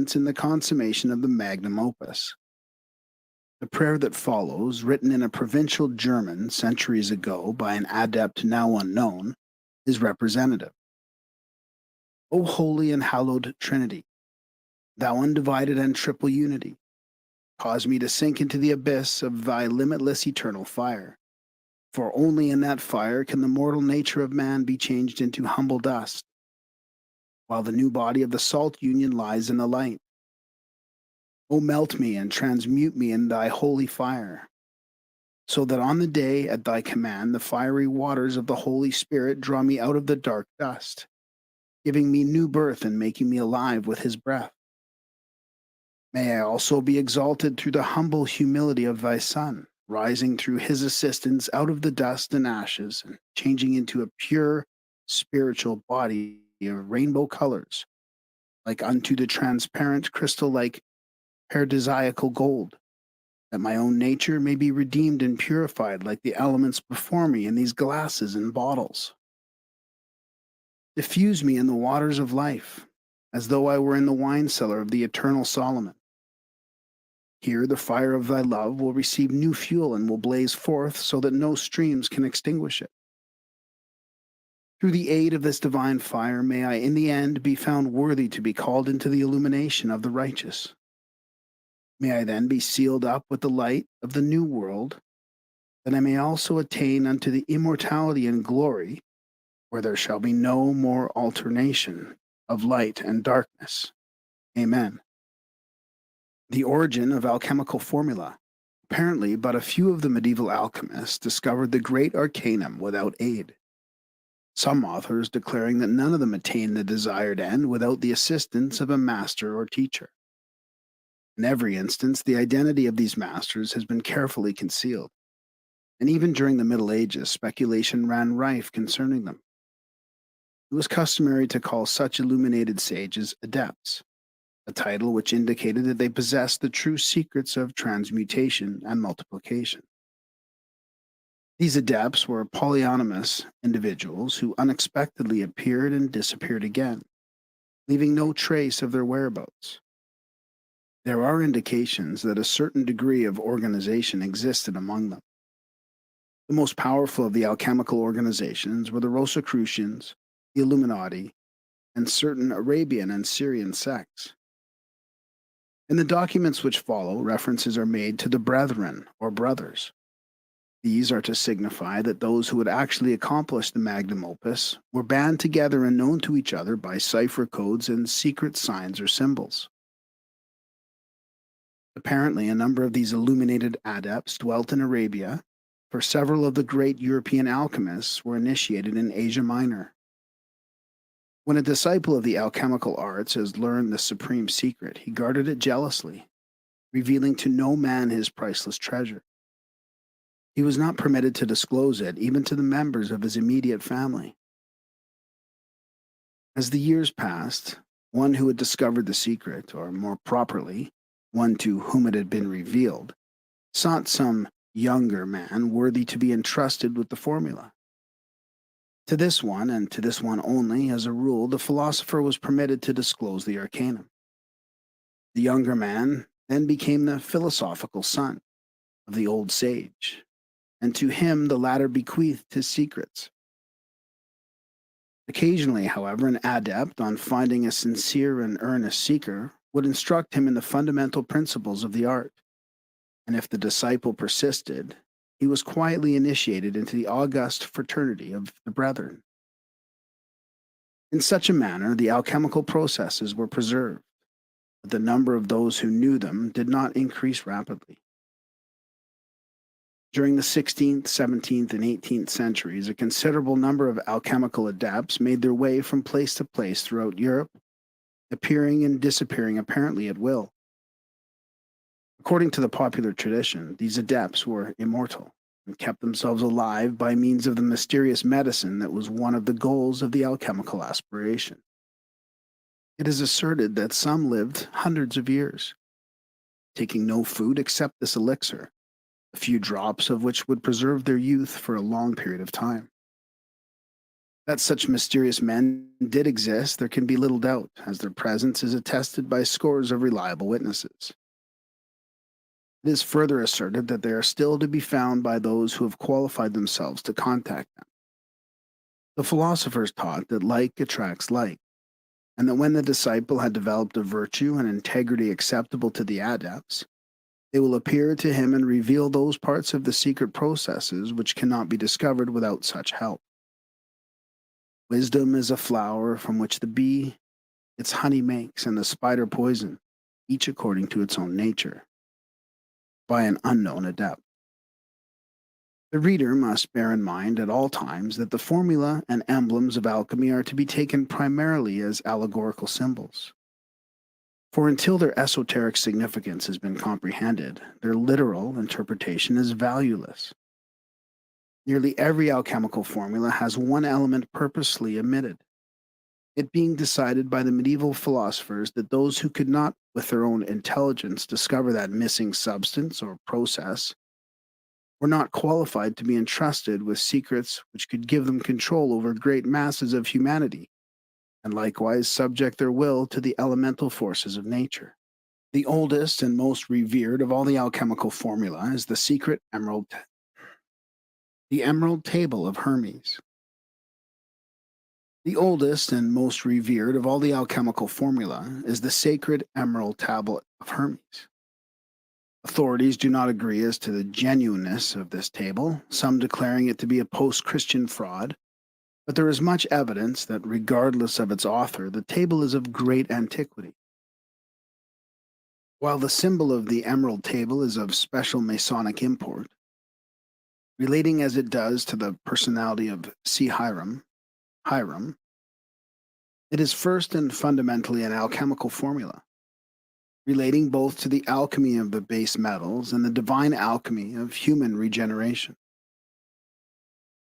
assistance in the consummation of the magnum opus. The prayer that follows, written in a provincial German centuries ago by an adept now unknown, is representative. O holy and hallowed Trinity, thou undivided and triple unity, cause me to sink into the abyss of thy limitless eternal fire. For only in that fire can the mortal nature of man be changed into humble dust, while the new body of the salt union lies in the light. O melt me and transmute me in thy holy fire, so that on the day at thy command the fiery waters of the Holy Spirit draw me out of the dark dust, giving me new birth and making me alive with his breath. May I also be exalted through the humble humility of thy Son, rising through his assistance out of the dust and ashes and changing into a pure spiritual body of rainbow colors, like unto the transparent crystal-like paradisiacal gold, that my own nature may be redeemed and purified like the elements before me in these glasses and bottles. Diffuse me in the waters of life, as though I were in the wine cellar of the eternal Solomon. Here the fire of thy love will receive new fuel and will blaze forth so that no streams can extinguish it. Through the aid of this divine fire, may I in the end be found worthy to be called into the illumination of the righteous. May I then be sealed up with the light of the new world, that I may also attain unto the immortality and glory, where there shall be no more alternation of light and darkness. Amen. The origin of alchemical formula. Apparently, but a few of the medieval alchemists discovered the great arcanum without aid. Some authors declaring that none of them attained the desired end without the assistance of a master or teacher. In every instance, the identity of these masters has been carefully concealed, and even during the Middle Ages, speculation ran rife concerning them. It was customary to call such illuminated sages adepts, a title which indicated that they possessed the true secrets of transmutation and multiplication. These adepts were polyonymous individuals who unexpectedly appeared and disappeared again, leaving no trace of their whereabouts. There are indications that a certain degree of organization existed among them. The most powerful of the alchemical organizations were the Rosicrucians, the Illuminati, and certain Arabian and Syrian sects. In the documents which follow, references are made to the brethren or brothers. These are to signify that those who had actually accomplished the magnum opus were band together and known to each other by cipher codes and secret signs or symbols. Apparently, a number of these illuminated adepts dwelt in Arabia, for several of the great European alchemists were initiated in Asia Minor. When a disciple of the alchemical arts has learned the supreme secret, he guarded it jealously, revealing to no man his priceless treasure. He was not permitted to disclose it even to the members of his immediate family. As the years passed, one who had discovered the secret, or more properly, one to whom it had been revealed, sought some younger man worthy to be entrusted with the formula. To this one, and to this one only, as a rule, the philosopher was permitted to disclose the arcanum. The younger man then became the philosophical son of the old sage, and to him the latter bequeathed his secrets. Occasionally, however, an adept, on finding a sincere and earnest seeker, would instruct him in the fundamental principles of the art, and if the disciple persisted, he was quietly initiated into the august fraternity of the brethren. In such a manner, the alchemical processes were preserved, but the number of those who knew them did not increase rapidly. During the 16th, 17th, and 18th centuries, a considerable number of alchemical adepts made their way from place to place throughout Europe, appearing and disappearing apparently at will. According to the popular tradition, these adepts were immortal and kept themselves alive by means of the mysterious medicine that was one of the goals of the alchemical aspiration. It is asserted that some lived hundreds of years, taking no food except this elixir, a few drops of which would preserve their youth for a long period of time. That such mysterious men did exist, there can be little doubt, as their presence is attested by scores of reliable witnesses. It is further asserted that they are still to be found by those who have qualified themselves to contact them. The philosophers taught that like attracts like, and that when the disciple had developed a virtue and integrity acceptable to the adepts, they will appear to him and reveal those parts of the secret processes which cannot be discovered without such help. Wisdom is a flower from which the bee its honey makes and the spider poison, each according to its own nature, by an unknown adept. The reader must bear in mind at all times that the formula and emblems of alchemy are to be taken primarily as allegorical symbols. For until their esoteric significance has been comprehended, their literal interpretation is valueless. Nearly every alchemical formula has one element purposely omitted, it being decided by the medieval philosophers that those who could not, with their own intelligence, discover that missing substance or process were not qualified to be entrusted with secrets which could give them control over great masses of humanity, and likewise subject their will to the elemental forces of nature. The oldest and most revered of all the alchemical formula is the secret the Emerald Table of Hermes. The oldest and most revered of all the alchemical formula is the sacred Emerald Tablet of Hermes. Authorities do not agree as to the genuineness of this table, some declaring it to be a post-Christian fraud, but there is much evidence that regardless of its author, the table is of great antiquity. While the symbol of the Emerald Table is of special Masonic import, relating as it does to the personality of C. Hiram, it is first and fundamentally an alchemical formula, relating both to the alchemy of the base metals and the divine alchemy of human regeneration.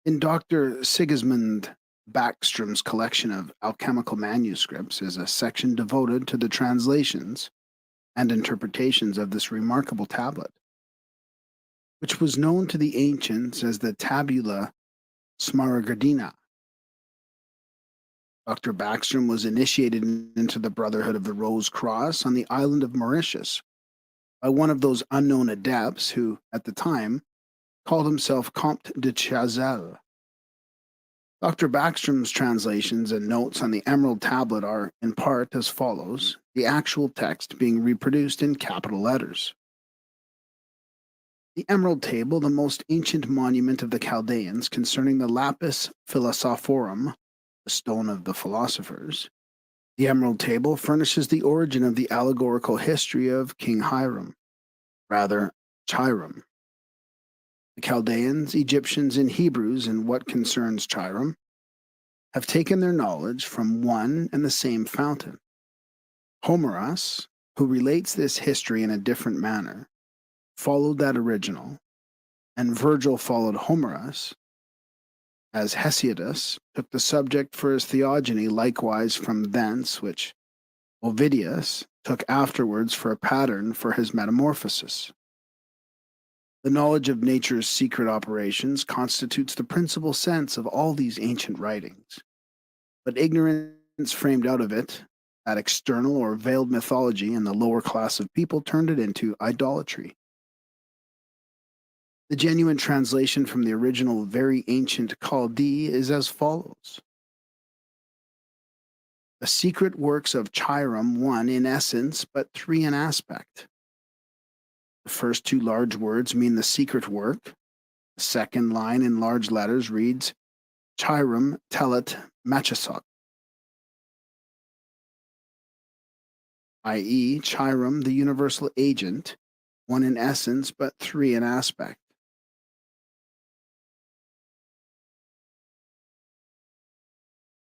In Dr. Sigismund Backstrom's collection of alchemical manuscripts is a section devoted to the translations and interpretations of this remarkable tablet, which was known to the ancients as the Tabula Smaragdina. Dr. Backstrom was initiated into the Brotherhood of the Rose Cross on the island of Mauritius by one of those unknown adepts who, at the time, called himself Comte de Chazelle. Dr. Backstrom's translations and notes on the Emerald Tablet are, in part, as follows, the actual text being reproduced in capital letters. The Emerald Table, the most ancient monument of the Chaldeans concerning the lapis philosophorum, the stone of the philosophers. The Emerald Table furnishes the origin of the allegorical history of King Hiram, rather Chiram. The Chaldeans, Egyptians, and Hebrews in what concerns Chiram have taken their knowledge from one and the same fountain. Homerus, who relates this history in a different manner, followed that original, and Virgil followed Homerus, as Hesiodus took the subject for his theogony likewise from thence, which Ovidius took afterwards for a pattern for his metamorphosis. The knowledge of nature's secret operations constitutes the principal sense of all these ancient writings, but ignorance framed out of it, that external or veiled mythology in the lower class of people turned it into idolatry. The genuine translation from the original very ancient Chaldee is as follows. The secret works of Chiram, one in essence, but three in aspect. The first two large words mean the secret work. The second line in large letters reads, Chiram telet machesot, i.e., Chiram, the universal agent, one in essence, but three in aspect.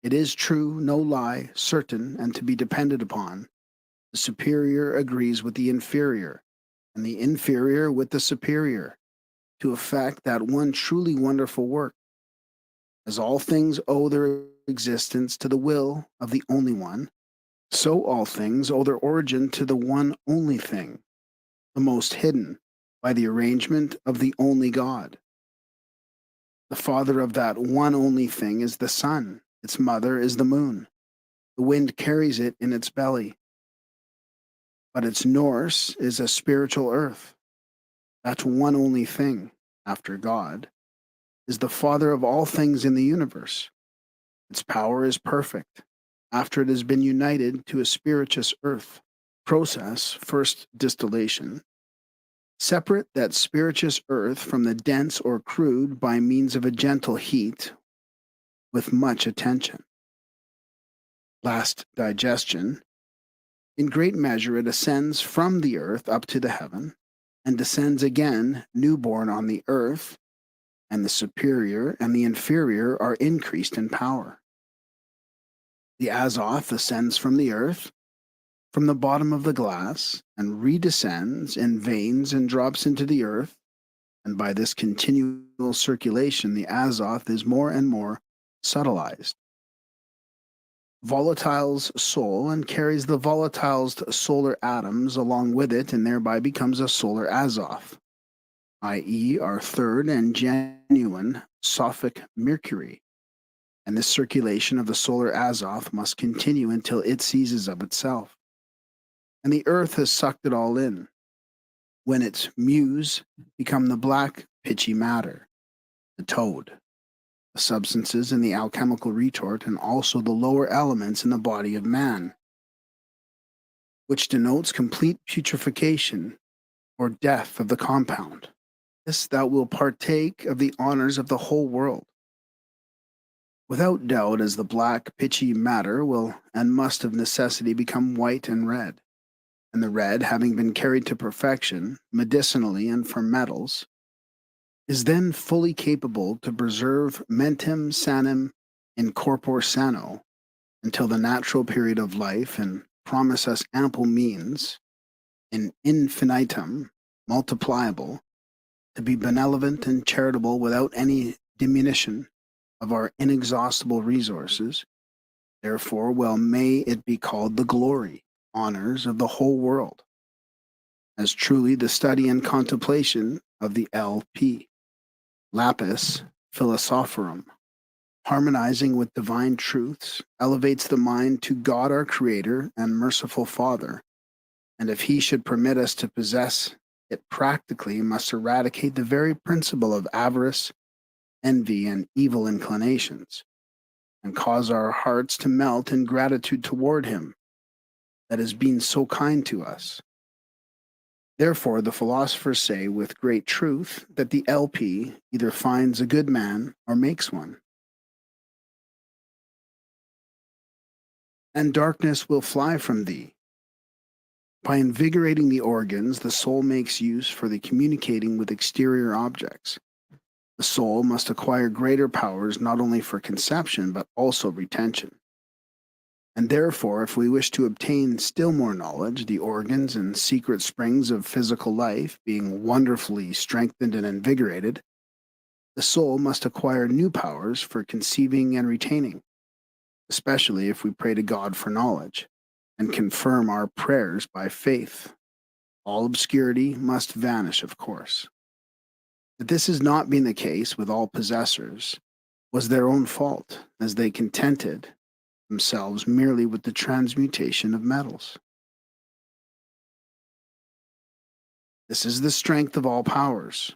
It is true, no lie, certain, and to be depended upon. The superior agrees with the inferior, and the inferior with the superior, to effect that one truly wonderful work. As all things owe their existence to the will of the only one, so all things owe their origin to the one only thing, the most hidden, by the arrangement of the only God. The father of that one only thing is the sun. Its mother is the moon. The wind carries it in its belly. But its Norse is a spiritual earth. That one only thing, after God, is the father of all things in the universe. Its power is perfect after it has been united to a spirituous earth. Process, first distillation. Separate that spirituous earth from the dense or crude by means of a gentle heat with much attention. Last digestion. In great measure, it ascends from the earth up to the heaven and descends again, newborn on the earth, and the superior and the inferior are increased in power. The Azoth ascends from the earth, from the bottom of the glass, and redescends in veins and drops into the earth, and by this continual circulation, the Azoth is more and more subtilized. Volatile's soul and carries the volatile's solar atoms along with it, and thereby becomes a solar Azoth, i.e., our third and genuine Sophic Mercury. And this circulation of the solar Azoth must continue until it seizes of itself. And the earth has sucked it all in, when its muse become the black, pitchy matter, the toad, the substances in the alchemical retort, and also the lower elements in the body of man, which denotes complete putrefaction or death of the compound. This thou wilt partake of the honors of the whole world. Without doubt, as the black, pitchy matter will and must of necessity become white and red, and the red, having been carried to perfection, medicinally and for metals, is then fully capable to preserve mentem sanum in corpore sano until the natural period of life, and promise us ample means, in infinitum multipliable, to be benevolent and charitable without any diminution of our inexhaustible resources. Therefore, well may it be called the glory, honors of the whole world, as truly the study and contemplation of the LP, lapis philosophorum, harmonizing with divine truths, elevates the mind to God our Creator and merciful Father, and if He should permit us to possess it practically, must eradicate the very principle of avarice, envy, and evil inclinations, and cause our hearts to melt in gratitude toward Him that has been so kind to us. Therefore, the philosophers say with great truth that the LP either finds a good man or makes one. And darkness will fly from thee. By invigorating the organs, the soul makes use for the communicating with exterior objects. The soul must acquire greater powers not only for conception, but also retention. And therefore, if we wish to obtain still more knowledge, the organs and secret springs of physical life being wonderfully strengthened and invigorated, the soul must acquire new powers for conceiving and retaining, especially if we pray to God for knowledge, and confirm our prayers by faith. All obscurity must vanish, of course. That this has not been the case with all possessors was their own fault, as they contented themselves merely with the transmutation of metals. This is the strength of all powers.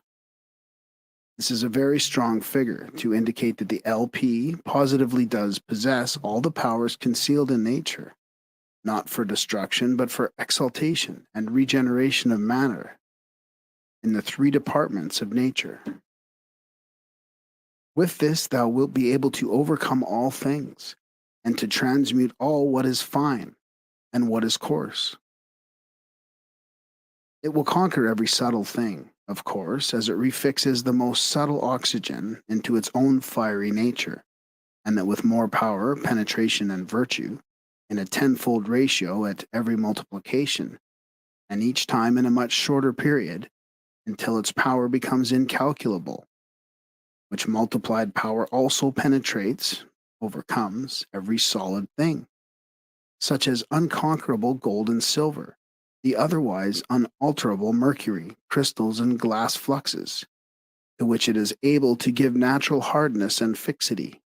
This is a very strong figure to indicate that the LP positively does possess all the powers concealed in nature, not for destruction, but for exaltation and regeneration of matter in the three departments of nature. With this, thou wilt be able to overcome all things, and to transmute all what is fine and what is coarse. It will conquer every subtle thing, of course, as it refixes the most subtle oxygen into its own fiery nature, and that with more power, penetration, and virtue, in a tenfold ratio at every multiplication, and each time in a much shorter period, until its power becomes incalculable, which multiplied power also penetrates, overcomes every solid thing, such as unconquerable gold and silver, the otherwise unalterable mercury, crystals, and glass fluxes, to which it is able to give natural hardness and fixity,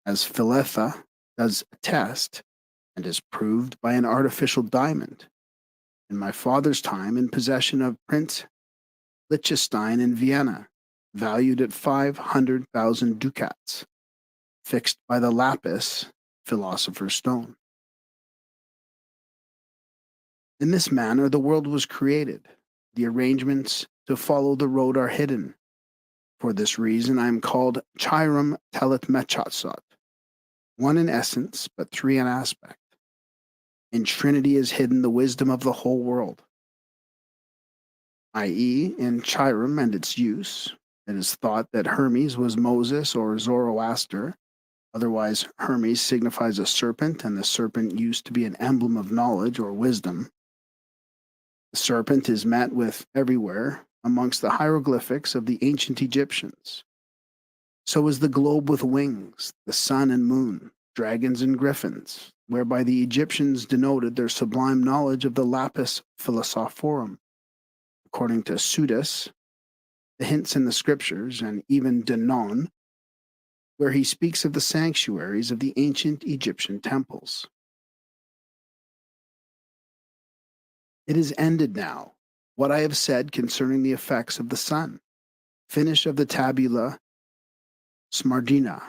as Philetha does attest, and is proved by an artificial diamond, in my father's time in possession of Prince Liechtenstein in Vienna, valued at 500,000 ducats, fixed by the lapis, philosopher's stone. In this manner the world was created. The arrangements to follow the road are hidden. For this reason I am called Chiram Telet Mechatsot, one in essence, but three in aspect. In Trinity is hidden the wisdom of the whole world, i.e., in Chiram and its use. It is thought that Hermes was Moses or Zoroaster. Otherwise, Hermes signifies a serpent, and the serpent used to be an emblem of knowledge or wisdom. The serpent is met with everywhere amongst the hieroglyphics of the ancient Egyptians. So is the globe with wings, the sun and moon, dragons and griffins, whereby the Egyptians denoted their sublime knowledge of the lapis philosophorum. According to Sudas, the hints in the scriptures, and even Denon, where he speaks of the sanctuaries of the ancient Egyptian temples. It is ended now, what I have said concerning the effects of the sun. Finish of the tabula smardina.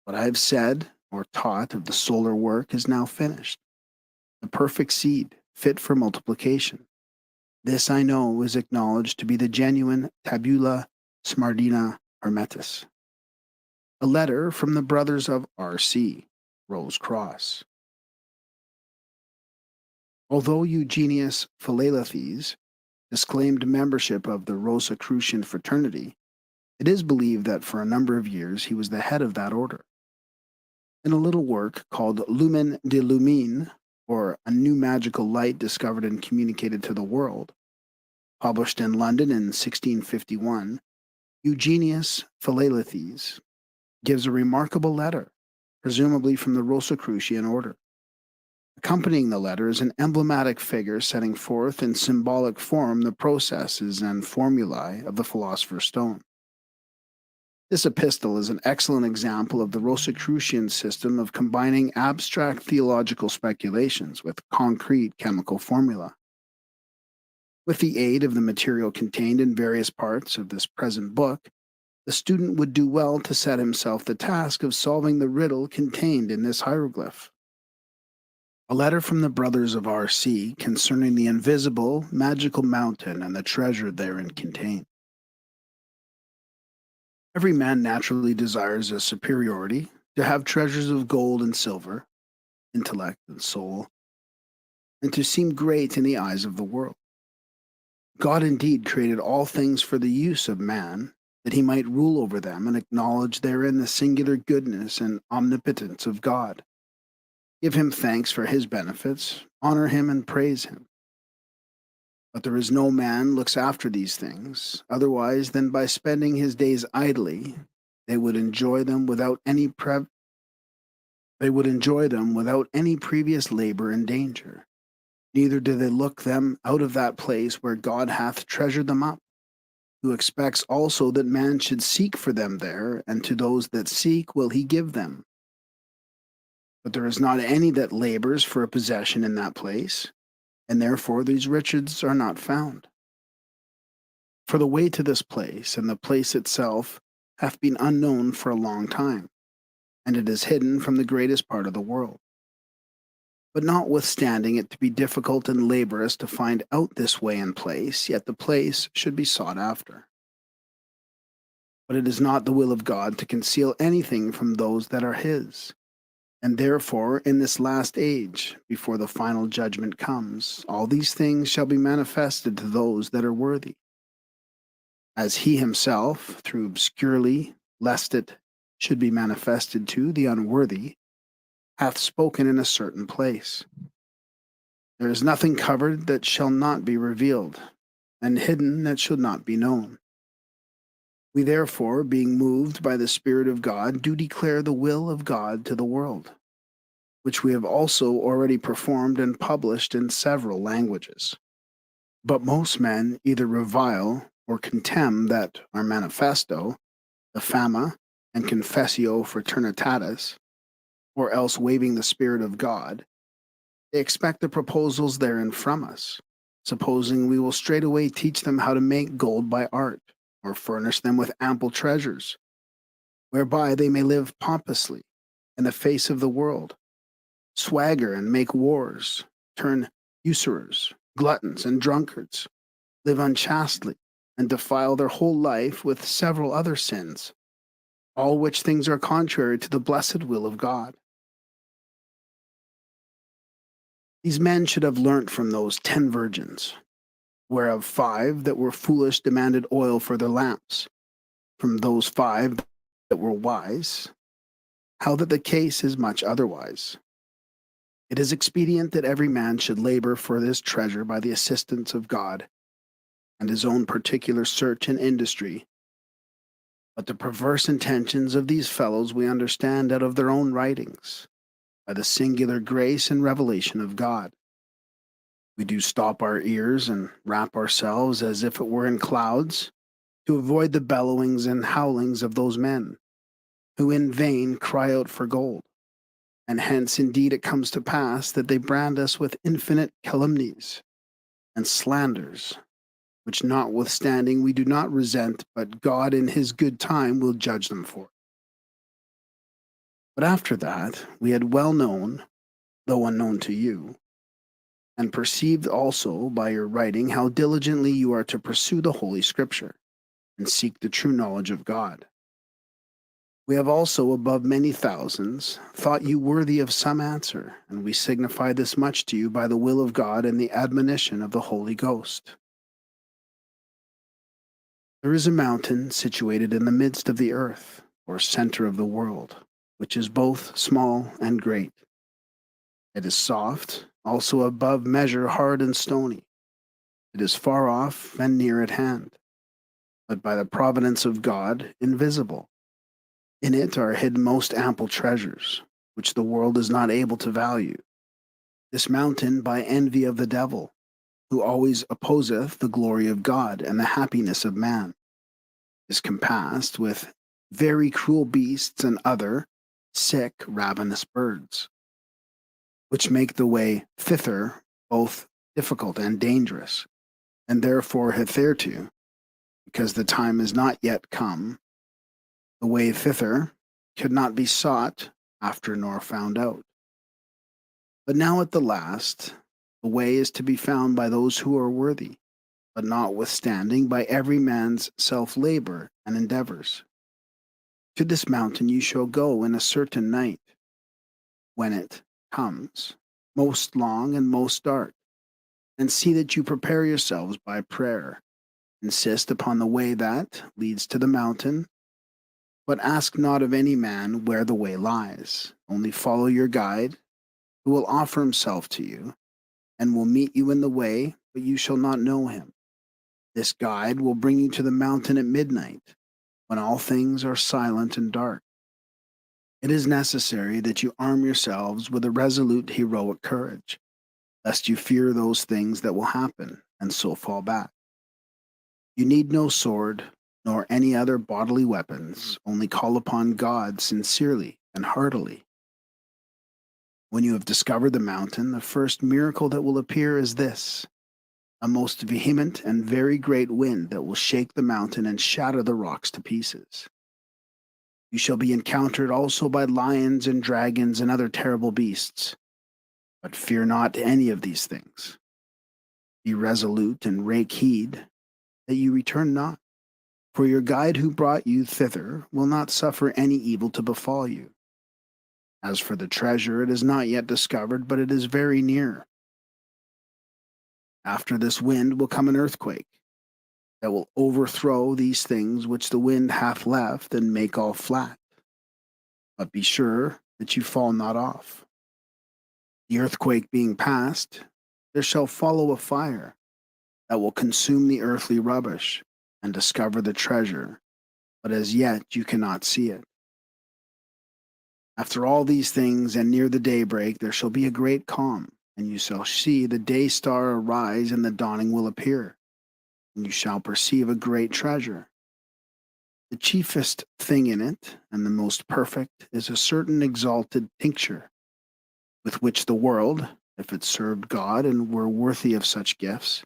What I have said or taught of the solar work is now finished. The perfect seed, fit for multiplication. This I know is acknowledged to be the genuine tabula smardina hermetis. A letter from the brothers of R.C., Rose Cross. Although Eugenius Philalethes disclaimed membership of the Rosicrucian fraternity, it is believed that for a number of years he was the head of that order. In a little work called Lumen de Lumine, or A New Magical Light Discovered and Communicated to the World, published in London in 1651, Eugenius Philalethes gives a remarkable letter, presumably from the Rosicrucian order. Accompanying the letter is an emblematic figure setting forth in symbolic form the processes and formulae of the Philosopher's Stone. This epistle is an excellent example of the Rosicrucian system of combining abstract theological speculations with concrete chemical formula. With the aid of the material contained in various parts of this present book, the student would do well to set himself the task of solving the riddle contained in this hieroglyph. A letter from the brothers of R.C. concerning the invisible, magical mountain and the treasure therein contained. Every man naturally desires a superiority, to have treasures of gold and silver, intellect and soul, and to seem great in the eyes of the world. God indeed created all things for the use of man, that he might rule over them and acknowledge therein the singular goodness and omnipotence of God. Give him thanks for his benefits, honor him and praise him. But there is no man looks after these things, otherwise than by spending his days idly, they would enjoy them without any previous labor and danger. Neither do they look them out of that place where God hath treasured them up, who expects also that man should seek for them there, and to those that seek will he give them. But there is not any that labors for a possession in that place, and therefore these riches are not found. For the way to this place, and the place itself, hath been unknown for a long time, and it is hidden from the greatest part of the world. But notwithstanding it to be difficult and laborious to find out this way and place, yet the place should be sought after. But it is not the will of God to conceal anything from those that are his. And therefore, in this last age, before the final judgment comes, all these things shall be manifested to those that are worthy. As he himself, through obscurely, lest it should be manifested to the unworthy, hath spoken in a certain place. There is nothing covered that shall not be revealed, and hidden that shall not be known. We therefore, being moved by the Spirit of God, do declare the will of God to the world, which we have also already performed and published in several languages. But most men either revile or contemn that our manifesto, the Fama and Confessio Fraternitatis, or else waiving the Spirit of God, they expect the proposals therein from us, supposing we will straightway teach them how to make gold by art, or furnish them with ample treasures, whereby they may live pompously in the face of the world, swagger and make wars, turn usurers, gluttons, and drunkards, live unchastely, and defile their whole life with several other sins, all which things are contrary to the blessed will of God. These men should have learnt from those 10 virgins, whereof 5 that were foolish demanded oil for their lamps, from those 5 that were wise, how that the case is much otherwise. It is expedient that every man should labor for this treasure by the assistance of God, and his own particular search and industry. But the perverse intentions of these fellows we understand out of their own writings, by the singular grace and revelation of God. We do stop our ears and wrap ourselves as if it were in clouds, to avoid the bellowings and howlings of those men, who in vain cry out for gold. And hence indeed it comes to pass that they brand us with infinite calumnies and slanders, which notwithstanding we do not resent, but God in his good time will judge them for. But after that, we had well known, though unknown to you, and perceived also by your writing how diligently you are to pursue the Holy Scripture, and seek the true knowledge of God. We have also, above many thousands, thought you worthy of some answer, and we signify this much to you by the will of God and the admonition of the Holy Ghost. There is a mountain situated in the midst of the earth, or center of the world, which is both small and great. It is soft, also above measure hard and stony. It is far off and near at hand, but by the providence of God invisible. In it are hidden most ample treasures, which the world is not able to value. This mountain by envy of the devil, who always opposeth the glory of God and the happiness of man, is compassed with very cruel beasts and other sick, ravenous birds, which make the way thither both difficult and dangerous, and therefore hitherto, because the time is not yet come, the way thither could not be sought after nor found out. But now at the last, the way is to be found by those who are worthy, but notwithstanding by every man's self-labor and endeavors. To this mountain you shall go in a certain night, when it comes, most long and most dark, and see that you prepare yourselves by prayer. Insist upon the way that leads to the mountain, but ask not of any man where the way lies. Only follow your guide, who will offer himself to you, and will meet you in the way, but you shall not know him. This guide will bring you to the mountain at midnight, when all things are silent and dark. It is necessary that you arm yourselves with a resolute heroic courage, lest you fear those things that will happen, and so fall back. You need no sword, nor any other bodily weapons, only call upon God sincerely and heartily. When you have discovered the mountain, the first miracle that will appear is this: a most vehement and very great wind that will shake the mountain and shatter the rocks to pieces. You shall be encountered also by lions and dragons and other terrible beasts, but fear not any of these things. Be resolute and rake heed that you return not, for your guide who brought you thither will not suffer any evil to befall you. As for the treasure, it is not yet discovered, but it is very near. After this wind will come an earthquake that will overthrow these things which the wind hath left and make all flat. But be sure that you fall not off. The earthquake being past, there shall follow a fire that will consume the earthly rubbish and discover the treasure, but as yet you cannot see it. After all these things, and near the daybreak, there shall be a great calm, and you shall see the day star arise, and the dawning will appear. and you shall perceive a great treasure. The chiefest thing in it, and the most perfect, is a certain exalted tincture, with which the world, if it served God and were worthy of such gifts,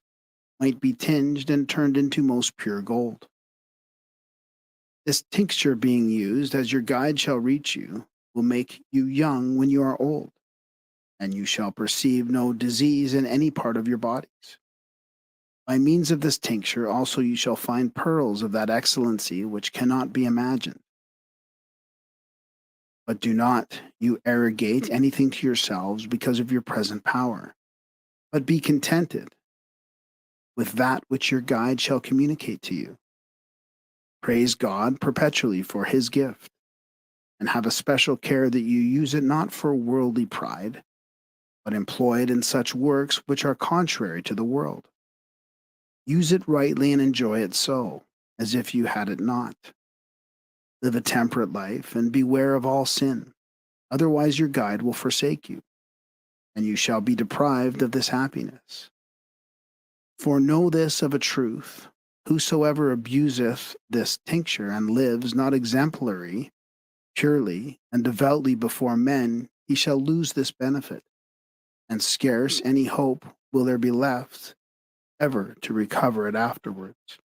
might be tinged and turned into most pure gold. This tincture being used as your guide shall reach you, will make you young when you are old, and you shall perceive no disease in any part of your bodies. By means of this tincture also you shall find pearls of that excellency which cannot be imagined. But do not you arrogate anything to yourselves because of your present power, but be contented with that which your guide shall communicate to you. Praise God perpetually for his gift, and have a special care that you use it not for worldly pride, but employ it in such works which are contrary to the world. Use it rightly and enjoy it so, as if you had it not. Live a temperate life and beware of all sin, otherwise your guide will forsake you, and you shall be deprived of this happiness. For know this of a truth, whosoever abuseth this tincture and lives not exemplary, purely, and devoutly before men, he shall lose this benefit, and scarce any hope will there be left ever to recover it afterwards.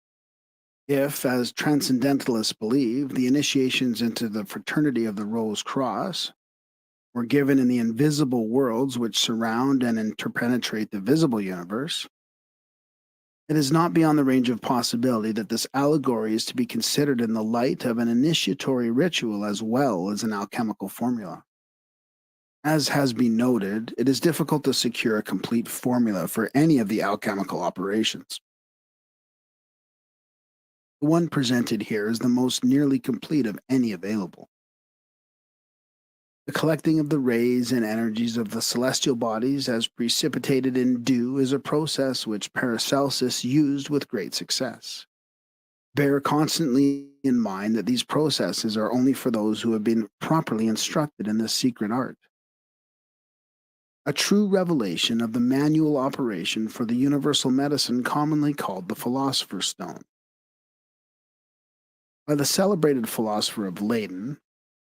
If, as transcendentalists believe, the initiations into the fraternity of the Rose Cross were given in the invisible worlds which surround and interpenetrate the visible universe, it is not beyond the range of possibility that this allegory is to be considered in the light of an initiatory ritual as well as an alchemical formula. As has been noted, it is difficult to secure a complete formula for any of the alchemical operations. The one presented here is the most nearly complete of any available. The collecting of the rays and energies of the celestial bodies as precipitated in dew is a process which Paracelsus used with great success. Bear constantly in mind that these processes are only for those who have been properly instructed in this secret art. A true revelation of the manual operation for the universal medicine commonly called the Philosopher's Stone. By the celebrated philosopher of Leyden,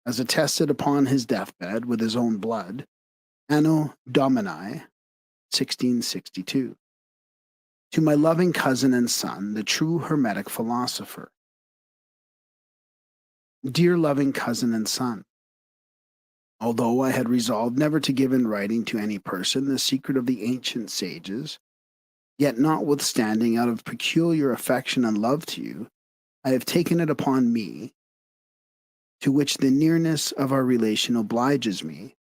as attested upon his deathbed with his own blood, Anno Domini 1662. To my loving cousin and son, the true Hermetic philosopher. Dear loving cousin and son, although I had resolved never to give in writing to any person the secret of the ancient sages, yet notwithstanding out of peculiar affection and love to you, I have taken it upon me, to which the nearness of our relation obliges me,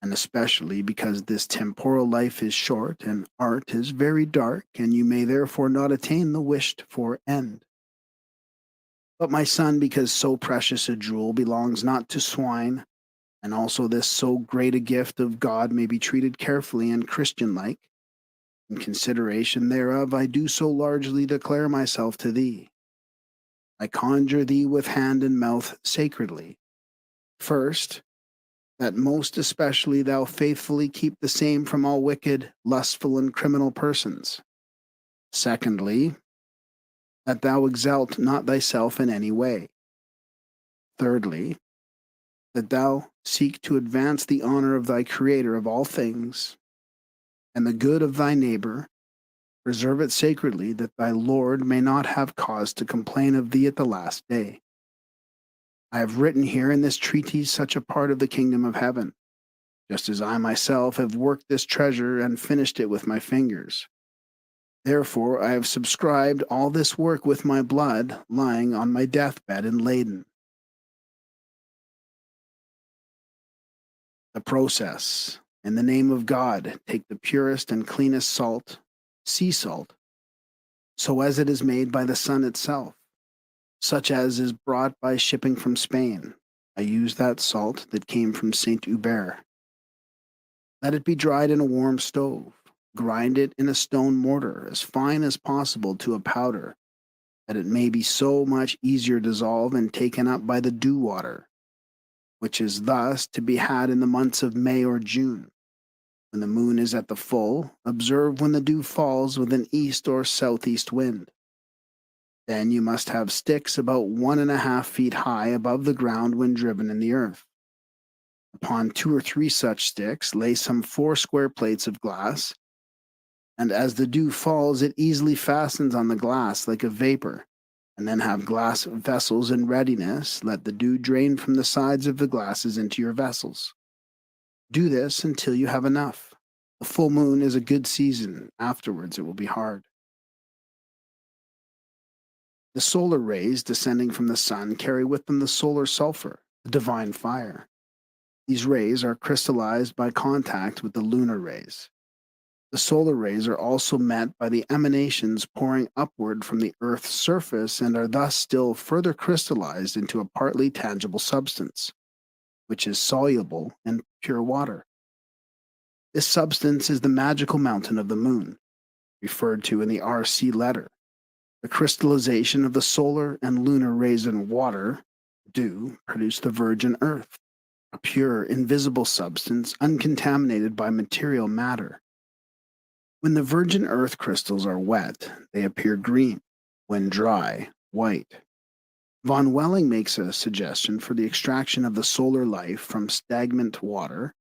and especially because this temporal life is short and art is very dark, and you may therefore not attain the wished for end. But my son, because so precious a jewel belongs not to swine, and also this so great a gift of God may be treated carefully and Christian-like, in consideration thereof I do so largely declare myself to thee. I conjure thee with hand and mouth sacredly. First, that most especially thou faithfully keep the same from all wicked, lustful, and criminal persons. Secondly, that thou exalt not thyself in any way. Thirdly, that thou seek to advance the honor of thy Creator of all things, and the good of thy neighbor. Preserve it sacredly, that thy Lord may not have cause to complain of thee at the last day. I have written here in this treatise such a part of the kingdom of heaven, just as I myself have worked this treasure and finished it with my fingers. Therefore I have subscribed all this work with my blood, lying on my deathbed in Leyden. The process. In the name of God, take the purest and cleanest salt, sea salt, so as it is made by the sun itself, such as is brought by shipping from Spain. I use that salt that came from St. Hubert. Let it be dried in a warm stove. Grind it in a stone mortar as fine as possible to a powder, that it may be so much easier dissolved and taken up by the dew water, which is thus to be had in the months of May or June. When the moon is at the full, observe when the dew falls with an east or southeast wind. Then you must have sticks about 1.5 feet high above the ground when driven in the earth. Upon 2 or 3 such sticks, lay some 4 square plates of glass, and as the dew falls, it easily fastens on the glass like a vapor. And then have glass vessels in readiness. Let the dew drain from the sides of the glasses into your vessels. Do this until you have enough. The full moon is a good season. Afterwards, it will be hard. The solar rays descending from the sun carry with them the solar sulfur, the divine fire. These rays are crystallized by contact with the lunar rays. The solar rays are also met by the emanations pouring upward from the Earth's surface and are thus still further crystallized into a partly tangible substance, which is soluble in pure water. This substance is the magical mountain of the moon, referred to in the RC letter. The crystallization of the solar and lunar rays in water, dew, produce the virgin earth, a pure, invisible substance uncontaminated by material matter. When the virgin earth crystals are wet, they appear green. When dry, white. Von Welling makes a suggestion for the extraction of the solar life from stagnant water,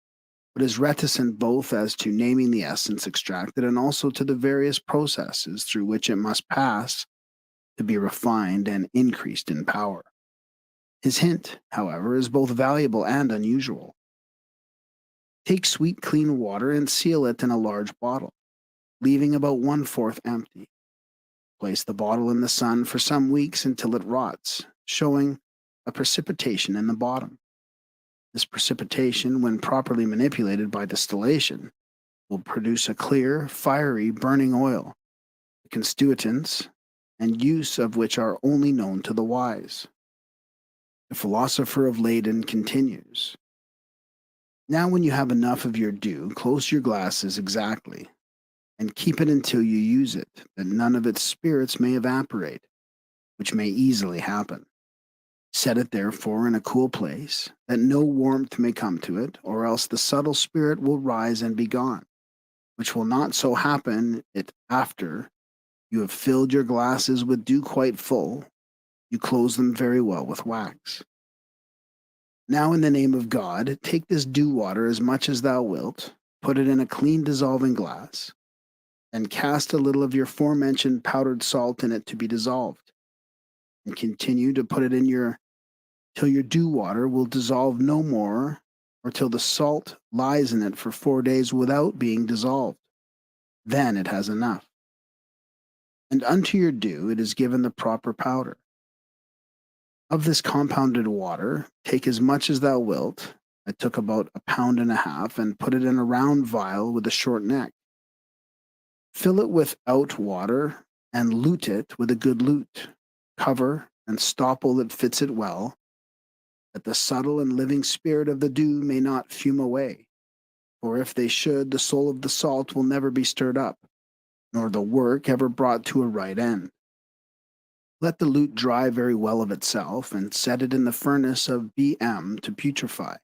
but is reticent both as to naming the essence extracted and also to the various processes through which it must pass to be refined and increased in power. His hint, however, is both valuable and unusual. Take sweet, clean water and seal it in a large bottle, leaving about 1/4 empty. Place the bottle in the sun for some weeks until it rots, showing a precipitation in the bottom. This precipitation, when properly manipulated by distillation, will produce a clear, fiery, burning oil, the constituents and use of which are only known to the wise. The philosopher of Leyden continues, "Now when you have enough of your dew, close your glasses exactly, and keep it until you use it, that none of its spirits may evaporate, which may easily happen. Set it therefore in a cool place, that no warmth may come to it, or else the subtle spirit will rise and be gone, which will not so happen it after you have filled your glasses with dew quite full, you close them very well with wax. Now in the name of God, take this dew water as much as thou wilt, put it in a clean dissolving glass, and cast a little of your forementioned powdered salt in it to be dissolved, and continue to put it in till your dew water will dissolve no more, or till the salt lies in it for 4 days without being dissolved. Then it has enough. And unto your dew it is given the proper powder. Of this compounded water, take as much as thou wilt." I took about 1.5 pounds and put it in a round vial with a short neck. "Fill it without water and lute it with a good lute. Cover and stopple that fits it well, that the subtle and living spirit of the dew may not fume away. For if they should, the soul of the salt will never be stirred up, nor the work ever brought to a right end. Let the lute dry very well of itself, and set it in the furnace of Bm to putrefy.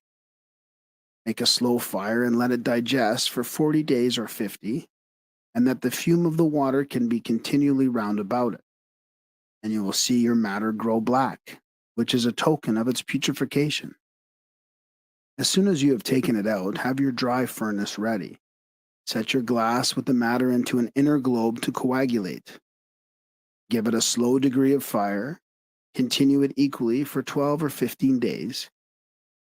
Make a slow fire and let it digest for 40 days or 50, and that the fume of the water can be continually round about it. And you will see your matter grow black, which is a token of its putrefaction. As soon as you have taken it out, have your dry furnace ready. Set your glass with the matter into an inner globe to coagulate. Give it a slow degree of fire, continue it equally for 12 or 15 days,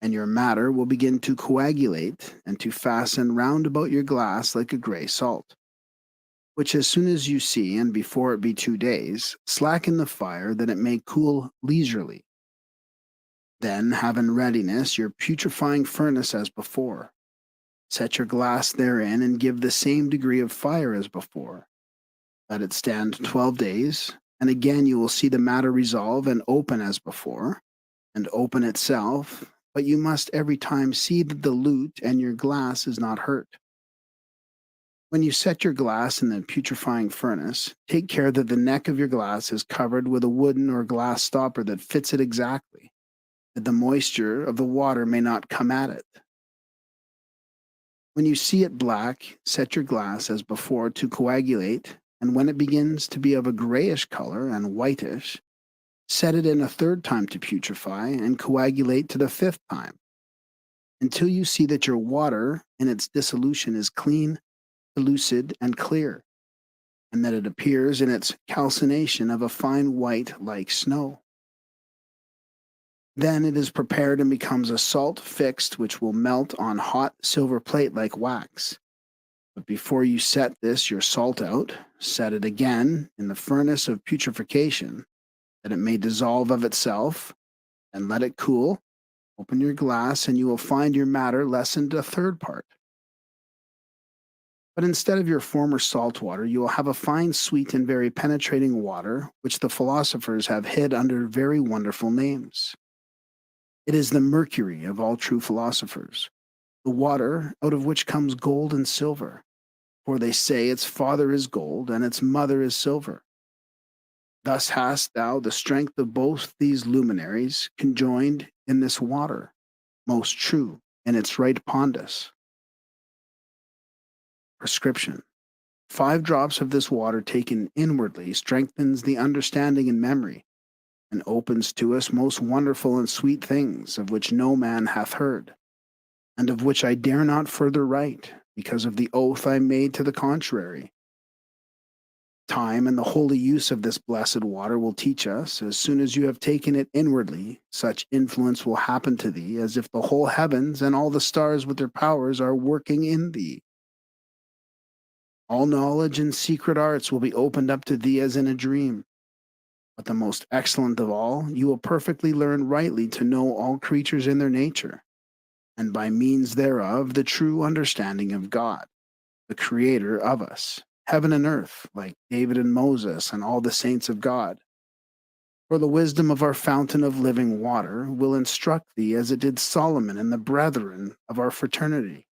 and your matter will begin to coagulate and to fasten round about your glass like a gray salt, which as soon as you see, and before it be 2 days, slacken the fire that it may cool leisurely. Then have in readiness your putrefying furnace as before. Set your glass therein and give the same degree of fire as before. Let it stand 12 days, and again you will see the matter resolve and open as before, and open itself, but you must every time see that the lute and your glass is not hurt. When you set your glass in the putrefying furnace, take care that the neck of your glass is covered with a wooden or glass stopper that fits it exactly, that the moisture of the water may not come at it. When you see it black, set your glass as before to coagulate, and when it begins to be of a grayish color and whitish, set it in a third time to putrefy and coagulate to the fifth time, until you see that your water in its dissolution is clean, pellucid, and clear, and that it appears in its calcination of a fine white like snow. Then it is prepared and becomes a salt fixed, which will melt on hot silver plate like wax. But before you set this your salt out, set it again in the furnace of putrefaction, that it may dissolve of itself, and let it cool. Open your glass, and you will find your matter lessened a third part. But instead of your former salt water, you will have a fine, sweet, and very penetrating water, which the philosophers have hid under very wonderful names. It is the mercury of all true philosophers, the water out of which comes gold and silver, for they say its father is gold and its mother is silver. Thus hast thou the strength of both these luminaries conjoined in this water, most true in its right pondus. Prescription: 5 drops of this water taken inwardly strengthens the understanding and memory, and opens to us most wonderful and sweet things, of which no man hath heard, and of which I dare not further write, because of the oath I made to the contrary. Time and the holy use of this blessed water will teach us, as soon as you have taken it inwardly, such influence will happen to thee as if the whole heavens and all the stars with their powers are working in thee. All knowledge and secret arts will be opened up to thee as in a dream. But the most excellent of all, you will perfectly learn rightly to know all creatures in their nature, and by means thereof the true understanding of God, the Creator of us, heaven and earth, like David and Moses and all the saints of God. For the wisdom of our fountain of living water will instruct thee as it did Solomon and the brethren of our fraternity.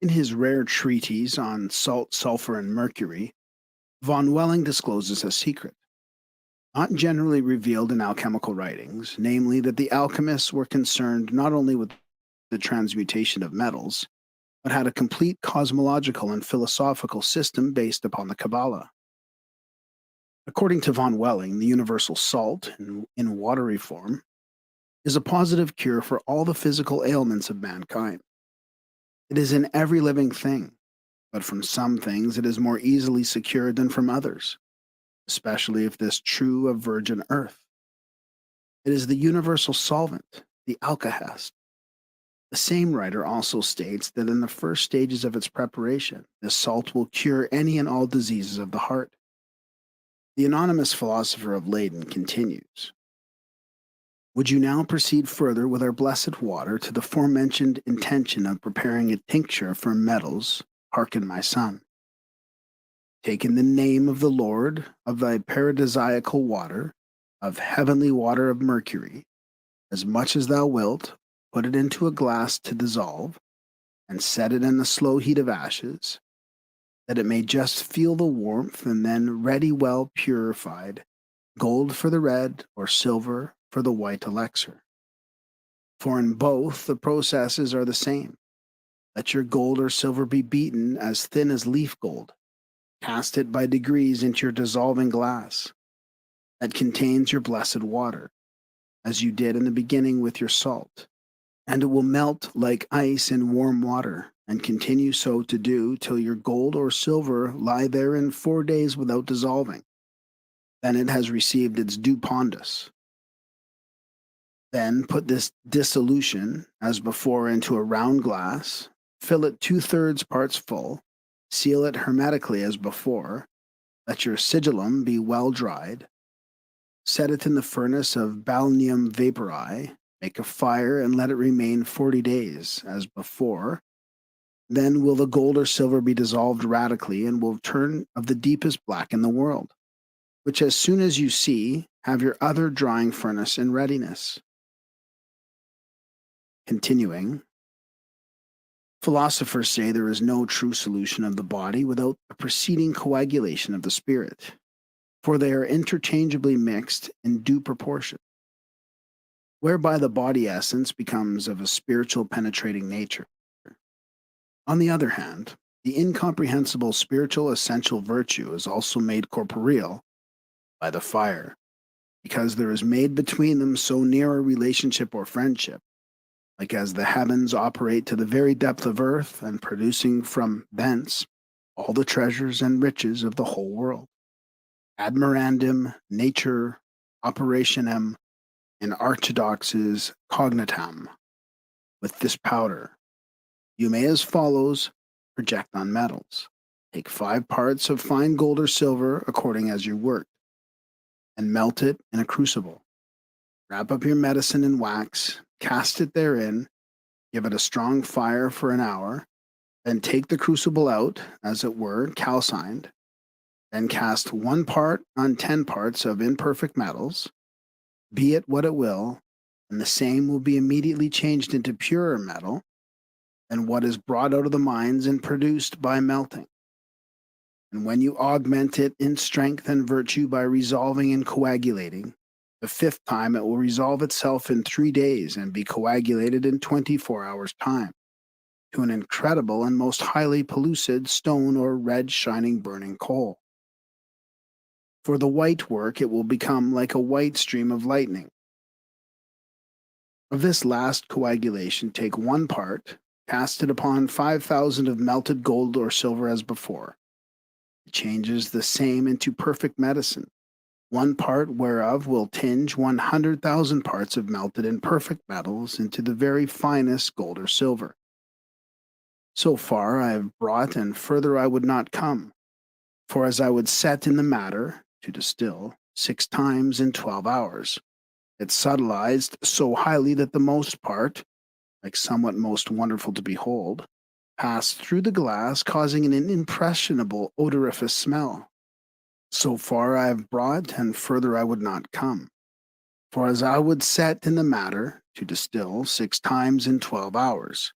In his rare treatise on salt, sulfur, and mercury, von Welling discloses a secret, not generally revealed in alchemical writings, namely that the alchemists were concerned not only with the transmutation of metals, but had a complete cosmological and philosophical system based upon the Kabbalah. According to von Welling, the universal salt, in watery form, is a positive cure for all the physical ailments of mankind. It is in every living thing, but from some things it is more easily secured than from others, especially if this true of virgin earth. It is the universal solvent, the alkahest. The same writer also states that in the first stages of its preparation, this salt will cure any and all diseases of the heart. The anonymous philosopher of Leyden continues, would you now proceed further with our blessed water to the forementioned intention of preparing a tincture for metals? Hearken, my son. Take in the name of the Lord of thy paradisiacal water, of heavenly water of mercury, as much as thou wilt, put it into a glass to dissolve, and set it in the slow heat of ashes, that it may just feel the warmth, and then ready well purified, gold for the red, or silver for the white elixir. For in both the processes are the same. Let your gold or silver be beaten as thin as leaf gold. Cast it by degrees into your dissolving glass that contains your blessed water, as you did in the beginning with your salt, and it will melt like ice in warm water, and continue so to do till your gold or silver lie therein 4 days without dissolving. Then it has received its due pondus. Then put this dissolution, as before, into a round glass, fill it 2/3 parts full, seal it hermetically as before, let your sigillum be well dried, set it in the furnace of balneum vapori, make a fire and let it remain 40 days, as before. Then will the gold or silver be dissolved radically and will turn of the deepest black in the world, which as soon as you see, have your other drying furnace in readiness. Continuing, philosophers say there is no true solution of the body without a preceding coagulation of the spirit, for they are interchangeably mixed in due proportion, whereby the body essence becomes of a spiritual penetrating nature. On the other hand, The incomprehensible spiritual essential virtue is also made corporeal by the fire, because there is made between them so near a relationship or friendship, like as the heavens operate to the very depth of earth and producing from thence all the treasures and riches of the whole world. Admirandum nature operationem in orthodoxes cognitam. With this powder, you may as follows project on metals. Take 5 parts of fine gold or silver according as you work, and melt it in a crucible. Wrap up your medicine in wax, cast it therein, give it a strong fire for an hour, then take the crucible out, as it were, calcined, then cast 1 part on 10 parts of imperfect metals, be it what it will, and the same will be immediately changed into purer metal than what is brought out of the mines and produced by melting. And when you augment it in strength and virtue by resolving and coagulating, the 5th time it will resolve itself in 3 days and be coagulated in 24 hours' time to an incredible and most highly pellucid stone or red shining burning coal. For the white work it will become like a white stream of lightning. Of this last coagulation take 1 part, cast it upon 5,000 of melted gold or silver as before. It changes the same into perfect medicine, 1 part whereof will tinge 100,000 parts of melted and perfect metals into the very finest gold or silver. So far I have brought, and further I would not come. For as I would set in the matter, to distill, 6 times in 12 hours, it subtilized so highly that the most part, like somewhat most wonderful to behold, passed through the glass, causing an impressionable odoriferous smell. So far I have brought, and further I would not come. For as I would set in the matter, to distill, 6 times in 12 hours,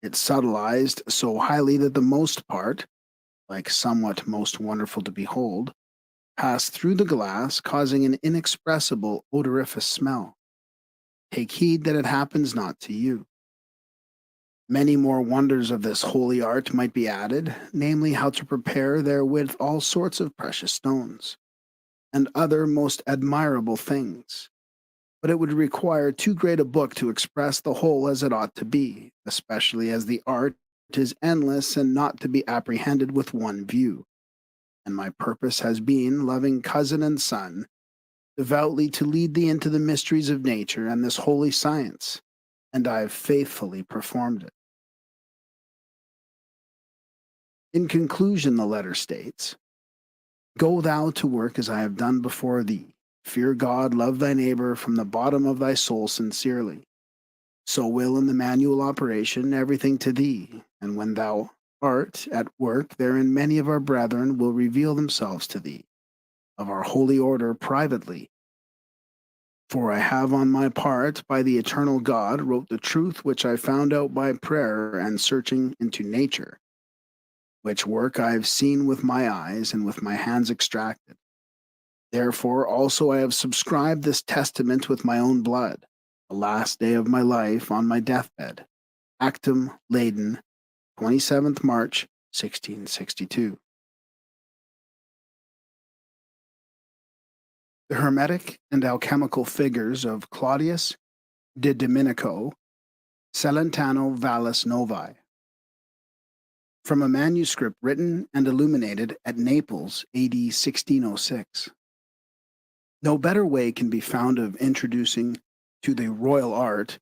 it subtilized so highly that the most part, like somewhat most wonderful to behold, passed through the glass, causing an inexpressible odoriferous smell. Take heed that it happens not to you. Many more wonders of this holy art might be added, namely how to prepare therewith all sorts of precious stones, and other most admirable things. But it would require too great a book to express the whole as it ought to be, especially as the art is endless and not to be apprehended with one view. And my purpose has been, loving cousin and son, devoutly to lead thee into the mysteries of nature and this holy science, and I have faithfully performed it. In conclusion, the letter states, Go thou to work as I have done before thee. Fear God, love thy neighbor from the bottom of thy soul sincerely. So will in the manual operation everything to thee, and when thou art at work therein many of our brethren will reveal themselves to thee, of our holy order privately. For I have on my part, by the eternal God, wrote the truth which I found out by prayer and searching into nature, which work I have seen with my eyes and with my hands extracted. Therefore also I have subscribed this testament with my own blood, the last day of my life on my deathbed. Actum Leyden, 27th March, 1662. The hermetic and alchemical figures of Claudius de Domenico, Celentano Vallis Novae. From a manuscript written and illuminated at Naples, AD 1606. No better way can be found of introducing to the royal art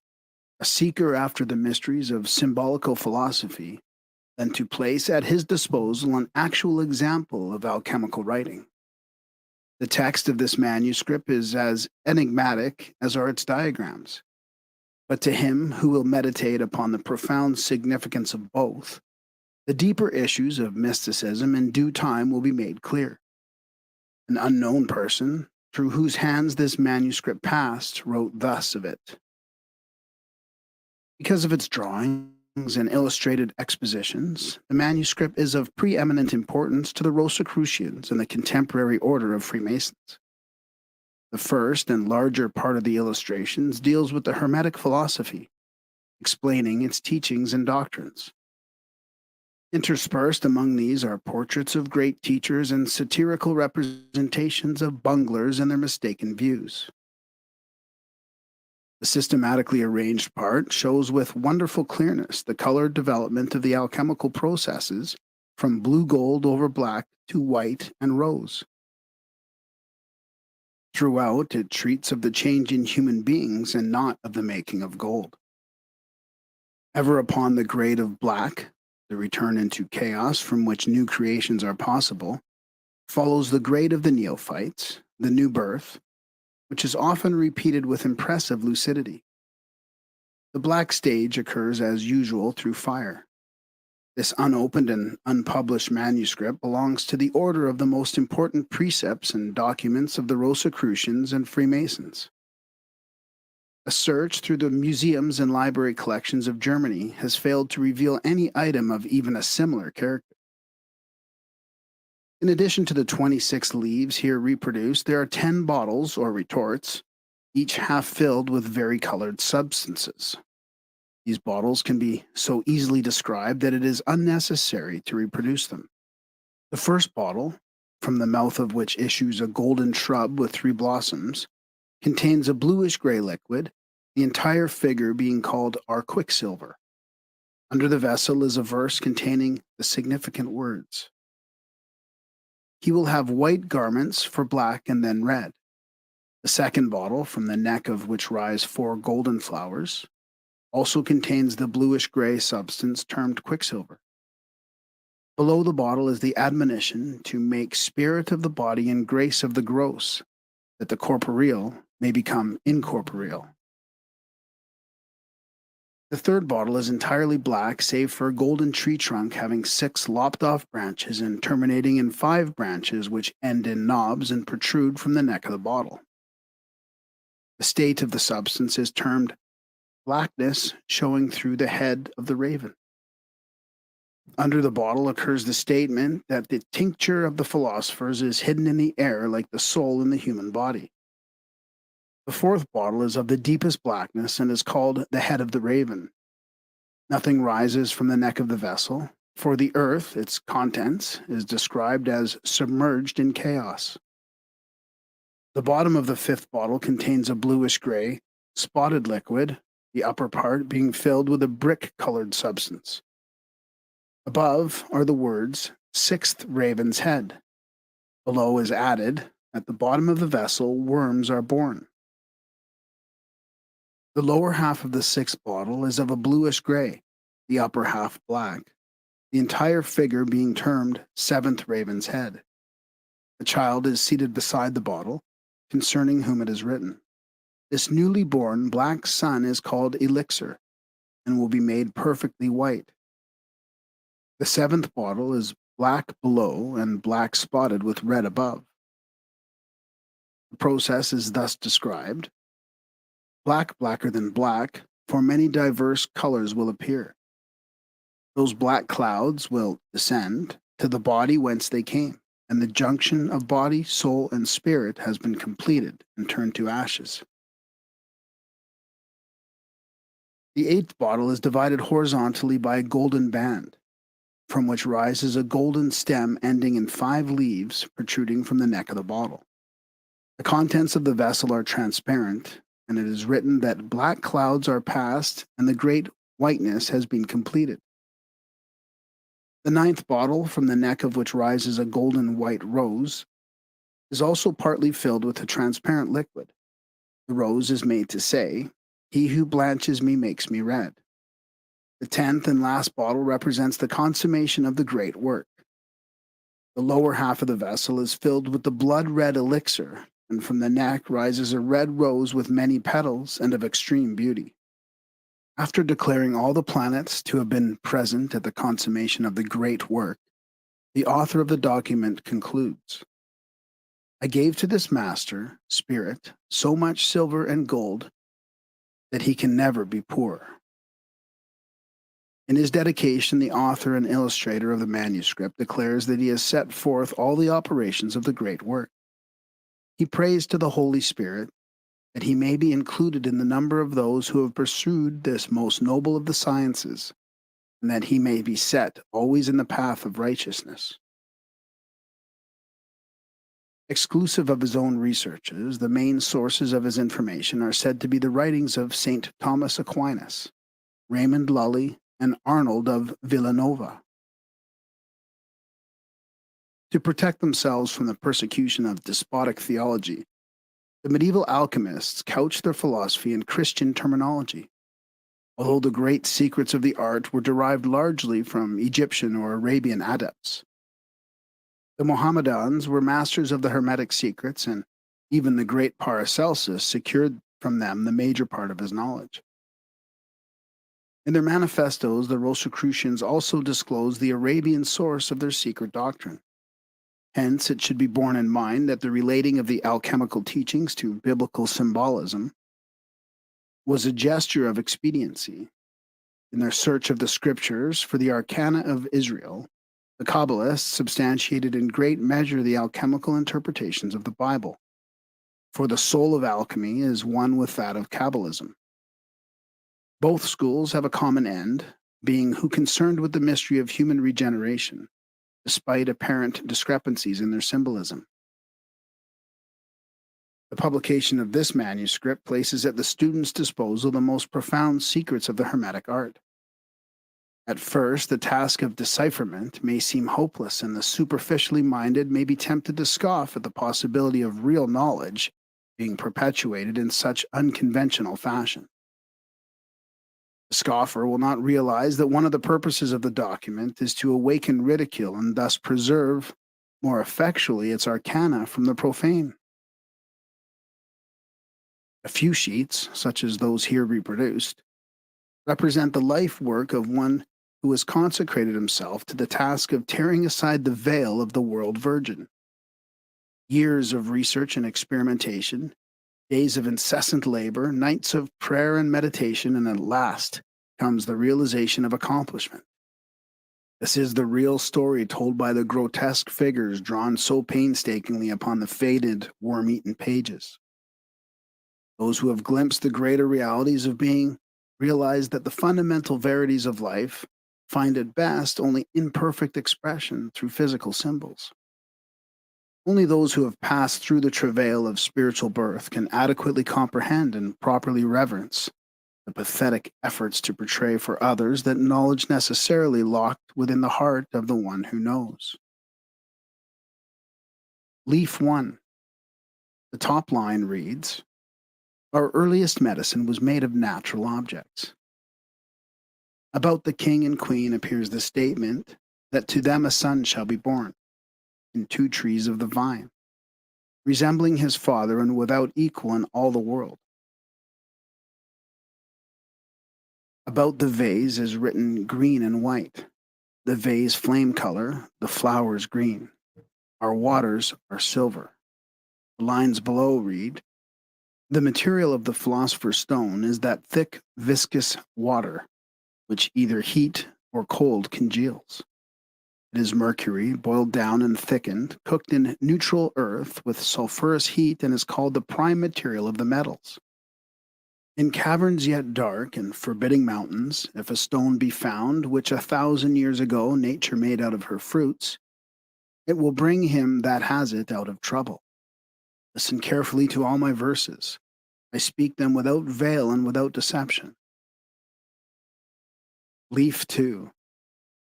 a seeker after the mysteries of symbolical philosophy than to place at his disposal an actual example of alchemical writing. The text of this manuscript is as enigmatic as are its diagrams, but to him who will meditate upon the profound significance of both, the deeper issues of mysticism in due time will be made clear. An unknown person, through whose hands this manuscript passed, wrote thus of it. Because of its drawings and illustrated expositions, the manuscript is of preeminent importance to the Rosicrucians and the contemporary order of Freemasons. The first and larger part of the illustrations deals with the Hermetic philosophy, explaining its teachings and doctrines. Interspersed among these are portraits of great teachers and satirical representations of bunglers and their mistaken views. The systematically arranged part shows with wonderful clearness the colored development of the alchemical processes from blue gold over black to white and rose. Throughout, it treats of the change in human beings and not of the making of gold. Ever upon the grade of black, the return into chaos from which new creations are possible, follows the grade of the neophytes, the new birth, which is often repeated with impressive lucidity. The black stage occurs as usual through fire. This unopened and unpublished manuscript belongs to the order of the most important precepts and documents of the Rosicrucians and Freemasons. A search through the museums and library collections of Germany has failed to reveal any item of even a similar character. In addition to the 26 leaves here reproduced, there are 10 bottles or retorts, each half filled with varicolored substances. These bottles can be so easily described that it is unnecessary to reproduce them. The first bottle, from the mouth of which issues a golden shrub with 3 blossoms, contains a bluish-gray liquid, the entire figure being called our quicksilver. Under the vessel is a verse containing the significant words. He will have white garments for black and then red. The second bottle, from the neck of which rise 4 golden flowers, also contains the bluish-gray substance termed quicksilver. Below the bottle is the admonition to make spirit of the body and grace of the gross, that the corporeal may become incorporeal. The third bottle is entirely black, save for a golden tree trunk having 6 lopped-off branches and terminating in 5 branches which end in knobs and protrude from the neck of the bottle. The state of the substance is termed blackness showing through the head of the raven. Under the bottle occurs the statement that the tincture of the philosophers is hidden in the air like the soul in the human body. The fourth bottle is of the deepest blackness and is called the head of the raven. Nothing rises from the neck of the vessel, for the earth, its contents, is described as submerged in chaos. The bottom of the fifth bottle contains a bluish-gray, spotted liquid, the upper part being filled with a brick-colored substance. Above are the words, 6th raven's head. Below is added, at the bottom of the vessel, worms are born. The lower half of the 6th bottle is of a bluish-gray, the upper half black, the entire figure being termed 7th raven's head. A child is seated beside the bottle, concerning whom it is written. This newly born black son is called elixir, and will be made perfectly white. The 7th bottle is black below and black spotted with red above. The process is thus described. Black blacker than black, for many diverse colors will appear. Those black clouds will descend to the body whence they came, and the junction of body, soul, and spirit has been completed and turned to ashes. The 8th bottle is divided horizontally by a golden band, from which rises a golden stem ending in 5 leaves protruding from the neck of the bottle. The contents of the vessel are transparent, and it is written that black clouds are past and the great whiteness has been completed. The 9th bottle, from the neck of which rises a golden white rose, is also partly filled with a transparent liquid. The rose is made to say, "He who blanches me makes me red." The 10th and last bottle represents the consummation of the great work. The lower half of the vessel is filled with the blood-red elixir, and from the neck rises a red rose with many petals and of extreme beauty. After declaring all the planets to have been present at the consummation of the great work, the author of the document concludes, "I gave to this master, spirit, so much silver and gold that he can never be poor." In his dedication, the author and illustrator of the manuscript declares that he has set forth all the operations of the great work. He prays to the Holy Spirit that he may be included in the number of those who have pursued this most noble of the sciences, and that he may be set always in the path of righteousness. Exclusive of his own researches, the main sources of his information are said to be the writings of St. Thomas Aquinas, Raymond Lully, and Arnold of Villanova. To protect themselves from the persecution of despotic theology, the medieval alchemists couched their philosophy in Christian terminology. Although the great secrets of the art were derived largely from Egyptian or Arabian adepts, the Mohammedans were masters of the Hermetic secrets, and even the great Paracelsus secured from them the major part of his knowledge. In their manifestos, the Rosicrucians also disclosed the Arabian source of their secret doctrine. Hence, it should be borne in mind that the relating of the alchemical teachings to biblical symbolism was a gesture of expediency. In their search of the scriptures for the arcana of Israel, the Kabbalists substantiated in great measure the alchemical interpretations of the Bible, for the soul of alchemy is one with that of Kabbalism. Both schools have a common end, being concerned with the mystery of human regeneration, despite apparent discrepancies in their symbolism. The publication of this manuscript places at the student's disposal the most profound secrets of the Hermetic art. At first, the task of decipherment may seem hopeless, and the superficially minded may be tempted to scoff at the possibility of real knowledge being perpetuated in such unconventional fashion. The scoffer will not realize that one of the purposes of the document is to awaken ridicule and thus preserve more effectually its arcana from the profane. A few sheets, such as those here reproduced, represent the life work of one who has consecrated himself to the task of tearing aside the veil of the world virgin. Years of research and experimentation, days of incessant labor, nights of prayer and meditation, and at last comes the realization of accomplishment. This is the real story told by the grotesque figures drawn so painstakingly upon the faded, worm-eaten pages. Those who have glimpsed the greater realities of being realize that the fundamental verities of life find at best only imperfect expression through physical symbols. Only those who have passed through the travail of spiritual birth can adequately comprehend and properly reverence the pathetic efforts to portray for others that knowledge necessarily locked within the heart of the one who knows. Leaf 1. The top line reads, "Our earliest medicine was made of natural objects." About the king and queen appears the statement that to them a son shall be born, in 2 trees of the vine, resembling his father and without equal in all the world. About the vase is written green and white, the vase flame color, the flowers green. Our waters are silver. The lines below read, "The material of the philosopher's stone is that thick, viscous water, which either heat or cold congeals. It is mercury, boiled down and thickened, cooked in neutral earth with sulphurous heat, and is called the prime material of the metals. In caverns yet dark and forbidding mountains, if a stone be found, which 1,000 years ago nature made out of her fruits, it will bring him that has it out of trouble. Listen carefully to all my verses. I speak them without veil and without deception." Leaf 2.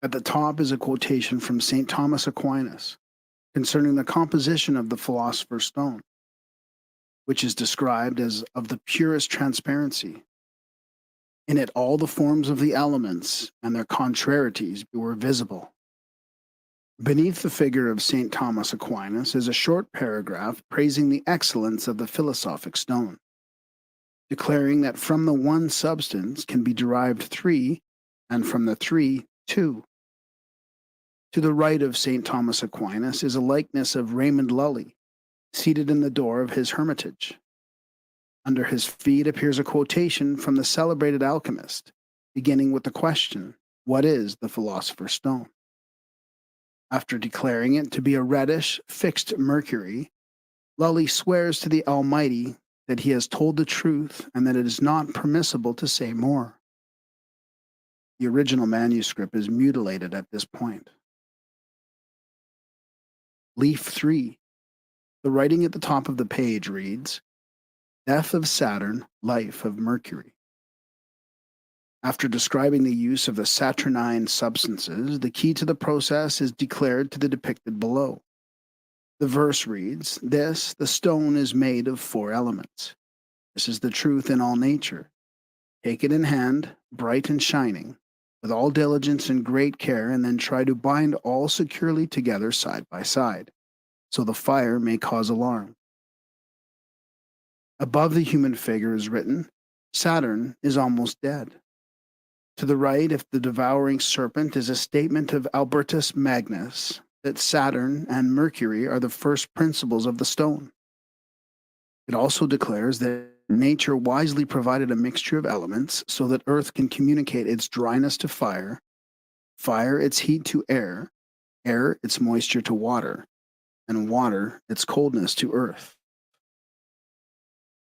At the top is a quotation from St. Thomas Aquinas concerning the composition of the philosopher's stone, which is described as of the purest transparency. In it all the forms of the elements and their contrarieties were visible. Beneath the figure of St. Thomas Aquinas is a short paragraph praising the excellence of the philosophic stone, declaring that from the one substance can be derived 3, and from the 3, 2. To the right of St. Thomas Aquinas is a likeness of Raymond Lully, seated in the door of his hermitage. Under his feet appears a quotation from the celebrated alchemist, beginning with the question, "What is the philosopher's stone?" After declaring it to be a reddish, fixed mercury, Lully swears to the Almighty that he has told the truth and that it is not permissible to say more. The original manuscript is mutilated at this point. Leaf 3. The writing at the top of the page reads, Death of Saturn, Life of Mercury. After describing the use of the Saturnine substances, the key to the process is declared to the depicted below. The verse reads, This, the stone, is made of 4 elements. This is the truth in all nature. Take it in hand, bright and shining, with all diligence and great care, and then try to bind all securely together side by side, so the fire may cause alarm. Above the human figure is written, Saturn is almost dead. To the right, if the devouring serpent, is a statement of Albertus Magnus that Saturn and Mercury are the first principles of the stone. It also declares that nature wisely provided a mixture of elements so that earth can communicate its dryness to fire, fire its heat to air, air its moisture to water, and water its coldness to earth.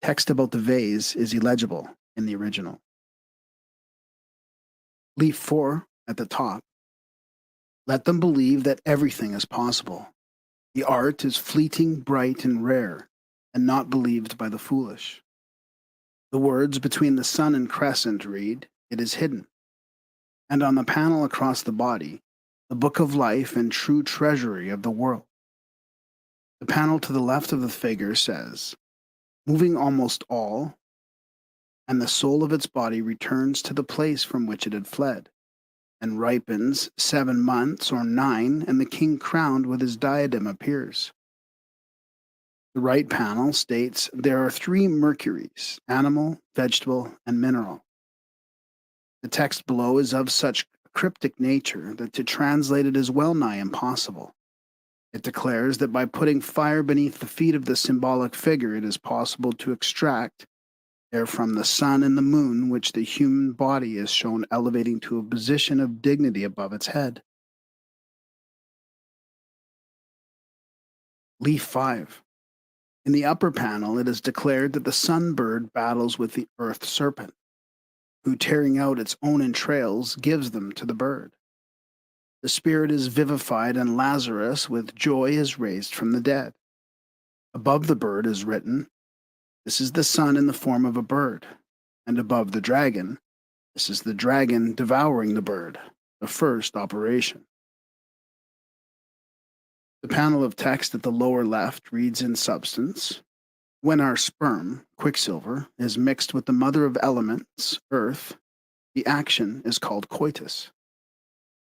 Text about the vase is illegible in the original. Leaf 4 at the top. Let them believe that everything is possible. The art is fleeting, bright, and rare, and not believed by the foolish. The words between the sun and crescent read, It is hidden. And on the panel across the body, the book of life and true treasury of the world. The panel to the left of the figure says, Moving almost all, and the soul of its body returns to the place from which it had fled, and ripens 7 months or 9, and the king crowned with his diadem appears. The right panel states there are 3 Mercuries, animal, vegetable, and mineral. The text below is of such cryptic nature that to translate it is well nigh impossible. It declares that by putting fire beneath the feet of the symbolic figure, it is possible to extract therefrom the sun and the moon, which the human body is shown elevating to a position of dignity above its head. Leaf 5. In the upper panel, it is declared that the sun-bird battles with the earth serpent, who, tearing out its own entrails, gives them to the bird. The spirit is vivified, and Lazarus, with joy, is raised from the dead. Above the bird is written, This is the sun in the form of a bird, and above the dragon, this is the dragon devouring the bird, the first operation. The panel of text at the lower left reads in substance, When our sperm, quicksilver, is mixed with the mother of elements, earth, the action is called coitus.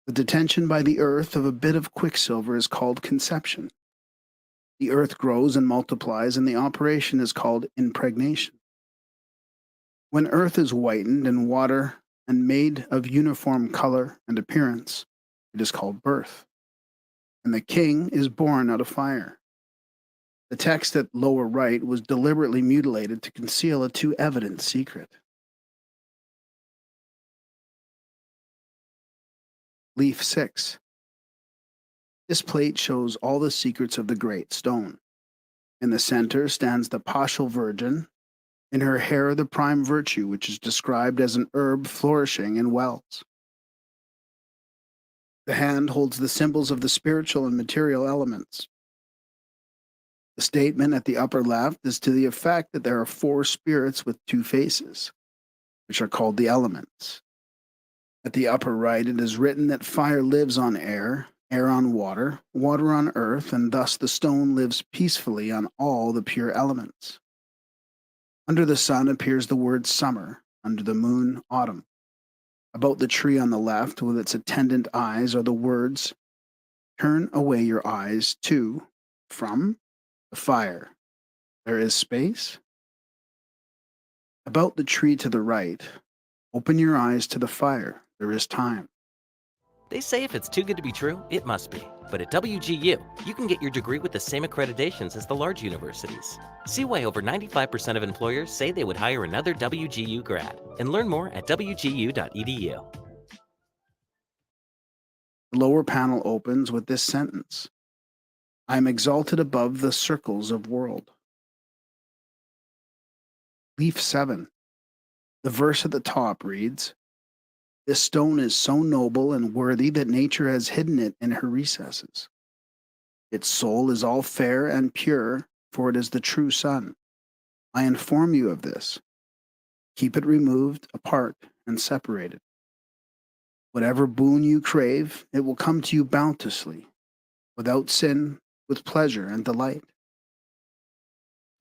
The detention by the earth of a bit of quicksilver is called conception. The earth grows and multiplies, and the operation is called impregnation. When earth is whitened in water and made of uniform color and appearance, it is called birth. And the king is born out of fire. The text at lower right was deliberately mutilated to conceal a too evident secret. Leaf 6. This plate shows all the secrets of the great stone. In the center stands the Paschal Virgin, in her hair the prime virtue, which is described as an herb flourishing in wells. The hand holds the symbols of the spiritual and material elements. The statement at the upper left is to the effect that there are 4 spirits with 2 faces, which are called the elements. At the upper right, it is written that fire lives on air, air on water, water on earth, and thus the stone lives peacefully on all the pure elements. Under the sun appears the word summer, under the moon, autumn. About the tree on the left, with its attendant eyes, are the words, Turn away your eyes to, from, the fire. There is space. About the tree to the right, open your eyes to the fire. There is time. They say if it's too good to be true, it must be. But at WGU, you can get your degree with the same accreditations as the large universities. See why over 95% of employers say they would hire another WGU grad. And learn more at wgu.edu. The lower panel opens with this sentence, I am exalted above the circles of world. Leaf 7. The verse at the top reads, This stone is so noble and worthy that nature has hidden it in her recesses. Its soul is all fair and pure, for it is the true sun. I inform you of this. Keep it removed, apart, and separated. Whatever boon you crave, it will come to you bounteously, without sin, with pleasure and delight.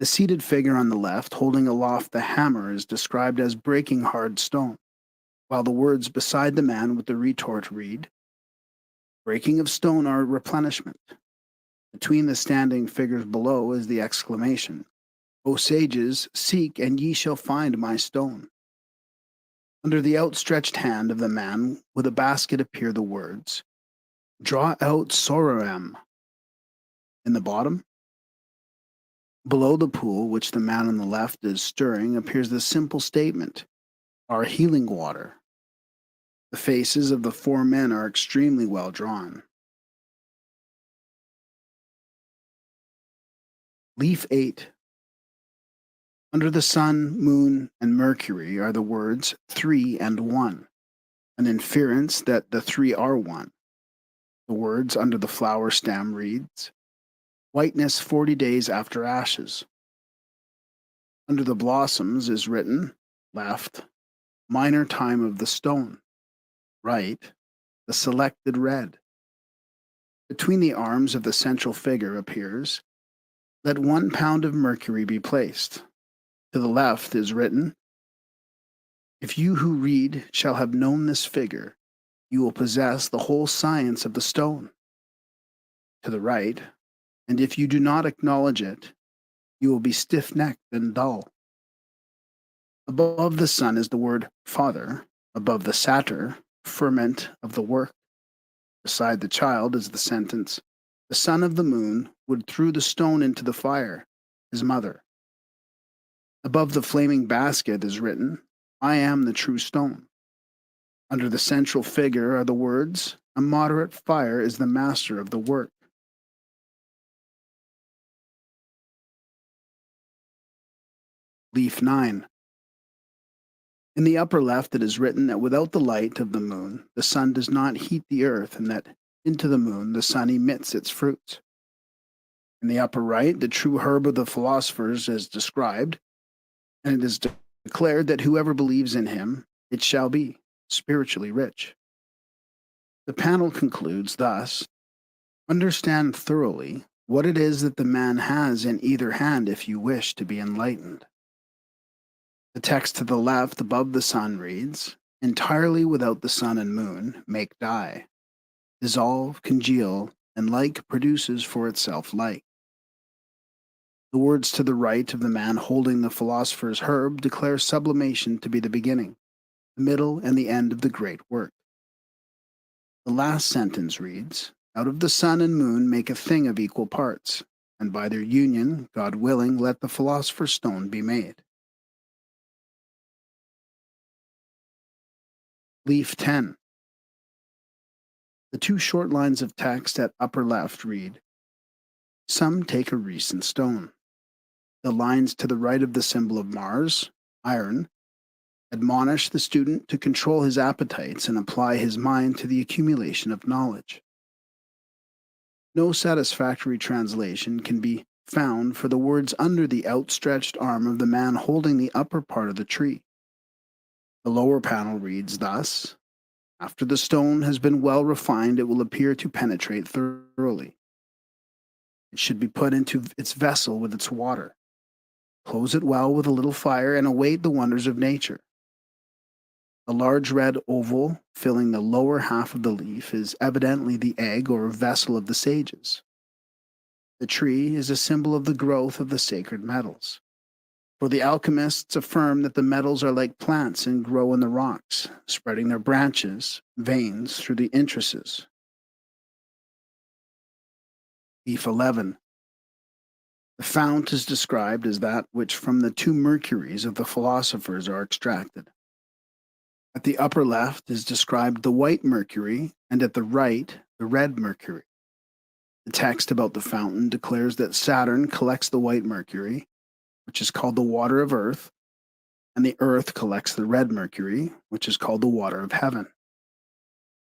The seated figure on the left, holding aloft the hammer, is described as breaking hard stone, while the words beside the man with the retort read, breaking of stone are replenishment. Between the standing figures below is the exclamation, O sages, seek and ye shall find my stone. Under the outstretched hand of the man with a basket appear the words, draw out Sorarem. In the bottom, below the pool which the man on the left is stirring, appears the simple statement, our healing water. The faces of the four men are extremely well drawn. Leaf 8. Under the sun, moon, and Mercury are the words 3 and 1, an inference that the three are one. The words under the flower stem reads, whiteness 40 days after ashes. Under the blossoms is written, left, minor time of the stone, right, the selected red. Between the arms of the central figure appears, let 1 pound of mercury be placed. To the left is written, if you who read shall have known this figure, you will possess the whole science of the stone. To the right, and if you do not acknowledge it, you will be stiff-necked and dull. Above the sun is the word Father, above the satyr, ferment of the work. Beside the child is the sentence, the son of the moon would throw the stone into the fire, his mother. Above the flaming basket is written, I am the true stone. Under the central figure are the words, a moderate fire is the master of the work. Leaf 9. In the upper left it is written that without the light of the moon, the sun does not heat the earth, and that into the moon the sun emits its fruits. In the upper right, the true herb of the philosophers is described, and it is declared that whoever believes in him, it shall be spiritually rich. The panel concludes thus, understand thoroughly what it is that the man has in either hand if you wish to be enlightened. The text to the left above the sun reads, entirely without the sun and moon, make die, dissolve, congeal, and like produces for itself like. The words to the right of the man holding the philosopher's herb declare sublimation to be the beginning, the middle, and the end of the great work. The last sentence reads, out of the sun and moon make a thing of equal parts, and by their union, God willing, let the philosopher's stone be made. Leaf 10. The 2 short lines of text at upper left read, some take a recent stone. The lines to the right of the symbol of Mars, iron, admonish the student to control his appetites and apply his mind to the accumulation of knowledge. No satisfactory translation can be found for the words under the outstretched arm of the man holding the upper part of the tree. The lower panel reads thus, after the stone has been well refined, it will appear to penetrate thoroughly. It should be put into its vessel with its water. Close it well with a little fire and await the wonders of nature. A large red oval filling the lower half of the leaf is evidently the egg or vessel of the sages. The tree is a symbol of the growth of the sacred metals. For the alchemists affirm that the metals are like plants and grow in the rocks, spreading their branches, veins, through the entrances. Leaf 11. The fount is described as that which from the 2 mercuries of the philosophers are extracted. At the upper left is described the white mercury, and at the right, the red mercury. The text about the fountain declares that Saturn collects the white mercury, which is called the water of earth, and the earth collects the red mercury, which is called the water of heaven.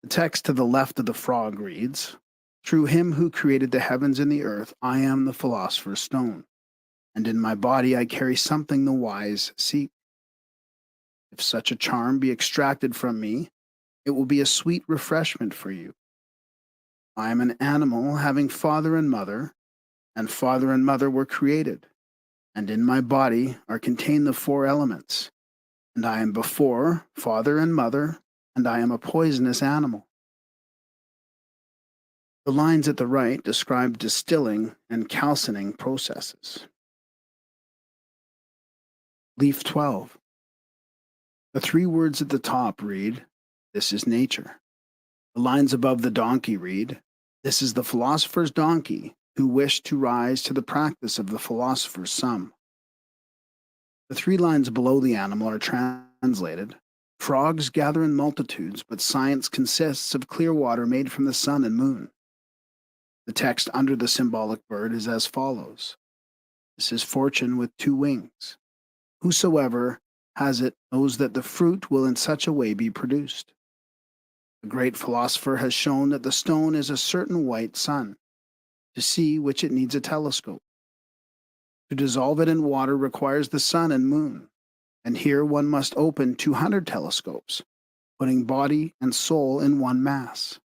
The text to the left of the frog reads, "Through him who created the heavens and the earth, I am the philosopher's stone, and in my body I carry something the wise seek. If such a charm be extracted from me, it will be a sweet refreshment for you. I am an animal having father and father and mother were created, and in my body are contained the four elements, and I am before father and mother, and I am a poisonous animal." The lines at the right describe distilling and calcining processes. Leaf 12. The three words at the top read, "This is nature." The lines above the donkey read, "This is the philosopher's donkey who wished to rise to the practice of the philosopher's sum." The three lines below the animal are translated, "Frogs gather in multitudes, but science consists of clear water made from the sun and moon." The text under the symbolic bird is as follows: "This is fortune with two wings. Whosoever has it knows that the fruit will in such a way be produced." The great philosopher has shown that the stone is a certain white sun, to see which it needs a telescope. To dissolve it in water requires the sun and moon, and here one must open 200 telescopes, putting body and soul in one mass.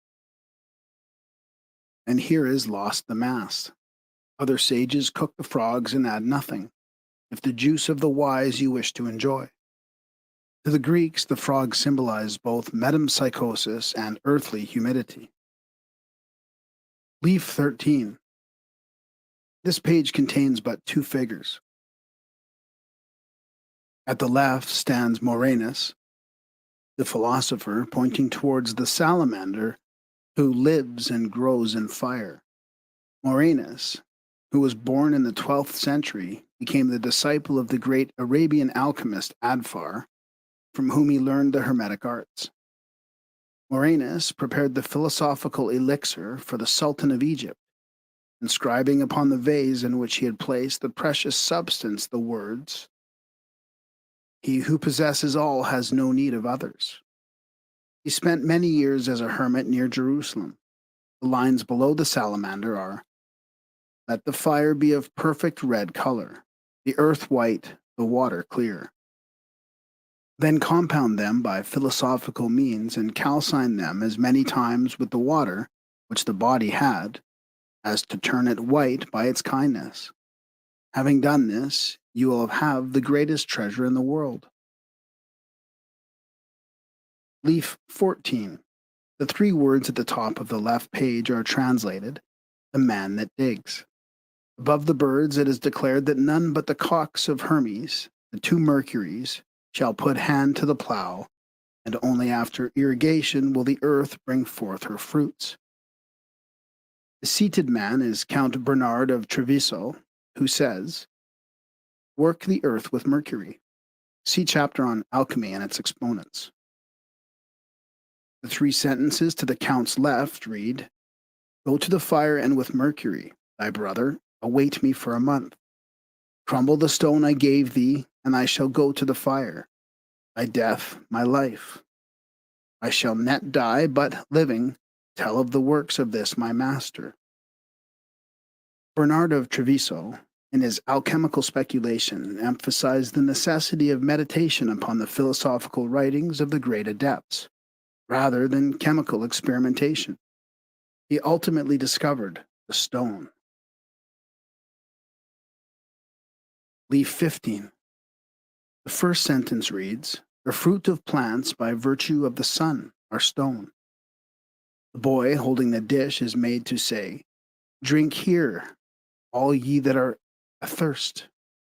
And here is lost the mass. Other sages cook the frogs and add nothing, if the juice of the wise you wish to enjoy. To the Greeks, the frogs symbolize both metempsychosis and earthly humidity. Leaf 13. This page contains but two figures. At the left stands Morenus, the philosopher, pointing towards the salamander who lives and grows in fire. Morenus, who was born in the 12th century, became the disciple of the great Arabian alchemist Adfar, from whom he learned the Hermetic arts. Morenus prepared the philosophical elixir for the Sultan of Egypt, inscribing upon the vase in which he had placed the precious substance the words, "He who possesses all has no need of others." He spent many years as a hermit near Jerusalem. The lines below the salamander are, "Let the fire be of perfect red color, the earth white, the water clear. Then compound them by philosophical means and calcine them as many times with the water which the body had, as to turn it white by its kindness. Having done this, you will have the greatest treasure in the world." Leaf 14. The three words at the top of the left page are translated, "The man that digs." Above the birds it is declared that none but the cocks of Hermes, the two Mercuries, shall put hand to the plough, and only after irrigation will the earth bring forth her fruits. The seated man is Count Bernard of Treviso, who says, "Work the earth with mercury." See chapter on alchemy and its exponents. The three sentences to the Count's left read, "Go to the fire and with mercury, thy brother, await me for a month. Crumble the stone I gave thee, and I shall go to the fire. Thy death, my life. I shall net die, but living, tell of the works of this my master." Bernard of Treviso, in his alchemical speculation, emphasized the necessity of meditation upon the philosophical writings of the great adepts, rather than chemical experimentation. He ultimately discovered the stone. Leaf 15. The first sentence reads, "The fruit of plants by virtue of the sun are stone." The boy holding the dish is made to say, "Drink here, all ye that are athirst.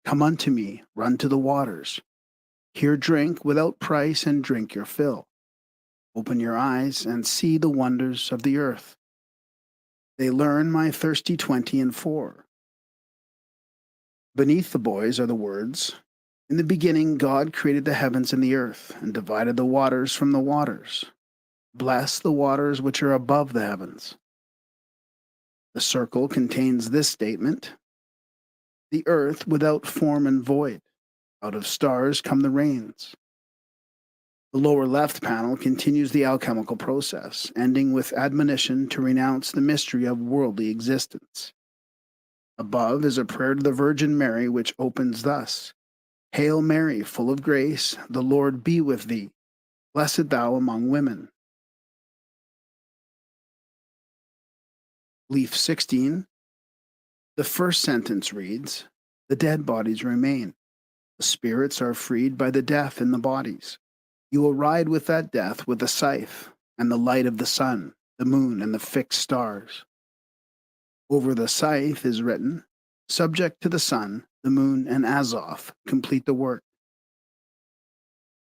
Come unto me, run to the waters. Here drink without price and drink your fill. Open your eyes and see the wonders of the earth. They learn my thirsty 20 and 4. Beneath the boys are the words, "In the beginning God created the heavens and the earth, and divided the waters from the waters. Bless the waters which are above the heavens." The circle contains this statement, "The earth without form and void. Out of stars come the rains." The lower left panel continues the alchemical process, ending with admonition to renounce the mystery of worldly existence. Above is a prayer to the Virgin Mary, which opens thus: Hail Mary, full of grace, the Lord be with thee. Blessed thou among women. Leaf 16. The first sentence reads, The dead bodies remain. The spirits are freed by the death in the bodies. You will ride with that death with a scythe, and the light of the sun, the moon, and the fixed stars. Over the scythe is written, Subject to the sun, the moon, and Azoth, complete the work.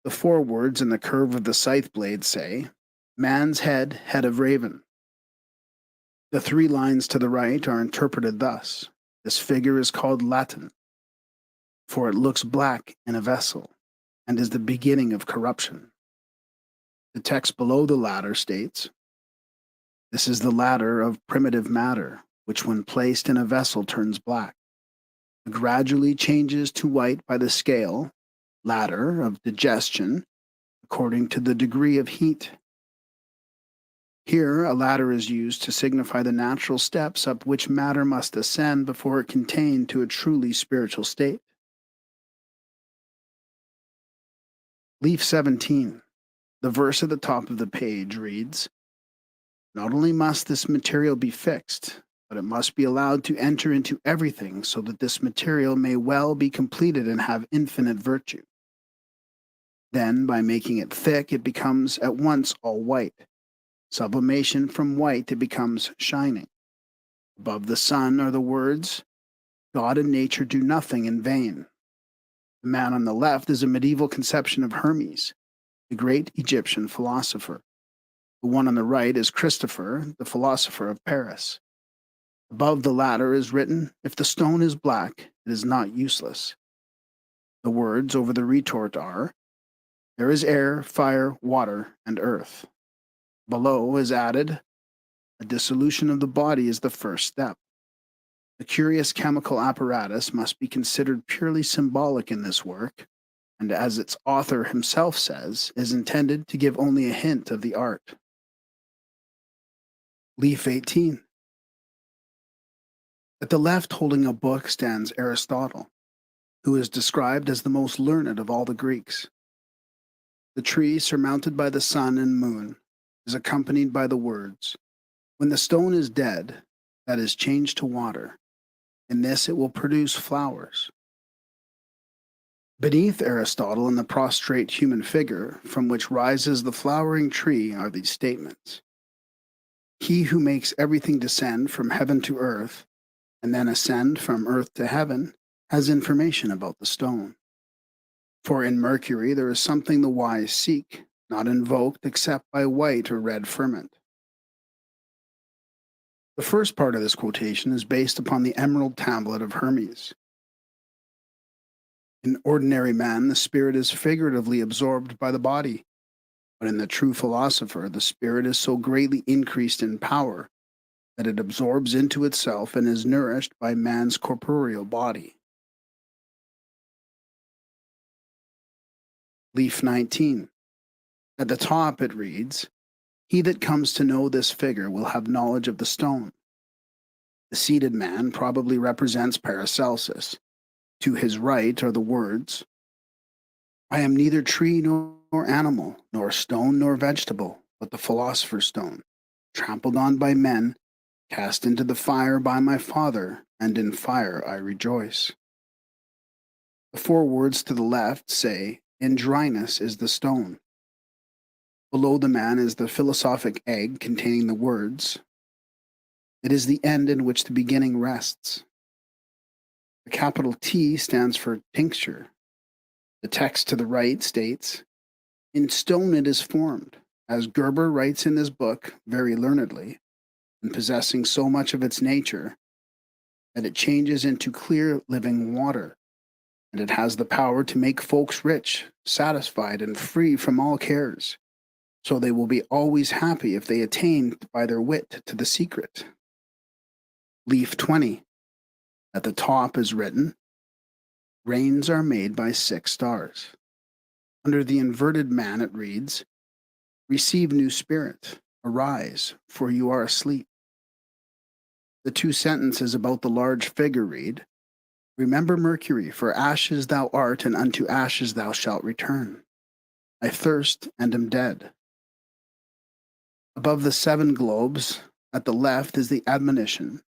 The forewords in the curve of the scythe blade say, Man's head, head of raven. The 3 lines to the right are interpreted thus: This figure is called Latin, for it looks black in a vessel, and is the beginning of corruption. The text below the latter states, This is the ladder of primitive matter, which when placed in a vessel turns black. It gradually changes to white by the scale, ladder of digestion, according to the degree of heat. Here, a ladder is used to signify the natural steps up which matter must ascend before it can attain to a truly spiritual state. Leaf 17. The verse at the top of the page reads, Not only must this material be fixed, but it must be allowed to enter into everything so that this material may well be completed and have infinite virtue. Then, by making it thick, it becomes at once all white. Sublimation from white, it becomes shining. Above the sun are the words, God and nature do nothing in vain. The man on the left is a medieval conception of Hermes, the great Egyptian philosopher. The one on the right is Christopher, the philosopher of Paris. Above the latter is written, If the stone is black, it is not useless. The words over the retort are, There is air, fire, water, and earth. Below is added, A dissolution of the body is the first step. The curious chemical apparatus must be considered purely symbolic in this work, and as its author himself says, is intended to give only a hint of the art. Leaf 18. At the left, holding a book, stands Aristotle, who is described as the most learned of all the Greeks. The tree, surmounted by the sun and moon, is accompanied by the words, When the stone is dead, that is changed to water, in this it will produce flowers. Beneath Aristotle and the prostrate human figure, from which rises the flowering tree, are these statements. He who makes everything descend from heaven to earth, and then ascend from earth to heaven, has information about the stone. For in Mercury there is something the wise seek, not invoked except by white or red ferment. The first part of this quotation is based upon the emerald tablet of Hermes. In ordinary man, the spirit is figuratively absorbed by the body, but in the true philosopher, the spirit is so greatly increased in power that it absorbs into itself and is nourished by man's corporeal body. Leaf 19. At the top it reads, He that comes to know this figure will have knowledge of the stone. The seated man probably represents Paracelsus. To his right are the words, I am neither tree nor animal, nor stone nor vegetable, but the philosopher's stone, trampled on by men, cast into the fire by my Father, and in fire I rejoice. The 4 words to the left say, In dryness is the stone. Below the man is the philosophic egg containing the words, It is the end in which the beginning rests. The capital T stands for tincture. The text to the right states, In stone it is formed, as Gerber writes in this book very learnedly, and possessing so much of its nature, that it changes into clear living water, and it has the power to make folks rich, satisfied, and free from all cares, so they will be always happy if they attain by their wit to the secret. Leaf 20. At the top is written, Rains are made by 6 stars. Under the inverted man, it reads, "Receive new spirit, arise, for you are asleep." The two sentences about the large figure read, "Remember Mercury, for ashes thou art, and unto ashes thou shalt return. I thirst and am dead." Above the seven globes, at the left, is the admonition,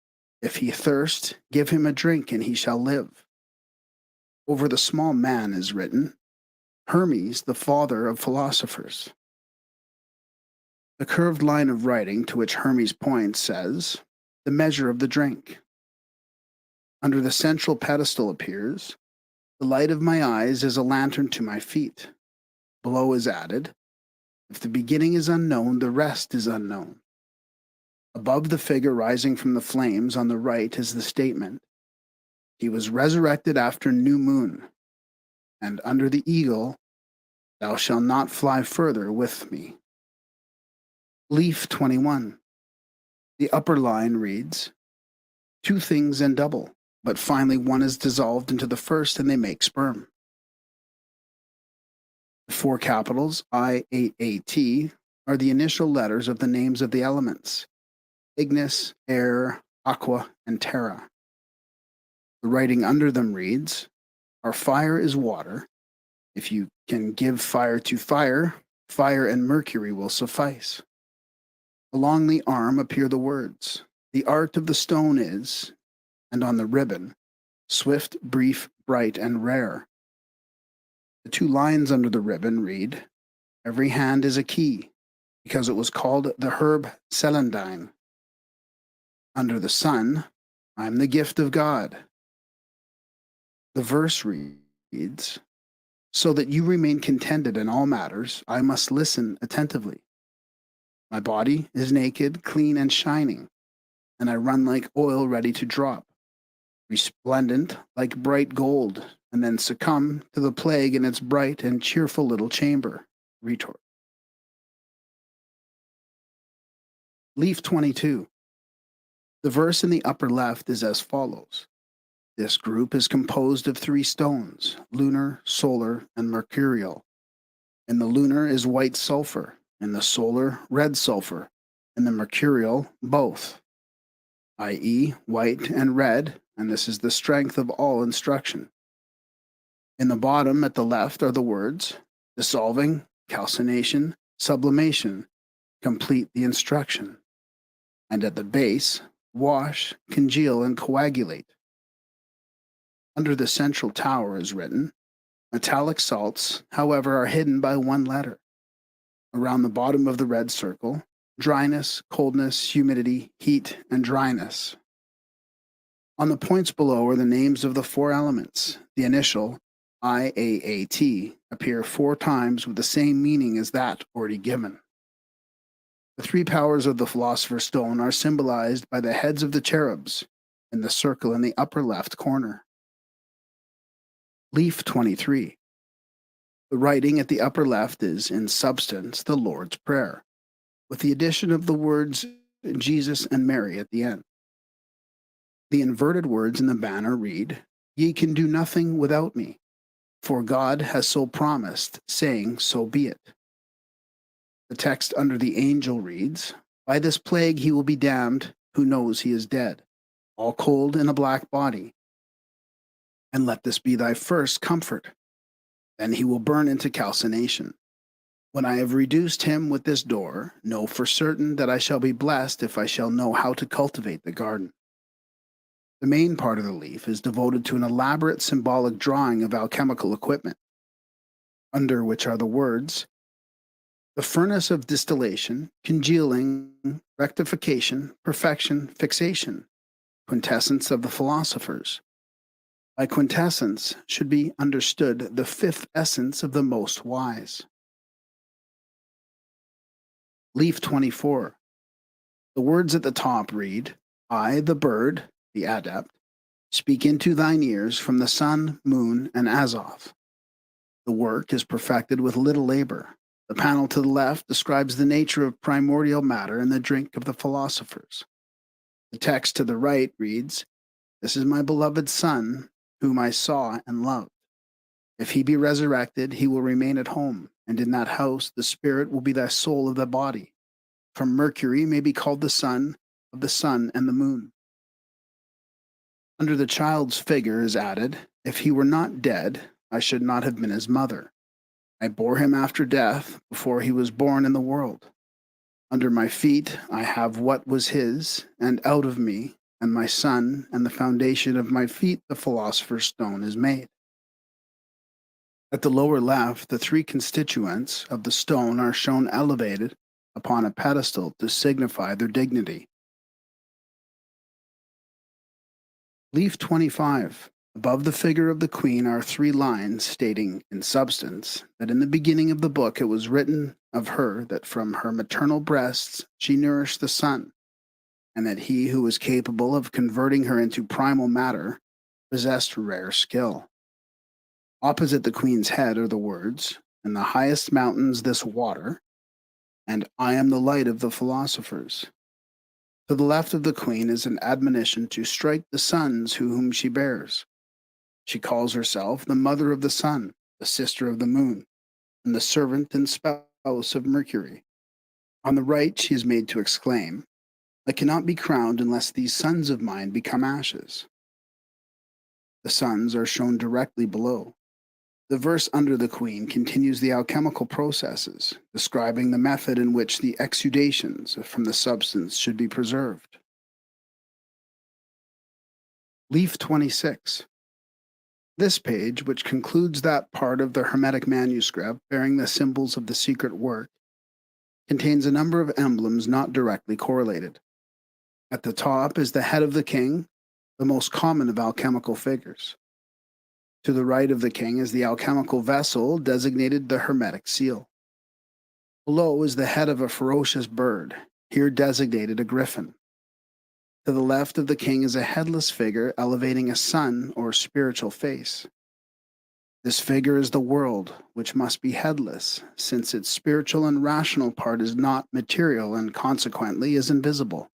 "If he thirst, give him a drink, and he shall live." Over the small man is written, "Hermes, the father of philosophers." The curved line of writing to which Hermes points says, "The measure of the drink." Under the central pedestal appears, "The light of my eyes is a lantern to my feet." Below is added, "If the beginning is unknown, the rest is unknown." Above the figure rising from the flames on the right is the statement, "He was resurrected after new moon." And under the eagle, "Thou shalt not fly further with me." Leaf 21. The upper line reads, "Two things and double, but finally one is dissolved into the first and they make sperm." The four capitals, IAAT, are the initial letters of the names of the elements, ignis, air, aqua, and terra. The writing under them reads, "Our fire is water. If you can give fire to fire, fire and mercury will suffice." Along the arm appear the words, "The art of the stone is," and on the ribbon, "Swift, brief, bright, and rare." The two lines under the ribbon read, "Every hand is a key," because it was called the herb celandine. Under the sun, "I'm the gift of God." The verse reads, "So that you remain contented in all matters, I must listen attentively. My body is naked, clean, and shining, and I run like oil ready to drop, resplendent like bright gold, and then succumb to the plague in its bright and cheerful little chamber." Retort. Leaf 22. The verse in the upper left is as follows. This group is composed of three stones, lunar, solar, and mercurial. In the lunar is white sulfur, in the solar, red sulfur, in the mercurial, both, i.e., white and red, and this is the strength of all instruction. In the bottom at the left are the words, dissolving, calcination, sublimation, complete the instruction. And at the base, wash, congeal, and coagulate. Under the central tower is written, metallic salts, however, are hidden by one letter. Around the bottom of the red circle, dryness, coldness, humidity, heat, and dryness. On the points below are the names of the four elements. The initial, IAAT, appear 4 times with the same meaning as that already given. The 3 powers of the Philosopher's Stone are symbolized by the heads of the cherubs in the circle in the upper left corner. Leaf 23. The writing at the upper left is, in substance, the Lord's Prayer, with the addition of the words Jesus and Mary at the end. The inverted words in the banner read, "Ye can do nothing without me, for God has so promised, saying, so be it." The text under the angel reads, "By this plague he will be damned who knows he is dead, all cold in a black body. And let this be thy first comfort. Then he will burn into calcination. When I have reduced him with this door, know for certain that I shall be blessed if I shall know how to cultivate the garden." The main part of the leaf is devoted to an elaborate symbolic drawing of alchemical equipment, under which are the words, "The furnace of distillation, congealing, rectification, perfection, fixation, quintessence of the philosophers." By quintessence should be understood the fifth essence of the most wise. Leaf 24. The words at the top read, "I, the bird, the adept, speak into thine ears from the sun, moon, and Azoth." The work is perfected with little labor. The panel to the left describes the nature of primordial matter and the drink of the philosophers. The text to the right reads, "This is my beloved Son, whom I saw and loved." If he be resurrected, he will remain at home, and in that house the spirit will be the soul of the body. From Mercury may be called the son of the sun and the moon. Under the child's figure is added, if he were not dead, I should not have been his mother. I bore him after death, before he was born in the world. Under my feet I have what was his, and out of me, and my son, and the foundation of my feet the philosopher's stone is made. At the lower left, the three constituents of the stone are shown elevated upon a pedestal to signify their dignity. Leaf 25. Above the figure of the queen are 3 lines stating, in substance, that in the beginning of the book it was written of her that from her maternal breasts she nourished the sun, and that he who was capable of converting her into primal matter possessed rare skill. Opposite the queen's head are the words, "In the highest mountains this water," and "I am the light of the philosophers." To the left of the queen is an admonition to strike the sons whom she bears. She calls herself the mother of the sun, the sister of the moon, and the servant and spouse of Mercury. On the right, she is made to exclaim, "I cannot be crowned unless these sons of mine become ashes." The sons are shown directly below. The verse under the queen continues the alchemical processes, describing the method in which the exudations from the substance should be preserved. Leaf 26. This page, which concludes that part of the Hermetic manuscript bearing the symbols of the secret work, contains a number of emblems not directly correlated. At the top is the head of the king, the most common of alchemical figures. To the right of the king is the alchemical vessel designated the Hermetic seal. Below is the head of a ferocious bird, here designated a griffin. To the left of the king is a headless figure elevating a sun or spiritual face. This figure is the world, which must be headless, since its spiritual and rational part is not material and consequently is invisible.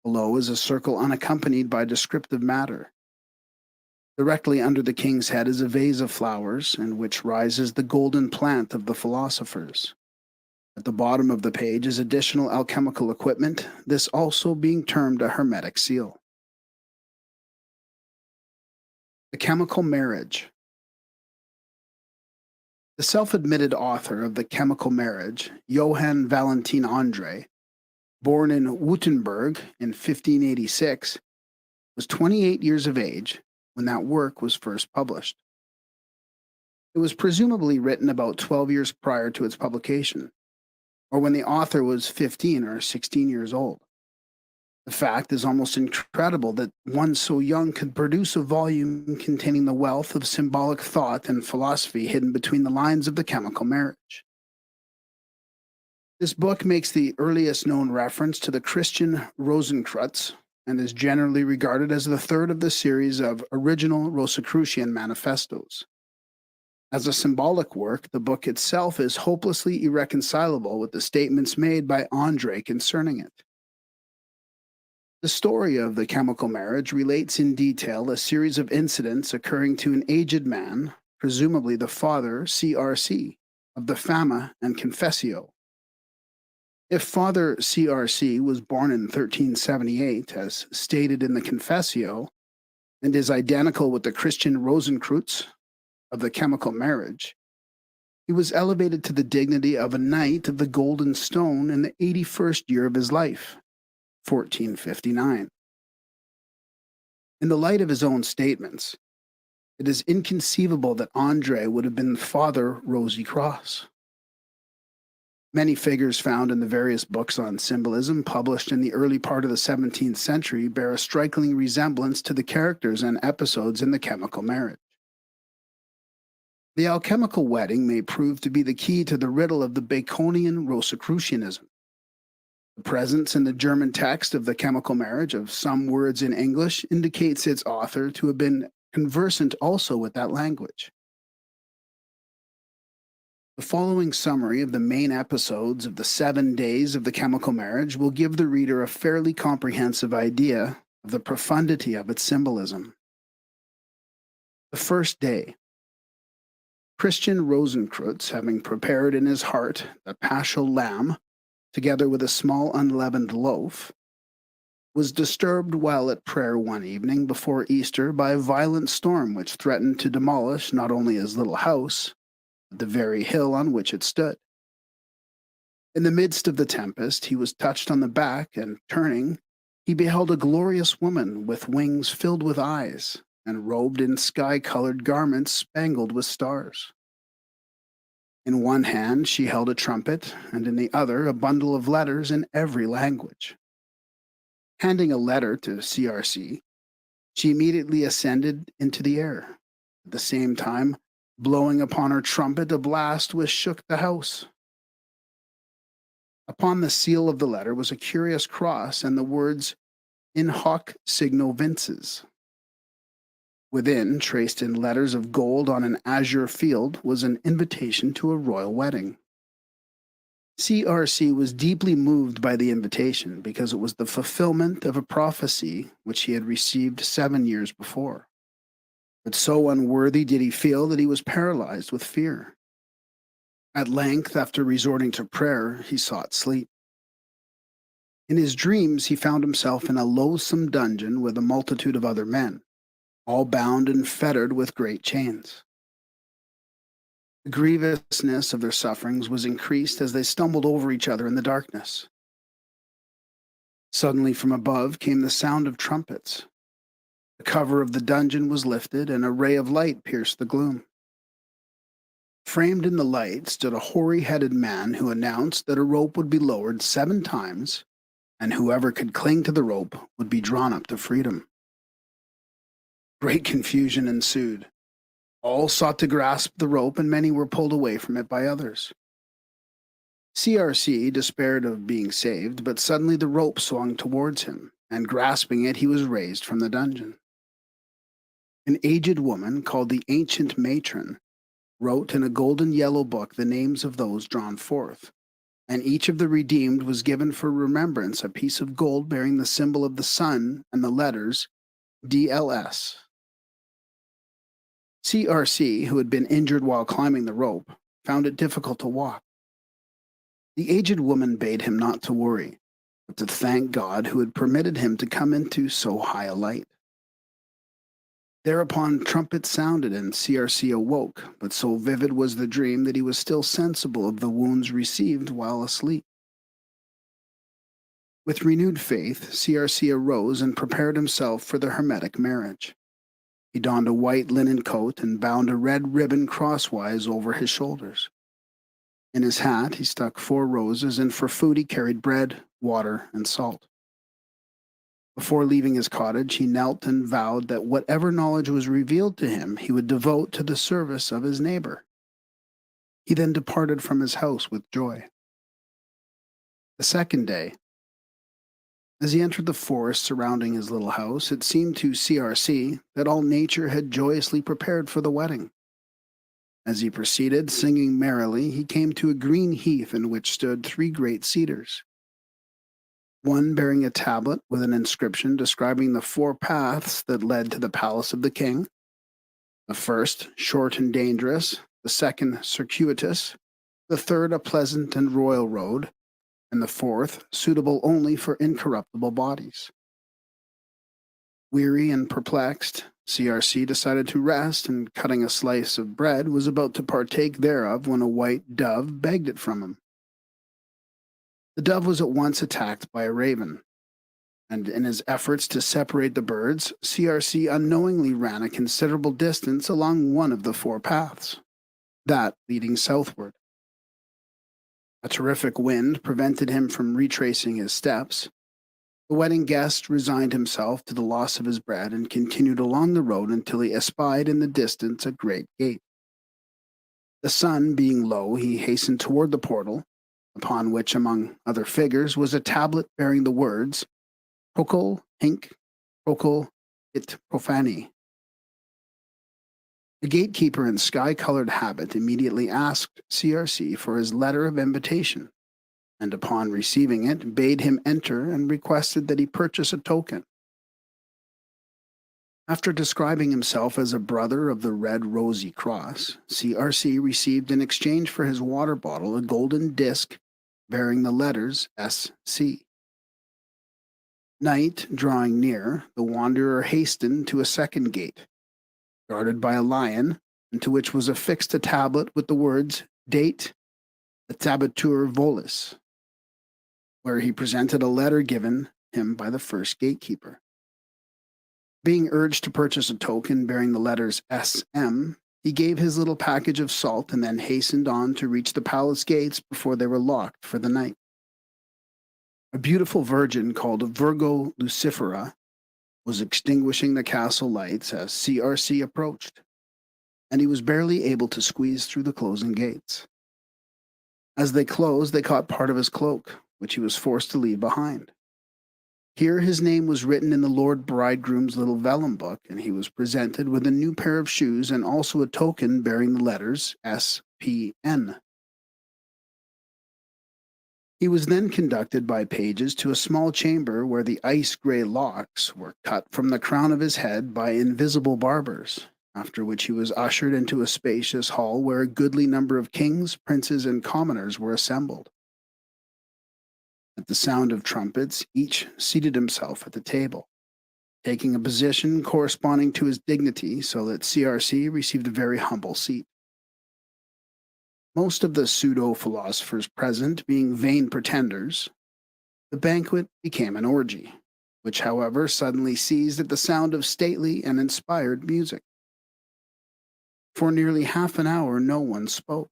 Below is a circle unaccompanied by descriptive matter. Directly under the king's head is a vase of flowers, in which rises the golden plant of the philosophers. At the bottom of the page is additional alchemical equipment, this also being termed a hermetic seal. The chemical marriage. The self-admitted author of The Chemical Marriage, Johann Valentin André, born in Württemberg in 1586, was 28 years of age when that work was first published. It was presumably written about 12 years prior to its publication, or when the author was 15 or 16 years old. The fact is almost incredible that one so young could produce a volume containing the wealth of symbolic thought and philosophy hidden between the lines of The Chemical Marriage. This book makes the earliest known reference to the Christian Rosenkreuz and is generally regarded as the third of the series of original Rosicrucian manifestos. As a symbolic work, the book itself is hopelessly irreconcilable with the statements made by André concerning it. The story of The Chemical Marriage relates in detail a series of incidents occurring to an aged man, presumably the father, CRC, of the Fama and Confessio. If Father CRC was born in 1378, as stated in the Confessio, and is identical with the Christian Rosenkreuz of The Chemical Marriage, he was elevated to the dignity of a Knight of the Golden Stone in the 81st year of his life, 1459. In the light of his own statements, it is inconceivable that André would have been Father Rosy Cross. Many figures found in the various books on symbolism published in the early part of the 17th century bear a striking resemblance to the characters and episodes in The Chemical Marriage. The alchemical wedding may prove to be the key to the riddle of the Baconian Rosicrucianism. The presence in the German text of The Chemical Marriage of some words in English indicates its author to have been conversant also with that language. The following summary of the main episodes of the 7 days of The Chemical Marriage will give the reader a fairly comprehensive idea of the profundity of its symbolism. The first day. Christian Rosenkreutz, having prepared in his heart the paschal lamb, together with a small unleavened loaf, was disturbed while at prayer one evening before Easter by a violent storm which threatened to demolish not only his little house, but the very hill on which it stood. In the midst of the tempest, he was touched on the back, and turning, he beheld a glorious woman with wings filled with eyes, and robed in sky-colored garments spangled with stars. In one hand she held a trumpet, and in the other a bundle of letters in every language. Handing a letter to CRC, she immediately ascended into the air, at the same time blowing upon her trumpet a blast which shook the house. Upon the seal of the letter was a curious cross and the words "In hoc signo vinces." Within, traced in letters of gold on an azure field, was an invitation to a royal wedding. CRC was deeply moved by the invitation because it was the fulfillment of a prophecy which he had received 7 years before. But so unworthy did he feel that he was paralyzed with fear. At length, after resorting to prayer, he sought sleep. In his dreams, he found himself in a loathsome dungeon with a multitude of other men, all bound and fettered with great chains. The grievousness of their sufferings was increased as they stumbled over each other in the darkness. Suddenly from above came the sound of trumpets. The cover of the dungeon was lifted, and a ray of light pierced the gloom. Framed in the light stood a hoary-headed man who announced that a rope would be lowered 7 times, and whoever could cling to the rope would be drawn up to freedom. Great confusion ensued. All sought to grasp the rope, and many were pulled away from it by others. CRC despaired of being saved, but suddenly the rope swung towards him, and grasping it, he was raised from the dungeon. An aged woman, called the Ancient Matron, wrote in a golden yellow book the names of those drawn forth, and each of the redeemed was given for remembrance a piece of gold bearing the symbol of the sun and the letters DLS. CRC, who had been injured while climbing the rope, found it difficult to walk. The aged woman bade him not to worry, but to thank God who had permitted him to come into so high a light. Thereupon trumpets sounded, and CRC awoke, but so vivid was the dream that he was still sensible of the wounds received while asleep. With renewed faith, CRC arose and prepared himself for the hermetic marriage. He donned a white linen coat and bound a red ribbon crosswise over his shoulders. In his hat he stuck 4 roses, and for food he carried bread, water, and salt. Before leaving his cottage, he knelt and vowed that whatever knowledge was revealed to him, he would devote to the service of his neighbor. He then departed from his house with joy. The second day, as he entered the forest surrounding his little house, it seemed to CRC that all nature had joyously prepared for the wedding. As he proceeded, singing merrily, he came to a green heath in which stood 3 great cedars, one bearing a tablet with an inscription describing the 4 paths that led to the palace of the king. The first, short and dangerous; the second, circuitous; the third, a pleasant and royal road; and the fourth, suitable only for incorruptible bodies. Weary and perplexed, CRC decided to rest, and cutting a slice of bread, was about to partake thereof when a white dove begged it from him. The dove was at once attacked by a raven, and in his efforts to separate the birds, CRC unknowingly ran a considerable distance along one of the 4 paths, that leading southward. A terrific wind prevented him from retracing his steps. The wedding guest resigned himself to the loss of his bread and continued along the road until he espied in the distance a great gate. The sun being low, he hastened toward the portal, upon which, among other figures, was a tablet bearing the words Procol hinc procol it profani. The gatekeeper in sky-colored habit immediately asked CRC for his letter of invitation, and upon receiving it, bade him enter and requested that he purchase a token. After describing himself as a brother of the Red Rosy Cross, CRC received in exchange for his water bottle a golden disc bearing the letters SC. Night drawing near, the wanderer hastened to a second gate, guarded by a lion, into which was affixed a tablet with the words Date Tabatur Volis, where he presented a letter given him by the first gatekeeper. Being urged to purchase a token bearing the letters SM, he gave his little package of salt and then hastened on to reach the palace gates before they were locked for the night. A beautiful virgin called Virgo Lucifera was extinguishing the castle lights as CRC approached, and he was barely able to squeeze through the closing gates. As they closed, they caught part of his cloak, which he was forced to leave behind. Here his name was written in the Lord Bridegroom's little vellum book, and he was presented with a new pair of shoes and also a token bearing the letters SPN. He was then conducted by pages to a small chamber where the ice-gray locks were cut from the crown of his head by invisible barbers, after which he was ushered into a spacious hall where a goodly number of kings, princes, and commoners were assembled. At the sound of trumpets, each seated himself at the table, taking a position corresponding to his dignity so that CRC received a very humble seat. Most of the pseudo-philosophers present being vain pretenders, the banquet became an orgy, which, however, suddenly ceased at the sound of stately and inspired music. For nearly half an hour no one spoke.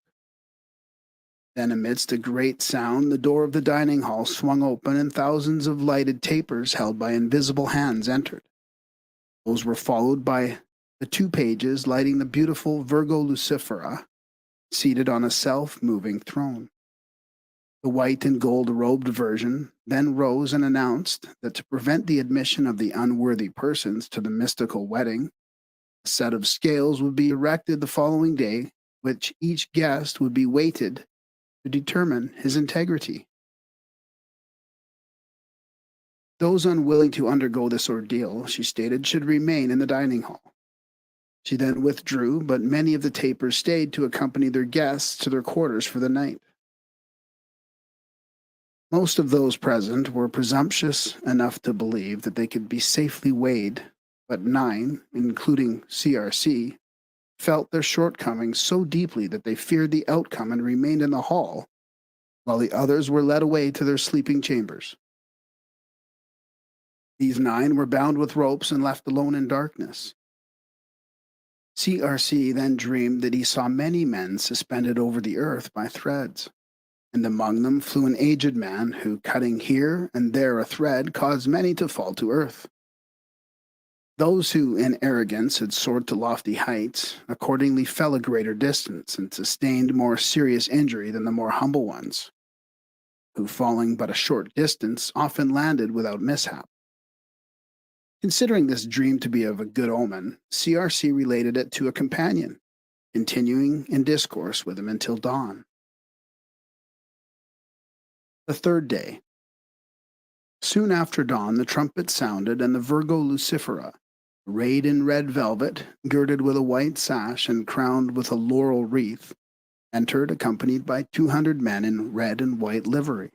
Then, amidst a great sound, the door of the dining hall swung open and thousands of lighted tapers held by invisible hands entered. Those were followed by the two pages lighting the beautiful Virgo Lucifera, seated on a self-moving throne. The white and gold-robed version then rose and announced that to prevent the admission of the unworthy persons to the mystical wedding, a set of scales would be erected the following day, which each guest would be weighted to determine his integrity. Those unwilling to undergo this ordeal, she stated, should remain in the dining hall. She then withdrew, but many of the tapers stayed to accompany their guests to their quarters for the night. Most of those present were presumptuous enough to believe that they could be safely weighed, but 9, including CRC, felt their shortcomings so deeply that they feared the outcome and remained in the hall, while the others were led away to their sleeping chambers. These 9 were bound with ropes and left alone in darkness. CRC then dreamed that he saw many men suspended over the earth by threads, and among them flew an aged man who, cutting here and there a thread, caused many to fall to earth. Those who, in arrogance, had soared to lofty heights, accordingly fell a greater distance and sustained more serious injury than the more humble ones, who, falling but a short distance, often landed without mishap. Considering this dream to be of a good omen, CRC related it to a companion, continuing in discourse with him until dawn. The third day. Soon after dawn, the trumpet sounded, and the Virgo Lucifera, arrayed in red velvet, girded with a white sash and crowned with a laurel wreath, entered accompanied by 200 men in red and white livery.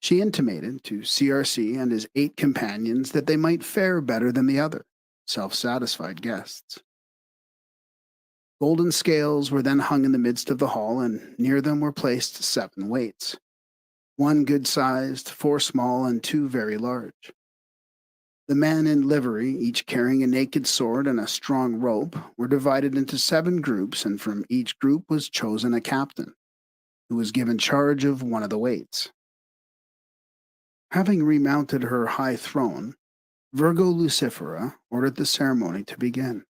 She intimated to CRC and his 8 companions that they might fare better than the other, self-satisfied guests. Golden scales were then hung in the midst of the hall, and near them were placed 7 weights, 1 good-sized, 4 small, and 2 very large. The men in livery, each carrying a naked sword and a strong rope, were divided into 7 groups, and from each group was chosen a captain, who was given charge of one of the weights. Having remounted her high throne, Virgo Lucifera ordered the ceremony to begin.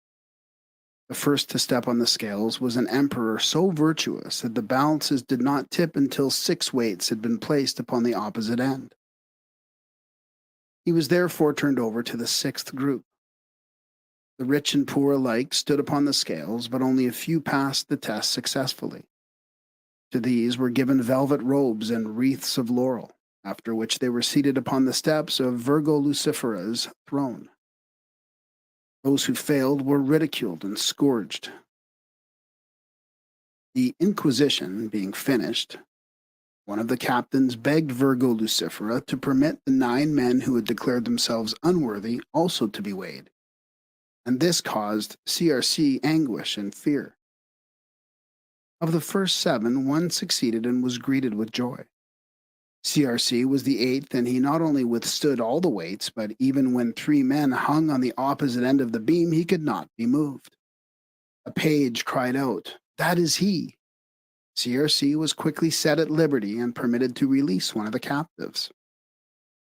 The first to step on the scales was an emperor so virtuous that the balances did not tip until 6 weights had been placed upon the opposite end. He was therefore turned over to the 6th group. The rich and poor alike stood upon the scales, but only a few passed the test successfully. To these were given velvet robes and wreaths of laurel, after which they were seated upon the steps of Virgo Lucifera's throne. Those who failed were ridiculed and scourged. The Inquisition being finished, one of the captains begged Virgo Lucifera to permit the 9 men who had declared themselves unworthy also to be weighed, and this caused CRC anguish and fear. Of the first 7, 1 succeeded and was greeted with joy. CRC was the 8th, and he not only withstood all the weights, but even when 3 men hung on the opposite end of the beam, he could not be moved. A page cried out, "That is he!" CRC was quickly set at liberty and permitted to release one of the captives.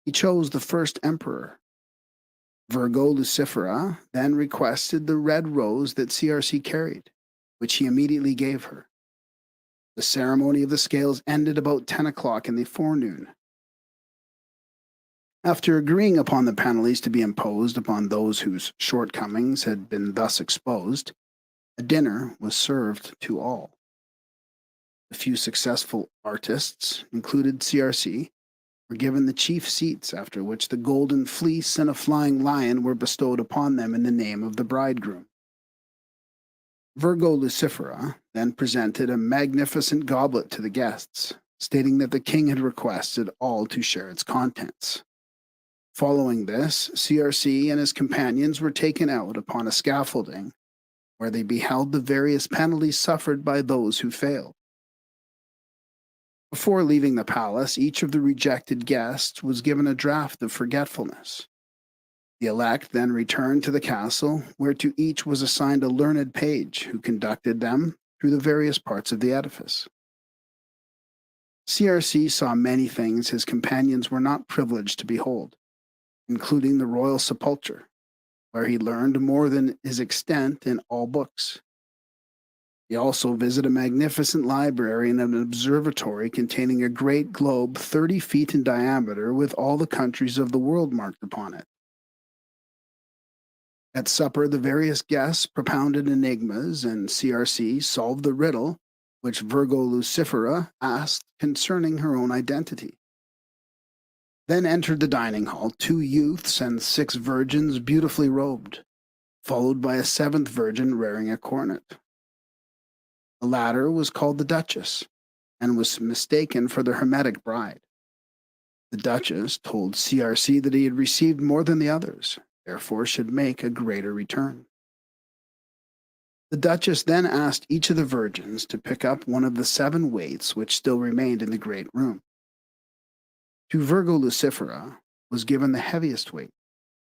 He chose the first emperor. Virgo Lucifera then requested the red rose that CRC carried, which he immediately gave her. The ceremony of the scales ended about 10 o'clock in the forenoon. After agreeing upon the penalties to be imposed upon those whose shortcomings had been thus exposed, a dinner was served to all. The few successful artists, included CRC, were given the chief seats, after which the golden fleece and a flying lion were bestowed upon them in the name of the bridegroom. Virgo Lucifera then presented a magnificent goblet to the guests, stating that the king had requested all to share its contents. Following this, CRC and his companions were taken out upon a scaffolding, where they beheld the various penalties suffered by those who failed. Before leaving the palace, each of the rejected guests was given a draught of forgetfulness. The elect then returned to the castle, where to each was assigned a learned page who conducted them through the various parts of the edifice. CRC saw many things his companions were not privileged to behold, including the royal sepulchre, where he learned more than is extant in all books. He also visited a magnificent library and an observatory containing a great globe 30 feet in diameter with all the countries of the world marked upon it. At supper, the various guests propounded enigmas, and CRC solved the riddle which Virgo Lucifera asked concerning her own identity. Then entered the dining hall 2 youths and 6 virgins beautifully robed, followed by a 7th virgin wearing a coronet. The latter was called the Duchess, and was mistaken for the Hermetic bride. The Duchess told CRC that he had received more than the others, therefore should make a greater return. The Duchess then asked each of the virgins to pick up one of the 7 weights which still remained in the great room. To Virgo Lucifera was given the heaviest weight,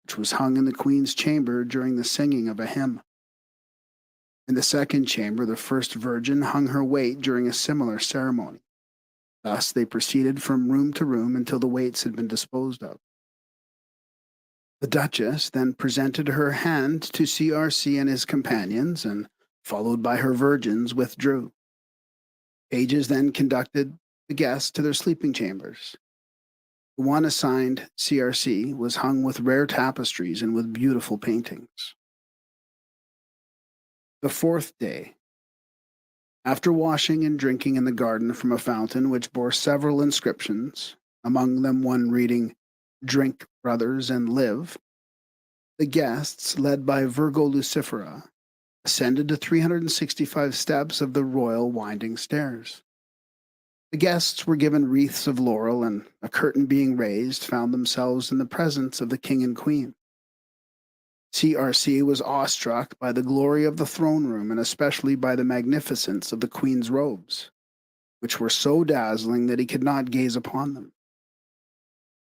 which was hung in the queen's chamber during the singing of a hymn. In the 2nd chamber, the first virgin hung her weight during a similar ceremony. Thus they proceeded from room to room until the weights had been disposed of. The Duchess then presented her hand to CRC and his companions, and, followed by her virgins, withdrew. Pages then conducted the guests to their sleeping chambers. The one assigned CRC was hung with rare tapestries and with beautiful paintings. The 4th day. After washing and drinking in the garden from a fountain which bore several inscriptions, among them one reading, "Drink, brothers, and live," the guests, led by Virgo Lucifera, ascended the 365 steps of the royal winding stairs. The guests were given wreaths of laurel, and, a curtain being raised, found themselves in the presence of the king and queen. CRC was awestruck by the glory of the throne room, and especially by the magnificence of the queen's robes, which were so dazzling that he could not gaze upon them.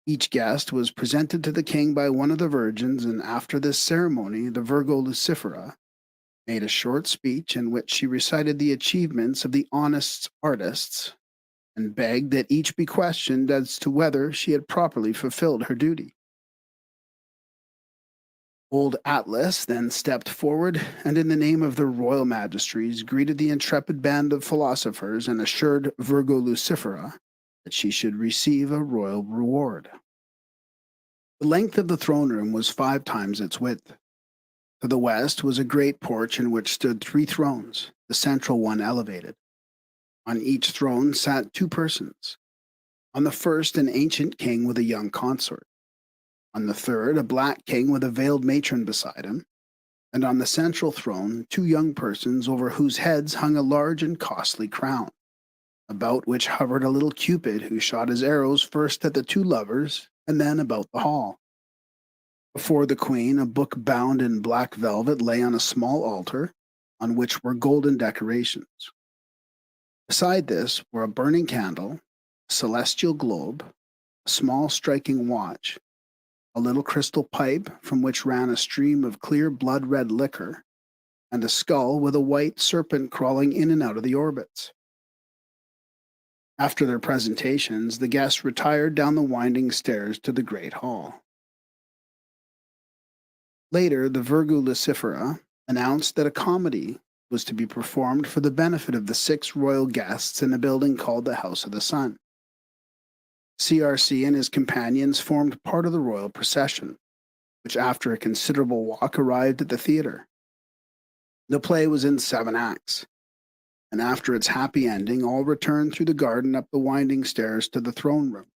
Each guest was presented to the king by one of the virgins, and after this ceremony, the Virgo Lucifera made a short speech in which she recited the achievements of the honest artists and begged that each be questioned as to whether she had properly fulfilled her duty. Old Atlas then stepped forward and, in the name of the royal majesties, greeted the intrepid band of philosophers and assured Virgo Lucifera that she should receive a royal reward. The length of the throne room was 5 times its width. To the west was a great porch in which stood 3 thrones, the central one elevated. On each throne sat 2 persons. On the first, an ancient king with a young consort. On the third, a black king with a veiled matron beside him. and on the central throne 2 young persons over whose heads hung a large and costly crown, about which hovered a little Cupid who shot his arrows first at the 2 lovers and then about the hall. Before the queen, a book bound in black velvet lay on a small altar, on which were golden decorations. Beside this were a burning candle, a celestial globe, a small striking watch, a little crystal pipe from which ran a stream of clear blood-red liquor, and a skull with a white serpent crawling in and out of the orbits. After their presentations, the guests retired down the winding stairs to the great hall. Later, the Virgo Lucifera announced that a comedy was to be performed for the benefit of the 6 royal guests in a building called the House of the Sun. CRC and his companions formed part of the royal procession, which after a considerable walk arrived at the theater. The play was in 7 acts, and after its happy ending, all returned through the garden up the winding stairs to the throne room.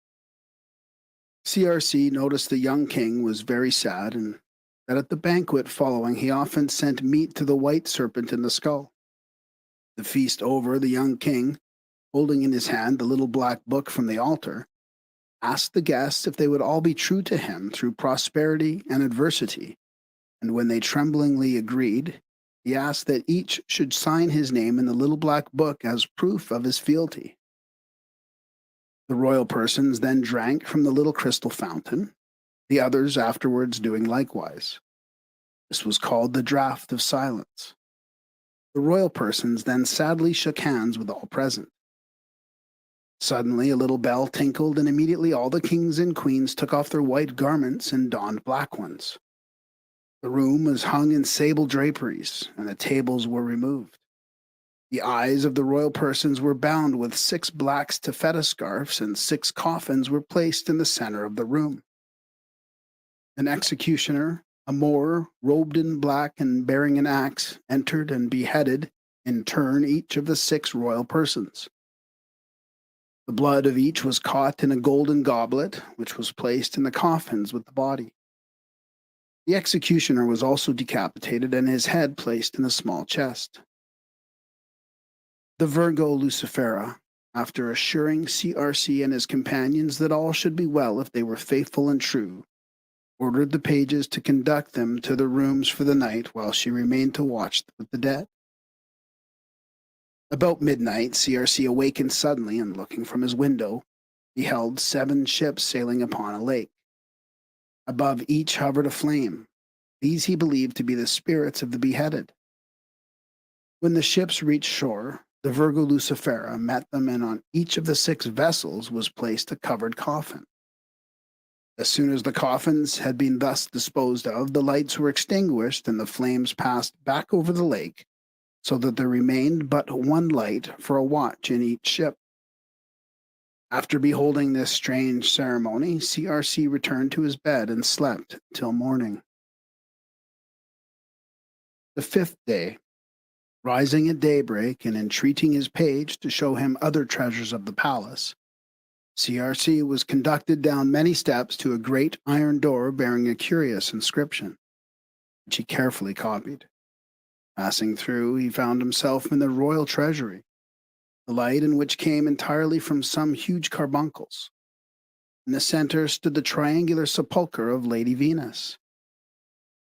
CRC noticed the young king was very sad, and that at the banquet following he often sent meat to the white serpent in the skull. The feast over, the young king, holding in his hand the little black book from the altar, asked the guests if they would all be true to him through prosperity and adversity, and when they tremblingly agreed, he asked that each should sign his name in the little black book as proof of his fealty. The royal persons then drank from the little crystal fountain, the others afterwards doing likewise. This was called the draught of silence. The royal persons then sadly shook hands with all present. Suddenly a little bell tinkled, and immediately all the kings and queens took off their white garments and donned black ones. The room was hung in sable draperies, and the tables were removed. The eyes of the royal persons were bound with 6 black taffeta scarfs, and 6 coffins were placed in the center of the room. An executioner, a Moor, robed in black and bearing an axe, entered and beheaded, in turn, each of the 6 royal persons. The blood of each was caught in a golden goblet, which was placed in the coffins with the body. The executioner was also decapitated and his head placed in a small chest. The Virgo Lucifera, after assuring CRC and his companions that all should be well if they were faithful and true, ordered the pages to conduct them to their rooms for the night while she remained to watch with the dead. About midnight, CRC awakened suddenly and, looking from his window, beheld 7 ships sailing upon a lake. Above each hovered a flame. These he believed to be the spirits of the beheaded. When the ships reached shore, the Virgo Lucifera met them, and on each of the 6 vessels was placed a covered coffin. As soon as the coffins had been thus disposed of, the lights were extinguished and the flames passed back over the lake, so that there remained but 1 light for a watch in each ship. After beholding this strange ceremony, CRC returned to his bed and slept till morning. The 5th day, rising at daybreak and entreating his page to show him other treasures of the palace, CRC was conducted down many steps to a great iron door bearing a curious inscription, which he carefully copied. Passing through, he found himself in the royal treasury, the light in which came entirely from some huge carbuncles. In the center stood the triangular sepulchre of Lady Venus.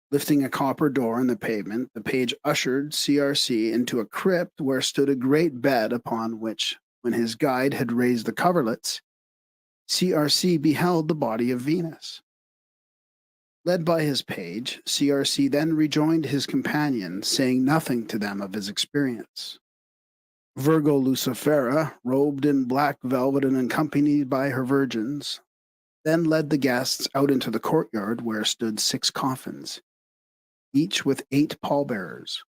Lifting a copper door in the pavement, the page ushered CRC into a crypt where stood a great bed upon which, when his guide had raised the coverlets, CRC beheld the body of Venus. Led by his page, CRC then rejoined his companions, saying nothing to them of his experience. Virgo Lucifera, robed in black velvet and accompanied by her virgins, then led the guests out into the courtyard where stood 6 coffins, each with 8 pallbearers.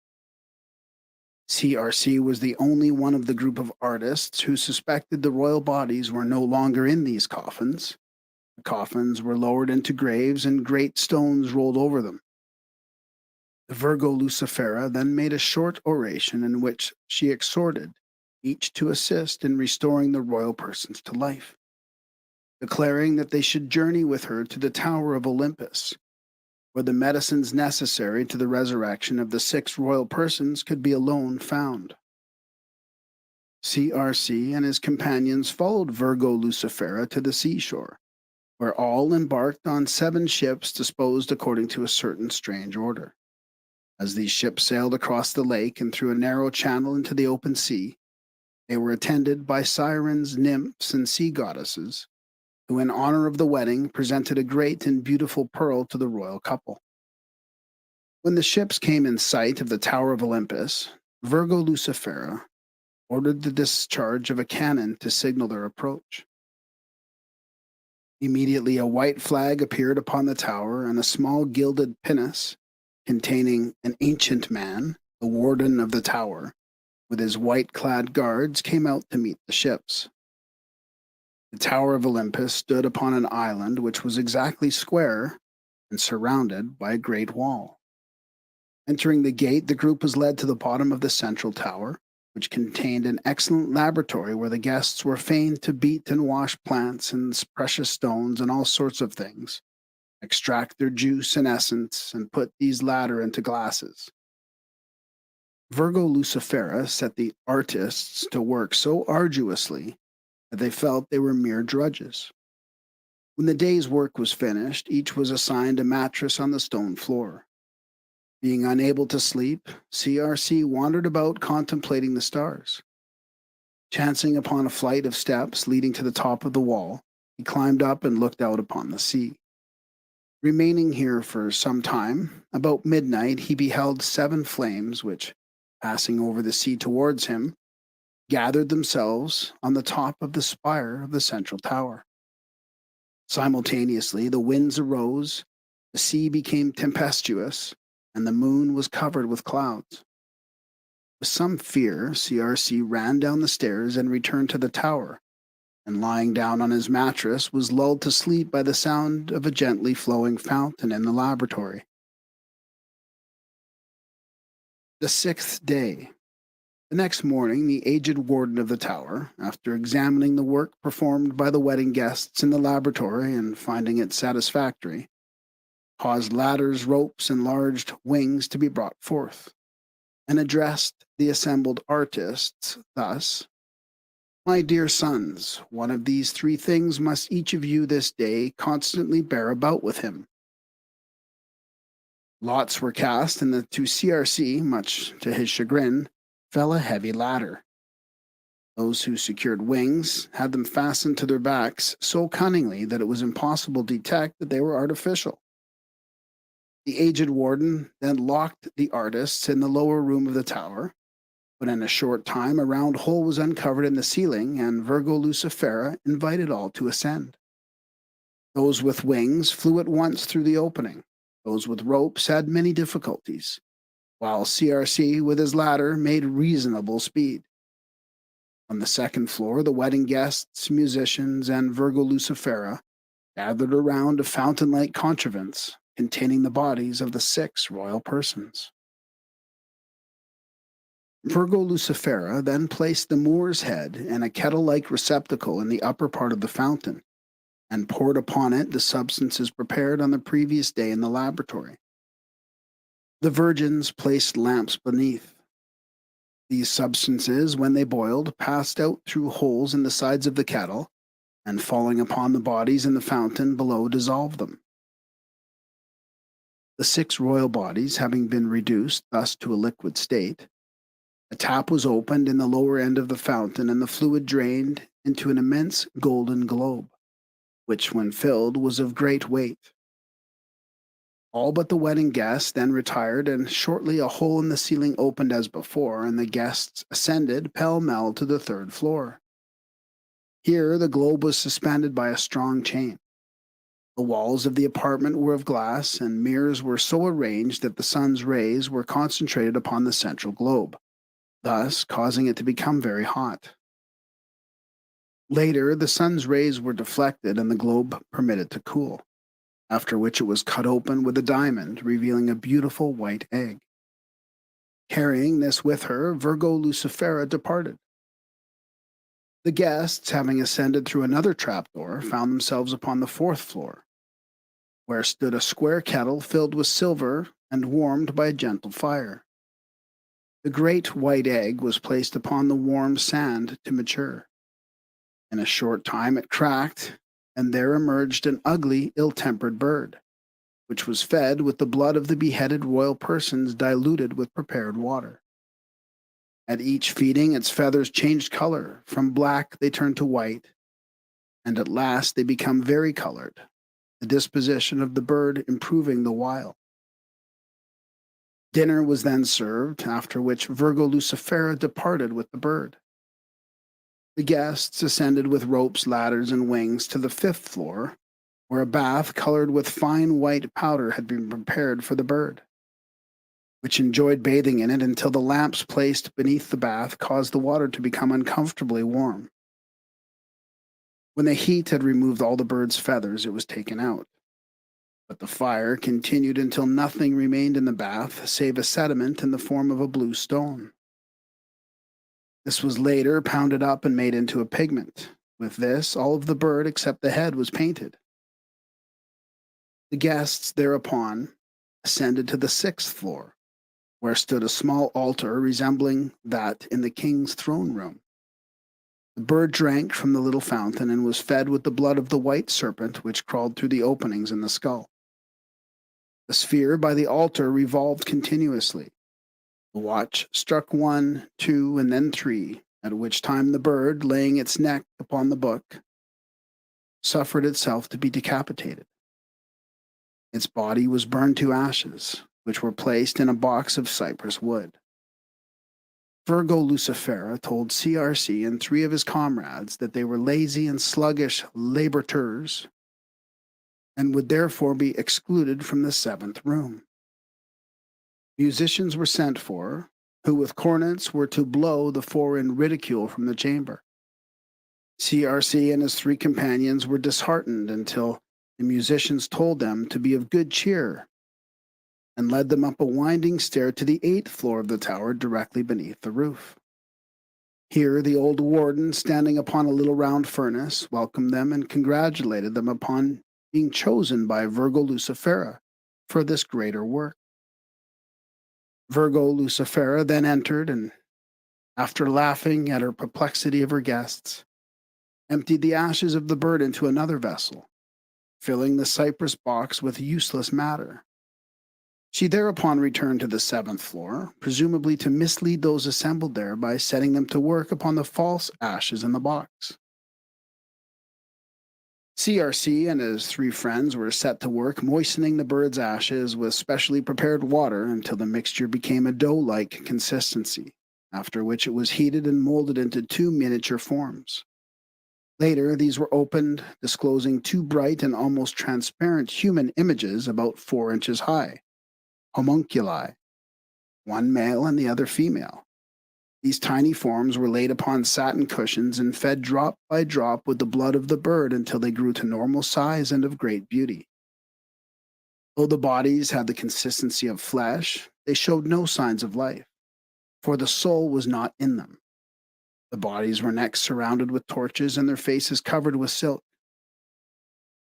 CRC was the only one of the group of artists who suspected the royal bodies were no longer in these coffins. The coffins were lowered into graves and great stones rolled over them. The Virgo Lucifera then made a short oration in which she exhorted each to assist in restoring the royal persons to life, declaring that they should journey with her to the Tower of Olympus, where the medicines necessary to the resurrection of the 6 royal persons could be alone found. CRC and his companions followed Virgo Lucifera to the seashore, where all embarked on 7 ships disposed according to a certain strange order. As these ships sailed across the lake and through a narrow channel into the open sea, they were attended by sirens, nymphs, and sea goddesses, who, in honor of the wedding, presented a great and beautiful pearl to the royal couple. When the ships came in sight of the Tower of Olympus, Virgo Lucifera ordered the discharge of a cannon to signal their approach. Immediately, a white flag appeared upon the tower, and a small gilded pinnace containing an ancient man, the warden of the tower, with his white-clad guards, came out to meet the ships. The Tower of Olympus stood upon an island which was exactly square and surrounded by a great wall. Entering the gate, the group was led to the bottom of the central tower, which contained an excellent laboratory where the guests were fain to beat and wash plants and precious stones and all sorts of things, extract their juice and essence, and put these latter into glasses. Virgo Lucifera set the artists to work so arduously that they felt they were mere drudges. When the day's work was finished, each was assigned a mattress on the stone floor. Being unable to sleep, CRC wandered about contemplating the stars. Chancing upon a flight of steps leading to the top of the wall, he climbed up and looked out upon the sea. Remaining here for some time, about midnight he beheld 7 flames which, passing over the sea towards him, gathered themselves on the top of the spire of the central tower. Simultaneously, the winds arose, the sea became tempestuous, and the moon was covered with clouds. With some fear, CRC ran down the stairs and returned to the tower, and lying down on his mattress was lulled to sleep by the sound of a gently flowing fountain in the laboratory. The 6th day. The next morning, the aged warden of the tower, after examining the work performed by the wedding guests in the laboratory and finding it satisfactory, caused ladders, ropes, and large wings to be brought forth, and addressed the assembled artists thus: "My dear sons, one of these 3 things must each of you this day constantly bear about with him." Lots were cast, and to CRC, much to his chagrin, fell a heavy ladder. Those who secured wings had them fastened to their backs so cunningly that it was impossible to detect that they were artificial. The aged warden then locked the artists in the lower room of the tower, but in a short time a round hole was uncovered in the ceiling, and Virgo Lucifera invited all to ascend. Those with wings flew at once through the opening. Those with ropes had many difficulties, while CRC with his ladder made reasonable speed. On the 2nd floor, the wedding guests, musicians, and Virgo Lucifera gathered around a fountain-like contrivance containing the bodies of the 6 royal persons. Virgo Lucifera then placed the Moor's head in a kettle-like receptacle in the upper part of the fountain, and poured upon it the substances prepared on the previous day in the laboratory. The virgins placed lamps beneath. These substances, when they boiled, passed out through holes in the sides of the kettle, and falling upon the bodies in the fountain below, dissolved them. The 6 royal bodies having been reduced thus to a liquid state, a tap was opened in the lower end of the fountain, and the fluid drained into an immense golden globe, which, when filled, was of great weight. All but the wedding guests then retired, and shortly a hole in the ceiling opened as before, and the guests ascended pell-mell to the 3rd floor. Here the globe was suspended by a strong chain. The walls of the apartment were of glass, and mirrors were so arranged that the sun's rays were concentrated upon the central globe, thus causing it to become very hot. Later, the sun's rays were deflected and the globe permitted to cool, after which it was cut open with a diamond, revealing a beautiful white egg. Carrying this with her, Virgo Lucifera departed. The guests, having ascended through another trapdoor, found themselves upon the 4th floor. where stood a square kettle filled with silver and warmed by a gentle fire. The great white egg was placed upon the warm sand to mature. In a short time it cracked, and there emerged an ugly, ill-tempered bird, which was fed with the blood of the beheaded royal persons diluted with prepared water. At each feeding its feathers changed color. From black they turned to white, and at last they become vari-colored, the disposition of the bird improving the while. Dinner was then served, after which Virgo Lucifera departed with the bird. The guests ascended with ropes, ladders, and wings to the 5th floor, where a bath colored with fine white powder had been prepared for the bird, which enjoyed bathing in it until the lamps placed beneath the bath caused the water to become uncomfortably warm. When the heat had removed all the bird's feathers, it was taken out. But the fire continued until nothing remained in the bath save a sediment in the form of a blue stone. This was later pounded up and made into a pigment. With this, all of the bird except the head was painted. The guests thereupon ascended to the 6th floor, where stood a small altar resembling that in the king's throne room. The bird drank from the little fountain and was fed with the blood of the white serpent which crawled through the openings in the skull. The sphere by the altar revolved continuously. The watch struck 1, 2, and then 3, at which time the bird, laying its neck upon the book, suffered itself to be decapitated. Its body was burned to ashes, which were placed in a box of cypress wood. Virgo Lucifera told CRC and 3 of his comrades that they were lazy and sluggish laborateurs and would therefore be excluded from the 7th room. Musicians were sent for, who with cornets were to blow the foreign ridicule from the chamber. CRC and his 3 companions were disheartened until the musicians told them to be of good cheer and led them up a winding stair to the 8th floor of the tower directly beneath the roof. Here the old warden, standing upon a little round furnace, welcomed them and congratulated them upon being chosen by Virgo Lucifera for this greater work. Virgo Lucifera then entered and, after laughing at her perplexity of her guests, emptied the ashes of the bird into another vessel, filling the cypress box with useless matter. She thereupon returned to the 7th floor, presumably to mislead those assembled there by setting them to work upon the false ashes in the box. CRC and his 3 friends were set to work moistening the bird's ashes with specially prepared water until the mixture became a dough-like consistency, after which it was heated and molded into 2 miniature forms. Later, these were opened, disclosing 2 bright and almost transparent human images about 4 inches high, homunculi, one male and the other female. These tiny forms were laid upon satin cushions and fed drop by drop with the blood of the bird until they grew to normal size and of great beauty. Though the bodies had the consistency of flesh, they showed no signs of life, for the soul was not in them. The bodies were next surrounded with torches and their faces covered with silk.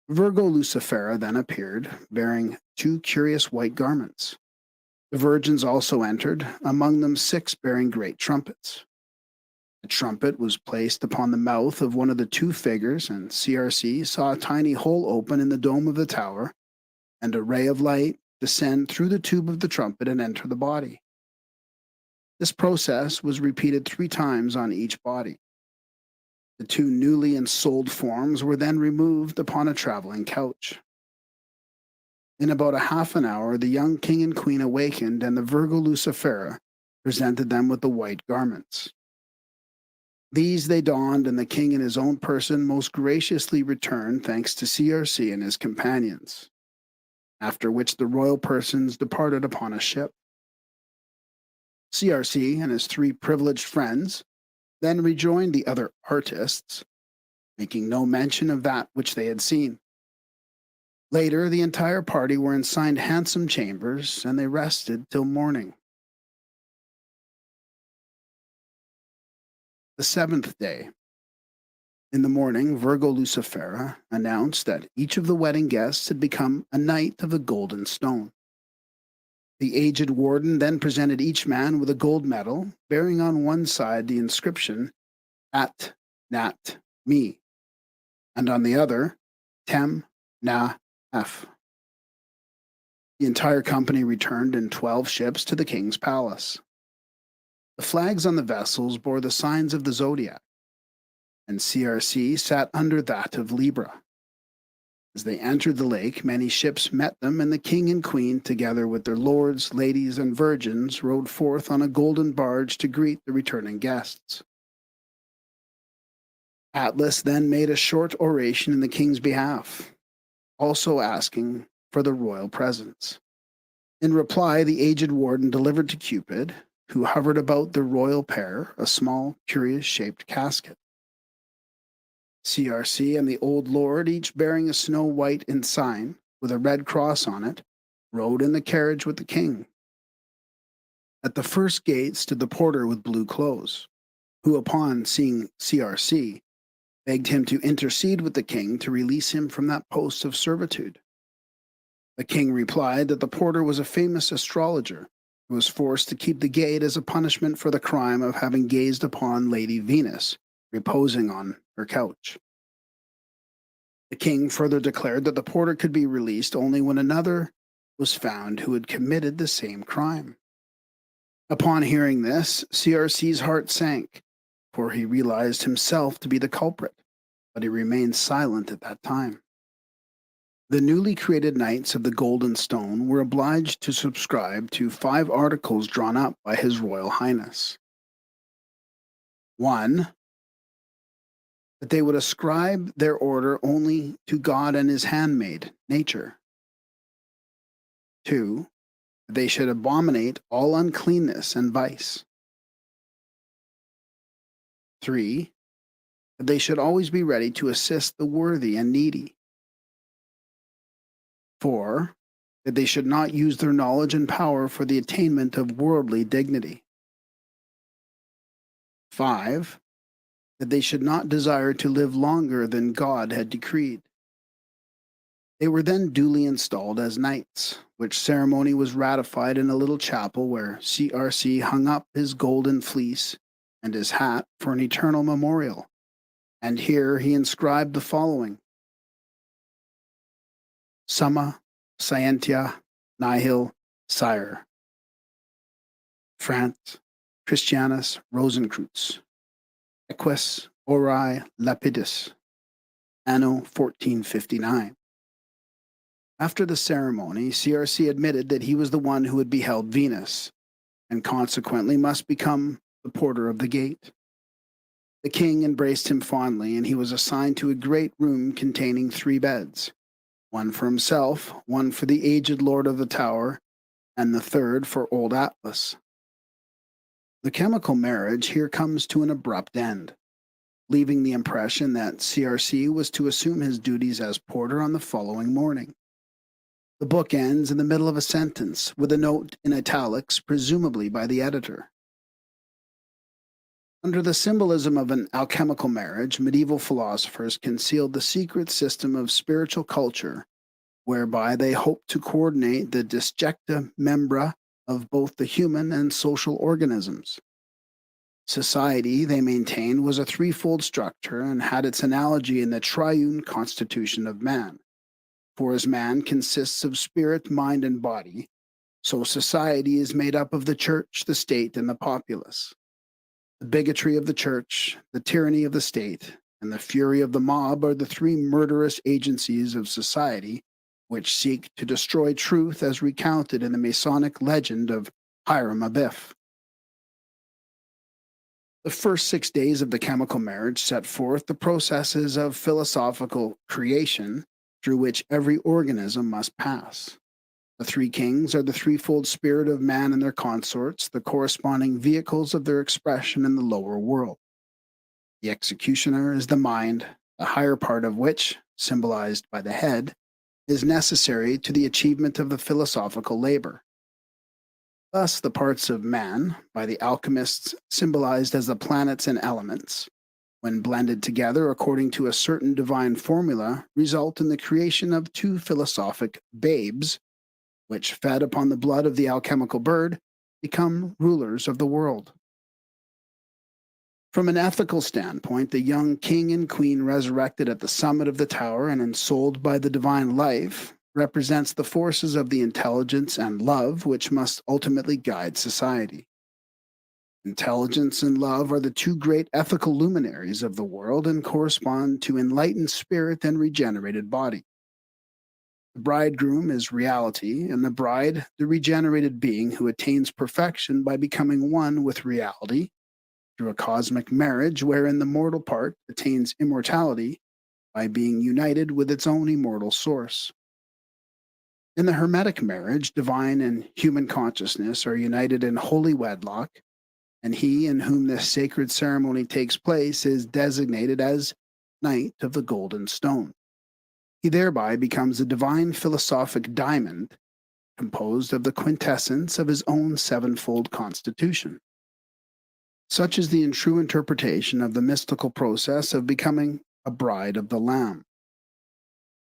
Virgo Lucifera then appeared, bearing 2 curious white garments. The virgins also entered, among them 6 bearing great trumpets. The trumpet was placed upon the mouth of one of the 2 figures, and CRC saw a tiny hole open in the dome of the tower, and a ray of light descend through the tube of the trumpet and enter the body. This process was repeated 3 times on each body. The 2 newly ensouled forms were then removed upon a traveling couch. In about a half an hour, the young king and queen awakened, and the Virgo Lucifera presented them with the white garments. These they donned, and the king in his own person most graciously returned thanks to CRC and his companions, after which the royal persons departed upon a ship. CRC and his 3 privileged friends then rejoined the other artists, making no mention of that which they had seen. Later, the entire party were assigned handsome chambers, and they rested till morning. The 7th day. In the morning, Virgo Lucifera announced that each of the wedding guests had become a knight of the golden stone. The aged warden then presented each man with a gold medal, bearing on one side the inscription, At Nat Me, and on the other, Tem Na F. The entire company returned in 12 ships to the king's palace. The flags on the vessels bore the signs of the zodiac, and CRC sat under that of Libra. As they entered the lake, many ships met them, and the king and queen, together with their lords, ladies, and virgins, rode forth on a golden barge to greet the returning guests. Atlas then made a short oration in the king's behalf, also asking for the royal presence. In reply, the aged warden delivered to Cupid, who hovered about the royal pair, a small, curious-shaped casket. CRC and the old lord, each bearing a snow-white ensign with a red cross on it, rode in the carriage with the king. At the first gate stood the porter with blue clothes, who, upon seeing CRC, begged him to intercede with the king to release him from that post of servitude. The king replied that the porter was a famous astrologer who was forced to keep the gate as a punishment for the crime of having gazed upon Lady Venus reposing on her couch. The king further declared that the porter could be released only when another was found who had committed the same crime. Upon hearing this, CRC's heart sank, for he realized himself to be the culprit, but he remained silent at that time. The newly created Knights of the Golden Stone were obliged to subscribe to 5 articles drawn up by His Royal Highness. 1. That they would ascribe their order only to God and His handmaid, nature. 2. That they should abominate all uncleanness and vice. 3. That they should always be ready to assist the worthy and needy. 4. That they should not use their knowledge and power for the attainment of worldly dignity. 5. That they should not desire to live longer than God had decreed. They were then duly installed as knights, which ceremony was ratified in a little chapel where CRC hung up his golden fleece and his hat for an eternal memorial, and here he inscribed the following: Summa Scientia Nihil Sire, France, Christianus Rosenkreuz, Equus Ori Lapidus, Anno 1459. After the ceremony, CRC admitted that he was the one who had beheld Venus, and consequently must become the porter of the gate. The king embraced him fondly, and he was assigned to a great room containing 3 beds, one for himself, one for the aged lord of the tower, and the third for old Atlas. The chemical marriage here comes to an abrupt end, leaving the impression that CRC was to assume his duties as porter on the following morning. The book ends in the middle of a sentence with a note in italics, presumably by the editor. Under the symbolism of an alchemical marriage, medieval philosophers concealed the secret system of spiritual culture whereby they hoped to coordinate the disjecta membra of both the human and social organisms. Society, they maintained, was a threefold structure and had its analogy in the triune constitution of man. For as man consists of spirit, mind, and body, so society is made up of the church, the state, and the populace. The bigotry of the church, the tyranny of the state, and the fury of the mob are the 3 murderous agencies of society which seek to destroy truth as recounted in the Masonic legend of Hiram Abiff. The first 6 days of the chemical marriage set forth the processes of philosophical creation through which every organism must pass. The 3 kings are the threefold spirit of man and their consorts, the corresponding vehicles of their expression in the lower world. The executioner is the mind, the higher part of which, symbolized by the head, is necessary to the achievement of the philosophical labor. Thus, the parts of man, by the alchemists symbolized as the planets and elements, when blended together according to a certain divine formula, result in the creation of two philosophic babes, which, fed upon the blood of the alchemical bird, become rulers of the world. From an ethical standpoint, the young king and queen resurrected at the summit of the tower and ensouled by the divine life represents the forces of the intelligence and love which must ultimately guide society. Intelligence and love are the two great ethical luminaries of the world and correspond to enlightened spirit and regenerated body. The bridegroom is reality, and the bride, the regenerated being who attains perfection by becoming one with reality through a cosmic marriage wherein the mortal part attains immortality by being united with its own immortal source. In the Hermetic marriage, divine and human consciousness are united in holy wedlock, and he in whom this sacred ceremony takes place is designated as Knight of the Golden Stone. He thereby becomes a divine philosophic diamond composed of the quintessence of his own sevenfold constitution. Such is the true interpretation of the mystical process of becoming a bride of the Lamb.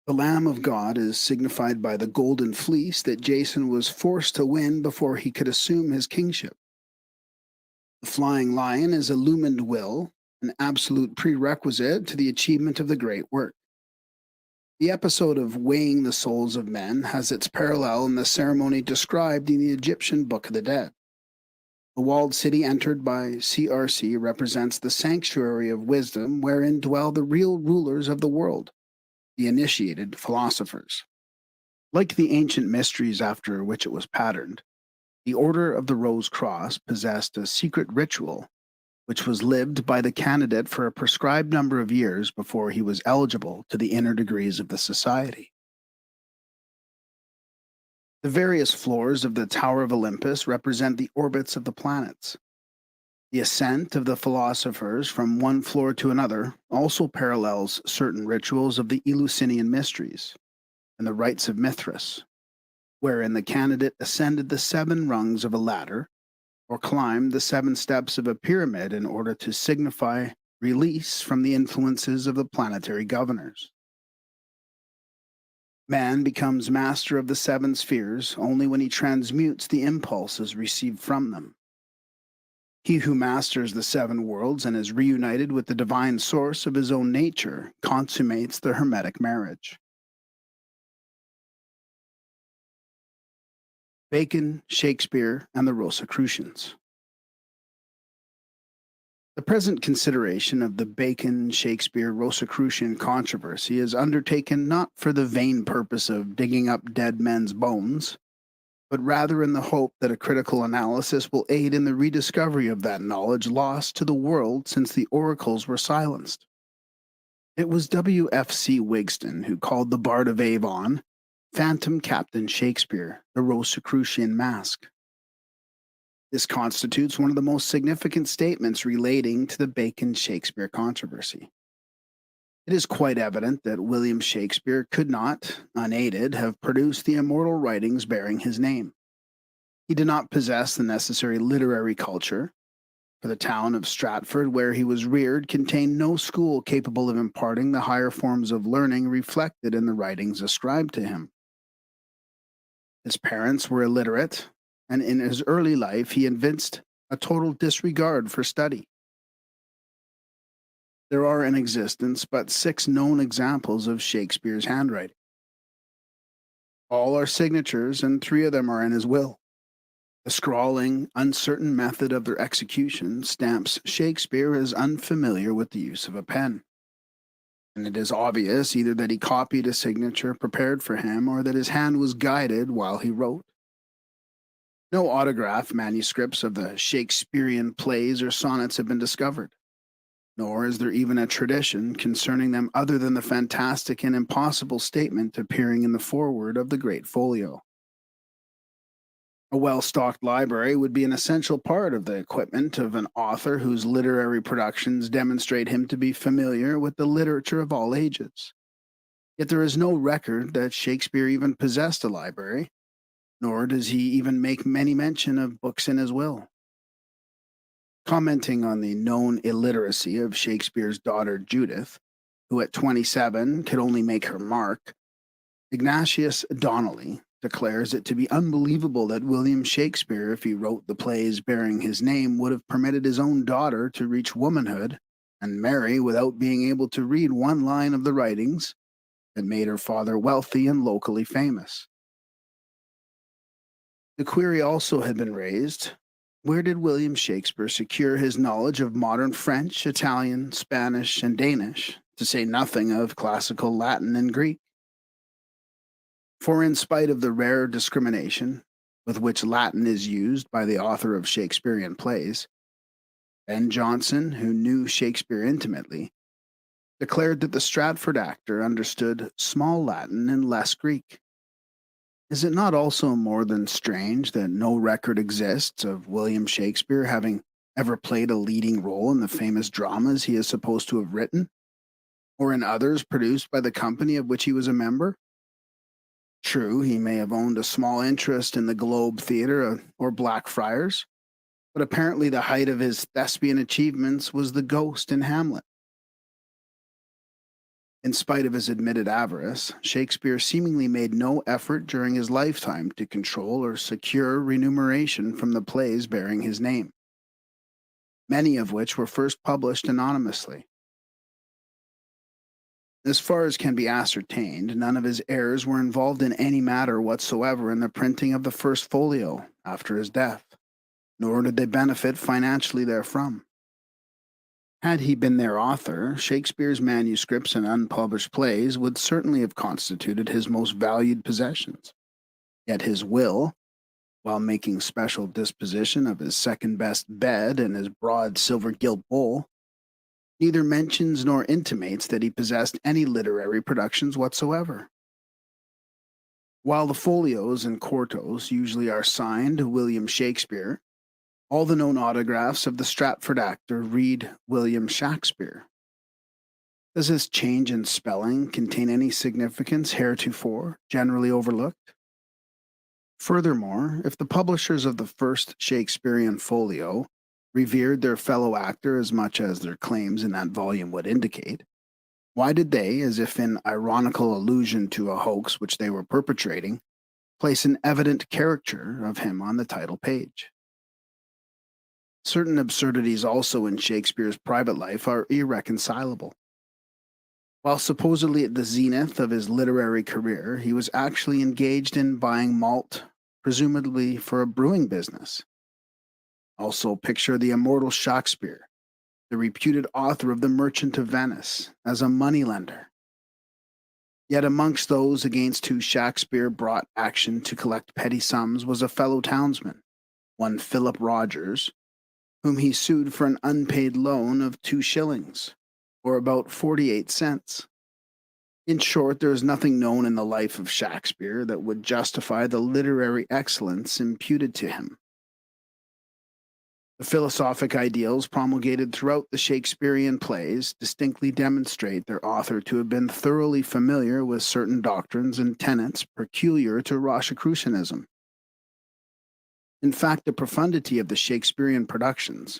The Lamb of God is signified by the golden fleece that Jason was forced to win before he could assume his kingship. The flying lion is illumined will, an absolute prerequisite to the achievement of the great work. The episode of weighing the souls of men has its parallel in the ceremony described in the Egyptian Book of the Dead. The walled city entered by CRC represents the sanctuary of wisdom wherein dwell the real rulers of the world, the initiated philosophers. Like the ancient mysteries after which it was patterned, the Order of the Rose Cross possessed a secret ritual which was lived by the candidate for a prescribed number of years before he was eligible to the inner degrees of the society. The various floors of the Tower of Olympus represent the orbits of the planets. The ascent of the philosophers from one floor to another also parallels certain rituals of the Eleusinian mysteries and the rites of Mithras, wherein the candidate ascended the 7 rungs of a ladder or climbed the 7 steps of a pyramid in order to signify release from the influences of the planetary governors. Man becomes master of the 7 spheres only when he transmutes the impulses received from them. He who masters the 7 worlds and is reunited with the divine source of his own nature consummates the Hermetic marriage. Bacon, Shakespeare, and the Rosicrucians. The present consideration of the Bacon-Shakespeare-Rosicrucian controversy is undertaken not for the vain purpose of digging up dead men's bones, but rather in the hope that a critical analysis will aid in the rediscovery of that knowledge lost to the world since the oracles were silenced. It was W.F.C. Wigston who called the Bard of Avon Phantom Captain Shakespeare, the Rosicrucian Mask. This constitutes one of the most significant statements relating to the Bacon-Shakespeare controversy. It is quite evident that William Shakespeare could not, unaided, have produced the immortal writings bearing his name. He did not possess the necessary literary culture, for the town of Stratford where he was reared contained no school capable of imparting the higher forms of learning reflected in the writings ascribed to him. His parents were illiterate, and in his early life he evinced a total disregard for study. There are in existence but 6 known examples of Shakespeare's handwriting. All are signatures, and 3 of them are in his will. The scrawling, uncertain method of their execution stamps Shakespeare as unfamiliar with the use of a pen. And it is obvious either that he copied a signature prepared for him or that his hand was guided while he wrote. No autograph manuscripts of the Shakespearean plays or sonnets have been discovered, nor is there even a tradition concerning them other than the fantastic and impossible statement appearing in the foreword of the Great Folio. A well-stocked library would be an essential part of the equipment of an author whose literary productions demonstrate him to be familiar with the literature of all ages. Yet there is no record that Shakespeare even possessed a library, nor does he even make many mention of books in his will. Commenting on the known illiteracy of Shakespeare's daughter Judith, who at 27 could only make her mark, Ignatius Donnelly declares it to be unbelievable that William Shakespeare, if he wrote the plays bearing his name, would have permitted his own daughter to reach womanhood and marry without being able to read one line of the writings that made her father wealthy and locally famous. The query also had been raised: where did William Shakespeare secure his knowledge of modern French, Italian, Spanish, and Danish, to say nothing of classical Latin and Greek? For in spite of the rare discrimination with which Latin is used by the author of Shakespearean plays, Ben Jonson, who knew Shakespeare intimately, declared that the Stratford actor understood small Latin and less Greek. Is it not also more than strange that no record exists of William Shakespeare having ever played a leading role in the famous dramas he is supposed to have written, or in others produced by the company of which he was a member? True, he may have owned a small interest in the Globe Theatre or Blackfriars, but apparently the height of his thespian achievements was the Ghost in Hamlet. In spite of his admitted avarice, Shakespeare seemingly made no effort during his lifetime to control or secure remuneration from the plays bearing his name, many of which were first published anonymously. As far as can be ascertained, none of his heirs were involved in any matter whatsoever in the printing of the first folio after his death, nor did they benefit financially therefrom. Had he been their author, Shakespeare's manuscripts and unpublished plays would certainly have constituted his most valued possessions. Yet his will, while making special disposition of his second-best bed and his broad silver gilt bowl, neither mentions nor intimates that he possessed any literary productions whatsoever. While the folios and quartos usually are signed William Shakespeare, all the known autographs of the Stratford actor read William Shakespeare. Does this change in spelling contain any significance heretofore generally overlooked? Furthermore, if the publishers of the first Shakespearean folio revered their fellow actor as much as their claims in that volume would indicate, why did they, as if in ironical allusion to a hoax which they were perpetrating, place an evident caricature of him on the title page? Certain absurdities also in Shakespeare's private life are irreconcilable. While supposedly at the zenith of his literary career, he was actually engaged in buying malt, presumably for a brewing business. Also picture the immortal Shakespeare, the reputed author of The Merchant of Venice, as a moneylender. Yet amongst those against whom Shakespeare brought action to collect petty sums was a fellow townsman, one Philip Rogers, whom he sued for an unpaid loan of 2 shillings, or about 48 cents. In short, there is nothing known in the life of Shakespeare that would justify the literary excellence imputed to him. The philosophic ideals promulgated throughout the Shakespearean plays distinctly demonstrate their author to have been thoroughly familiar with certain doctrines and tenets peculiar to Rosicrucianism. In fact, the profundity of the Shakespearean productions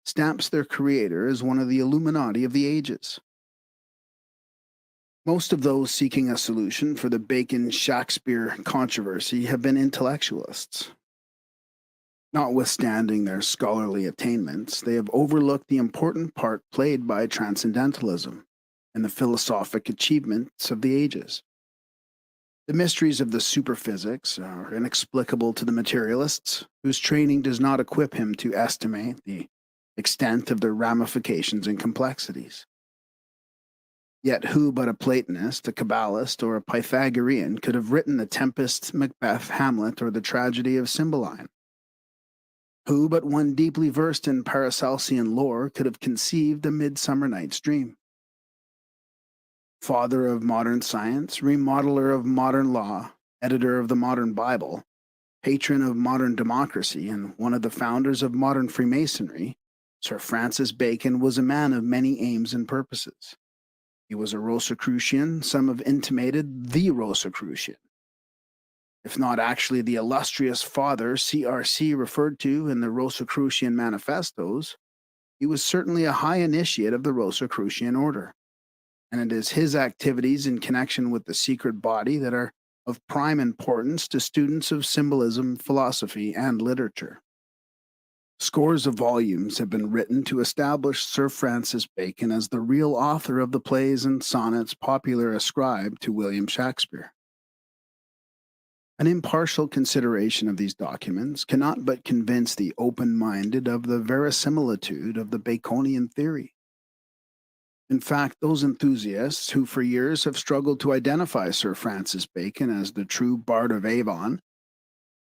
stamps their creator as one of the Illuminati of the ages. Most of those seeking a solution for the Bacon-Shakespeare controversy have been intellectualists. Notwithstanding their scholarly attainments, they have overlooked the important part played by transcendentalism in the philosophic achievements of the ages. The mysteries of the superphysics are inexplicable to the materialists, whose training does not equip him to estimate the extent of their ramifications and complexities. Yet who but a Platonist, a Kabbalist, or a Pythagorean could have written The Tempest, Macbeth, Hamlet, or the Tragedy of Cymbeline? Who but one deeply versed in Paracelsian lore could have conceived A Midsummer Night's Dream? Father of modern science, remodeler of modern law, editor of the modern Bible, patron of modern democracy, and one of the founders of modern Freemasonry, Sir Francis Bacon was a man of many aims and purposes. He was a Rosicrucian, some have intimated the Rosicrucian. If not actually the illustrious father CRC referred to in the Rosicrucian manifestos, he was certainly a high initiate of the Rosicrucian order, and it is his activities in connection with the secret body that are of prime importance to students of symbolism, philosophy, and literature. Scores of volumes have been written to establish Sir Francis Bacon as the real author of the plays and sonnets popularly ascribed to William Shakespeare. An impartial consideration of these documents cannot but convince the open minded of the verisimilitude of the Baconian theory. In fact, those enthusiasts who for years have struggled to identify Sir Francis Bacon as the true Bard of Avon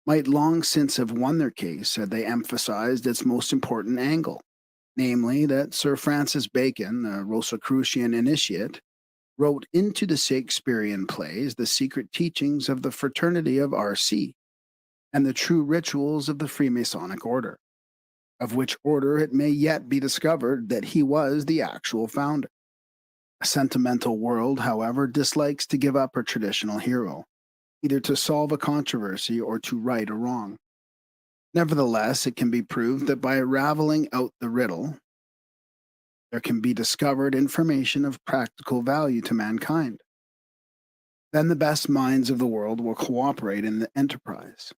might long since have won their case had they emphasized its most important angle, namely that Sir Francis Bacon, the Rosicrucian initiate, wrote into the Shakespearean plays the secret teachings of the fraternity of R.C. and the true rituals of the Freemasonic order, of which order it may yet be discovered that he was the actual founder. A sentimental world, however, dislikes to give up a traditional hero, either to solve a controversy or to right a wrong. Nevertheless, it can be proved that by raveling out the riddle, there can be discovered information of practical value to mankind. Then the best minds of the world will cooperate in the enterprise.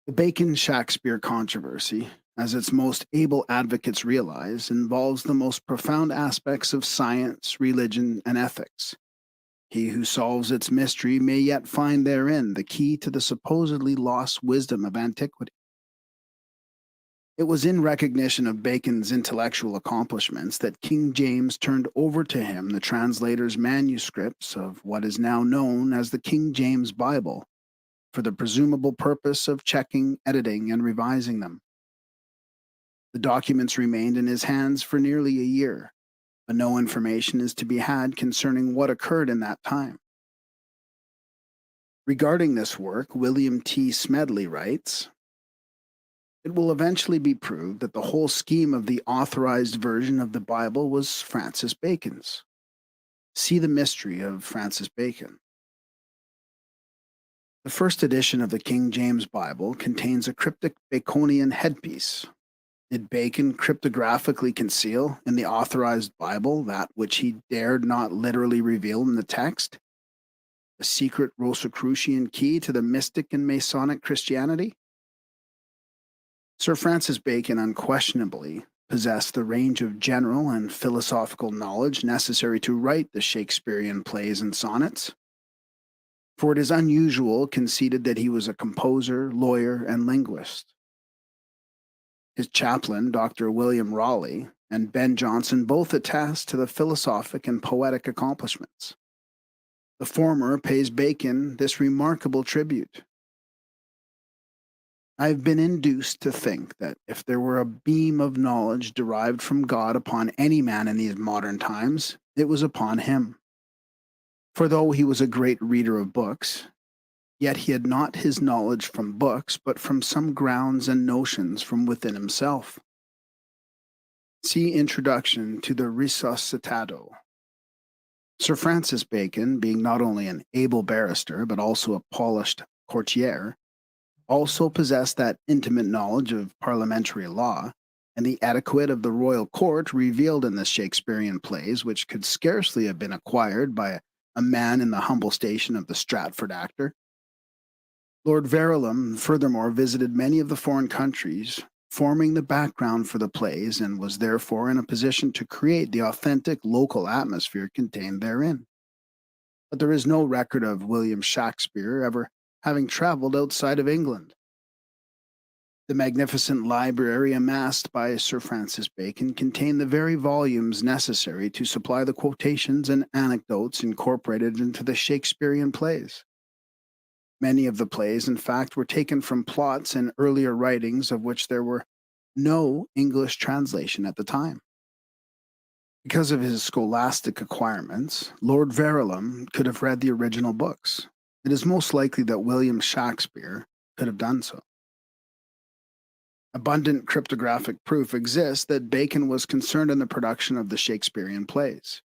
The Bacon-Shakespeare controversy, as its most able advocates realize, involves the most profound aspects of science, religion, and ethics. He who solves its mystery may yet find therein the key to the supposedly lost wisdom of antiquity. It was in recognition of Bacon's intellectual accomplishments that King James turned over to him the translator's manuscripts of what is now known as the King James Bible, for the presumable purpose of checking, editing, and revising them. The documents remained in his hands for nearly a year, but no information is to be had concerning what occurred in that time. Regarding this work, William T. Smedley writes, "It will eventually be proved that the whole scheme of the authorized version of the Bible was Francis Bacon's. See the mystery of Francis Bacon." The first edition of the King James Bible contains a cryptic Baconian headpiece. Did Bacon cryptographically conceal in the authorized Bible that which he dared not literally reveal in the text? The secret Rosicrucian key to the mystic and Masonic Christianity? Sir Francis Bacon unquestionably possessed the range of general and philosophical knowledge necessary to write the Shakespearean plays and sonnets. For it is unusual conceded that he was a composer, lawyer, and linguist. His chaplain, Dr. William Raleigh, and Ben Jonson both attest to the philosophic and poetic accomplishments. The former pays Bacon this remarkable tribute: "I have been induced to think that if there were a beam of knowledge derived from God upon any man in these modern times, it was upon him. For though he was a great reader of books, yet he had not his knowledge from books, but from some grounds and notions from within himself." See Introduction to the Resuscitado. Sir Francis Bacon, being not only an able barrister, but also a polished courtier, also possessed that intimate knowledge of parliamentary law and the etiquette of the royal court revealed in the Shakespearean plays, which could scarcely have been acquired by a man in the humble station of the Stratford actor. Lord Verulam furthermore visited many of the foreign countries, forming the background for the plays, and was therefore in a position to create the authentic local atmosphere contained therein. But there is no record of William Shakespeare ever having traveled outside of England. The magnificent library amassed by Sir Francis Bacon contained the very volumes necessary to supply the quotations and anecdotes incorporated into the Shakespearean plays. Many of the plays, in fact, were taken from plots and earlier writings of which there were no English translation at the time. Because of his scholastic acquirements, Lord Verulam could have read the original books. It is most likely that William Shakespeare could have done so. Abundant cryptographic proof exists that Bacon was concerned in the production of the Shakespearean plays.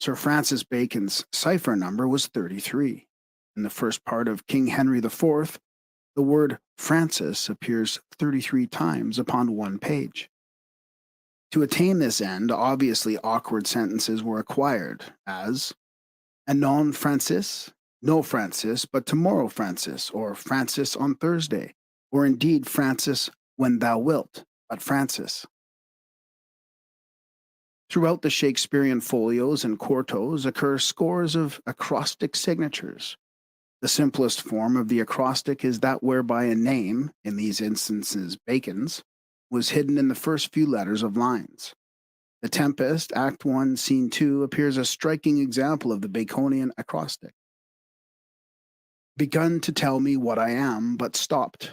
Sir Francis Bacon's cipher number was 33. In the first part of King Henry IV, the word Francis appears 33 times upon one page. To attain this end, obviously awkward sentences were acquired, as anon Francis, no Francis, but tomorrow Francis, or Francis on Thursday, or indeed Francis when thou wilt, but Francis. Throughout the Shakespearean folios and quartos occur scores of acrostic signatures. The simplest form of the acrostic is that whereby a name, in these instances Bacon's, was hidden in the first few letters of lines. The Tempest, Act 1, Scene 2, appears a striking example of the Baconian acrostic. Begun to tell me what I am, but stopped,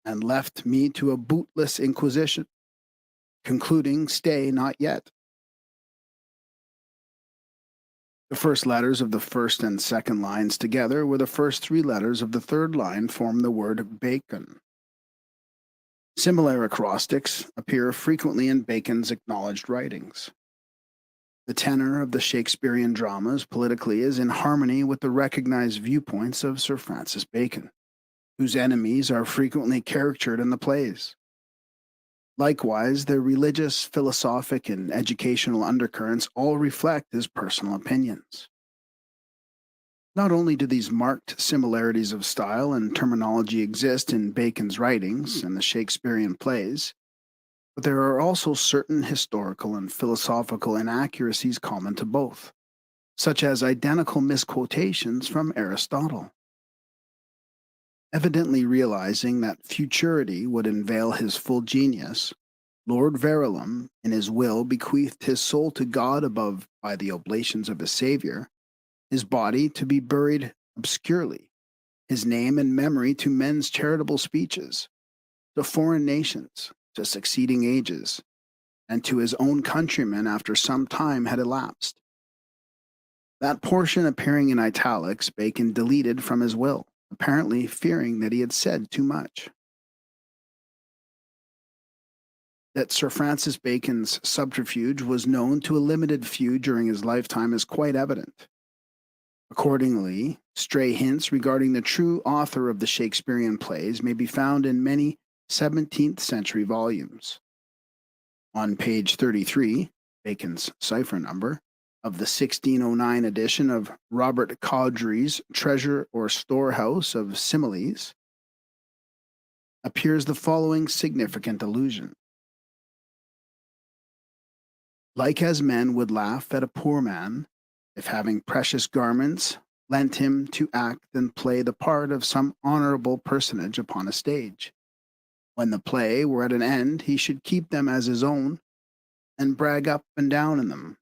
and left me to a bootless inquisition, concluding, stay, not yet. The first letters of the first and second lines together with the first three letters of the third line form the word Bacon. Similar acrostics appear frequently in Bacon's acknowledged writings. The tenor of the Shakespearean dramas politically is in harmony with the recognized viewpoints of Sir Francis Bacon, whose enemies are frequently caricatured in the plays. Likewise, their religious, philosophic, and educational undercurrents all reflect his personal opinions. Not only do these marked similarities of style and terminology exist in Bacon's writings and the Shakespearean plays, but there are also certain historical and philosophical inaccuracies common to both, such as identical misquotations from Aristotle. Evidently realizing that futurity would unveil his full genius, Lord Verulam, in his will, bequeathed his soul to God above by the oblations of his Savior, his body to be buried obscurely, his name and memory to men's charitable speeches, to foreign nations, to succeeding ages, and to his own countrymen after some time had elapsed. That portion appearing in italics Bacon deleted from his will, apparently fearing that he had said too much. That Sir Francis Bacon's subterfuge was known to a limited few during his lifetime is quite evident. Accordingly, stray hints regarding the true author of the Shakespearean plays may be found in many 17th century volumes. On page 33, Bacon's cipher number, of the 1609 edition of Robert Cowdrey's Treasure or Storehouse of Similes, appears the following significant allusion. Like as men would laugh at a poor man, if having precious garments, lent him to act and play the part of some honorable personage upon a stage. When the play were at an end, he should keep them as his own, and brag up and down in them.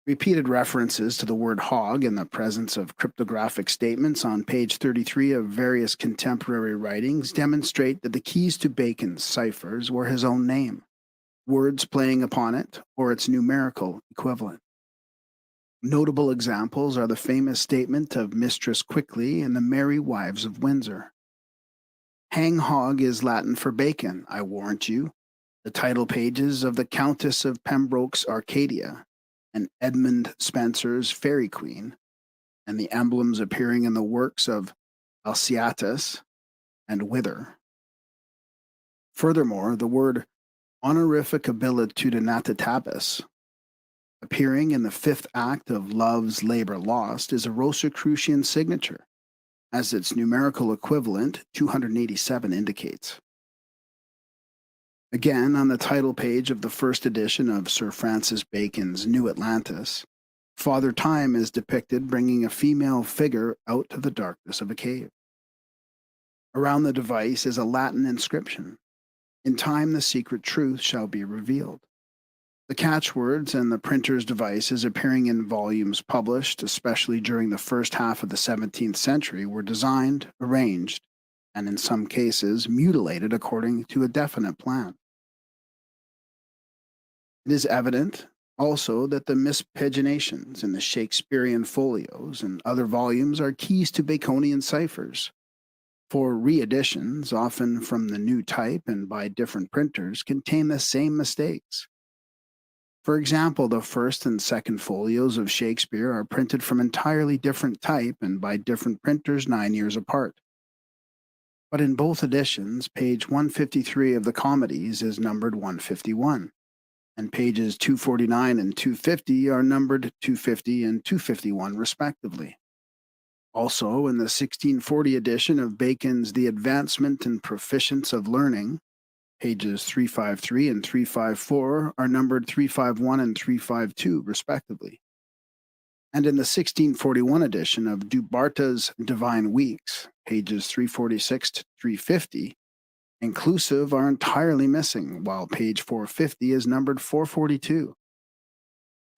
Repeated references to the word hog in the presence of cryptographic statements on page 33 of various contemporary writings demonstrate that the keys to Bacon's ciphers were his own name, words playing upon it, or its numerical equivalent. Notable examples are the famous statement of Mistress Quickly in the Merry Wives of Windsor. Hang hog is Latin for bacon, I warrant you. The title pages of the Countess of Pembroke's Arcadia, and Edmund Spenser's Fairy Queen, and the emblems appearing in the works of Alciatus and Wither. Furthermore, the word honorificabilitudinatatis, appearing in the fifth act of Love's Labor Lost, is a Rosicrucian signature, as its numerical equivalent, 287, indicates. Again, on the title page of the first edition of Sir Francis Bacon's New Atlantis, Father Time is depicted bringing a female figure out of the darkness of a cave. Around the device is a Latin inscription, "In time the secret truth shall be revealed." The catchwords and the printer's devices appearing in volumes published, especially during the first half of the 17th century, were designed, arranged, and in some cases mutilated according to a definite plan. It is evident also that the mispaginations in the Shakespearean folios and other volumes are keys to Baconian ciphers, for re-editions, often from the new type and by different printers, contain the same mistakes. For example, the first and second folios of Shakespeare are printed from entirely different type and by different printers 9 years apart. But in both editions, page 153 of the comedies is numbered 151, and pages 249 and 250 are numbered 250 and 251 respectively. Also, in the 1640 edition of Bacon's The Advancement and Proficience of Learning, pages 353 and 354 are numbered 351 and 352 respectively. And in the 1641 edition of Du Barta's Divine Weeks, pages 346 to 350, inclusive are entirely missing, while page 450 is numbered 442.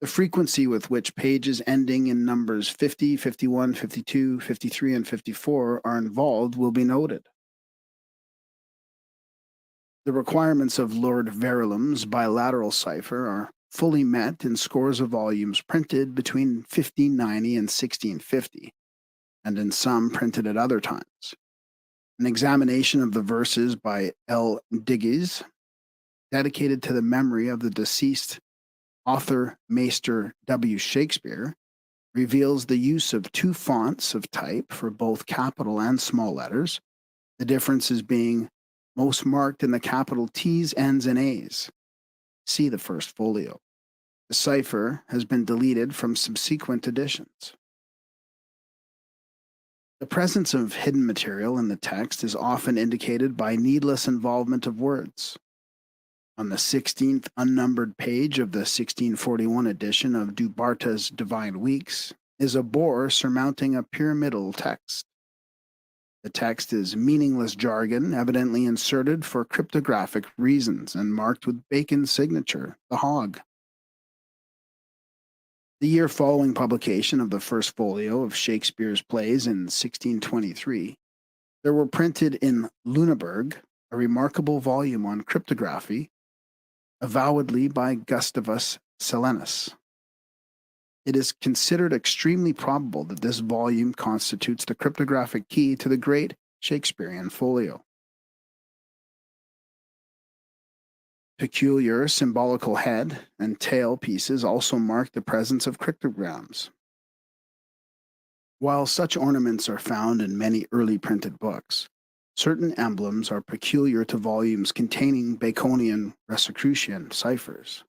The frequency with which pages ending in numbers 50, 51, 52, 53, and 54 are involved will be noted. The requirements of Lord Verulam's bilateral cipher are fully met in scores of volumes printed between 1590 and 1650, and in some printed at other times. An examination of the verses by L. Digges, dedicated to the memory of the deceased author Maester W. Shakespeare, reveals the use of two fonts of type for both capital and small letters, the differences being most marked in the capital T's, N's, and A's. See the first folio. The cipher has been deleted from subsequent editions. The presence of hidden material in the text is often indicated by needless involvement of words. On the 16th unnumbered page of the 1641 edition of Du Barta's Divine Weeks is a boar surmounting a pyramidal text. The text is meaningless jargon, evidently inserted for cryptographic reasons and marked with Bacon's signature, the hog. The year following publication of the first folio of Shakespeare's plays in 1623, there were printed in Lüneburg a remarkable volume on cryptography, avowedly by Gustavus Silenus. It is considered extremely probable that this volume constitutes the cryptographic key to the great Shakespearean folio. Peculiar symbolical head and tail pieces also mark the presence of cryptograms. While such ornaments are found in many early printed books, certain emblems are peculiar to volumes containing Baconian Rosicrucian ciphers.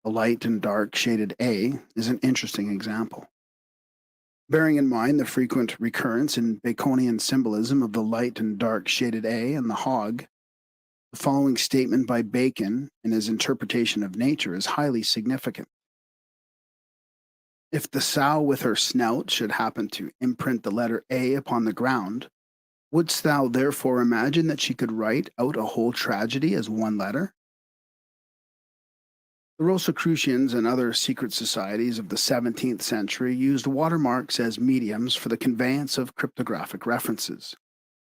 The light and dark shaded A is an interesting example. Bearing in mind the frequent recurrence in Baconian symbolism of the light and dark shaded A and the hog, the following statement by Bacon in his interpretation of nature is highly significant. If the sow with her snout should happen to imprint the letter A upon the ground, wouldst thou therefore imagine that she could write out a whole tragedy as one letter? The Rosicrucians and other secret societies of the 17th century used watermarks as mediums for the conveyance of cryptographic references,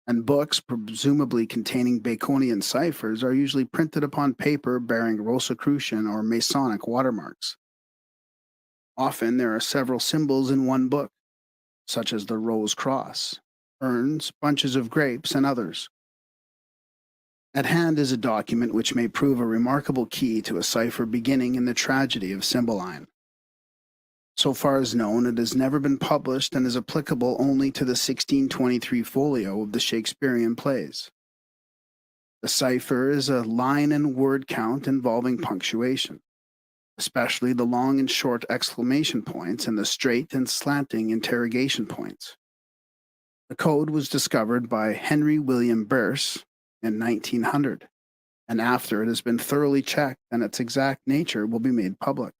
and books presumably containing Baconian ciphers are usually printed upon paper bearing Rosicrucian or Masonic watermarks. Often there are several symbols in one book, such as the rose cross, urns, bunches of grapes, and others. At hand is a document which may prove a remarkable key to a cipher beginning in the tragedy of Cymbeline. So far as known, it has never been published and is applicable only to the 1623 folio of the Shakespearean plays. The cipher is a line and word count involving punctuation, especially the long and short exclamation points and the straight and slanting interrogation points. The code was discovered by Henry William Birse in 1900, and after it has been thoroughly checked and its exact nature will be made public.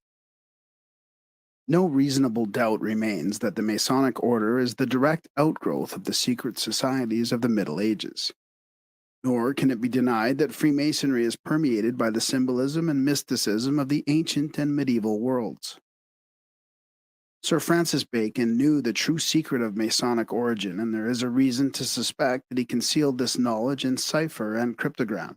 No reasonable doubt remains that the Masonic order is the direct outgrowth of the secret societies of the Middle Ages. Nor can it be denied that Freemasonry is permeated by the symbolism and mysticism of the ancient and medieval worlds. Sir Francis Bacon knew the true secret of Masonic origin, and there is a reason to suspect that he concealed this knowledge in cipher and cryptogram.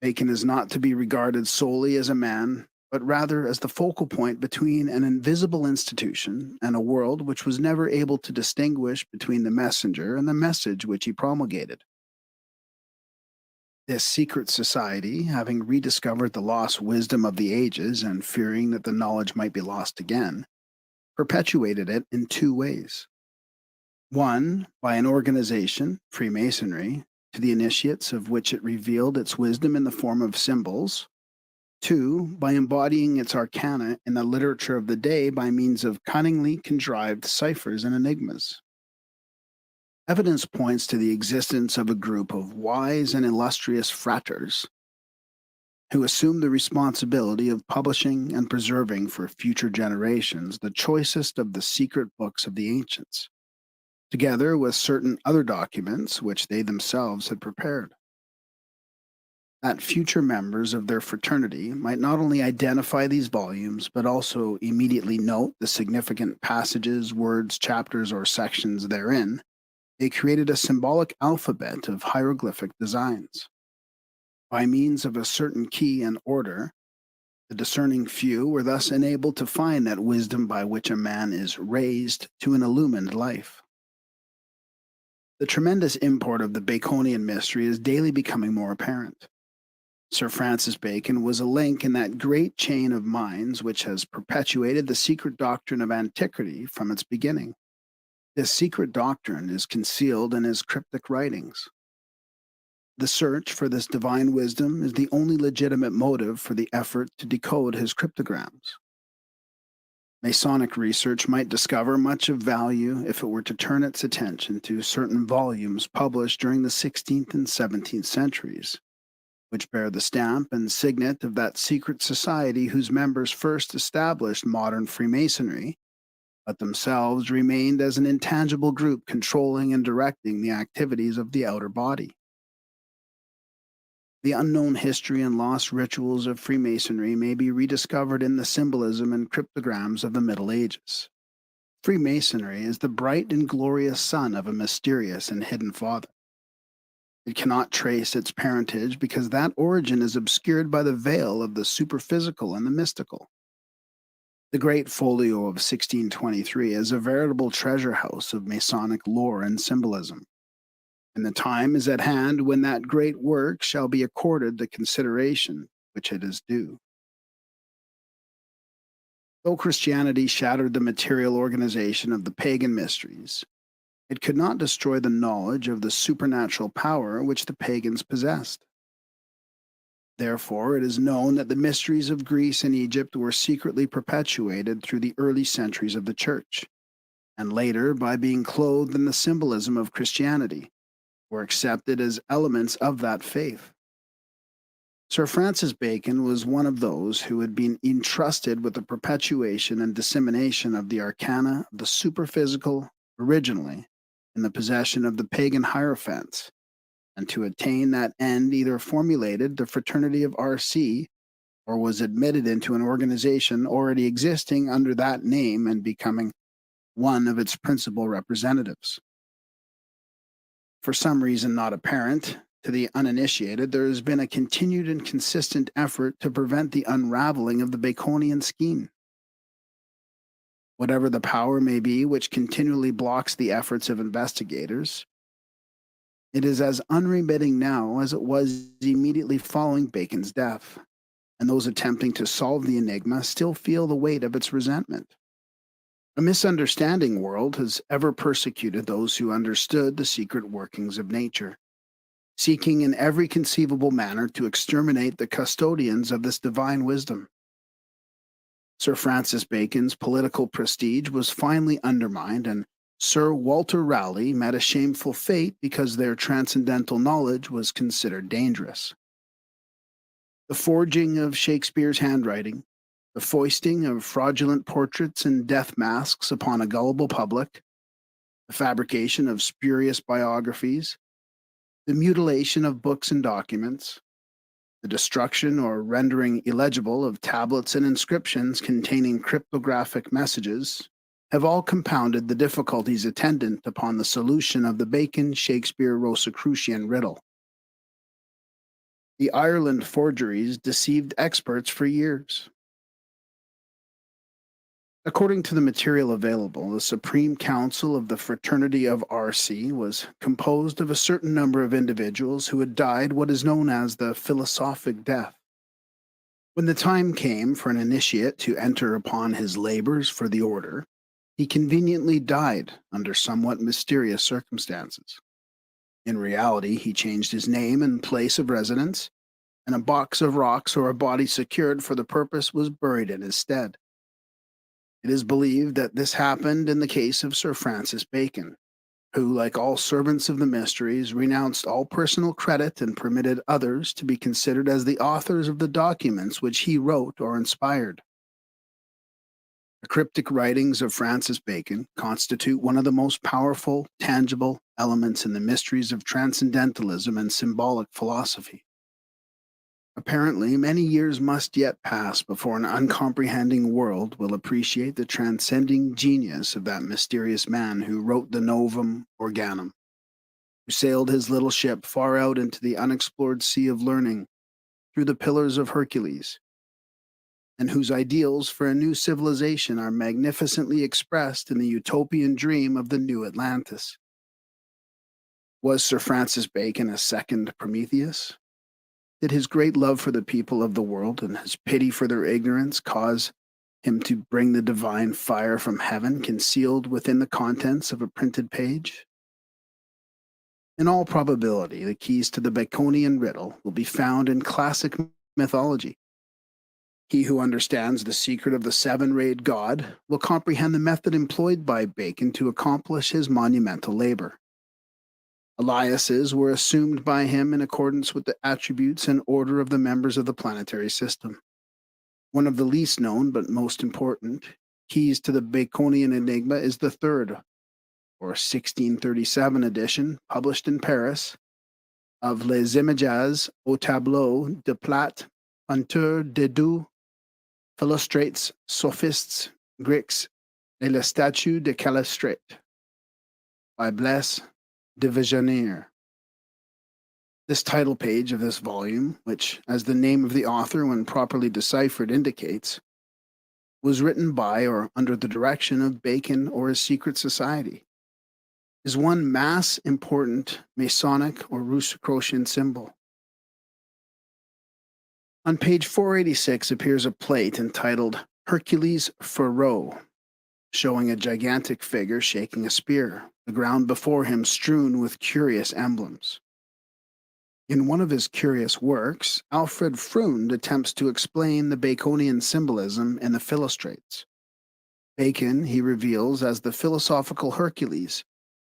Bacon is not to be regarded solely as a man, but rather as the focal point between an invisible institution and a world which was never able to distinguish between the messenger and the message which he promulgated. This secret society, having rediscovered the lost wisdom of the ages and fearing that the knowledge might be lost again, perpetuated it in two ways. One, by an organization, Freemasonry, to the initiates of which it revealed its wisdom in the form of symbols. Two, by embodying its arcana in the literature of the day by means of cunningly contrived ciphers and enigmas. Evidence points to the existence of a group of wise and illustrious fraters who assumed the responsibility of publishing and preserving for future generations the choicest of the secret books of the ancients, together with certain other documents which they themselves had prepared. That future members of their fraternity might not only identify these volumes, but also immediately note the significant passages, words, chapters, or sections therein, they created a symbolic alphabet of hieroglyphic designs. By means of a certain key and order, the discerning few were thus enabled to find that wisdom by which a man is raised to an illumined life. The tremendous import of the Baconian mystery is daily becoming more apparent. Sir Francis Bacon was a link in that great chain of minds which has perpetuated the secret doctrine of antiquity from its beginning. This secret doctrine is concealed in his cryptic writings. The search for this divine wisdom is the only legitimate motive for the effort to decode his cryptograms. Masonic research might discover much of value if it were to turn its attention to certain volumes published during the 16th and 17th centuries, which bear the stamp and signet of that secret society whose members first established modern Freemasonry, but themselves remained as an intangible group controlling and directing the activities of the outer body. The unknown history and lost rituals of Freemasonry may be rediscovered in the symbolism and cryptograms of the Middle Ages. Freemasonry is the bright and glorious son of a mysterious and hidden father. It cannot trace its parentage because that origin is obscured by the veil of the superphysical and the mystical. The Great Folio of 1623 is a veritable treasure house of Masonic lore and symbolism, and the time is at hand when that great work shall be accorded the consideration which it is due. Though Christianity shattered the material organization of the pagan mysteries, it could not destroy the knowledge of the supernatural power which the pagans possessed. Therefore, it is known that the mysteries of Greece and Egypt were secretly perpetuated through the early centuries of the Church, and later, by being clothed in the symbolism of Christianity, were accepted as elements of that faith. Sir Francis Bacon was one of those who had been entrusted with the perpetuation and dissemination of the arcana of the superphysical originally in the possession of the pagan hierophants, and to attain that end either formulated the fraternity of RC or was admitted into an organization already existing under that name and becoming one of its principal representatives. For some reason not apparent to the uninitiated, there has been a continued and consistent effort to prevent the unraveling of the Baconian scheme. Whatever the power may be which continually blocks the efforts of investigators, it is as unremitting now as it was immediately following Bacon's death, and those attempting to solve the enigma still feel the weight of its resentment. A misunderstanding world has ever persecuted those who understood the secret workings of nature, seeking in every conceivable manner to exterminate the custodians of this divine wisdom. Sir Francis Bacon's political prestige was finally undermined, and Sir Walter Raleigh met a shameful fate because their transcendental knowledge was considered dangerous. The forging of Shakespeare's handwriting, the foisting of fraudulent portraits and death masks upon a gullible public, the fabrication of spurious biographies, the mutilation of books and documents, the destruction or rendering illegible of tablets and inscriptions containing cryptographic messages, have all compounded the difficulties attendant upon the solution of the Bacon-Shakespeare-Rosicrucian riddle. The Ireland forgeries deceived experts for years. According to the material available, the Supreme Council of the Fraternity of RC was composed of a certain number of individuals who had died what is known as the philosophic death. When the time came for an initiate to enter upon his labors for the order, he conveniently died under somewhat mysterious circumstances. In reality, he changed his name and place of residence, and a box of rocks or a body secured for the purpose was buried in his stead. It is believed that this happened in the case of Sir Francis Bacon, who, like all servants of the mysteries, renounced all personal credit and permitted others to be considered as the authors of the documents which he wrote or inspired. The cryptic writings of Francis Bacon constitute one of the most powerful, tangible elements in the mysteries of transcendentalism and symbolic philosophy. Apparently, many years must yet pass before an uncomprehending world will appreciate the transcending genius of that mysterious man who wrote the Novum Organum, who sailed his little ship far out into the unexplored sea of learning through the Pillars of Hercules, and whose ideals for a new civilization are magnificently expressed in the utopian dream of the new Atlantis. Was Sir Francis Bacon a second Prometheus? Did his great love for the people of the world and his pity for their ignorance cause him to bring the divine fire from heaven concealed within the contents of a printed page? In all probability, the keys to the Baconian riddle will be found in classic mythology. He who understands the secret of the seven-rayed god will comprehend the method employed by Bacon to accomplish his monumental labor. Aliases were assumed by him in accordance with the attributes and order of the members of the planetary system. One of the least known but most important keys to the Baconian enigma is the third, or 1637 edition, published in Paris, of Les Images au tableau de plate, peintures de deux Philostrates, Sophists, Greeks, et la statue de Callistrate, by Blaise de Vigenère. This title page of this volume, which, as the name of the author when properly deciphered indicates, was written by or under the direction of Bacon or his secret society, is one mass important Masonic or Rosicrucian symbol. On page 486 appears a plate entitled Hercules Pharaoh, showing a gigantic figure shaking a spear, the ground before him strewn with curious emblems. In one of his curious works, Alfred Freund attempts to explain the Baconian symbolism in the Philostrates. Bacon he reveals as the philosophical Hercules,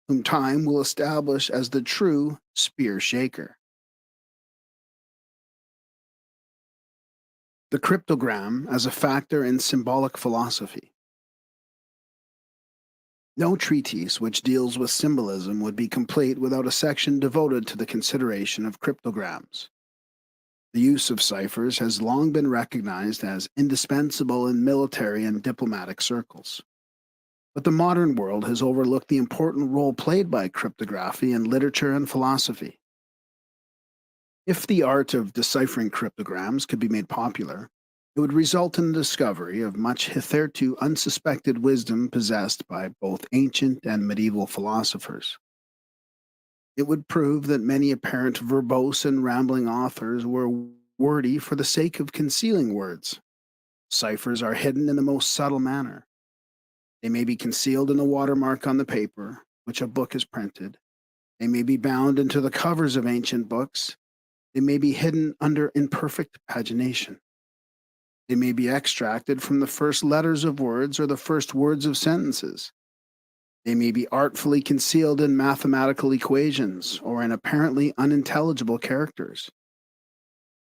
whom time will establish as the true spear shaker. The cryptogram as a factor in symbolic philosophy. No treatise which deals with symbolism would be complete without a section devoted to the consideration of cryptograms. The use of ciphers has long been recognized as indispensable in military and diplomatic circles. But the modern world has overlooked the important role played by cryptography in literature and philosophy. If the art of deciphering cryptograms could be made popular, it would result in the discovery of much hitherto unsuspected wisdom possessed by both ancient and medieval philosophers. It would prove that many apparent verbose and rambling authors were wordy for the sake of concealing words. Ciphers are hidden in the most subtle manner. They may be concealed in the watermark on the paper, which a book is printed. They may be bound into the covers of ancient books. They may be hidden under imperfect pagination. They may be extracted from the first letters of words or the first words of sentences. They may be artfully concealed in mathematical equations or in apparently unintelligible characters.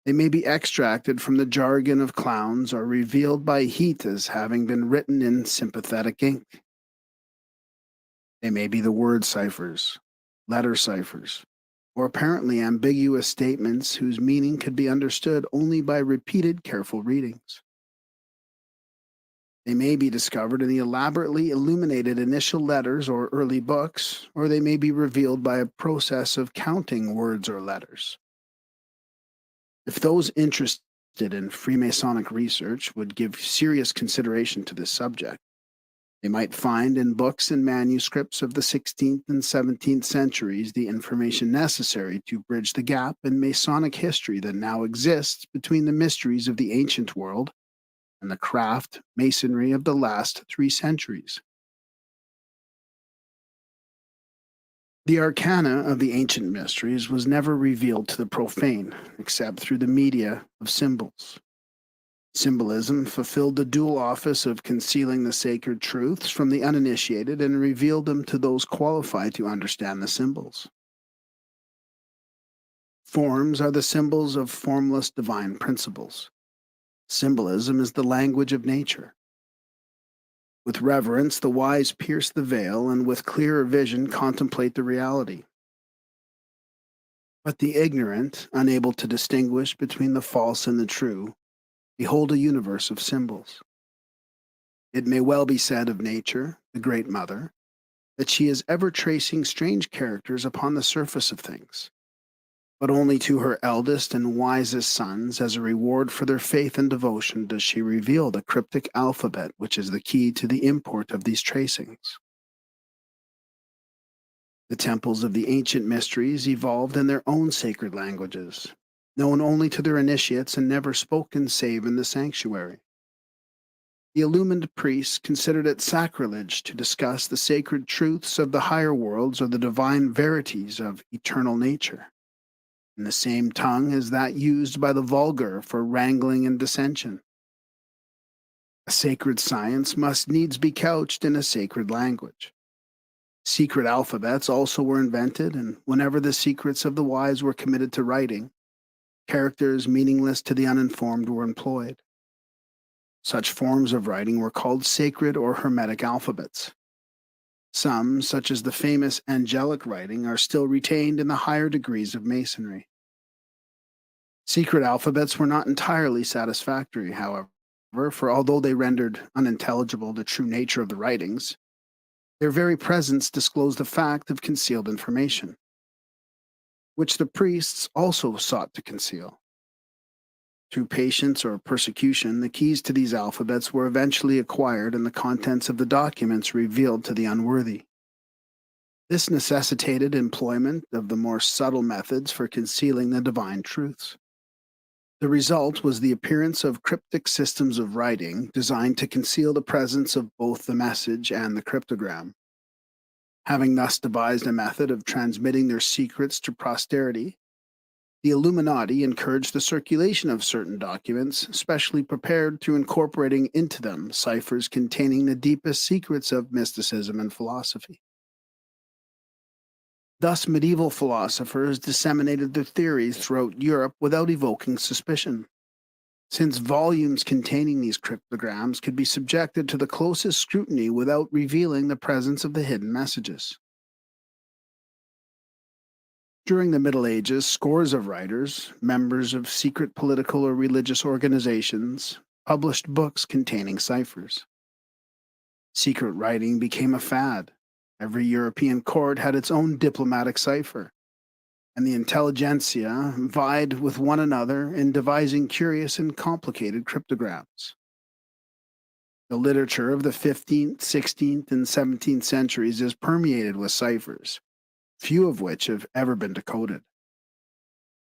They may be extracted from the jargon of clowns or revealed by heat as having been written in sympathetic ink. They may be the word ciphers, letter ciphers, or apparently ambiguous statements whose meaning could be understood only by repeated careful readings. They may be discovered in the elaborately illuminated initial letters or early books, or they may be revealed by a process of counting words or letters. If those interested in Freemasonic research would give serious consideration to this subject, They might find in books and manuscripts of the 16th and 17th centuries the information necessary to bridge the gap in Masonic history that now exists between the mysteries of the ancient world and the craft masonry of the last 3 centuries. The arcana of the ancient mysteries was never revealed to the profane except through the media of symbols. Symbolism fulfilled the dual office of concealing the sacred truths from the uninitiated and revealed them to those qualified to understand the symbols. Forms are the symbols of formless divine principles. Symbolism is the language of nature. With reverence, the wise pierce the veil and with clearer vision contemplate the reality. But the ignorant, unable to distinguish between the false and the true, behold a universe of symbols. It may well be said of nature, the Great Mother, that she is ever tracing strange characters upon the surface of things, but only to her eldest and wisest sons as a reward for their faith and devotion does she reveal the cryptic alphabet which is the key to the import of these tracings. The temples of the ancient mysteries evolved in their own sacred languages, known only to their initiates and never spoken save in the sanctuary. The illumined priests considered it sacrilege to discuss the sacred truths of the higher worlds or the divine verities of eternal nature, in the same tongue as that used by the vulgar for wrangling and dissension. A sacred science must needs be couched in a sacred language. Secret alphabets also were invented, and whenever the secrets of the wise were committed to writing, characters meaningless to the uninformed were employed. Such forms of writing were called sacred or hermetic alphabets. Some, such as the famous angelic writing, are still retained in the higher degrees of Masonry. Secret alphabets were not entirely satisfactory, however, for although they rendered unintelligible the true nature of the writings, their very presence disclosed the fact of concealed information, which the priests also sought to conceal. Through patience or persecution, the keys to these alphabets were eventually acquired and the contents of the documents revealed to the unworthy. This necessitated employment of the more subtle methods for concealing the divine truths. The result was the appearance of cryptic systems of writing designed to conceal the presence of both the message and the cryptogram. Having thus devised a method of transmitting their secrets to posterity, the Illuminati encouraged the circulation of certain documents, specially prepared through incorporating into them ciphers containing the deepest secrets of mysticism and philosophy. Thus, medieval philosophers disseminated their theories throughout Europe without evoking suspicion, since volumes containing these cryptograms could be subjected to the closest scrutiny without revealing the presence of the hidden messages. During the Middle Ages, scores of writers, members of secret political or religious organizations, published books containing ciphers. Secret writing became a fad. Every European court had its own diplomatic cipher, and the intelligentsia vied with one another in devising curious and complicated cryptograms. The literature of the 15th, 16th, and 17th centuries is permeated with ciphers, few of which have ever been decoded.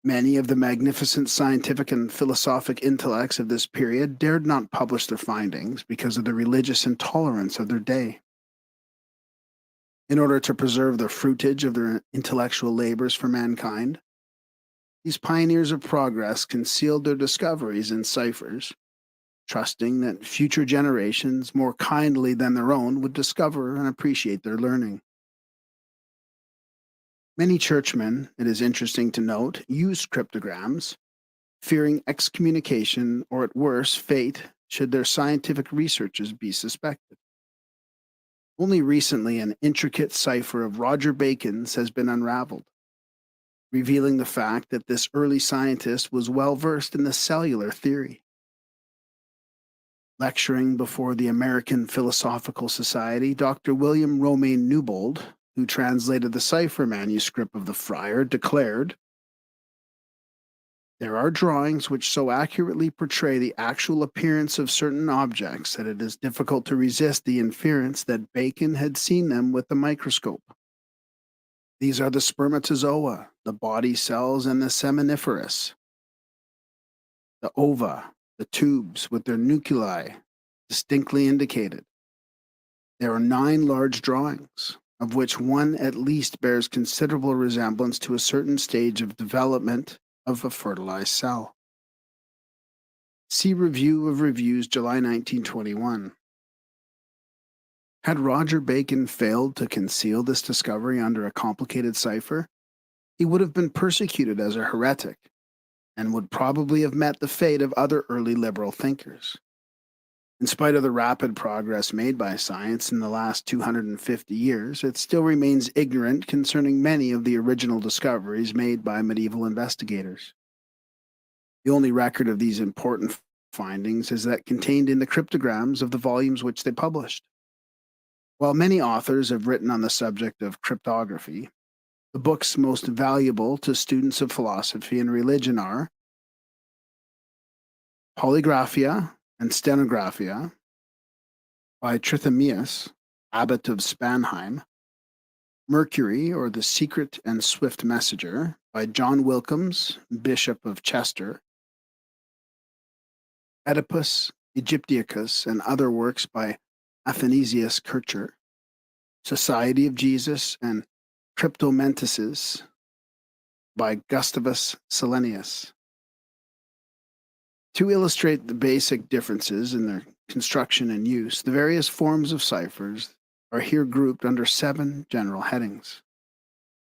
Many of the magnificent scientific and philosophic intellects of this period dared not publish their findings because of the religious intolerance of their day. In order to preserve the fruitage of their intellectual labors for mankind, these pioneers of progress concealed their discoveries in ciphers, trusting that future generations, more kindly than their own, would discover and appreciate their learning. Many churchmen, it is interesting to note, used cryptograms, fearing excommunication or at worst fate should their scientific researches be suspected. Only recently an intricate cipher of Roger Bacon's has been unraveled, revealing the fact that this early scientist was well versed in the cellular theory. Lecturing before the American Philosophical Society, Dr. William Romaine Newbold, who translated the cipher manuscript of the friar, declared, There are drawings which so accurately portray the actual appearance of certain objects that it is difficult to resist the inference that Bacon had seen them with the microscope. These are the spermatozoa, the body cells, and the seminiferous, the ova, the tubes with their nuclei distinctly indicated. There are 9 large drawings, of which one at least bears considerable resemblance to a certain stage of development of a fertilized cell. See Review of Reviews, July 1921. Had Roger Bacon failed to conceal this discovery under a complicated cipher, he would have been persecuted as a heretic and would probably have met the fate of other early liberal thinkers. In spite of the rapid progress made by science in the last 250 years, it still remains ignorant concerning many of the original discoveries made by medieval investigators. The only record of these important findings is that contained in the cryptograms of the volumes which they published. While many authors have written on the subject of cryptography, the books most valuable to students of philosophy and religion are Polygraphia and Stenographia by Trithemius, abbot of Spanheim, Mercury, or the Secret and Swift Messenger, by John Wilkins, Bishop of Chester, Oedipus Egyptiacus and other works by Athanasius Kircher, Society of Jesus and Cryptomentices by Gustavus Silenius. To illustrate the basic differences in their construction and use, the various forms of ciphers are here grouped under 7 general headings.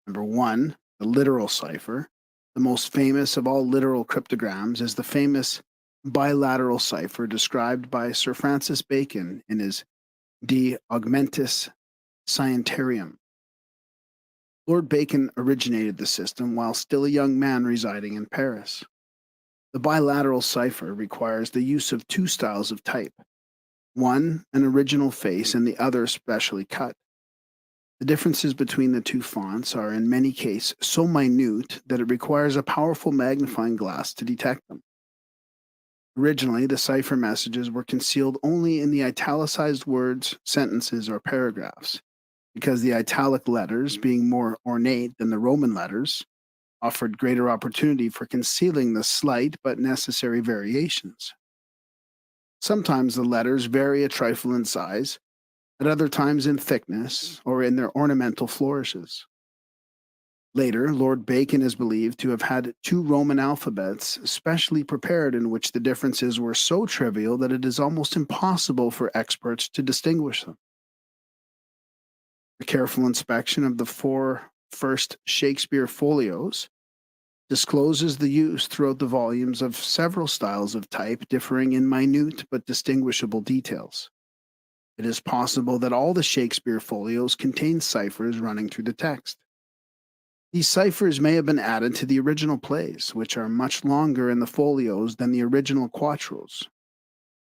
Number 1, the literal cipher. The most famous of all literal cryptograms is the famous bilateral cipher described by Sir Francis Bacon in his De Augmentis Scientiarum. Lord Bacon originated the system while still a young man residing in Paris. The bilateral cipher requires the use of 2 styles of type, one an original face and the other specially cut. The differences between the 2 fonts are in many cases so minute that it requires a powerful magnifying glass to detect them. Originally, the cipher messages were concealed only in the italicized words, sentences, or paragraphs, because the italic letters, being more ornate than the Roman letters, offered greater opportunity for concealing the slight but necessary variations. Sometimes the letters vary a trifle in size, at other times in thickness or in their ornamental flourishes. Later, Lord Bacon is believed to have had 2 Roman alphabets specially prepared in which the differences were so trivial that it is almost impossible for experts to distinguish them. A careful inspection of the 4 first Shakespeare folios discloses the use throughout the volumes of several styles of type differing in minute but distinguishable details. It is possible that all the Shakespeare folios contain ciphers running through the text. These ciphers may have been added to the original plays, which are much longer in the folios than the original quartos,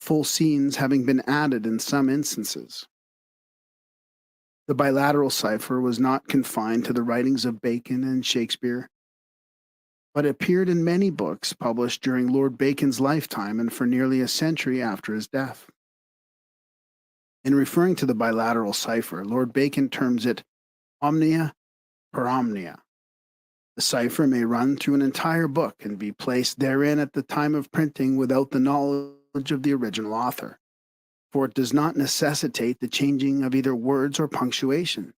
full scenes having been added in some instances. The bilateral cipher was not confined to the writings of Bacon and Shakespeare, but appeared in many books published during Lord Bacon's lifetime and for nearly a century after his death. In referring to the bilateral cipher, Lord Bacon terms it omnia per omnia. The cipher may run through an entire book and be placed therein at the time of printing without the knowledge of the original author, for it does not necessitate the changing of either words or punctuation.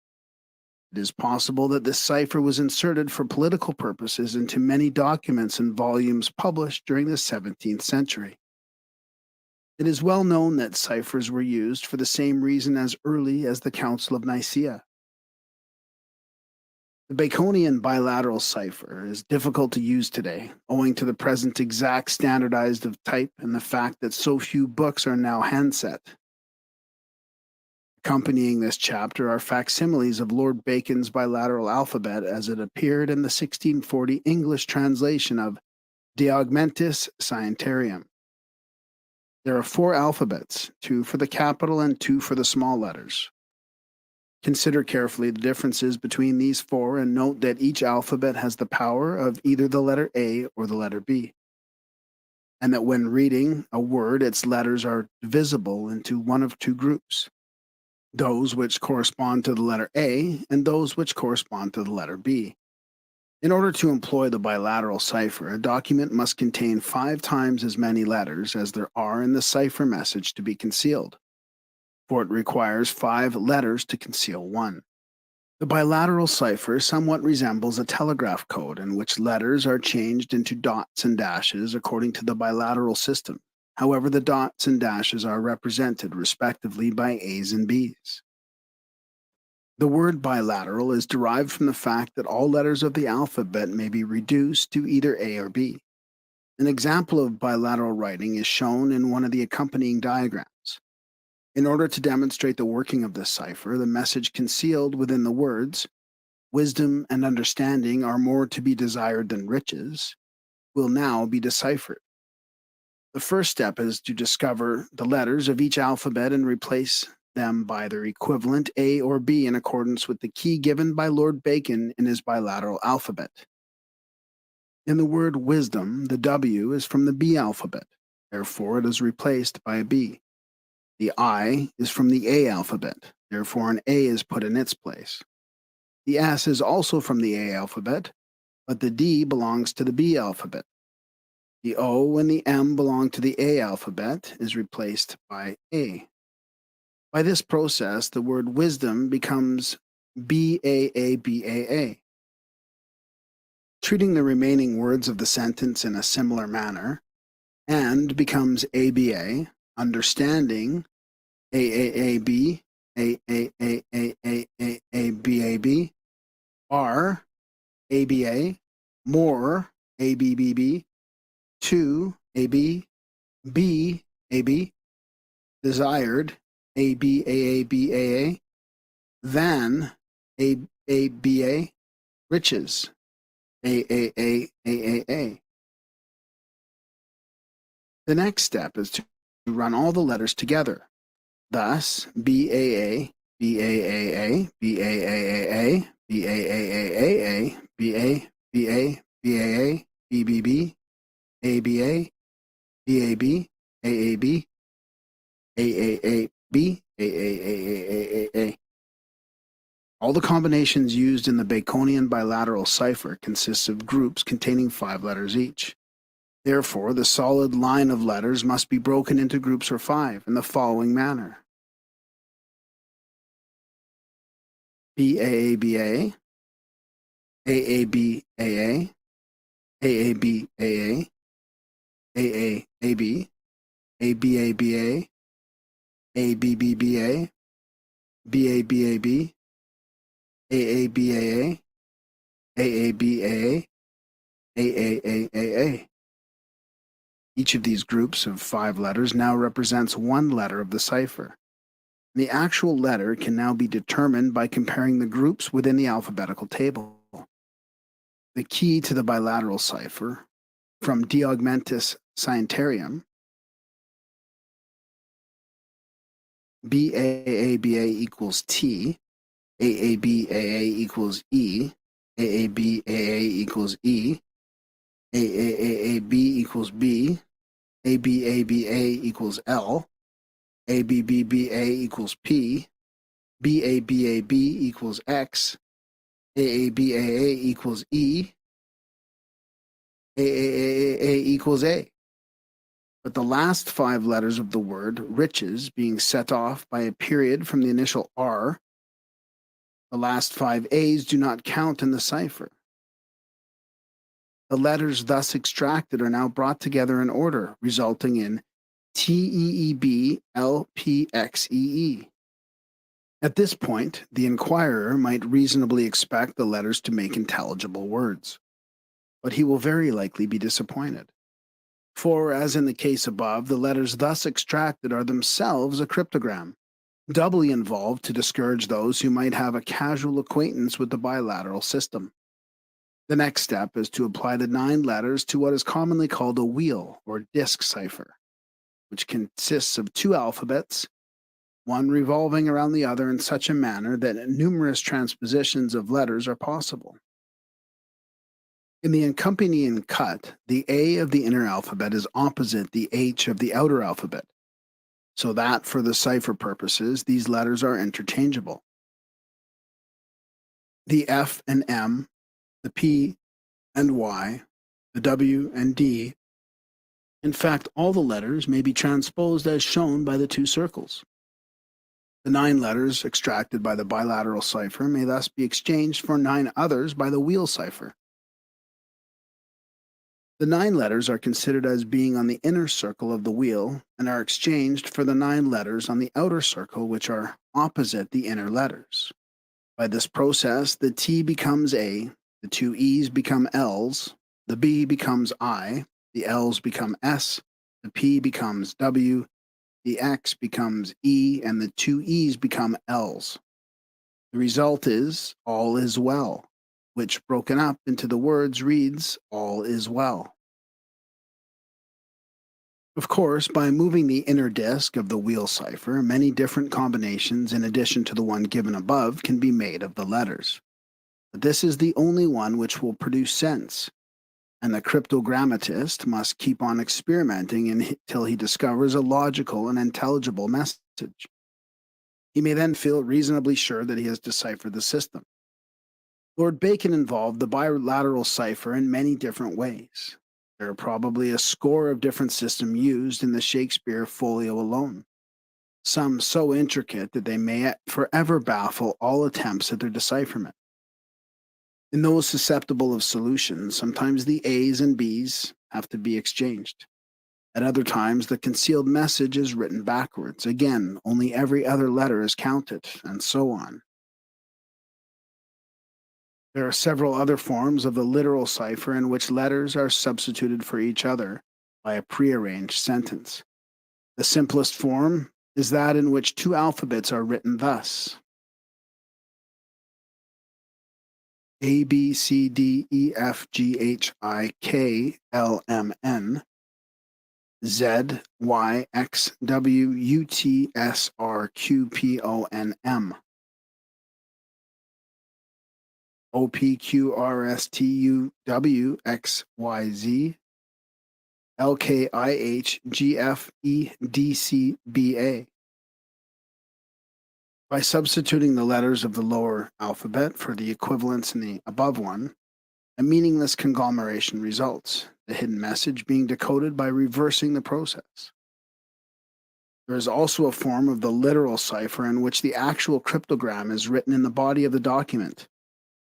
It is possible that this cipher was inserted for political purposes into many documents and volumes published during the 17th century. It is well known that ciphers were used for the same reason as early as the Council of Nicaea. The Baconian bilateral cipher is difficult to use today, owing to the present exact standardized of type and the fact that so few books are now handset. Accompanying this chapter are facsimiles of Lord Bacon's bilateral alphabet as it appeared in the 1640 English translation of De Augmentis Scientiarum. There are 4 alphabets, 2 for the capital and 2 for the small letters. Consider carefully the differences between these four and note that each alphabet has the power of either the letter A or the letter B, and that when reading a word, its letters are divisible into one of two groups: those which correspond to the letter A and those which correspond to the letter B. In order to employ the bilateral cipher, a document must contain 5 times as many letters as there are in the cipher message to be concealed, for it requires 5 letters to conceal one. The bilateral cipher somewhat resembles a telegraph code in which letters are changed into dots and dashes according to the bilateral system. However, the dots and dashes are represented respectively by A's and B's. The word bilateral is derived from the fact that all letters of the alphabet may be reduced to either A or B. An example of bilateral writing is shown in one of the accompanying diagrams. In order to demonstrate the working of this cipher, the message concealed within the words, "Wisdom and understanding are more to be desired than riches," will now be deciphered. The first step is to discover the letters of each alphabet and replace them by their equivalent A or B in accordance with the key given by Lord Bacon in his bilateral alphabet. In the word wisdom, the W is from the B alphabet, therefore it is replaced by a B. The I is from the A alphabet, therefore an A is put in its place. The S is also from the A alphabet, but the D belongs to the B alphabet. The O and the M belong to the A alphabet, is replaced by A. By this process, the word wisdom becomes BAABAA. Treating the remaining words of the sentence in a similar manner, and becomes ABA, understanding AAAB, AAAAAAABAB, R, ABA, more, ABBB, to, AB, B, AB, desired, ABAABAA, than, AABA, riches, AAAAAA. The next step is to run all the letters together. Thus, BAA, BAAA, BAAAA, BAAAAA, BA, BA, BAA, BBB, ABA, BAB, AAB, AAAB, AAAAAA. All the combinations used in the Baconian bilateral cipher consists of groups containing 5 letters each. Therefore, the solid line of letters must be broken into groups of 5 in the following manner: BAABA, AABAA, AABAA, AAAB, ABABA, ABBBA, BABAB, AABAA, AABAA, AAAAA. Each of these groups of 5 letters now represents one letter of the cipher. The actual letter can now be determined by comparing the groups within the alphabetical table. The key to the bilateral cipher, from De Augmentis Scientiarum, BAABA equals T, AABAA equals E, AABAA equals E, AAAAB equals B, ABABA equals L, ABBBA equals P, BABAB equals X, AABAA equals E, AAAAA equals A. But the last 5 letters of the word riches being set off by a period from the initial R, the last 5 A's do not count in the cipher. The letters thus extracted are now brought together in order, resulting in TEEBLPXEE. At this point, the inquirer might reasonably expect the letters to make intelligible words, but he will very likely be disappointed. For, as in the case above, the letters thus extracted are themselves a cryptogram, doubly involved to discourage those who might have a casual acquaintance with the bilateral system. The next step is to apply the 9 letters to what is commonly called a wheel or disk cipher, which consists of 2 alphabets one revolving around the other in such a manner that numerous transpositions of letters are possible. In the accompanying cut, the A of the inner alphabet is opposite the H of the outer alphabet, so that for the cipher purposes, these letters are interchangeable. The F and M, the P and Y, the W and D, in fact, all the letters may be transposed as shown by the two circles. The 9 letters extracted by the bilateral cipher may thus be exchanged for 9 others by the wheel cipher. The 9 letters are considered as being on the inner circle of the wheel and are exchanged for the 9 letters on the outer circle, which are opposite the inner letters. By this process, the T becomes A, the 2 E's become L's, the B becomes I, the L's become S, the P becomes W, the X becomes E, and the 2 E's become L's. The result is all is well, which broken up into the words reads all is well. Of course, by moving the inner disk of the wheel cipher, many different combinations in addition to the one given above can be made of the letters. But this is the only one which will produce sense, and the cryptogrammatist must keep on experimenting until he discovers a logical and intelligible message. He may then feel reasonably sure that he has deciphered the system. Lord Bacon involved the bilateral cipher in many different ways. There are probably a score of different systems used in the Shakespeare folio alone, some so intricate that they may forever baffle all attempts at their decipherment. In those susceptible of solution, sometimes the A's and B's have to be exchanged. At other times, the concealed message is written backwards. Again, only every other letter is counted, and so on. There are several other forms of the literal cipher in which letters are substituted for each other by a prearranged sentence. The simplest form is that in which 2 alphabets are written thus: A, B, C, D, E, F, G, H, I, K, L, M, N, Z, Y, X, W, U, T, S, R, Q, P, O, N, M, O, P, Q, R, S, T, U, W, X, Y, Z, L, K, I, H, G, F, E, D, C, B, A. By substituting the letters of the lower alphabet for the equivalents in the above one, a meaningless conglomeration results, the hidden message being decoded by reversing the process. There is also a form of the literal cipher in which the actual cryptogram is written in the body of the document,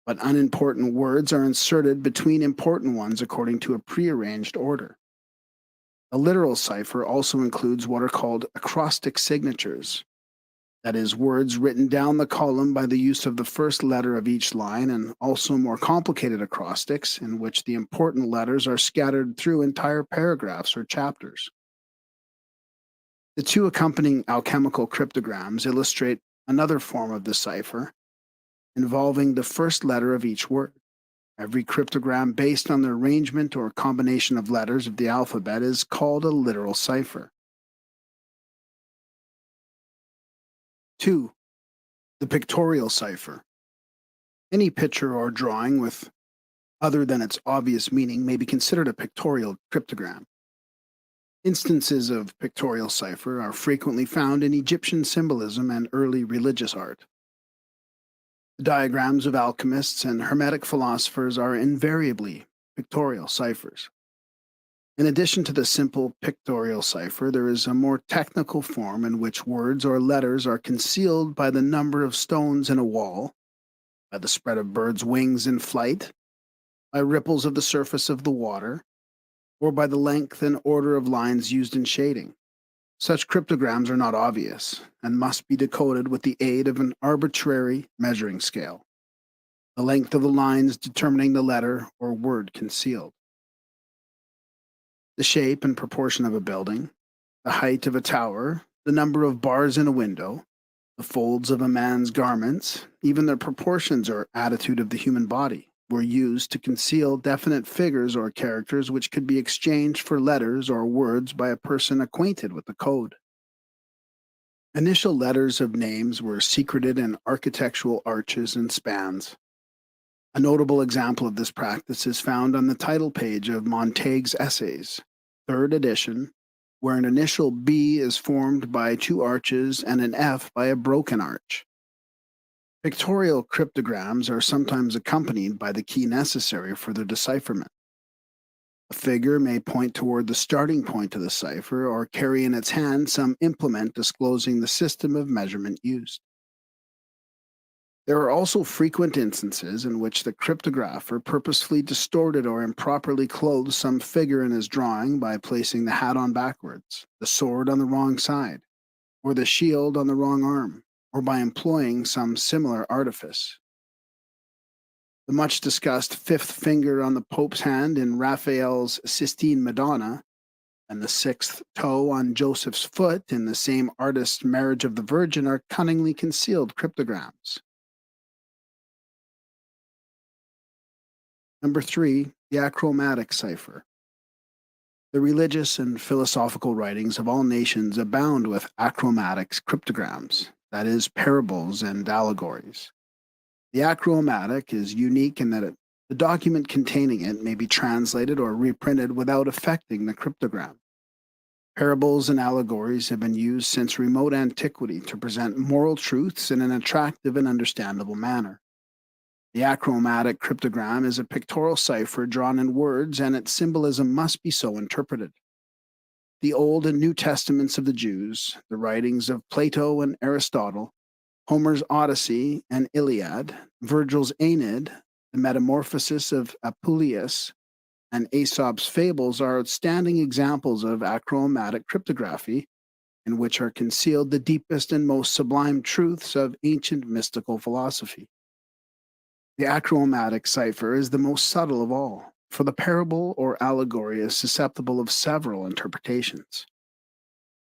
but unimportant words are inserted between important ones according to a prearranged order. The literal cipher also includes what are called acrostic signatures, that is, words written down the column by the use of the first letter of each line, and also more complicated acrostics in which the important letters are scattered through entire paragraphs or chapters. The 2 accompanying alchemical cryptograms illustrate another form of the cipher involving the first letter of each word. Every cryptogram based on the arrangement or combination of letters of the alphabet is called a literal cipher. 2. The pictorial cipher. Any picture or drawing with other than its obvious meaning may be considered a pictorial cryptogram. Instances of pictorial cipher are frequently found in Egyptian symbolism and early religious art. The diagrams of alchemists and Hermetic philosophers are invariably pictorial ciphers. In addition to the simple pictorial cipher, there is a more technical form in which words or letters are concealed by the number of stones in a wall, by the spread of birds' wings in flight, by ripples of the surface of the water, or by the length and order of lines used in shading. Such cryptograms are not obvious and must be decoded with the aid of an arbitrary measuring scale, the length of the lines determining the letter or word concealed. The shape and proportion of a building, the height of a tower, the number of bars in a window, the folds of a man's garments, even the proportions or attitude of the human body, were used to conceal definite figures or characters which could be exchanged for letters or words by a person acquainted with the code. Initial letters of names were secreted in architectural arches and spans. A notable example of this practice is found on the title page of Montague's Essays, third edition, where an initial B is formed by two arches and an F by a broken arch. Pictorial cryptograms are sometimes accompanied by the key necessary for their decipherment. A figure may point toward the starting point of the cipher or carry in its hand some implement disclosing the system of measurement used. There are also frequent instances in which the cryptographer purposefully distorted or improperly clothed some figure in his drawing by placing the hat on backwards, the sword on the wrong side, or the shield on the wrong arm, or by employing some similar artifice. The much discussed fifth finger on the Pope's hand in Raphael's Sistine Madonna, and the sixth toe on Joseph's foot in the same artist's Marriage of the Virgin are cunningly concealed cryptograms. Number 3, the achromatic cipher. The religious and philosophical writings of all nations abound with achromatic cryptograms, that is, parables and allegories. The achromatic is unique in that the document containing it may be translated or reprinted without affecting the cryptogram. Parables and allegories have been used since remote antiquity to present moral truths in an attractive and understandable manner. The achromatic cryptogram is a pictorial cipher drawn in words, and its symbolism must be so interpreted. The Old and New Testaments of the Jews, the writings of Plato and Aristotle, Homer's Odyssey and Iliad, Virgil's Aeneid, the Metamorphosis of Apuleius, and Aesop's fables are outstanding examples of achromatic cryptography, in which are concealed the deepest and most sublime truths of ancient mystical philosophy. The achromatic cipher is the most subtle of all, for the parable or allegory is susceptible of several interpretations.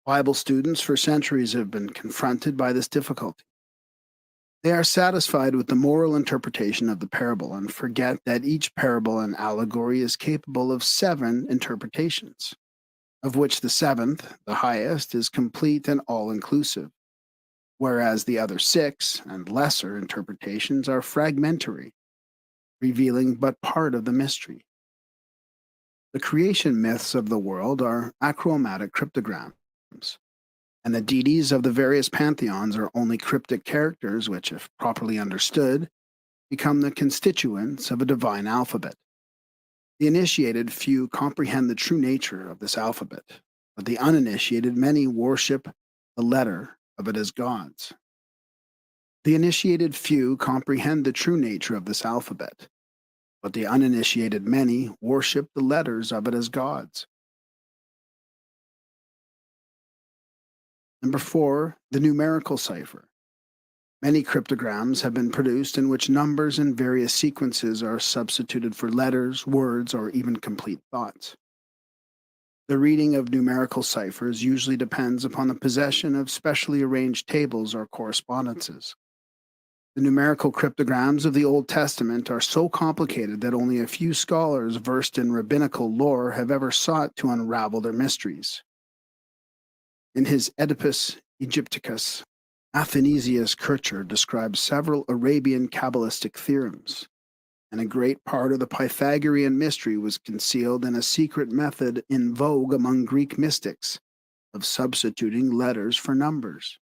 Bible students for centuries have been confronted by this difficulty. They are satisfied with the moral interpretation of the parable and forget that each parable and allegory is capable of 7 interpretations, of which the 7th, the highest, is complete and all-inclusive, whereas the other 6 and lesser interpretations are fragmentary, revealing but part of the mystery. The creation myths of the world are achromatic cryptograms, and the deities of the various pantheons are only cryptic characters which, if properly understood, become the constituents of a divine alphabet. The initiated few comprehend the true nature of this alphabet, but the uninitiated many worship the letter of it as gods. The initiated few comprehend the true nature of this alphabet, but the uninitiated many worship the letters of it as gods. Number 4, the numerical cipher. Many cryptograms have been produced in which numbers in various sequences are substituted for letters, words, or even complete thoughts. The reading of numerical ciphers usually depends upon the possession of specially arranged tables or correspondences. The numerical cryptograms of the Old Testament are so complicated that only a few scholars versed in rabbinical lore have ever sought to unravel their mysteries. In his Oedipus Egypticus, Athanasius Kircher describes several Arabian Kabbalistic theorems, and a great part of the Pythagorean mystery was concealed in a secret method in vogue among Greek mystics of substituting letters for numbers.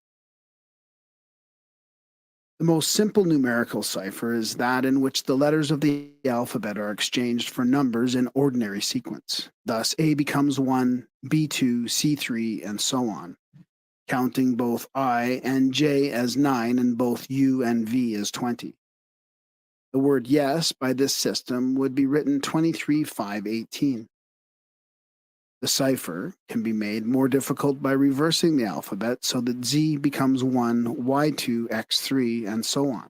The most simple numerical cipher is that in which the letters of the alphabet are exchanged for numbers in ordinary sequence. Thus, A becomes 1, B2, C3, and so on, counting both I and J as 9 and both U and V as 20. The word yes by this system would be written 23,518. The cipher can be made more difficult by reversing the alphabet so that Z becomes 1, Y2, X3, and so on,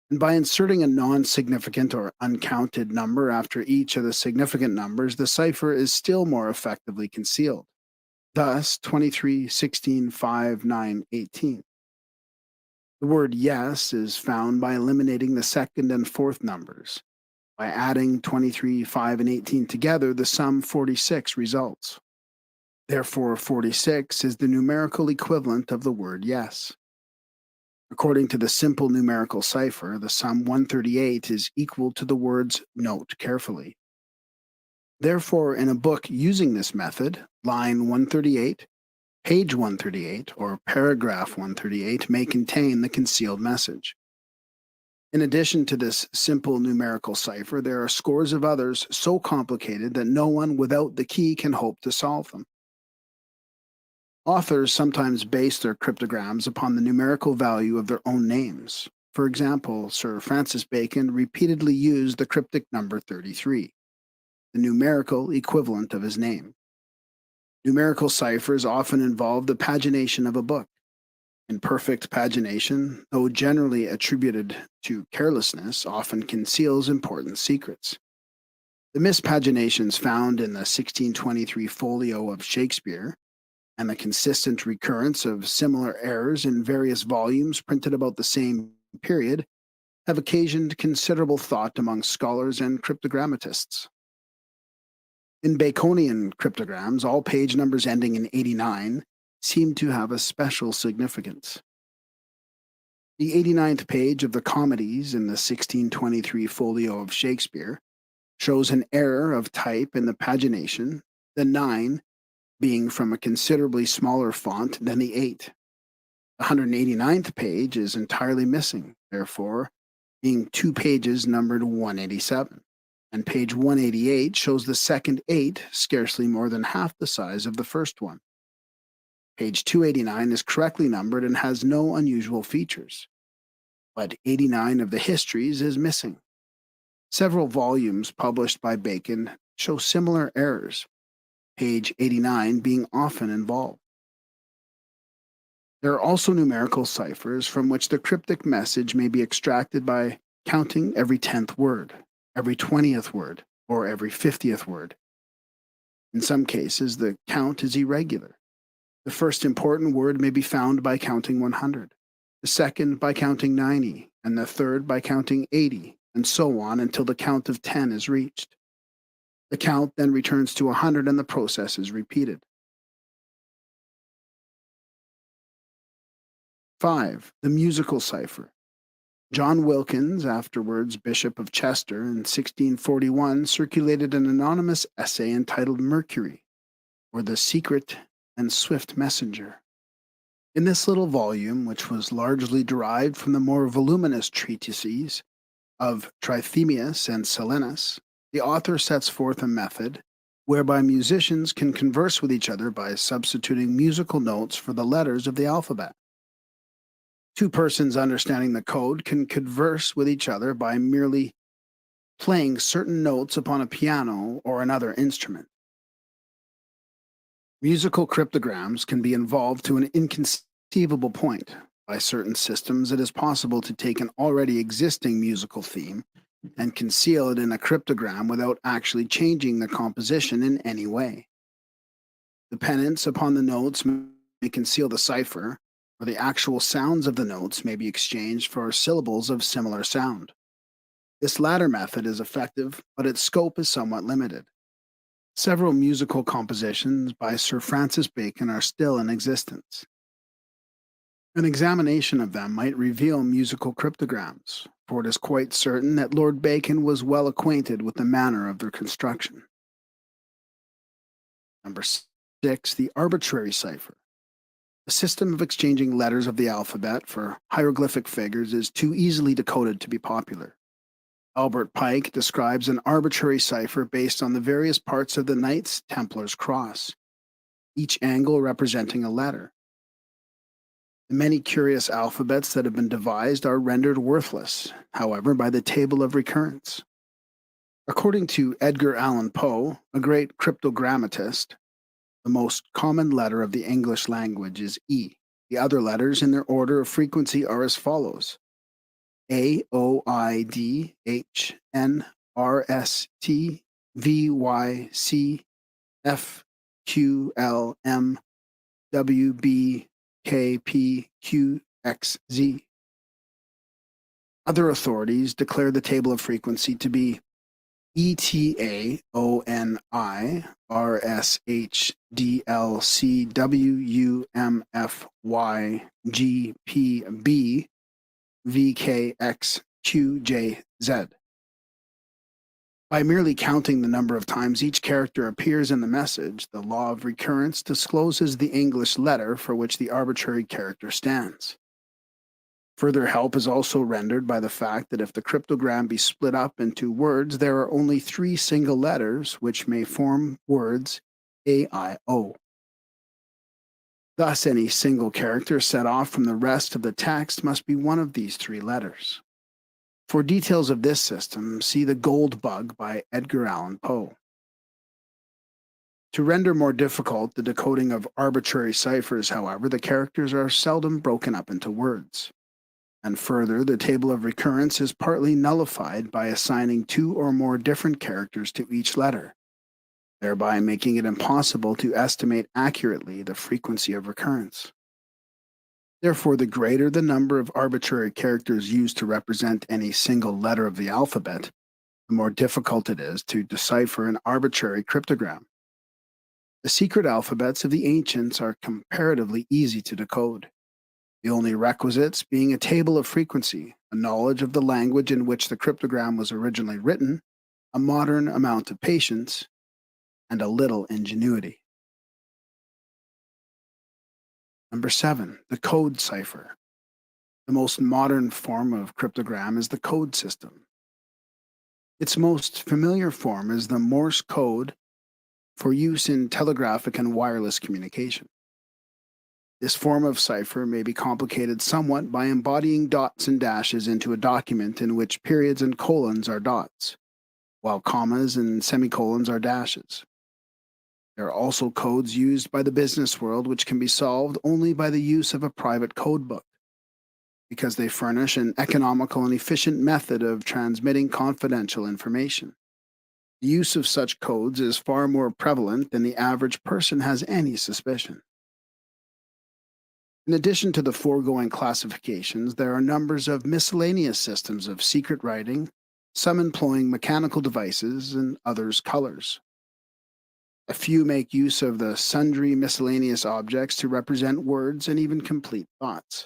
and by inserting a non-significant or uncounted number after each of the significant numbers, the cipher is still more effectively concealed. Thus, 23, 16, 5, 9, 18. The word yes is found by eliminating the second and fourth numbers. By adding 23, 5, and 18 together, the sum 46 results. Therefore, 46 is the numerical equivalent of the word yes. According to the simple numerical cipher, the sum 138 is equal to the words note carefully. Therefore, in a book using this method, line 138, page 138, or paragraph 138 may contain the concealed message. In addition to this simple numerical cipher, there are scores of others so complicated that no one without the key can hope to solve them. Authors sometimes base their cryptograms upon the numerical value of their own names. For example, Sir Francis Bacon repeatedly used the cryptic number 33, the numerical equivalent of his name. Numerical ciphers often involve the pagination of a book. Imperfect pagination, though generally attributed to carelessness, often conceals important secrets. The mispaginations found in the 1623 folio of Shakespeare and the consistent recurrence of similar errors in various volumes printed about the same period have occasioned considerable thought among scholars and cryptogrammatists. In Baconian cryptograms, all page numbers ending in 89 seem to have a special significance. The 89th page of the Comedies in the 1623 folio of Shakespeare shows an error of type in the pagination, the 9 being from a considerably smaller font than the 8. The 189th page is entirely missing, therefore, being 2 pages numbered 187. And page 188 shows the second 8 scarcely more than half the size of the first one. Page 289 is correctly numbered and has no unusual features. But 89 of the histories is missing. Several volumes published by Bacon show similar errors, page 89 being often involved. There are also numerical ciphers from which the cryptic message may be extracted by counting every 10th word, every 20th word, or every 50th word. In some cases, the count is irregular. The first important word may be found by counting 100, the second by counting 90, and the third by counting 80, and so on until the count of 10 is reached. The count then returns to 100 and the process is repeated. 5. The musical cipher. John Wilkins, afterwards Bishop of Chester, in 1641 circulated an anonymous essay entitled Mercury, or the Secret and Swift Messenger. In this little volume, which was largely derived from the more voluminous treatises of Trithemius and Silenus, the author sets forth a method whereby musicians can converse with each other by substituting musical notes for the letters of the alphabet. Two persons understanding the code can converse with each other by merely playing certain notes upon a piano or another instrument. Musical cryptograms can be involved to an inconceivable point. By certain systems, it is possible to take an already existing musical theme and conceal it in a cryptogram without actually changing the composition in any way. Dependence upon the notes may conceal the cipher, or the actual sounds of the notes may be exchanged for syllables of similar sound. This latter method is effective, but its scope is somewhat limited. Several musical compositions by Sir Francis Bacon are still in existence. An examination of them might reveal musical cryptograms, for it is quite certain that Lord Bacon was well acquainted with the manner of their construction. Number 6, the arbitrary cipher. The system of exchanging letters of the alphabet for hieroglyphic figures is too easily decoded to be popular. Albert Pike describes an arbitrary cipher based on the various parts of the Knights Templar's cross, each angle representing a letter. The many curious alphabets that have been devised are rendered worthless, however, by the table of recurrence. According to Edgar Allan Poe, a great cryptogrammatist, the most common letter of the English language is E. The other letters in their order of frequency are as follows: A, O, I, D, H, N, R, S, T, V, Y, C, F, Q, L, M, W, B, K, P, Q, X, Z. Other authorities declare the table of frequency to be ETAONIRSHDLCWUMFYGPVKXQJZ. By merely counting the number of times each character appears in the message, the law of recurrence discloses the English letter for which the arbitrary character stands. Further help is also rendered by the fact that if the cryptogram be split up into words, there are only 3 single letters which may form words AIO. Thus, any single character set off from the rest of the text must be one of these 3 letters. For details of this system, see The Gold Bug by Edgar Allan Poe. To render more difficult the decoding of arbitrary ciphers, however, the characters are seldom broken up into words. And further, the table of recurrence is partly nullified by assigning 2 or more different characters to each letter, thereby making it impossible to estimate accurately the frequency of recurrence. Therefore, the greater the number of arbitrary characters used to represent any single letter of the alphabet, the more difficult it is to decipher an arbitrary cryptogram. The secret alphabets of the ancients are comparatively easy to decode, the only requisites being a table of frequency, a knowledge of the language in which the cryptogram was originally written, a modern amount of patience, and a little ingenuity. Number 7, the code cipher. The most modern form of cryptogram is the code system. Its most familiar form is the Morse code for use in telegraphic and wireless communication. This form of cipher may be complicated somewhat by embodying dots and dashes into a document in which periods and colons are dots, while commas and semicolons are dashes. There are also codes used by the business world which can be solved only by the use of a private code book, because they furnish an economical and efficient method of transmitting confidential information. The use of such codes is far more prevalent than the average person has any suspicion. In addition to the foregoing classifications, there are numbers of miscellaneous systems of secret writing, some employing mechanical devices and others colors. A few make use of the sundry miscellaneous objects to represent words and even complete thoughts.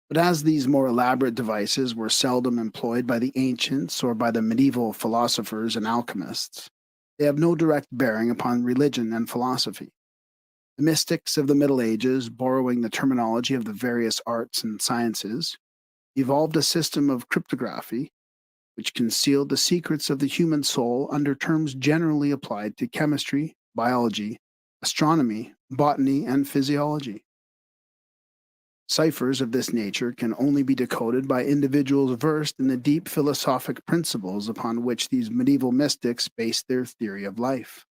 But as these more elaborate devices were seldom employed by the ancients or by the medieval philosophers and alchemists, they have no direct bearing upon religion and philosophy. The mystics of the Middle Ages, borrowing the terminology of the various arts and sciences, evolved a system of cryptography which concealed the secrets of the human soul under terms generally applied to chemistry, biology, astronomy, botany, and physiology. Ciphers of this nature can only be decoded by individuals versed in the deep philosophic principles upon which these medieval mystics based their theory of life.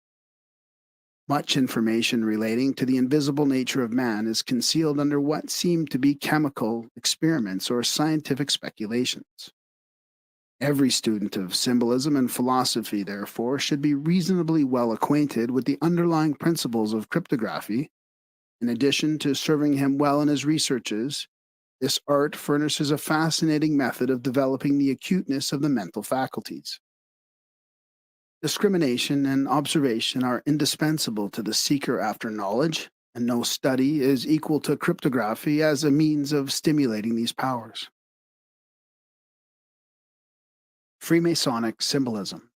Much information relating to the invisible nature of man is concealed under what seem to be chemical experiments or scientific speculations. Every student of symbolism and philosophy, therefore, should be reasonably well acquainted with the underlying principles of cryptography. In addition to serving him well in his researches, this art furnishes a fascinating method of developing the acuteness of the mental faculties. Discrimination and observation are indispensable to the seeker after knowledge, and no study is equal to cryptography as a means of stimulating these powers. Freemasonic symbolism.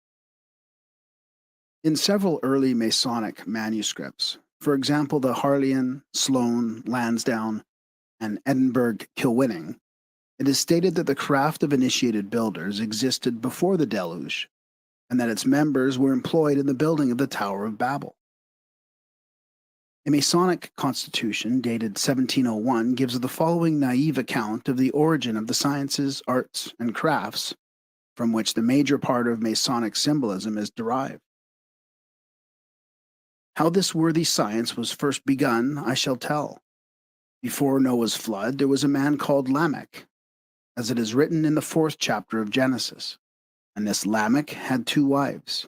In several early Masonic manuscripts, for example the Harleian, Sloane, Lansdowne, and Edinburgh Kilwinning, it is stated that the craft of initiated builders existed before the deluge, and that its members were employed in the building of the Tower of Babel. A Masonic constitution dated 1701 gives the following naive account of the origin of the sciences, arts, and crafts from which the major part of Masonic symbolism is derived. How this worthy science was first begun, I shall tell. Before Noah's flood, there was a man called Lamech, as it is written in the 4th chapter of Genesis. And this Lamech had 2 wives.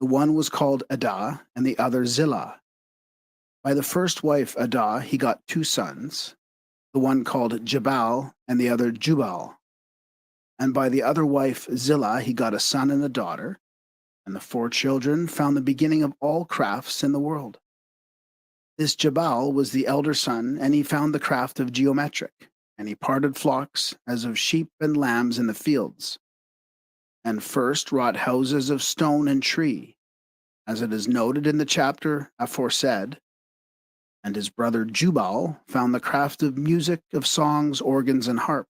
The one was called Adah, and the other Zillah. By the first wife, Adah, he got 2 sons, the one called Jabal, and the other Jubal. And by the other wife, Zillah, he got a son and a daughter. and the 4 children found the beginning of all crafts in the world. This Jabal was the elder son, and he found the craft of geometric, and he parted flocks as of sheep and lambs in the fields, and first wrought houses of stone and tree, as it is noted in the chapter aforesaid. And his brother Jubal found the craft of music, of songs, organs, and harp.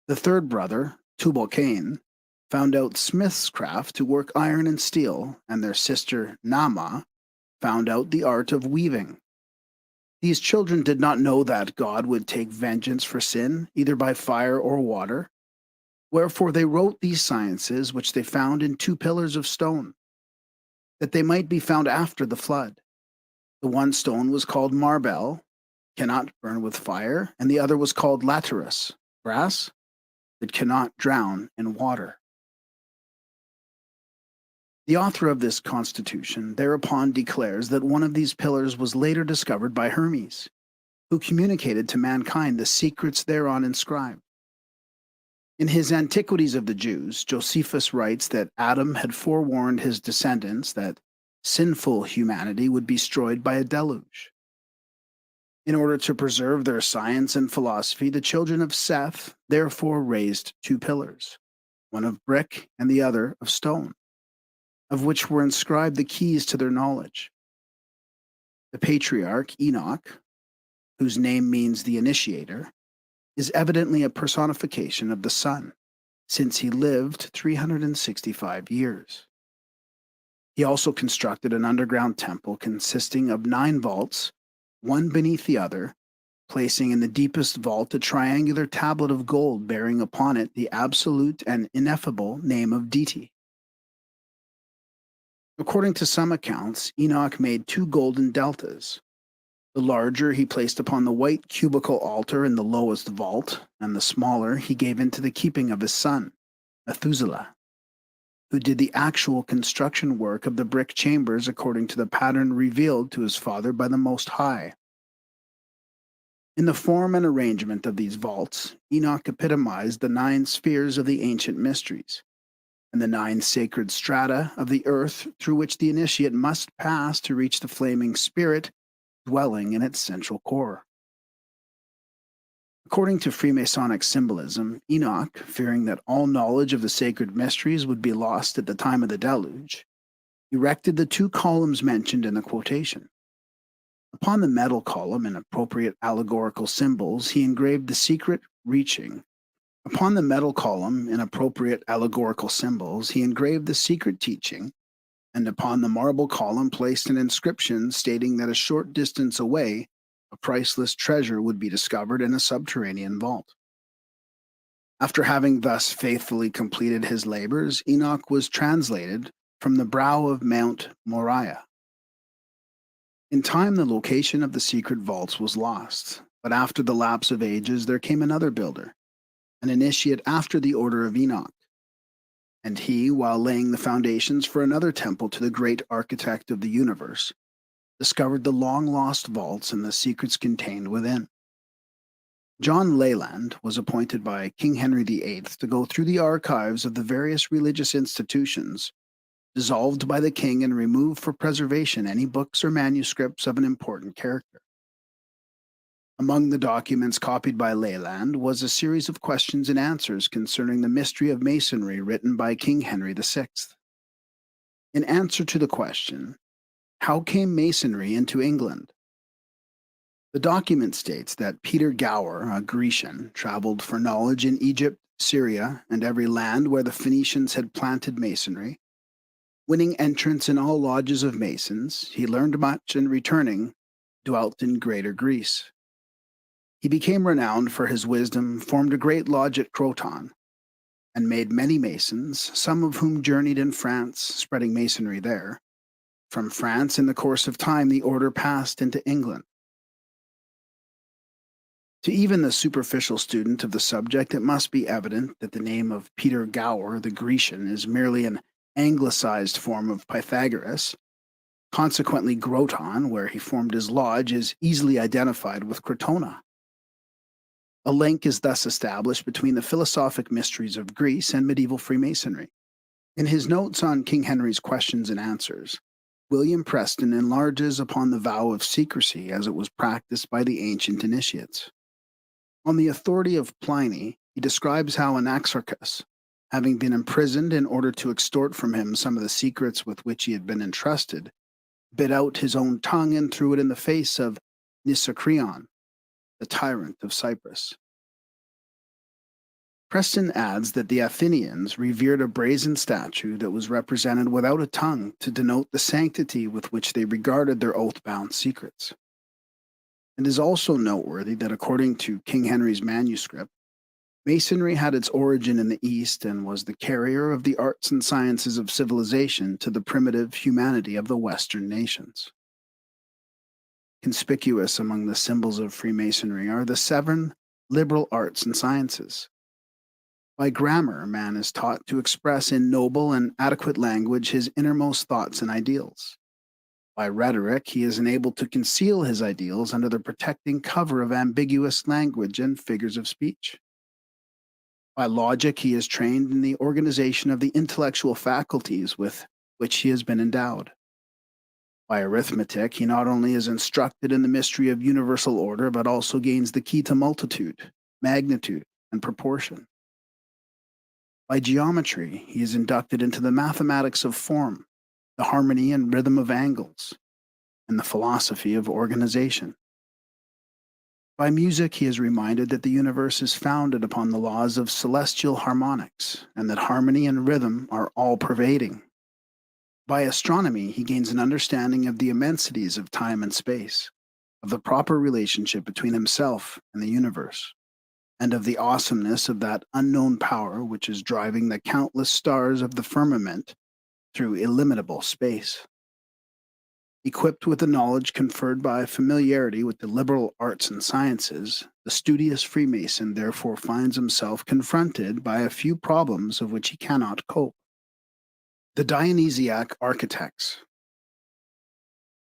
The third brother, Tubal-Cain, found out smith's craft to work iron and steel, and their sister Naamah found out the art of weaving. These children did not know that God would take vengeance for sin, either by fire or water. Wherefore they wrote these sciences which they found in 2 pillars of stone, that they might be found after the flood. The one stone was called Marbel, cannot burn with fire, and the other was called Laterus, brass, that cannot drown in water. The author of this constitution thereupon declares that one of these pillars was later discovered by Hermes, who communicated to mankind the secrets thereon inscribed. In his Antiquities of the Jews, Josephus writes that Adam had forewarned his descendants that sinful humanity would be destroyed by a deluge. In order to preserve their science and philosophy, the children of Seth therefore raised 2 pillars, one of brick and the other of stone, of which were inscribed the keys to their knowledge. The patriarch Enoch, whose name means the initiator, is evidently a personification of the sun, since he lived 365 years. He also constructed an underground temple consisting of 9 vaults, one beneath the other, placing in the deepest vault a triangular tablet of gold bearing upon it the absolute and ineffable name of deity. According to some accounts, Enoch made 2 golden deltas. The larger he placed upon the white cubical altar in the lowest vault, and the smaller he gave into the keeping of his son, Methuselah, who did the actual construction work of the brick chambers according to the pattern revealed to his father by the Most High. In the form and arrangement of these vaults, Enoch epitomized the 9 spheres of the ancient mysteries, and the 9 sacred strata of the earth through which the initiate must pass to reach the flaming spirit dwelling in its central core. According to Freemasonic symbolism, Enoch, fearing that all knowledge of the sacred mysteries would be lost at the time of the deluge, erected the 2 columns mentioned in the quotation. Upon the metal column, in appropriate allegorical symbols, he engraved the secret reaching. Upon the metal column, in appropriate allegorical symbols, he engraved the secret teaching, and upon the marble column placed an inscription stating that a short distance away, a priceless treasure would be discovered in a subterranean vault. After having thus faithfully completed his labors, Enoch was translated from the brow of Mount Moriah. In time, the location of the secret vaults was lost, but after the lapse of ages, there came another builder, an initiate after the order of Enoch. And he, while laying the foundations for another temple to the great architect of the universe, discovered the long-lost vaults and the secrets contained within. John Leyland was appointed by King Henry VIII to go through the archives of the various religious institutions dissolved by the king and remove for preservation any books or manuscripts of an important character. Among the documents copied by Leyland was a series of questions and answers concerning the mystery of Masonry written by King Henry VI. In answer to the question, how came Masonry into England? The document states that Peter Gower, a Grecian, traveled for knowledge in Egypt, Syria, and every land where the Phoenicians had planted Masonry. Winning entrance in all lodges of Masons, he learned much and returning, dwelt in Greater Greece. He became renowned for his wisdom, formed a great lodge at Croton, and made many Masons, some of whom journeyed in France, spreading Masonry there. From France, in the course of time, the order passed into England. To even the superficial student of the subject, it must be evident that the name of Peter Gower, the Grecian, is merely an anglicized form of Pythagoras. Consequently, Groton, where he formed his lodge, is easily identified with Crotona. A link is thus established between the philosophic mysteries of Greece and medieval Freemasonry. In his notes on King Henry's questions and answers, William Preston enlarges upon the vow of secrecy as it was practiced by the ancient initiates. On the authority of Pliny, he describes how Anaxarchus, having been imprisoned in order to extort from him some of the secrets with which he had been entrusted, bit out his own tongue and threw it in the face of Nisocreon, the tyrant of Cyprus. Preston adds that the Athenians revered a brazen statue that was represented without a tongue to denote the sanctity with which they regarded their oath-bound secrets. It is also noteworthy that according to King Henry's manuscript, Masonry had its origin in the East and was the carrier of the arts and sciences of civilization to the primitive humanity of the Western nations. Conspicuous among the symbols of Freemasonry are the 7 liberal arts and sciences. By grammar, man is taught to express in noble and adequate language his innermost thoughts and ideals. By rhetoric, he is enabled to conceal his ideals under the protecting cover of ambiguous language and figures of speech. By logic, he is trained in the organization of the intellectual faculties with which he has been endowed. By arithmetic, he not only is instructed in the mystery of universal order, but also gains the key to multitude, magnitude, and proportion. By geometry, he is inducted into the mathematics of form, the harmony and rhythm of angles, and the philosophy of organization. By music, he is reminded that the universe is founded upon the laws of celestial harmonics, and that harmony and rhythm are all-pervading. By astronomy, he gains an understanding of the immensities of time and space, of the proper relationship between himself and the universe, and of the awesomeness of that unknown power which is driving the countless stars of the firmament through illimitable space. Equipped with the knowledge conferred by familiarity with the liberal arts and sciences, the studious Freemason therefore finds himself confronted by a few problems of which he cannot cope. The Dionysiac architects.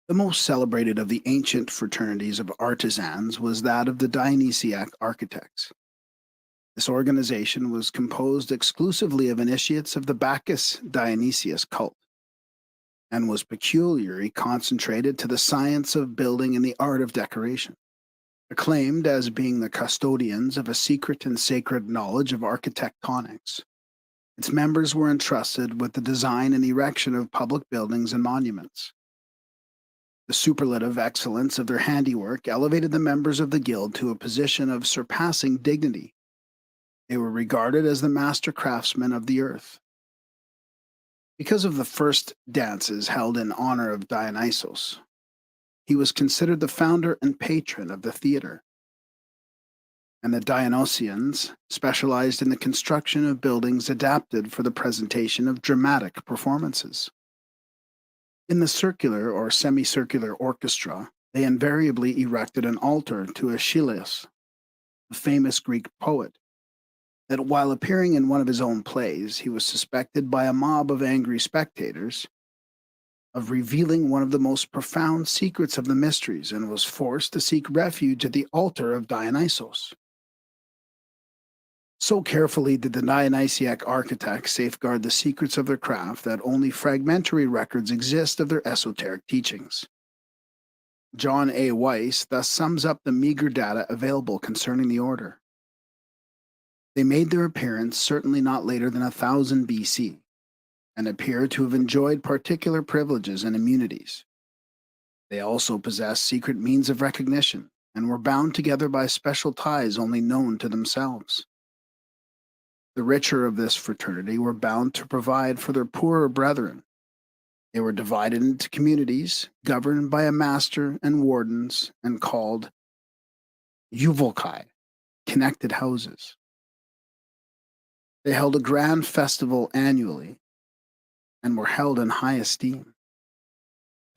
The most celebrated of the ancient fraternities of artisans was that of the Dionysiac architects. This organization was composed exclusively of initiates of the Bacchus-Dionysius cult, and was peculiarly concentrated to the science of building and the art of decoration. Acclaimed as being the custodians of a secret and sacred knowledge of architectonics, its members were entrusted with the design and erection of public buildings and monuments. The superlative excellence of their handiwork elevated the members of the guild to a position of surpassing dignity. They were regarded as the master craftsmen of the earth. Because of the first dances held in honor of Dionysos, he was considered the founder and patron of the theater. And the Dionysians specialized in the construction of buildings adapted for the presentation of dramatic performances. In the circular or semicircular orchestra, they invariably erected an altar to Aeschylus, the famous Greek poet, that while appearing in one of his own plays, he was suspected by a mob of angry spectators of revealing one of the most profound secrets of the mysteries and was forced to seek refuge at the altar of Dionysos. So carefully did the Dionysiac architects safeguard the secrets of their craft that only fragmentary records exist of their esoteric teachings. John A. Weiss thus sums up the meager data available concerning the order. They made their appearance certainly not later than 1000 BC, and appear to have enjoyed particular privileges and immunities. They also possessed secret means of recognition, and were bound together by special ties only known to themselves. The richer of this fraternity were bound to provide for their poorer brethren. They were divided into communities, governed by a master and wardens, and called euvolkai, connected houses. They held a grand festival annually, and were held in high esteem.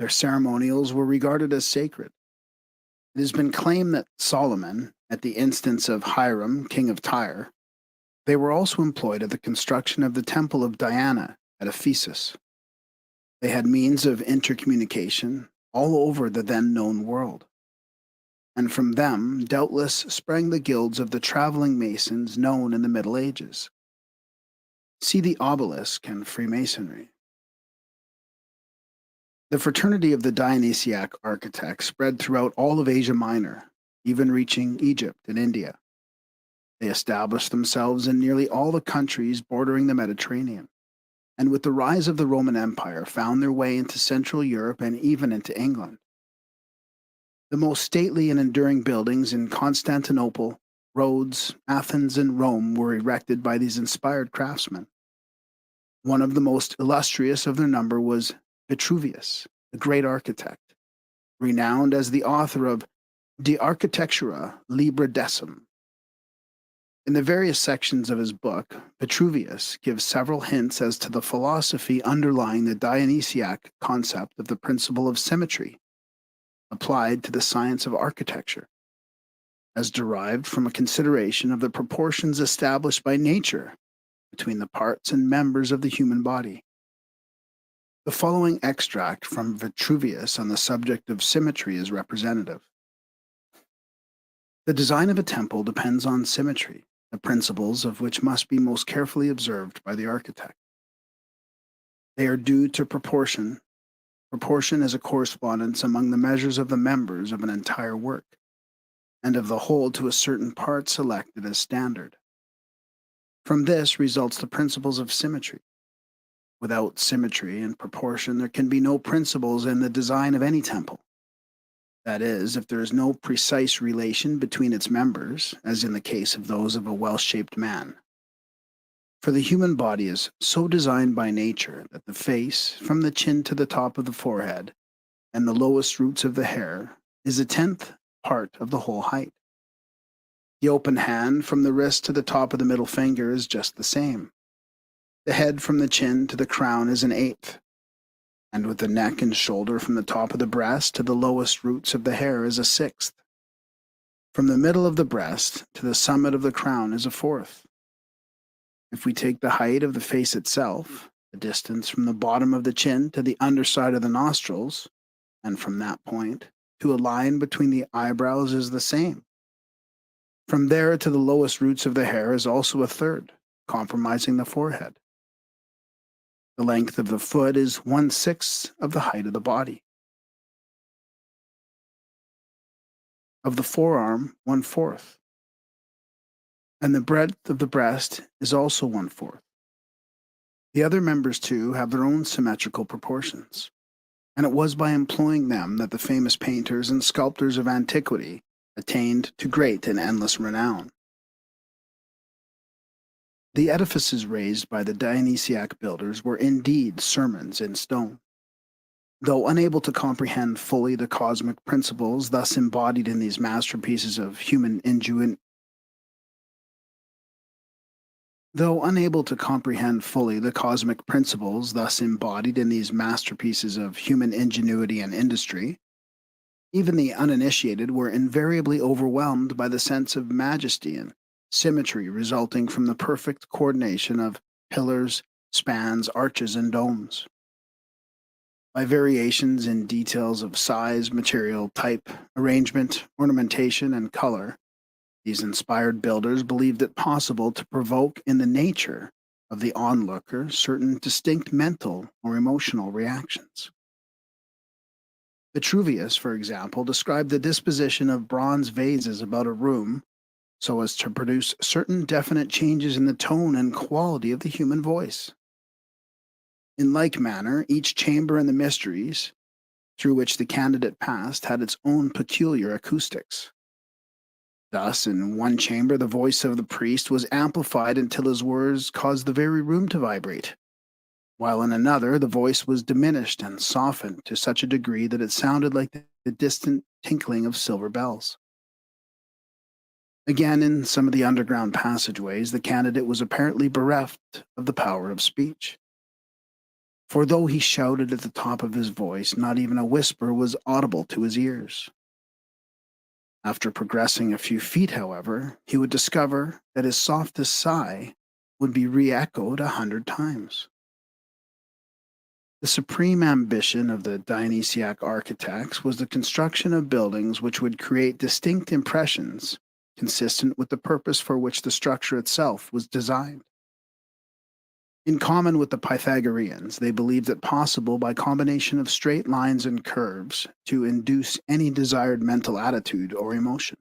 Their ceremonials were regarded as sacred. It has been claimed that Solomon, at the instance of Hiram, king of Tyre, they were also employed at the construction of the temple of Diana at Ephesus. They had means of intercommunication all over the then known world. And from them, doubtless, sprang the guilds of the traveling masons known in the Middle Ages. See the obelisk and Freemasonry. The fraternity of the Dionysiac architects spread throughout all of Asia Minor, even reaching Egypt and India. They established themselves in nearly all the countries bordering the Mediterranean, and with the rise of the Roman Empire, found their way into Central Europe and even into England. The most stately and enduring buildings in Constantinople, Rhodes, Athens, and Rome were erected by these inspired craftsmen. One of the most illustrious of their number was Vitruvius, the great architect, renowned as the author of De Architectura Libra Decim. In the various sections of his book, Vitruvius gives several hints as to the philosophy underlying the Dionysiac concept of the principle of symmetry, applied to the science of architecture, as derived from a consideration of the proportions established by nature between the parts and members of the human body. The following extract from Vitruvius on the subject of symmetry is representative. The design of a temple depends on symmetry, the principles of which must be most carefully observed by the architect. They are due to proportion. Proportion is a correspondence among the measures of the members of an entire work, and of the whole to a certain part selected as standard. From this results the principles of symmetry. Without symmetry and proportion, there can be no principles in the design of any temple. That is, if there is no precise relation between its members, as in the case of those of a well-shaped man. For the human body is so designed by nature that the face, from the chin to the top of the forehead, and the lowest roots of the hair, is a tenth part of the whole height. The open hand from the wrist to the top of the middle finger is just the same. The head from the chin to the crown is an eighth, and with the neck and shoulder from the top of the breast to the lowest roots of the hair is a sixth. From the middle of the breast to the summit of the crown is a fourth. If we take the height of the face itself, the distance from the bottom of the chin to the underside of the nostrils, and from that point to a line between the eyebrows is the same. From there to the lowest roots of the hair is also a third, comprising the forehead. The length of the foot is 1/6 of the height of the body. Of the forearm, 1/4. And the breadth of the breast is also 1/4. The other members, too, have their own symmetrical proportions, and it was by employing them that the famous painters and sculptors of antiquity attained to great and endless renown. The edifices raised by the Dionysiac builders were indeed sermons in stone. Though unable to comprehend fully the cosmic principles thus embodied in these masterpieces of human ingenuity, and industry, even the uninitiated were invariably overwhelmed by the sense of majesty and symmetry resulting from the perfect coordination of pillars, spans, arches, and domes. By variations in details of size, material, type, arrangement, ornamentation, and color, these inspired builders believed it possible to provoke in the nature of the onlooker certain distinct mental or emotional reactions. Vitruvius, for example, described the disposition of bronze vases about a room so as to produce certain definite changes in the tone and quality of the human voice. In like manner, each chamber in the mysteries through which the candidate passed had its own peculiar acoustics. Thus, in one chamber, the voice of the priest was amplified until his words caused the very room to vibrate, while in another, the voice was diminished and softened to such a degree that it sounded like the distant tinkling of silver bells. Again, in some of the underground passageways, the candidate was apparently bereft of the power of speech. For though he shouted at the top of his voice, not even a whisper was audible to his ears. After progressing a few feet, however, he would discover that his softest sigh would be re-echoed 100 times. The supreme ambition of the Dionysiac architects was the construction of buildings which would create distinct impressions consistent with the purpose for which the structure itself was designed. In common with the Pythagoreans, they believed it possible by combination of straight lines and curves to induce any desired mental attitude or emotion.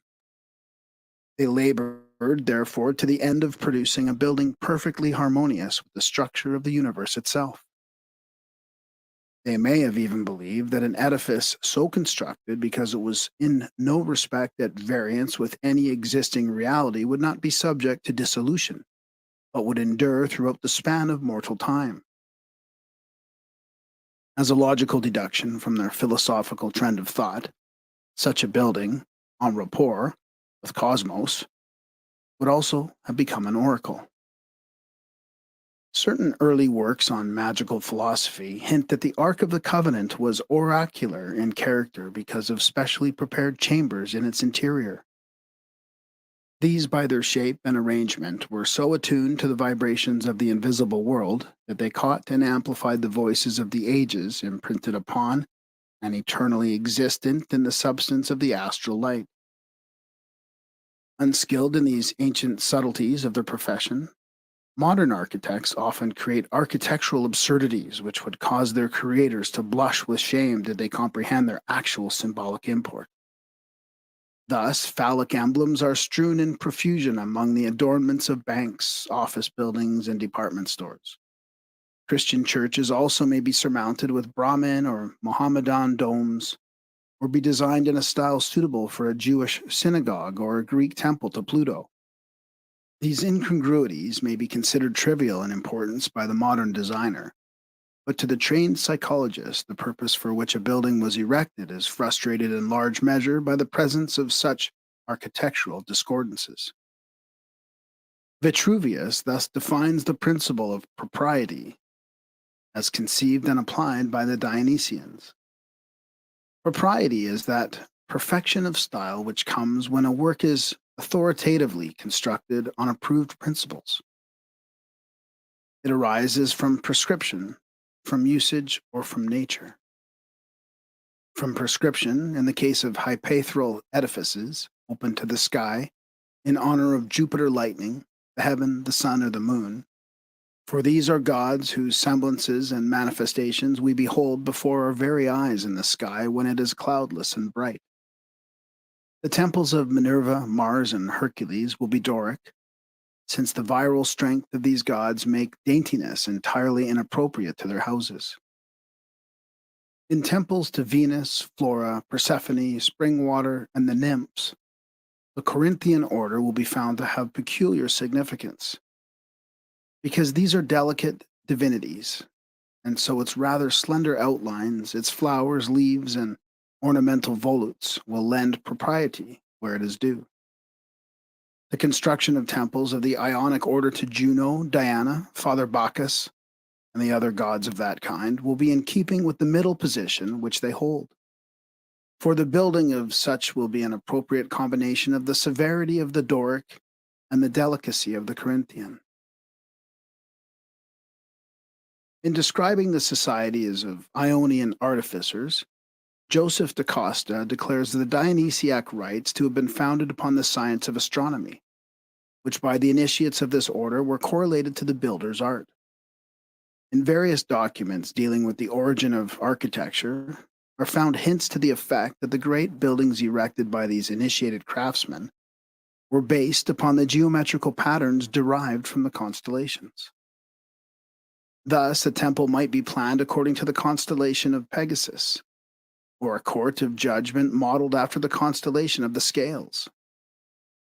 They labored, therefore, to the end of producing a building perfectly harmonious with the structure of the universe itself. They may have even believed that an edifice so constructed because it was in no respect at variance with any existing reality would not be subject to dissolution, but would endure throughout the span of mortal time. As a logical deduction from their philosophical trend of thought, such a building, en rapport with cosmos, would also have become an oracle. Certain early works on magical philosophy hint that the Ark of the Covenant was oracular in character because of specially prepared chambers in its interior. These, by their shape and arrangement, were so attuned to the vibrations of the invisible world that they caught and amplified the voices of the ages imprinted upon and eternally existent in the substance of the astral light. Unskilled in these ancient subtleties of their profession, modern architects often create architectural absurdities which would cause their creators to blush with shame did they comprehend their actual symbolic import. Thus, phallic emblems are strewn in profusion among the adornments of banks, office buildings, and department stores. Christian churches also may be surmounted with Brahmin or Mohammedan domes, or be designed in a style suitable for a Jewish synagogue or a Greek temple to Pluto. These incongruities may be considered trivial in importance by the modern designer, but to the trained psychologist, the purpose for which a building was erected is frustrated in large measure by the presence of such architectural discordances. Vitruvius thus defines the principle of propriety as conceived and applied by the Dionysians. Propriety is that perfection of style which comes when a work is authoritatively constructed on approved principles. It arises from prescription, from usage, or from nature. From prescription, in the case of hypaethral edifices open to the sky, in honor of Jupiter lightning, the heaven, the sun, or the moon, for these are gods whose semblances and manifestations we behold before our very eyes in the sky when it is cloudless and bright. The temples of Minerva, Mars, and Hercules will be Doric, since the viral strength of these gods make daintiness entirely inappropriate to their houses. In temples to Venus, Flora, Persephone, Springwater, and the nymphs, the Corinthian order will be found to have peculiar significance, because these are delicate divinities, and so its rather slender outlines, its flowers, leaves, and ornamental volutes will lend propriety where it is due. The construction of temples of the Ionic order to Juno, Diana, Father Bacchus, and the other gods of that kind will be in keeping with the middle position which they hold. For the building of such will be an appropriate combination of the severity of the Doric and the delicacy of the Corinthian. In describing the societies of Ionian artificers, Joseph da Costa declares the Dionysiac rites to have been founded upon the science of astronomy, which by the initiates of this order were correlated to the builder's art. In various documents dealing with the origin of architecture are found hints to the effect that the great buildings erected by these initiated craftsmen were based upon the geometrical patterns derived from the constellations. Thus, a temple might be planned according to the constellation of Pegasus, or a court of judgment modeled after the constellation of the scales.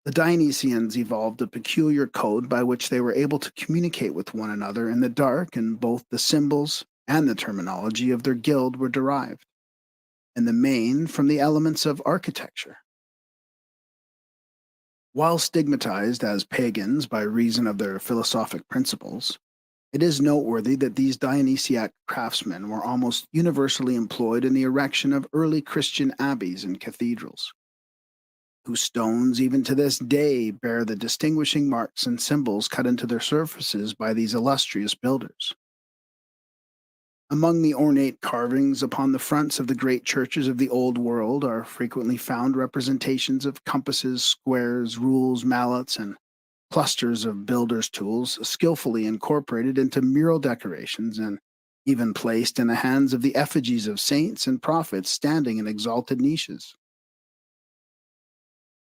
The Dionysians evolved a peculiar code by which they were able to communicate with one another in the dark, and both the symbols and the terminology of their guild were derived, in the main, from the elements of architecture. While stigmatized as pagans by reason of their philosophic principles, it is noteworthy that these Dionysiac craftsmen were almost universally employed in the erection of early Christian abbeys and cathedrals, whose stones even to this day bear the distinguishing marks and symbols cut into their surfaces by these illustrious builders. Among the ornate carvings upon the fronts of the great churches of the Old World are frequently found representations of compasses, squares, rules, mallets, and clusters of builders' tools skillfully incorporated into mural decorations and even placed in the hands of the effigies of saints and prophets standing in exalted niches.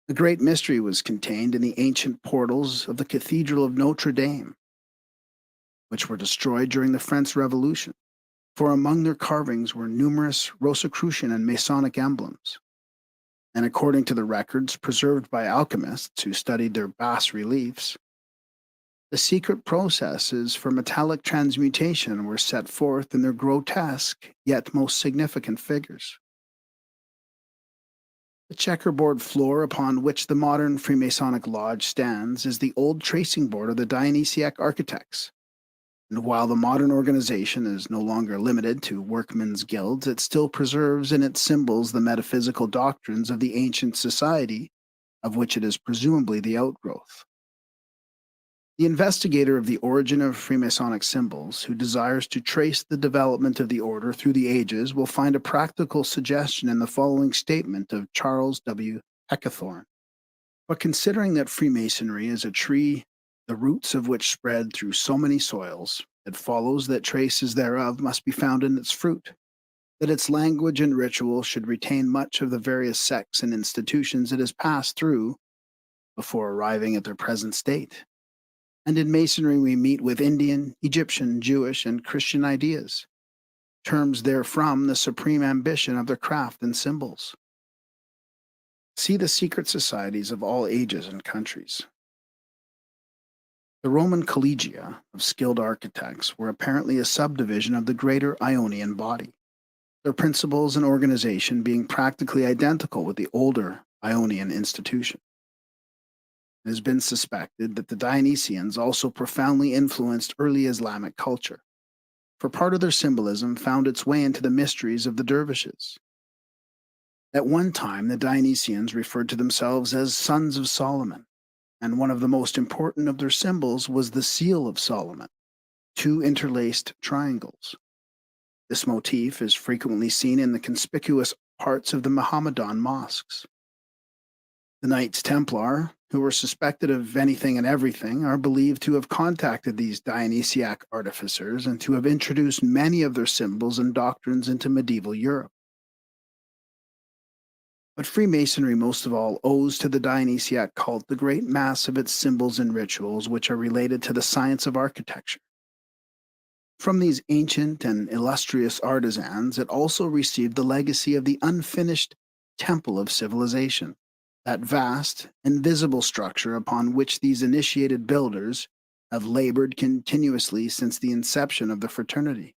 A great mystery was contained in the ancient portals of the Cathedral of Notre Dame, which were destroyed during the French Revolution, for among their carvings were numerous Rosicrucian and Masonic emblems. And according to the records preserved by alchemists who studied their bas reliefs, the secret processes for metallic transmutation were set forth in their grotesque yet most significant figures. The checkerboard floor upon which the modern Freemasonic Lodge stands is the old tracing board of the Dionysiac architects. And while the modern organization is no longer limited to workmen's guilds, it still preserves in its symbols the metaphysical doctrines of the ancient society of which it is presumably the outgrowth. The investigator of the origin of Freemasonic symbols, who desires to trace the development of the order through the ages, will find a practical suggestion in the following statement of Charles W. Heckethorn. But considering that Freemasonry is a tree, the roots of which spread through so many soils, it follows that traces thereof must be found in its fruit, that its language and ritual should retain much of the various sects and institutions it has passed through before arriving at their present state. And in Masonry we meet with Indian, Egyptian, Jewish, and Christian ideas, terms therefrom the supreme ambition of their craft and symbols. See the secret societies of all ages and countries. The Roman collegia of skilled architects were apparently a subdivision of the greater Ionian body, their principles and organization being practically identical with the older Ionian institution. It has been suspected that the Dionysians also profoundly influenced early Islamic culture, for part of their symbolism found its way into the mysteries of the dervishes. At one time, the Dionysians referred to themselves as sons of Solomon, and one of the most important of their symbols was the seal of Solomon, two interlaced triangles. This motif is frequently seen in the conspicuous parts of the Mohammedan mosques. The Knights Templar, who were suspected of anything and everything, are believed to have contacted these Dionysiac artificers and to have introduced many of their symbols and doctrines into medieval Europe. But Freemasonry most of all owes to the Dionysiac cult the great mass of its symbols and rituals which are related to the science of architecture. From these ancient and illustrious artisans, it also received the legacy of the unfinished temple of civilization, that vast, invisible structure upon which these initiated builders have labored continuously since the inception of the fraternity.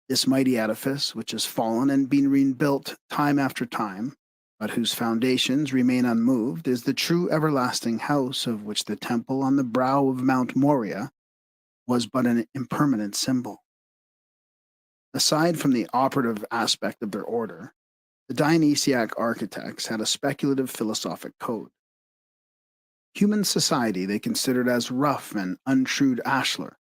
This mighty edifice, which has fallen and been rebuilt time after time, but whose foundations remain unmoved, is the true everlasting house of which the temple on the brow of Mount Moriah was but an impermanent symbol. Aside from the operative aspect of their order, the Dionysiac architects had a speculative philosophic code. Human society they considered as rough and untrued ashlar,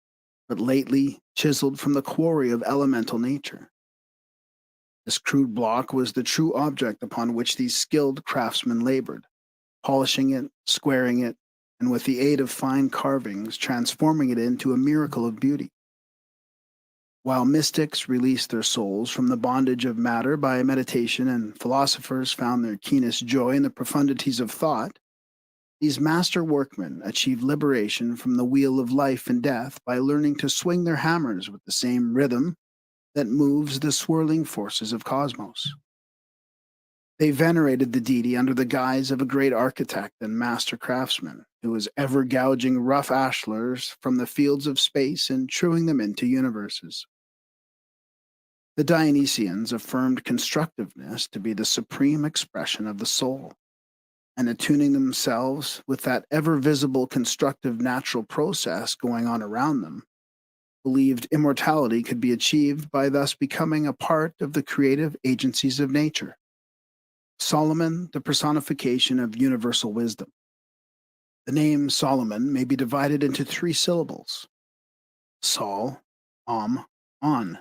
but lately chiseled from the quarry of elemental nature. This crude block was the true object upon which these skilled craftsmen labored, polishing it, squaring it, and with the aid of fine carvings, transforming it into a miracle of beauty. While mystics released their souls from the bondage of matter by meditation and philosophers found their keenest joy in the profundities of thought, these master workmen achieved liberation from the wheel of life and death by learning to swing their hammers with the same rhythm that moves the swirling forces of cosmos. They venerated the deity under the guise of a great architect and master craftsman who was ever gouging rough ashlars from the fields of space and truing them into universes. The Dionysians affirmed constructiveness to be the supreme expression of the soul, and attuning themselves with that ever-visible constructive natural process going on around them, believed immortality could be achieved by thus becoming a part of the creative agencies of nature. Solomon, the personification of universal wisdom. The name Solomon may be divided into three syllables: Sol, On,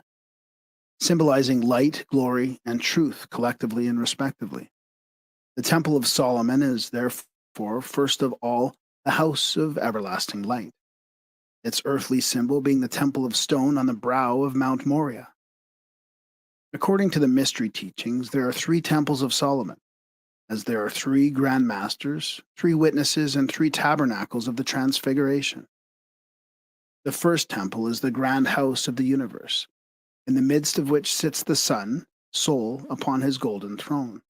symbolizing light, glory, and truth collectively and respectively. The Temple of Solomon is therefore, first of all, the house of everlasting light, its earthly symbol being the temple of stone on the brow of Mount Moriah. According to the mystery teachings, there are three temples of Solomon, as there are three grand masters, three witnesses, and three tabernacles of the Transfiguration. The first temple is the grand house of the universe, in the midst of which sits the sun, soul, upon his golden throne.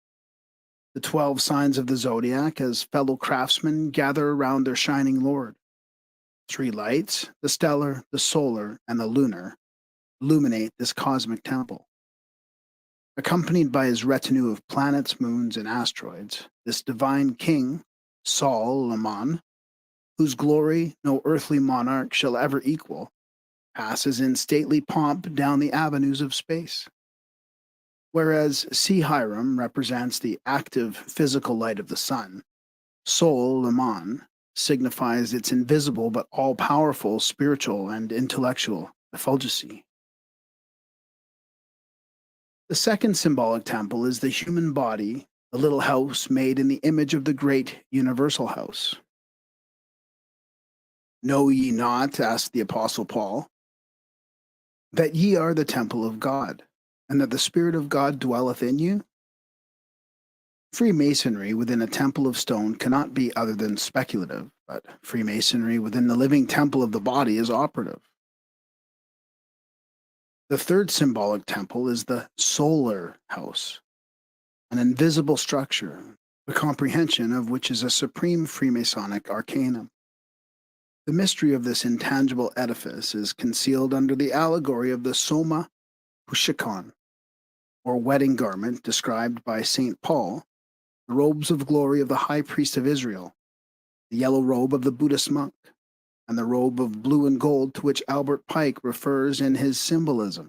The 12 signs of the zodiac, as fellow craftsmen, gather around their shining lord. Three lights, the stellar, the solar, and the lunar, illuminate this cosmic temple. Accompanied by his retinue of planets, moons, and asteroids, this divine king, Sol Laman, whose glory no earthly monarch shall ever equal, passes in stately pomp down the avenues of space. Whereas Si Hiram represents the active physical light of the sun, Sol Laman signifies its invisible but all powerful spiritual and intellectual effulgency. The second symbolic temple is the human body, a little house made in the image of the great universal house. Know ye not, asked the Apostle Paul, that ye are the temple of God, and that the Spirit of God dwelleth in you? Freemasonry within a temple of stone cannot be other than speculative, but Freemasonry within the living temple of the body is operative. The third symbolic temple is the solar house, an invisible structure, the comprehension of which is a supreme Freemasonic arcanum. The mystery of this intangible edifice is concealed under the allegory of the Soma Pushikon, or wedding garment described by St. Paul, the robes of glory of the high priest of Israel, the yellow robe of the Buddhist monk, and the robe of blue and gold to which Albert Pike refers in his symbolism.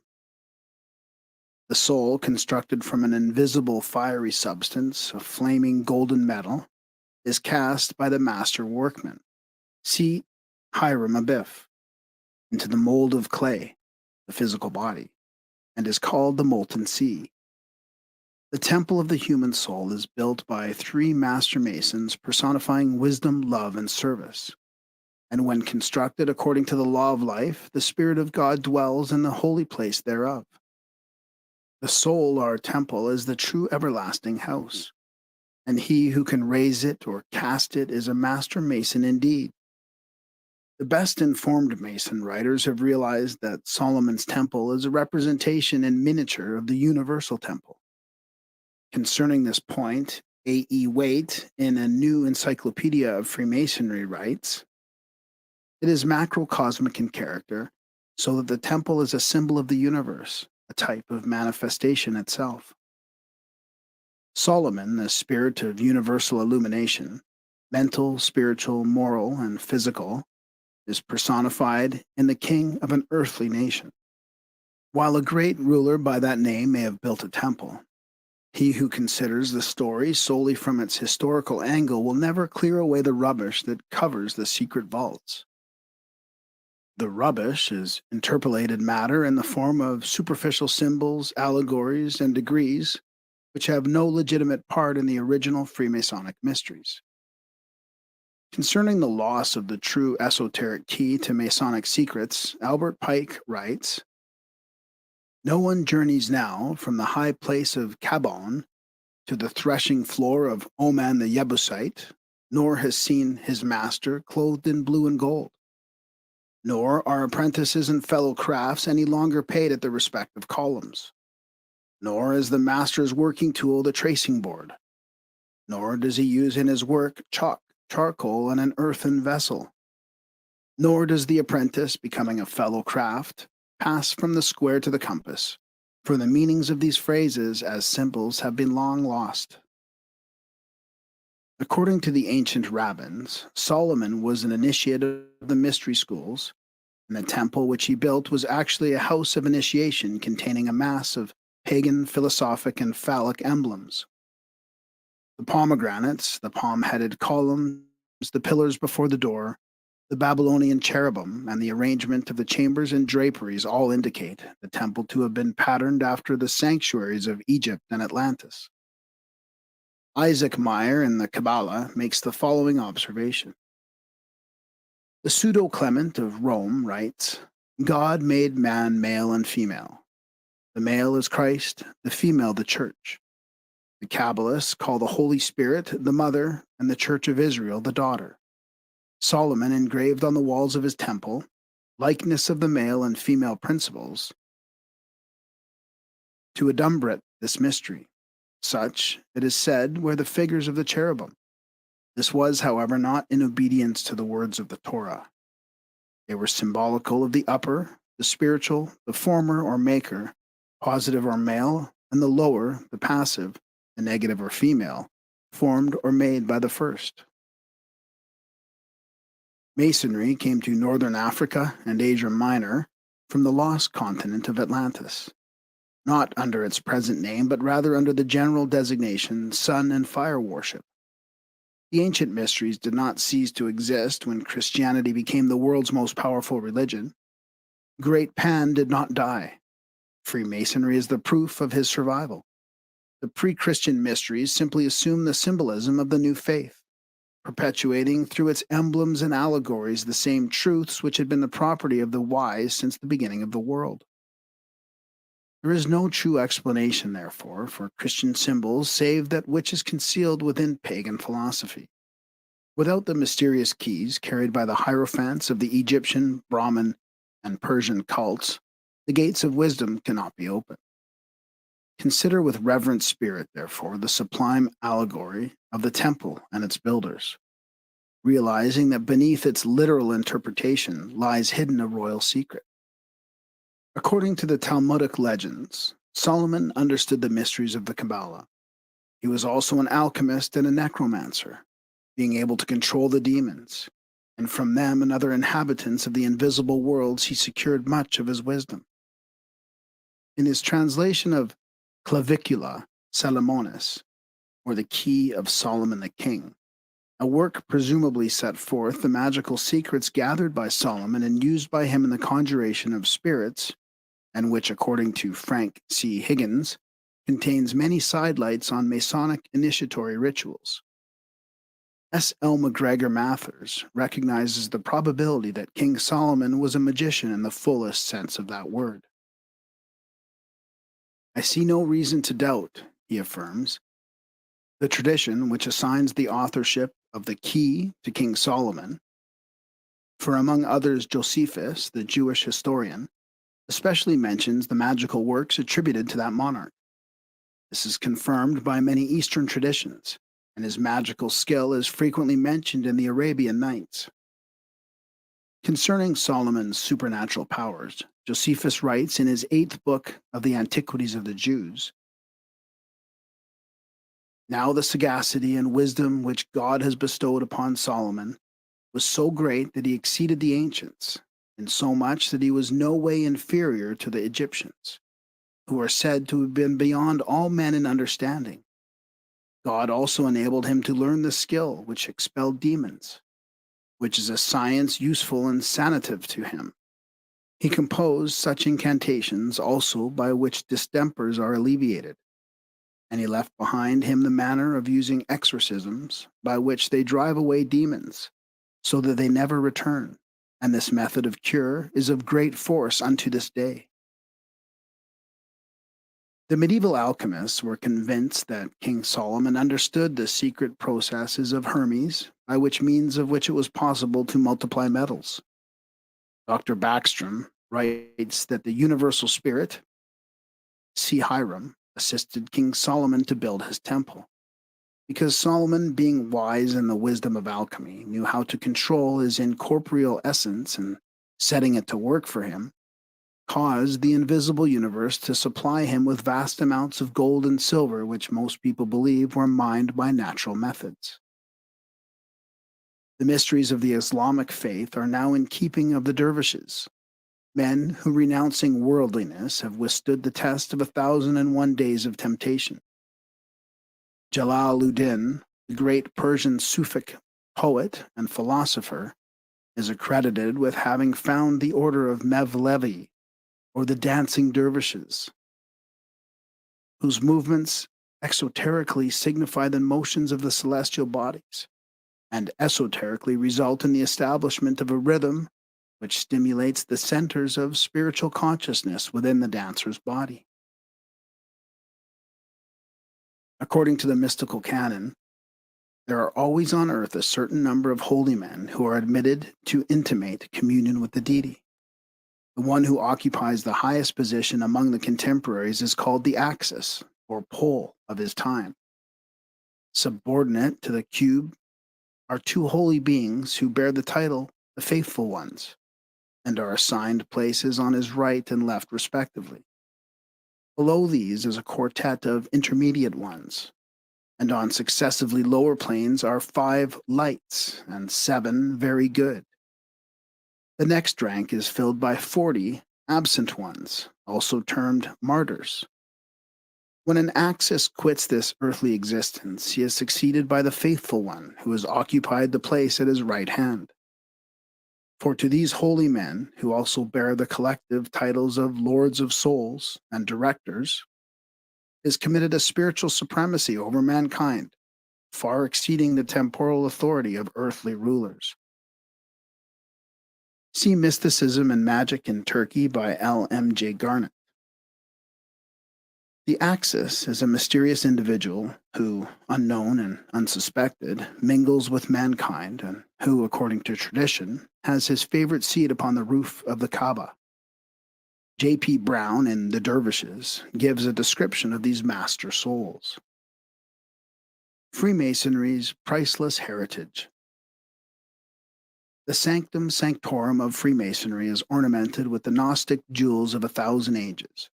The soul, constructed from an invisible fiery substance, a flaming golden metal, is cast by the master workman, Si Hiram Abiff, into the mold of clay, the physical body, and is called the molten sea. The temple of the human soul is built by three master masons personifying wisdom, love, and service. And when constructed according to the law of life, the Spirit of God dwells in the holy place thereof. The soul, our temple, is the true everlasting house, and he who can raise it or cast it is a master mason indeed. The best informed Mason writers have realized that Solomon's temple is a representation in miniature of the universal temple. Concerning this point, A.E. Waite, in a new encyclopedia of Freemasonry, writes, "It is macrocosmic in character, so that the temple is a symbol of the universe, a type of manifestation itself. Solomon, the spirit of universal illumination, mental, spiritual, moral, and physical, is personified in the king of an earthly nation. While a great ruler by that name may have built a temple, he who considers the story solely from its historical angle will never clear away the rubbish that covers the secret vaults. The rubbish is interpolated matter in the form of superficial symbols, allegories, and degrees, which have no legitimate part in the original Freemasonic mysteries. Concerning the loss of the true esoteric key to Masonic secrets, Albert Pike writes, "No one journeys now from the high place of Cabon to the threshing floor of Oman the Jebusite, nor has seen his master clothed in blue and gold. Nor are apprentices and fellow crafts any longer paid at their respective columns. Nor is the master's working tool the tracing board. Nor does he use in his work chalk, charcoal, and an earthen vessel. Nor does the apprentice, becoming a fellow craft, pass from the square to the compass, for the meanings of these phrases as symbols have been long lost." According to the ancient rabbins, Solomon was an initiate of the mystery schools, and the temple which he built was actually a house of initiation containing a mass of pagan, philosophic, and phallic emblems. The pomegranates, the palm-headed columns, the pillars before the door, the Babylonian cherubim, and the arrangement of the chambers and draperies all indicate the temple to have been patterned after the sanctuaries of Egypt and Atlantis. Isaac Meyer in the Kabbalah makes the following observation. The Pseudo Clement of Rome writes, God made man male and female. The male is Christ, the female the church. The Kabbalists call the Holy Spirit the mother and the Church of Israel the daughter. Solomon engraved on the walls of his temple likeness of the male and female principles to adumbrate this mystery. Such, it is said, were the figures of the cherubim. This was, however, not in obedience to the words of the Torah. They were symbolical of the upper, the spiritual, the former or maker, positive or male, and the lower, the passive, the negative or female, formed or made by the first. Masonry came to northern Africa and Asia Minor from the lost continent of Atlantis, not under its present name, but rather under the general designation sun and fire worship. The ancient mysteries did not cease to exist when Christianity became the world's most powerful religion. Great Pan did not die. Freemasonry is the proof of his survival. The pre-Christian mysteries simply assume the symbolism of the new faith, perpetuating through its emblems and allegories the same truths which had been the property of the wise since the beginning of the world. There is no true explanation, therefore, for Christian symbols save that which is concealed within pagan philosophy. Without the mysterious keys carried by the hierophants of the Egyptian, Brahmin, and Persian cults, the gates of wisdom cannot be opened. Consider with reverent spirit, therefore, the sublime allegory of the temple and its builders, realizing that beneath its literal interpretation lies hidden a royal secret. According to the Talmudic legends, Solomon understood the mysteries of the Kabbalah. He was also an alchemist and a necromancer, being able to control the demons, and from them and other inhabitants of the invisible worlds he secured much of his wisdom. In his translation of Clavicula Salomonis, or the Key of Solomon the King, a work presumably set forth the magical secrets gathered by Solomon and used by him in the conjuration of spirits, and which, according to Frank C. Higgins, contains many sidelights on Masonic initiatory rituals. S. L. McGregor Mathers recognizes the probability that King Solomon was a magician in the fullest sense of that word. I see no reason to doubt, he affirms, the tradition which assigns the authorship of the key to King Solomon, for among others Josephus, the Jewish historian, especially mentions the magical works attributed to that monarch. This is confirmed by many Eastern traditions, and his magical skill is frequently mentioned in the Arabian Nights. Concerning Solomon's supernatural powers, Josephus writes in his 8th book of the Antiquities of the Jews, Now the sagacity and wisdom which God has bestowed upon Solomon was so great that he exceeded the ancients, in so much that he was no way inferior to the Egyptians, who are said to have been beyond all men in understanding. God also enabled him to learn the skill which expelled demons, which is a science useful and sanative to him. He composed such incantations also by which distempers are alleviated, and he left behind him the manner of using exorcisms by which they drive away demons, so that they never return, and this method of cure is of great force unto this day. The medieval alchemists were convinced that King Solomon understood the secret processes of Hermes, by which means of which it was possible to multiply metals. Dr. Backstrom writes that the universal spirit, C. Hiram, assisted King Solomon to build his temple. Because Solomon, being wise in the wisdom of alchemy, knew how to control his incorporeal essence and setting it to work for him, caused the invisible universe to supply him with vast amounts of gold and silver, which most people believe were mined by natural methods. The mysteries of the Islamic faith are now in keeping of the dervishes, men who, renouncing worldliness, have withstood the test of 1,001 days of temptation. Jalaluddin, the great Persian Sufic poet and philosopher, is accredited with having found the order of Mevlevi, or the dancing dervishes, whose movements exoterically signify the motions of the celestial bodies. and esoterically result in the establishment of a rhythm which stimulates the centers of spiritual consciousness within the dancer's body. According to the mystical canon, there are always on earth a certain number of holy men who are admitted to intimate communion with the deity. The one who occupies the highest position among the contemporaries is called the axis, or pole, of his time. Subordinate to the cube are two holy beings who bear the title the Faithful Ones, and are assigned places on his right and left respectively. Below these is a quartet of intermediate ones, and on successively lower planes are 5 lights and 7 very good. The next rank is filled by 40 absent ones, also termed martyrs. When an axis quits this earthly existence, he is succeeded by the faithful one who has occupied the place at his right hand. For to these holy men, who also bear the collective titles of Lords of Souls and Directors, is committed a spiritual supremacy over mankind, far exceeding the temporal authority of earthly rulers. See Mysticism and Magic in Turkey by L. M. J. Garnett. The Axis is a mysterious individual who, unknown and unsuspected, mingles with mankind and who, according to tradition, has his favorite seat upon the roof of the Kaaba. J. P. Brown in The Dervishes gives a description of these master souls. Freemasonry's priceless heritage. The sanctum sanctorum of Freemasonry is ornamented with the Gnostic jewels of 1,000 ages.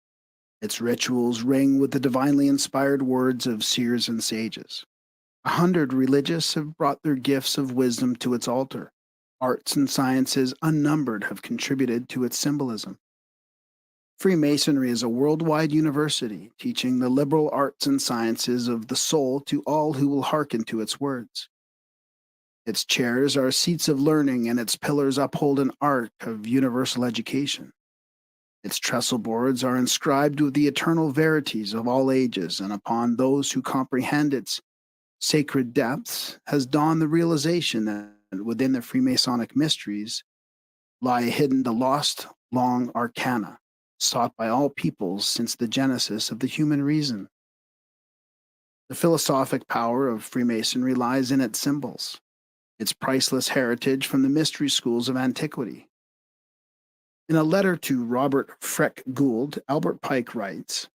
Its rituals ring with the divinely inspired words of seers and sages. 100 religious have brought their gifts of wisdom to its altar. Arts and sciences unnumbered have contributed to its symbolism. Freemasonry is a worldwide university teaching the liberal arts and sciences of the soul to all who will hearken to its words. Its chairs are seats of learning, and its pillars uphold an arc of universal education. Its trestle boards are inscribed with the eternal verities of all ages, and upon those who comprehend its sacred depths has dawned the realization that within the Freemasonic mysteries lie hidden the lost, long arcana, sought by all peoples since the genesis of the human reason. The philosophic power of Freemasonry lies in its symbols, its priceless heritage from the mystery schools of antiquity. In a letter to Robert Freck Gould, Albert Pike writes,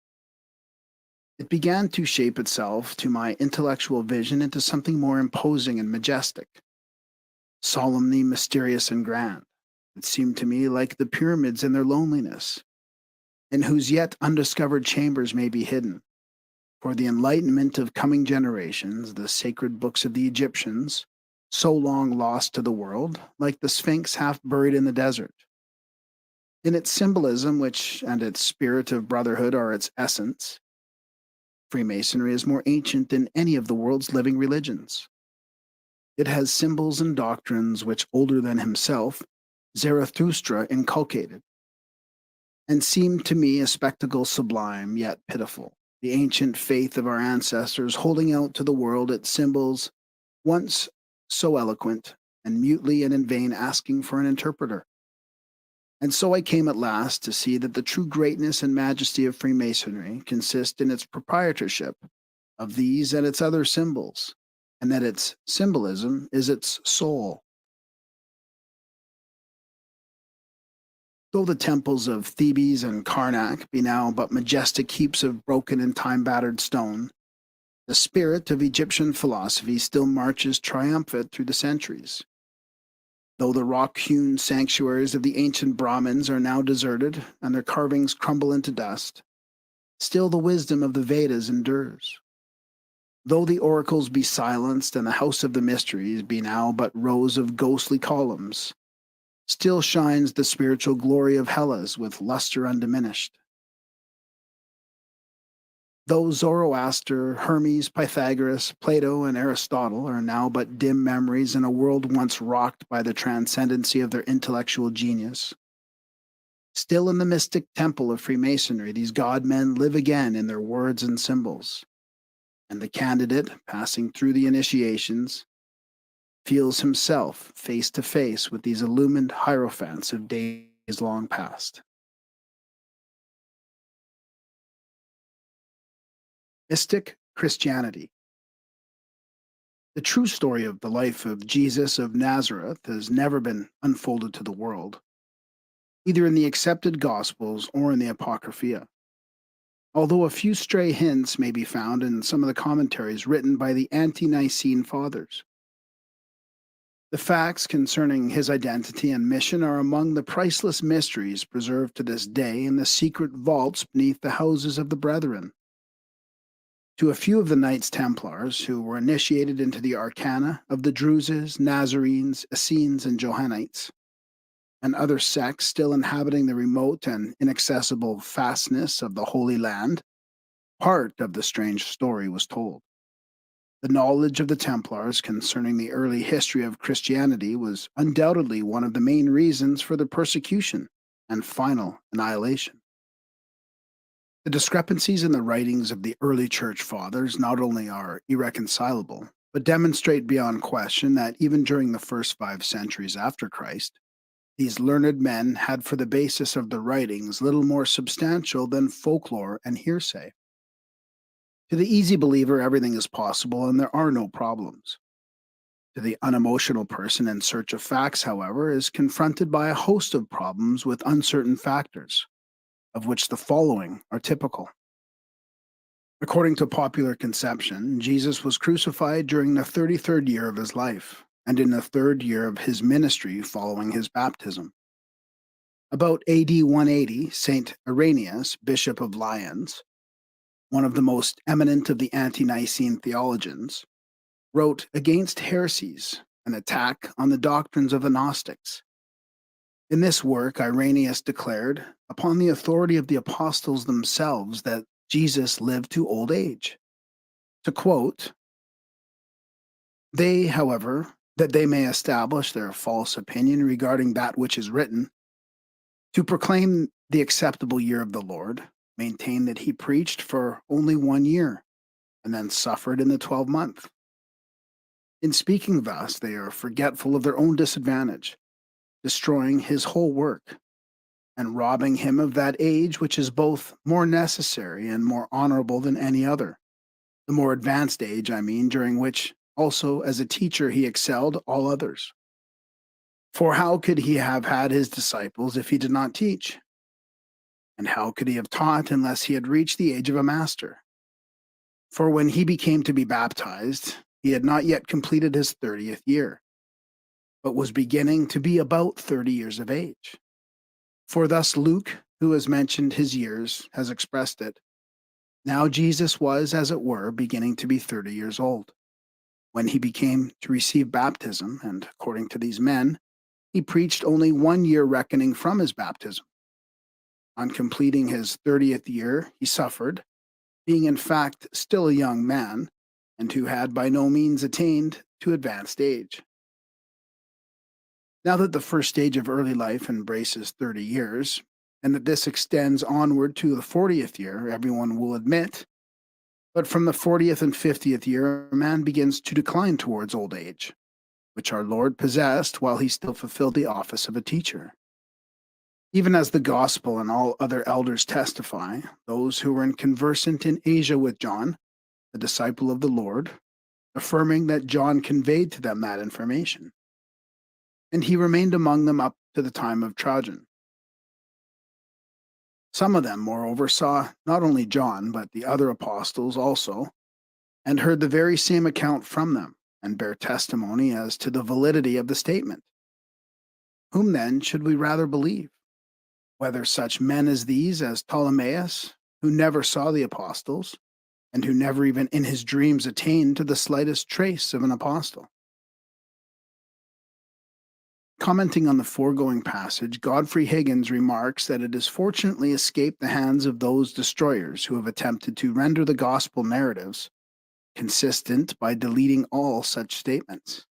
"It began to shape itself to my intellectual vision into something more imposing and majestic, solemnly mysterious and grand. It seemed to me like the pyramids in their loneliness, in whose yet undiscovered chambers may be hidden, for the enlightenment of coming generations, the sacred books of the Egyptians, so long lost to the world, like the Sphinx half buried in the desert. In its symbolism, which and its spirit of brotherhood are its essence, Freemasonry is more ancient than any of the world's living religions. It has symbols and doctrines which, older than himself, Zarathustra inculcated, and seemed to me a spectacle sublime yet pitiful, the ancient faith of our ancestors holding out to the world its symbols, once so eloquent, and mutely and in vain asking for an interpreter. And so I came at last to see that the true greatness and majesty of Freemasonry consist in its proprietorship of these and its other symbols, and that its symbolism is its soul. Though the temples of Thebes and Karnak be now but majestic heaps of broken and time-battered stone, the spirit of Egyptian philosophy still marches triumphant through the centuries. Though the rock-hewn sanctuaries of the ancient Brahmins are now deserted and their carvings crumble into dust, still the wisdom of the Vedas endures. Though the oracles be silenced and the house of the mysteries be now but rows of ghostly columns, still shines the spiritual glory of Hellas with luster undiminished. Though Zoroaster, Hermes, Pythagoras, Plato, and Aristotle are now but dim memories in a world once rocked by the transcendency of their intellectual genius, still in the mystic temple of Freemasonry these god-men live again in their words and symbols, and the candidate, passing through the initiations, feels himself face to face with these illumined hierophants of days long past. Mystic Christianity. The true story of the life of Jesus of Nazareth has never been unfolded to the world, either in the accepted Gospels or in the Apocrypha, although a few stray hints may be found in some of the commentaries written by the ante Nicene Fathers. The facts concerning his identity and mission are among the priceless mysteries preserved to this day in the secret vaults beneath the houses of the brethren. To a few of the Knights Templars who were initiated into the arcana of the Druses, Nazarenes, Essenes, and Johannites, and other sects still inhabiting the remote and inaccessible fastness of the Holy Land, part of the strange story was told. The knowledge of the Templars concerning the early history of Christianity was undoubtedly one of the main reasons for the persecution and final annihilation. The discrepancies in the writings of the early church fathers not only are irreconcilable, but demonstrate beyond question that even during the first 5 centuries after Christ, these learned men had for the basis of their writings little more substantial than folklore and hearsay. To the easy believer, everything is possible and there are no problems. To the unemotional person in search of facts, however, is confronted by a host of problems with uncertain factors, of which the following are typical. According to popular conception, Jesus was crucified during the 33rd year of his life, and in the 3rd year of his ministry following his baptism. About AD 180, St. Irenaeus, Bishop of Lyons, one of the most eminent of the ante-Nicene theologians, wrote against heresies, an attack on the doctrines of the Gnostics. In this work, Irenaeus declared, upon the authority of the apostles themselves, that Jesus lived to old age. To quote, "They, however, that they may establish their false opinion regarding that which is written, to proclaim the acceptable year of the Lord, maintain that he preached for only 1 year, and then suffered in the 12th month. In speaking thus, they are forgetful of their own disadvantage, destroying his whole work, and robbing him of that age which is both more necessary and more honorable than any other. The more advanced age, I mean, during which also as a teacher he excelled all others. For how could he have had his disciples if he did not teach? And how could he have taught unless he had reached the age of a master? For when he became to be baptized, he had not yet completed his 30th year, but was beginning to be about 30 years of age. For thus Luke, who has mentioned his years, has expressed it. Now Jesus was, as it were, beginning to be 30 years old, when he became to receive baptism, and according to these men, he preached only 1 year reckoning from his baptism. On completing his 30th year, he suffered, being in fact still a young man, and who had by no means attained to advanced age. Now that the first stage of early life embraces 30 years, and that this extends onward to the 40th year, everyone will admit, but from the 40th and 50th year, a man begins to decline towards old age, which our Lord possessed while he still fulfilled the office of a teacher. Even as the gospel and all other elders testify, those who were conversant in Asia with John, the disciple of the Lord, affirming that John conveyed to them that information. And he remained among them up to the time of Trajan. Some of them, moreover, saw not only John, but the other apostles also, and heard the very same account from them, and bear testimony as to the validity of the statement. Whom then should we rather believe? Whether such men as these, as Ptolemaeus, who never saw the apostles, and who never even in his dreams attained to the slightest trace of an apostle? Commenting on the foregoing passage, Godfrey Higgins remarks that it has fortunately escaped the hands of those destroyers who have attempted to render the gospel narratives consistent by deleting all such statements.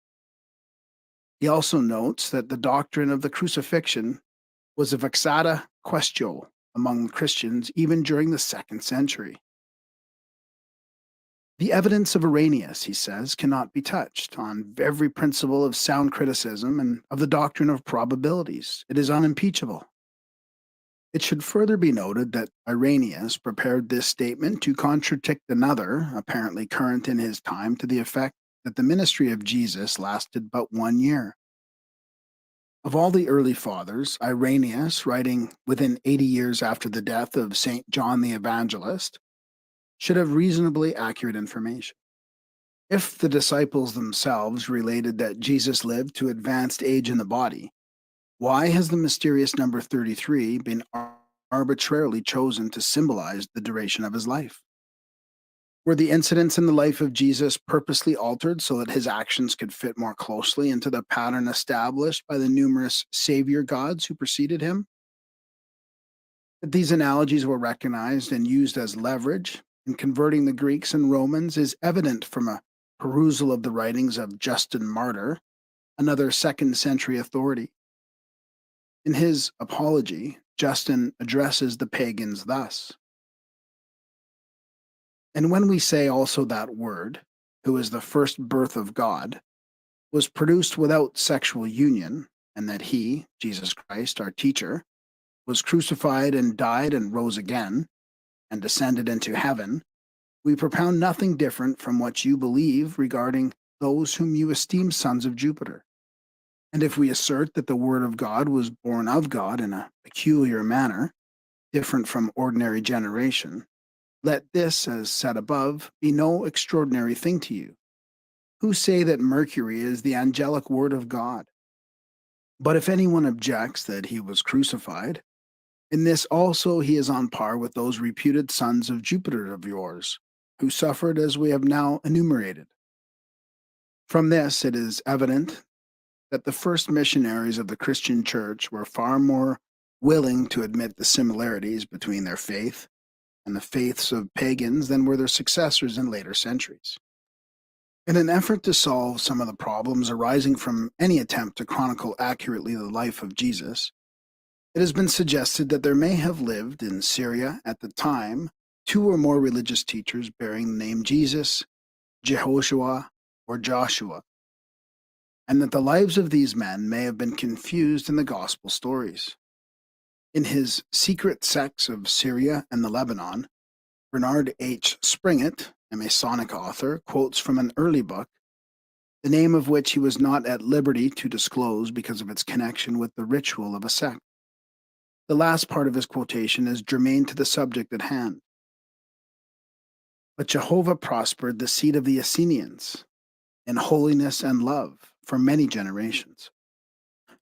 He also notes that the doctrine of the crucifixion was a vexata quaestio among Christians even during the 2nd century. The evidence of Irenaeus, he says, cannot be touched. On every principle of sound criticism and of the doctrine of probabilities, it is unimpeachable. It should further be noted that Irenaeus prepared this statement to contradict another, apparently current in his time, to the effect that the ministry of Jesus lasted but 1 year. Of all the early fathers, Irenaeus, writing within 80 years after the death of St. John the Evangelist, should have reasonably accurate information. If the disciples themselves related that Jesus lived to advanced age in the body, why has the mysterious number 33 been arbitrarily chosen to symbolize the duration of his life? Were the incidents in the life of Jesus purposely altered so that his actions could fit more closely into the pattern established by the numerous savior gods who preceded him? That these analogies were recognized and used as leverage in converting the Greeks and Romans is evident from a perusal of the writings of Justin Martyr, another 2nd century authority. In his Apology, Justin addresses the pagans thus: "And when we say also that Word, who is the first birth of God, was produced without sexual union, and that he, Jesus Christ, our teacher, was crucified and died and rose again, and descended into heaven, we propound nothing different from what you believe regarding those whom you esteem sons of Jupiter. And if we assert that the Word of God was born of God in a peculiar manner, different from ordinary generation, let this, as said above, be no extraordinary thing to you, who say that Mercury is the angelic Word of God. But if anyone objects that he was crucified, in this also he is on par with those reputed sons of Jupiter of yours, who suffered as we have now enumerated. From this it is evident that the first missionaries of the Christian Church were far more willing to admit the similarities between their faith and the faiths of pagans than were their successors in later centuries. In an effort to solve some of the problems arising from any attempt to chronicle accurately the life of Jesus, it has been suggested that there may have lived in Syria at the time 2 or more religious teachers bearing the name Jesus, Jehoshua, or Joshua, and that the lives of these men may have been confused in the gospel stories. In his Secret Sects of Syria and the Lebanon, Bernard H. Springett, a Masonic author, quotes from an early book, the name of which he was not at liberty to disclose because of its connection with the ritual of a sect. The last part of his quotation is germane to the subject at hand. But Jehovah prospered the seed of the Essenians in holiness and love for many generations.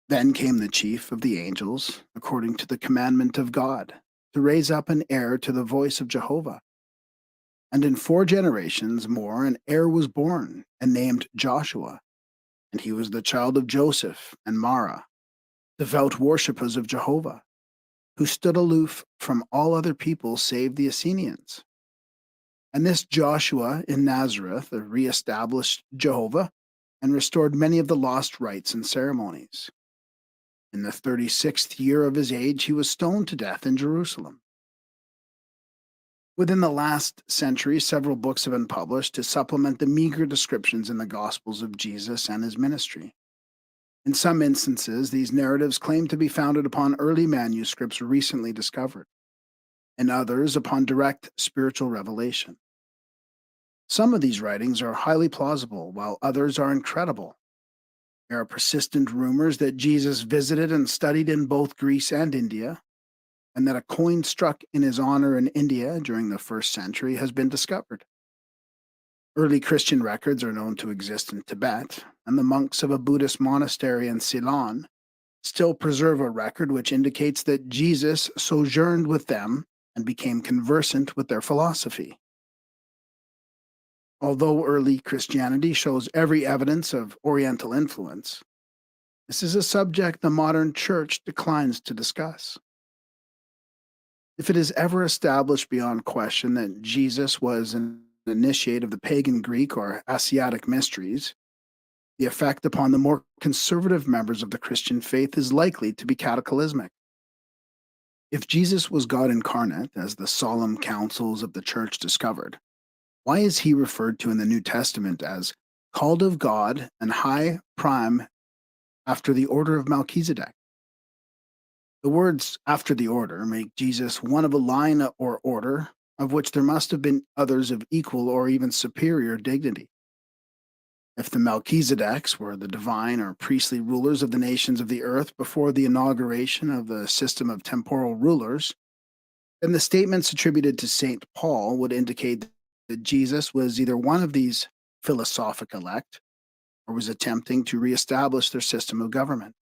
Then came the chief of the angels, according to the commandment of God, to raise up an heir to the voice of Jehovah. And in 4 generations more an heir was born, and named Joshua, and he was the child of Joseph and Mara, devout worshippers of Jehovah, who stood aloof from all other people save the Essenians. And this Joshua in Nazareth reestablished Jehovah and restored many of the lost rites and ceremonies. In the 36th year of his age, he was stoned to death in Jerusalem. Within the last century, several books have been published to supplement the meager descriptions in the Gospels of Jesus and his ministry. In some instances, these narratives claim to be founded upon early manuscripts recently discovered, and others upon direct spiritual revelation. Some of these writings are highly plausible, while others are incredible. There are persistent rumors that Jesus visited and studied in both Greece and India, and that a coin struck in his honor in India during the 1st century has been discovered. Early Christian records are known to exist in Tibet, and the monks of a Buddhist monastery in Ceylon still preserve a record which indicates that Jesus sojourned with them and became conversant with their philosophy. Although early Christianity shows every evidence of Oriental influence, this is a subject the modern church declines to discuss. If it is ever established beyond question that Jesus was an initiate of the pagan Greek or Asiatic mysteries, the effect upon the more conservative members of the Christian faith is likely to be cataclysmic. If Jesus was God incarnate, as the solemn councils of the church discovered, Why is he referred to in the New Testament as called of God and high prime after the order of Melchizedek? The words after the order make Jesus one of a line or order of which there must have been others of equal or even superior dignity. If the Melchizedeks were the divine or priestly rulers of the nations of the earth before the inauguration of the system of temporal rulers, then the statements attributed to St. Paul would indicate that Jesus was either one of these philosophic elect or was attempting to reestablish their system of government.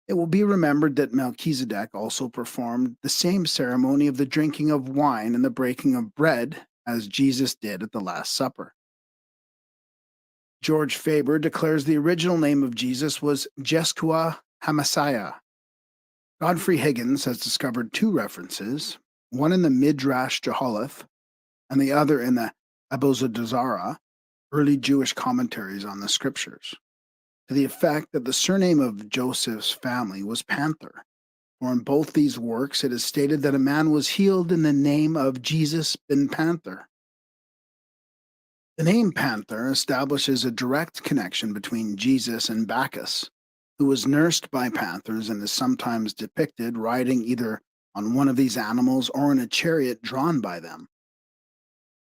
It will be remembered that Melchizedek also performed the same ceremony of the drinking of wine and the breaking of bread as Jesus did at the Last Supper. George Faber declares the original name of Jesus was Jeshua HaMessiah. Godfrey Higgins has discovered two references, one in the Midrash Johalath and the other in the Abozadazara, early Jewish commentaries on the scriptures, to the effect that the surname of Joseph's family was Panther. For in both these works it is stated that a man was healed in the name of Jesus ben Panther. The name Panther establishes a direct connection between Jesus and Bacchus, who was nursed by panthers and is sometimes depicted riding either on one of these animals or in a chariot drawn by them.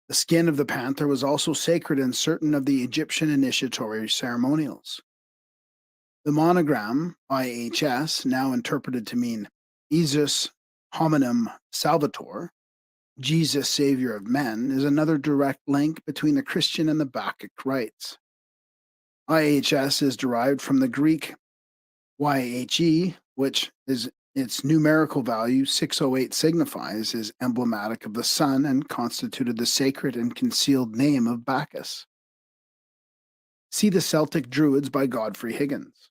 The skin of the panther was also sacred in certain of the Egyptian initiatory ceremonials. The monogram IHS, now interpreted to mean Jesus hominum salvator, Jesus Savior of men, is another direct link between the Christian and the Bacchic rites. IHS is derived from the Greek YHE, which is its numerical value 608 signifies, is emblematic of the sun and constituted the sacred and concealed name of Bacchus. See the Celtic Druids by Godfrey Higgins.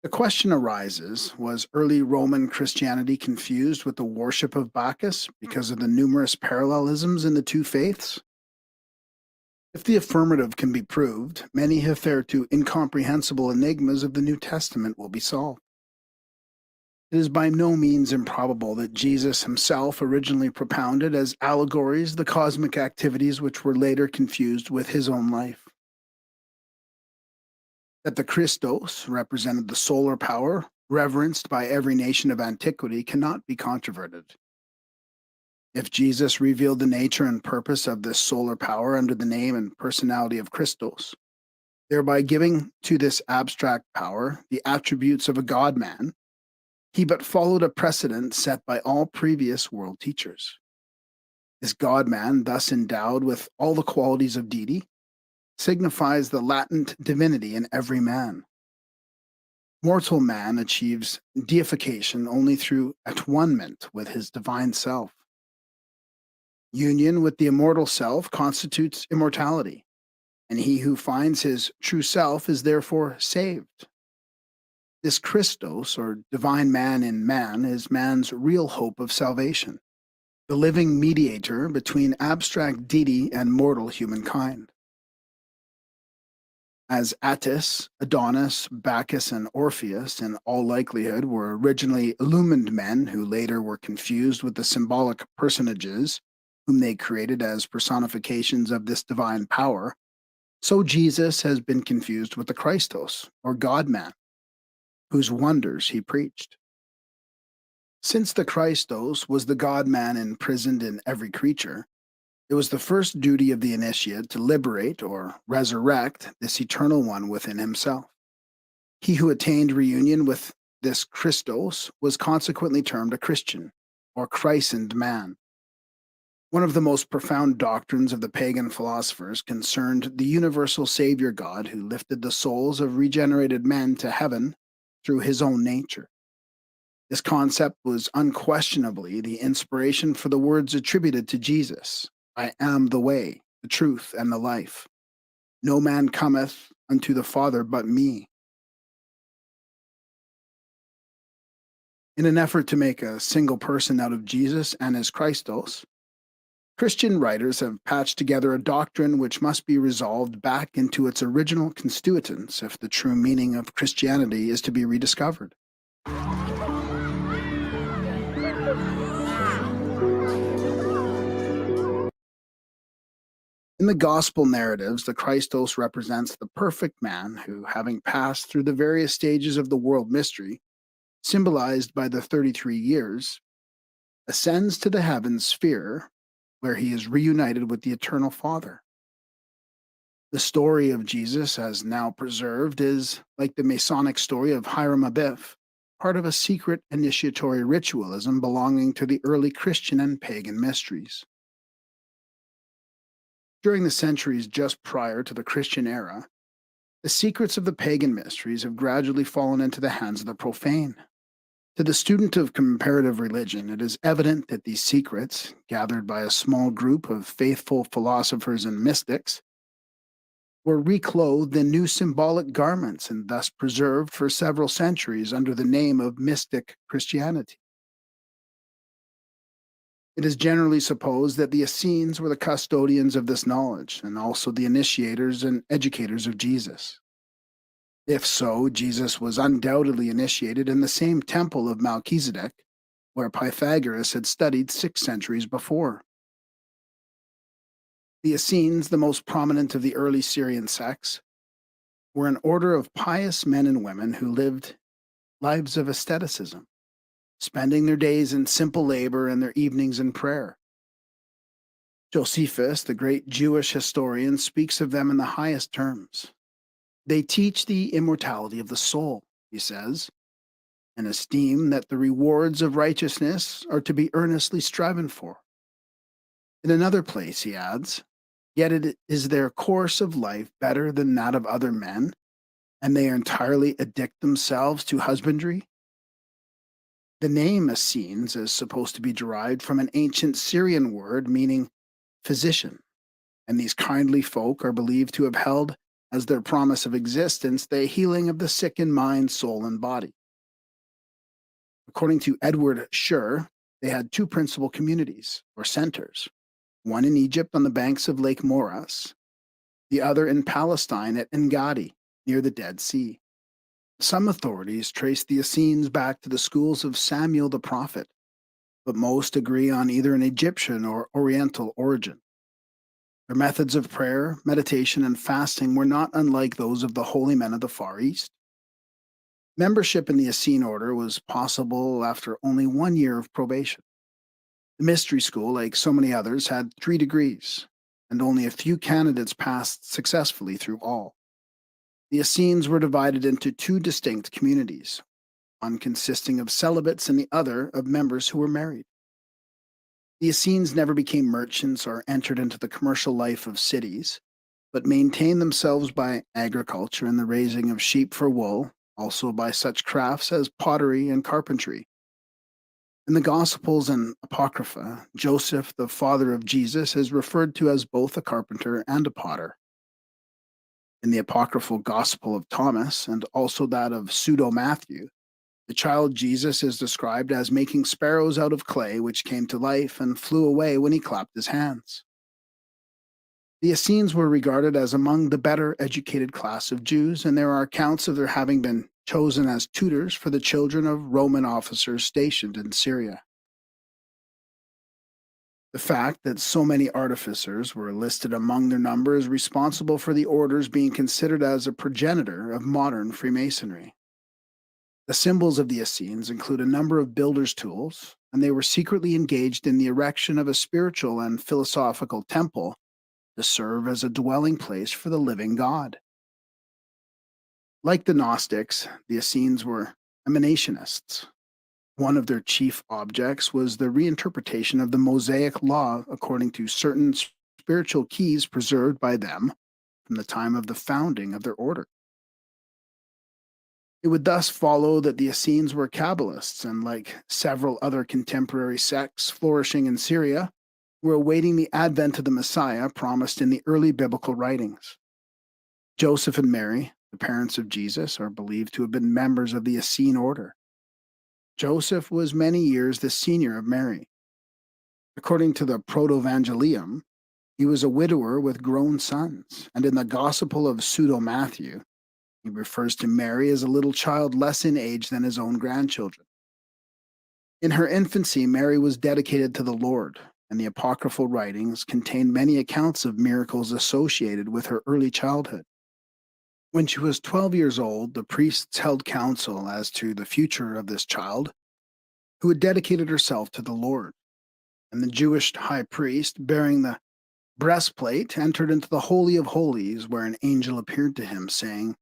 The question arises, was early Roman Christianity confused with the worship of Bacchus because of the numerous parallelisms in the two faiths? If the affirmative can be proved, many hitherto incomprehensible enigmas of the New Testament will be solved. It is by no means improbable that Jesus himself originally propounded as allegories the cosmic activities which were later confused with his own life. That the Christos represented the solar power reverenced by every nation of antiquity cannot be controverted. If Jesus revealed the nature and purpose of this solar power under the name and personality of Christos, thereby giving to this abstract power the attributes of a God-man, he but followed a precedent set by all previous world teachers. This God-man, thus endowed with all the qualities of deity, signifies the latent divinity in every man. Mortal man achieves deification only through at-one-ment with his divine self. Union with the immortal self constitutes immortality, and he who finds his true self is therefore saved. This Christos, or divine man in man, is man's real hope of salvation, the living mediator between abstract deity and mortal humankind. As Attis, Adonis, Bacchus, and Orpheus, in all likelihood, were originally illumined men who later were confused with the symbolic personages whom they created as personifications of this divine power, so Jesus has been confused with the Christos, or God-man, whose wonders he preached. Since the Christos was the God-man imprisoned in every creature, it was the first duty of the initiate to liberate or resurrect this eternal one within himself. He who attained reunion with this Christos was consequently termed a Christian, or christened man. One of the most profound doctrines of the pagan philosophers concerned the universal Savior God who lifted the souls of regenerated men to heaven through his own nature. This concept was unquestionably the inspiration for the words attributed to Jesus: I am the way, the truth, and the life. No man cometh unto the Father but me. In an effort to make a single person out of Jesus and his Christos, Christian writers have patched together a doctrine which must be resolved back into its original constituents if the true meaning of Christianity is to be rediscovered. In the gospel narratives, the Christos represents the perfect man who, having passed through the various stages of the world mystery, symbolized by the 33 years, ascends to the heavens sphere where he is reunited with the eternal Father. The story of Jesus, as now preserved, is, like the Masonic story of Hiram Abiff, part of a secret initiatory ritualism belonging to the early Christian and pagan mysteries. During the centuries just prior to the Christian era, the secrets of the pagan mysteries have gradually fallen into the hands of the profane. To the student of comparative religion, it is evident that these secrets, gathered by a small group of faithful philosophers and mystics, were reclothed in new symbolic garments and thus preserved for several centuries under the name of mystic Christianity. It is generally supposed that the Essenes were the custodians of this knowledge and also the initiators and educators of Jesus. If so, Jesus was undoubtedly initiated in the same temple of Melchizedek, where Pythagoras had studied 6 centuries before. The Essenes, the most prominent of the early Syrian sects, were an order of pious men and women who lived lives of asceticism, spending their days in simple labor and their evenings in prayer. Josephus, the great Jewish historian, speaks of them in the highest terms. They teach the immortality of the soul, he says, and esteem that the rewards of righteousness are to be earnestly striven for. In another place, he adds, yet it is their course of life better than that of other men, and they entirely addict themselves to husbandry. The name Essenes is supposed to be derived from an ancient Syrian word meaning physician, and these kindly folk are believed to have held as their promise of existence the healing of the sick in mind, soul, and body. According to Edward Scher, they had 2 principal communities, or centers, one in Egypt on the banks of Lake Moras, the other in Palestine at Engaddi, near the Dead Sea. Some authorities trace the Essenes back to the schools of Samuel the prophet, but most agree on either an Egyptian or Oriental origin. Their methods of prayer, meditation, and fasting were not unlike those of the holy men of the Far East. Membership in the Essene order was possible after only 1 year of probation. The mystery school, like so many others, had 3 degrees, and only a few candidates passed successfully through all. The Essenes were divided into 2 distinct communities, one consisting of celibates and the other of members who were married. The Essenes never became merchants or entered into the commercial life of cities, but maintained themselves by agriculture and the raising of sheep for wool, also by such crafts as pottery and carpentry. In the Gospels and Apocrypha, Joseph, the father of Jesus, is referred to as both a carpenter and a potter. In the apocryphal Gospel of Thomas and also that of Pseudo Matthew, the child Jesus is described as making sparrows out of clay which came to life and flew away when he clapped his hands. The Essenes were regarded as among the better educated class of Jews, and there are accounts of their having been chosen as tutors for the children of Roman officers stationed in Syria. The fact that so many artificers were listed among their number is responsible for the orders being considered as a progenitor of modern Freemasonry. The symbols of the Essenes include a number of builders' tools, and they were secretly engaged in the erection of a spiritual and philosophical temple to serve as a dwelling place for the living God. Like the Gnostics, the Essenes were emanationists. One of their chief objects was the reinterpretation of the Mosaic Law according to certain spiritual keys preserved by them from the time of the founding of their order. It would thus follow that the Essenes were Kabbalists and, like several other contemporary sects flourishing in Syria, were awaiting the advent of the Messiah promised in the early biblical writings. Joseph and Mary, the parents of Jesus, are believed to have been members of the Essene order. Joseph was many years the senior of Mary. According to the Proto-Evangelium, he was a widower with grown sons, and in the Gospel of Pseudo-Matthew, he refers to Mary as a little child less in age than his own grandchildren. In her infancy, Mary was dedicated to the Lord, and the apocryphal writings contain many accounts of miracles associated with her early childhood. When she was 12 years old, the priests held council as to the future of this child, who had dedicated herself to the Lord. And the Jewish high priest, bearing the breastplate, entered into the Holy of Holies, where an angel appeared to him, saying,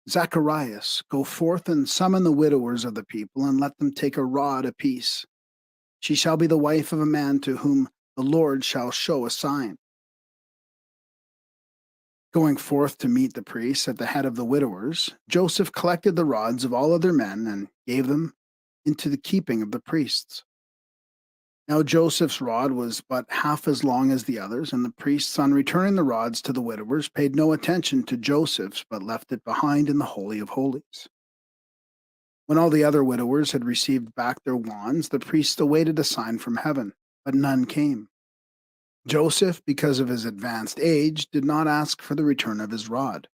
Zacharias, go forth and summon the widowers of the people, and let them take a rod apiece. She shall be the wife of a man to whom the Lord shall show a sign. Going forth to meet the priests at the head of the widowers, Joseph collected the rods of all other men and gave them into the keeping of the priests. Now Joseph's rod was but half as long as the others, and the priests, on returning the rods to the widowers, paid no attention to Joseph's, but left it behind in the Holy of Holies. When all the other widowers had received back their wands, the priests awaited a sign from heaven, but none came. Joseph, because of his advanced age, did not ask for the return of his rod,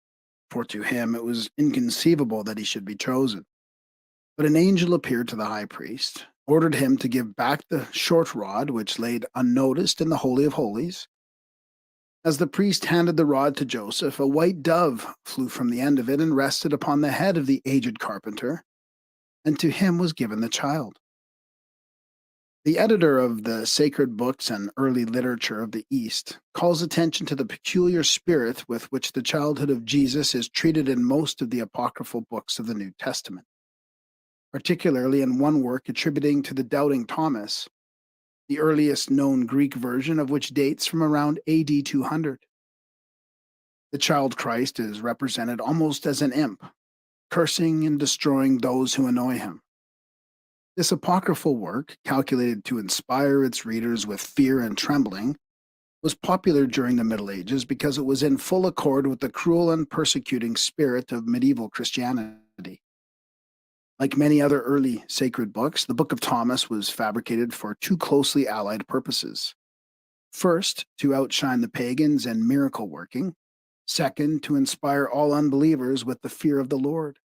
for to him it was inconceivable that he should be chosen. But an angel appeared to the high priest, ordered him to give back the short rod which laid unnoticed in the Holy of Holies. As the priest handed the rod to Joseph, a white dove flew from the end of it and rested upon the head of the aged carpenter, and to him was given the child. The editor of the sacred books and early literature of the East calls attention to the peculiar spirit with which the childhood of Jesus is treated in most of the apocryphal books of the New Testament, particularly in one work attributing to the doubting Thomas, the earliest known Greek version of which dates from around AD 200. The child Christ is represented almost as an imp, cursing and destroying those who annoy him. This apocryphal work, calculated to inspire its readers with fear and trembling, was popular during the Middle Ages because it was in full accord with the cruel and persecuting spirit of medieval Christianity. Like many other early sacred books, the Book of Thomas was fabricated for two closely allied purposes. First, to outshine the pagans in miracle working. Second, to inspire all unbelievers with the fear of the Lord.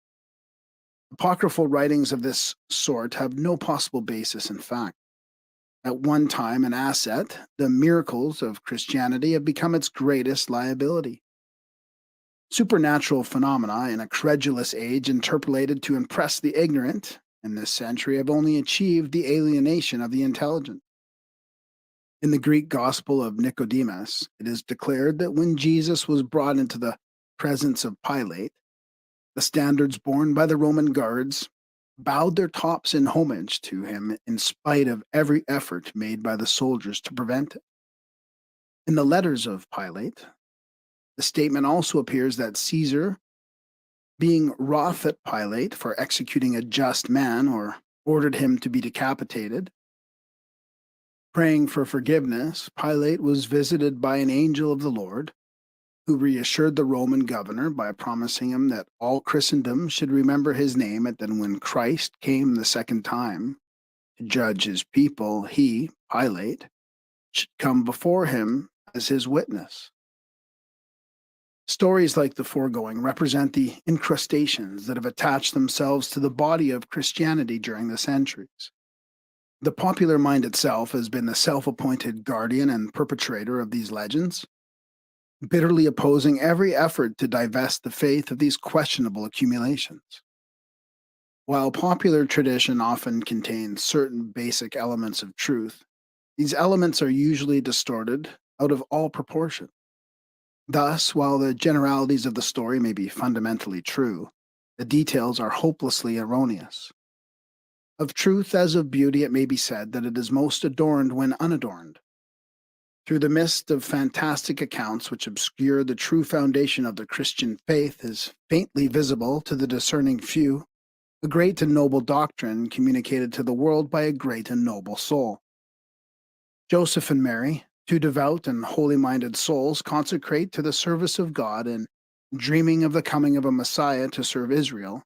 Apocryphal writings of this sort have no possible basis in fact. At one time an asset, the miracles of Christianity have become its greatest liability. Supernatural phenomena in a credulous age interpolated to impress the ignorant in this century have only achieved the alienation of the intelligent. In the Greek Gospel of Nicodemus, it is declared that when Jesus was brought into the presence of Pilate, the standards borne by the Roman guards bowed their tops in homage to him in spite of every effort made by the soldiers to prevent it. In the letters of Pilate, the statement also appears that Caesar, being wroth at Pilate for executing a just man, or ordered him to be decapitated. Praying for forgiveness, Pilate was visited by an angel of the Lord, who reassured the Roman governor by promising him that all Christendom should remember his name, and that when Christ came the second time to judge his people, he, Pilate, should come before him as his witness. Stories like the foregoing represent the incrustations that have attached themselves to the body of Christianity during the centuries. The popular mind itself has been the self-appointed guardian and perpetrator of these legends, bitterly opposing every effort to divest the faith of these questionable accumulations. While popular tradition often contains certain basic elements of truth, these elements are usually distorted out of all proportion. Thus, while the generalities of the story may be fundamentally true, the details are hopelessly erroneous. Of truth as of beauty, it may be said that it is most adorned when unadorned. Through the mist of fantastic accounts which obscure the true foundation of the Christian faith is faintly visible to the discerning few a great and noble doctrine communicated to the world by a great and noble soul. Joseph and Mary, two devout and holy-minded souls, consecrate to the service of God and, dreaming of the coming of a Messiah to serve Israel,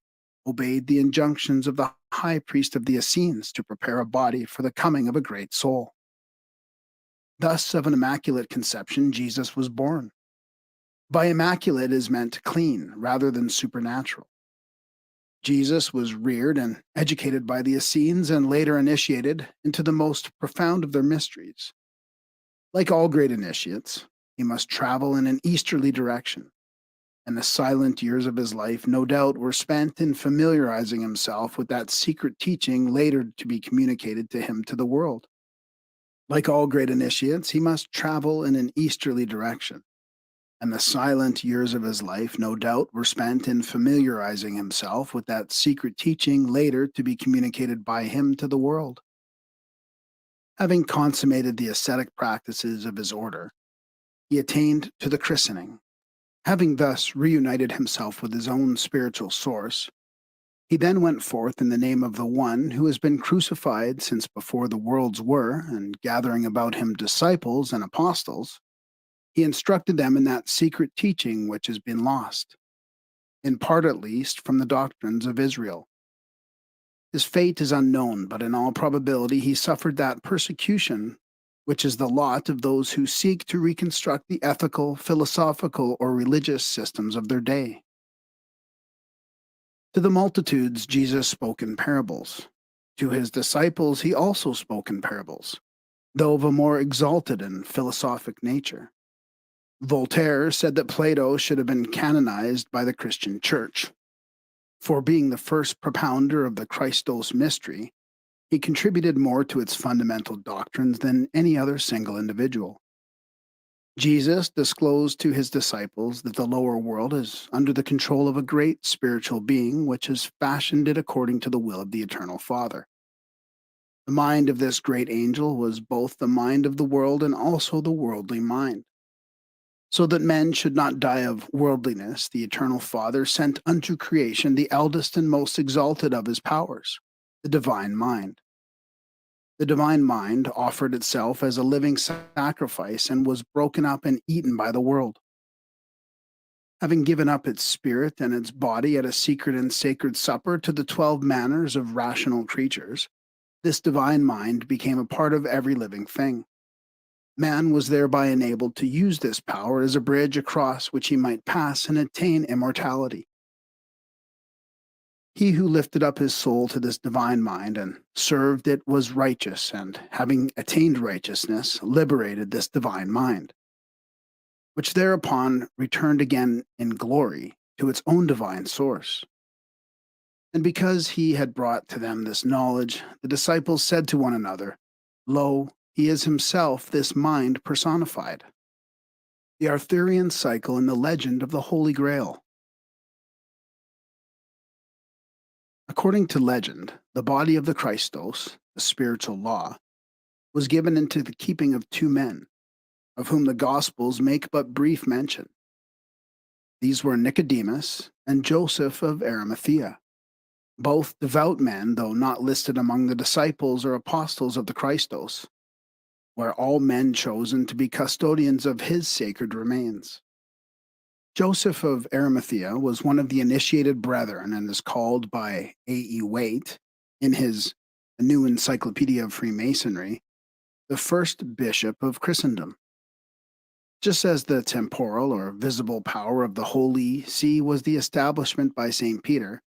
obeyed the injunctions of the high priest of the Essenes to prepare a body for the coming of a great soul. Thus, of an immaculate conception, Jesus was born. By immaculate is meant clean rather than supernatural. Jesus was reared and educated by the Essenes and later initiated into the most profound of their mysteries, Like all great initiates, he must travel in an easterly direction, and the silent years of his life, no doubt, were spent in familiarizing himself with that secret teaching later to be communicated to him to the world. Like all great initiates, he must travel in an easterly direction, and the silent years of his life, no doubt, were spent in familiarizing himself with that secret teaching later to be communicated by him to the world. Having consummated the ascetic practices of his order, he attained to the christening. Having thus reunited himself with his own spiritual source, he then went forth in the name of the One who has been crucified since before the worlds were, and gathering about him disciples and apostles, he instructed them in that secret teaching which has been lost, in part at least from the doctrines of Israel. His fate is unknown, but in all probability he suffered that persecution which is the lot of those who seek to reconstruct the ethical, philosophical, or religious systems of their day. To the multitudes, Jesus spoke in parables. To his disciples, he also spoke in parables, though of a more exalted and philosophic nature. Voltaire said that Plato should have been canonized by the Christian Church. For being the first propounder of the Christos mystery, he contributed more to its fundamental doctrines than any other single individual. Jesus disclosed to his disciples that the lower world is under the control of a great spiritual being which has fashioned it according to the will of the eternal Father. The mind of this great angel was both the mind of the world and also the worldly mind. So that men should not die of worldliness, the eternal Father sent unto creation the eldest and most exalted of his powers, the divine mind. The divine mind offered itself as a living sacrifice and was broken up and eaten by the world. Having given up its spirit and its body at a secret and sacred supper to the 12 manners of rational creatures, this divine mind became a part of every living thing. Man was thereby enabled to use this power as a bridge across which he might pass and attain immortality. He who lifted up his soul to this divine mind and served it was righteous, and having attained righteousness, liberated this divine mind, which thereupon returned again in glory to its own divine source. And because he had brought to them this knowledge, the disciples said to one another, Lo, he is himself this mind personified. The Arthurian cycle and the legend of the Holy Grail. According to legend, the body of the Christos, the spiritual law, was given into the keeping of two men, of whom the Gospels make but brief mention. These were Nicodemus and Joseph of Arimathea, both devout men, though not listed among the disciples or apostles of the Christos, where all men chosen to be custodians of his sacred remains. Joseph of Arimathea was one of the initiated brethren and is called by A.E. Waite, in his A New Encyclopedia of Freemasonry, the first bishop of Christendom. Just as the temporal or visible power of the Holy See was the establishment by St. Peter,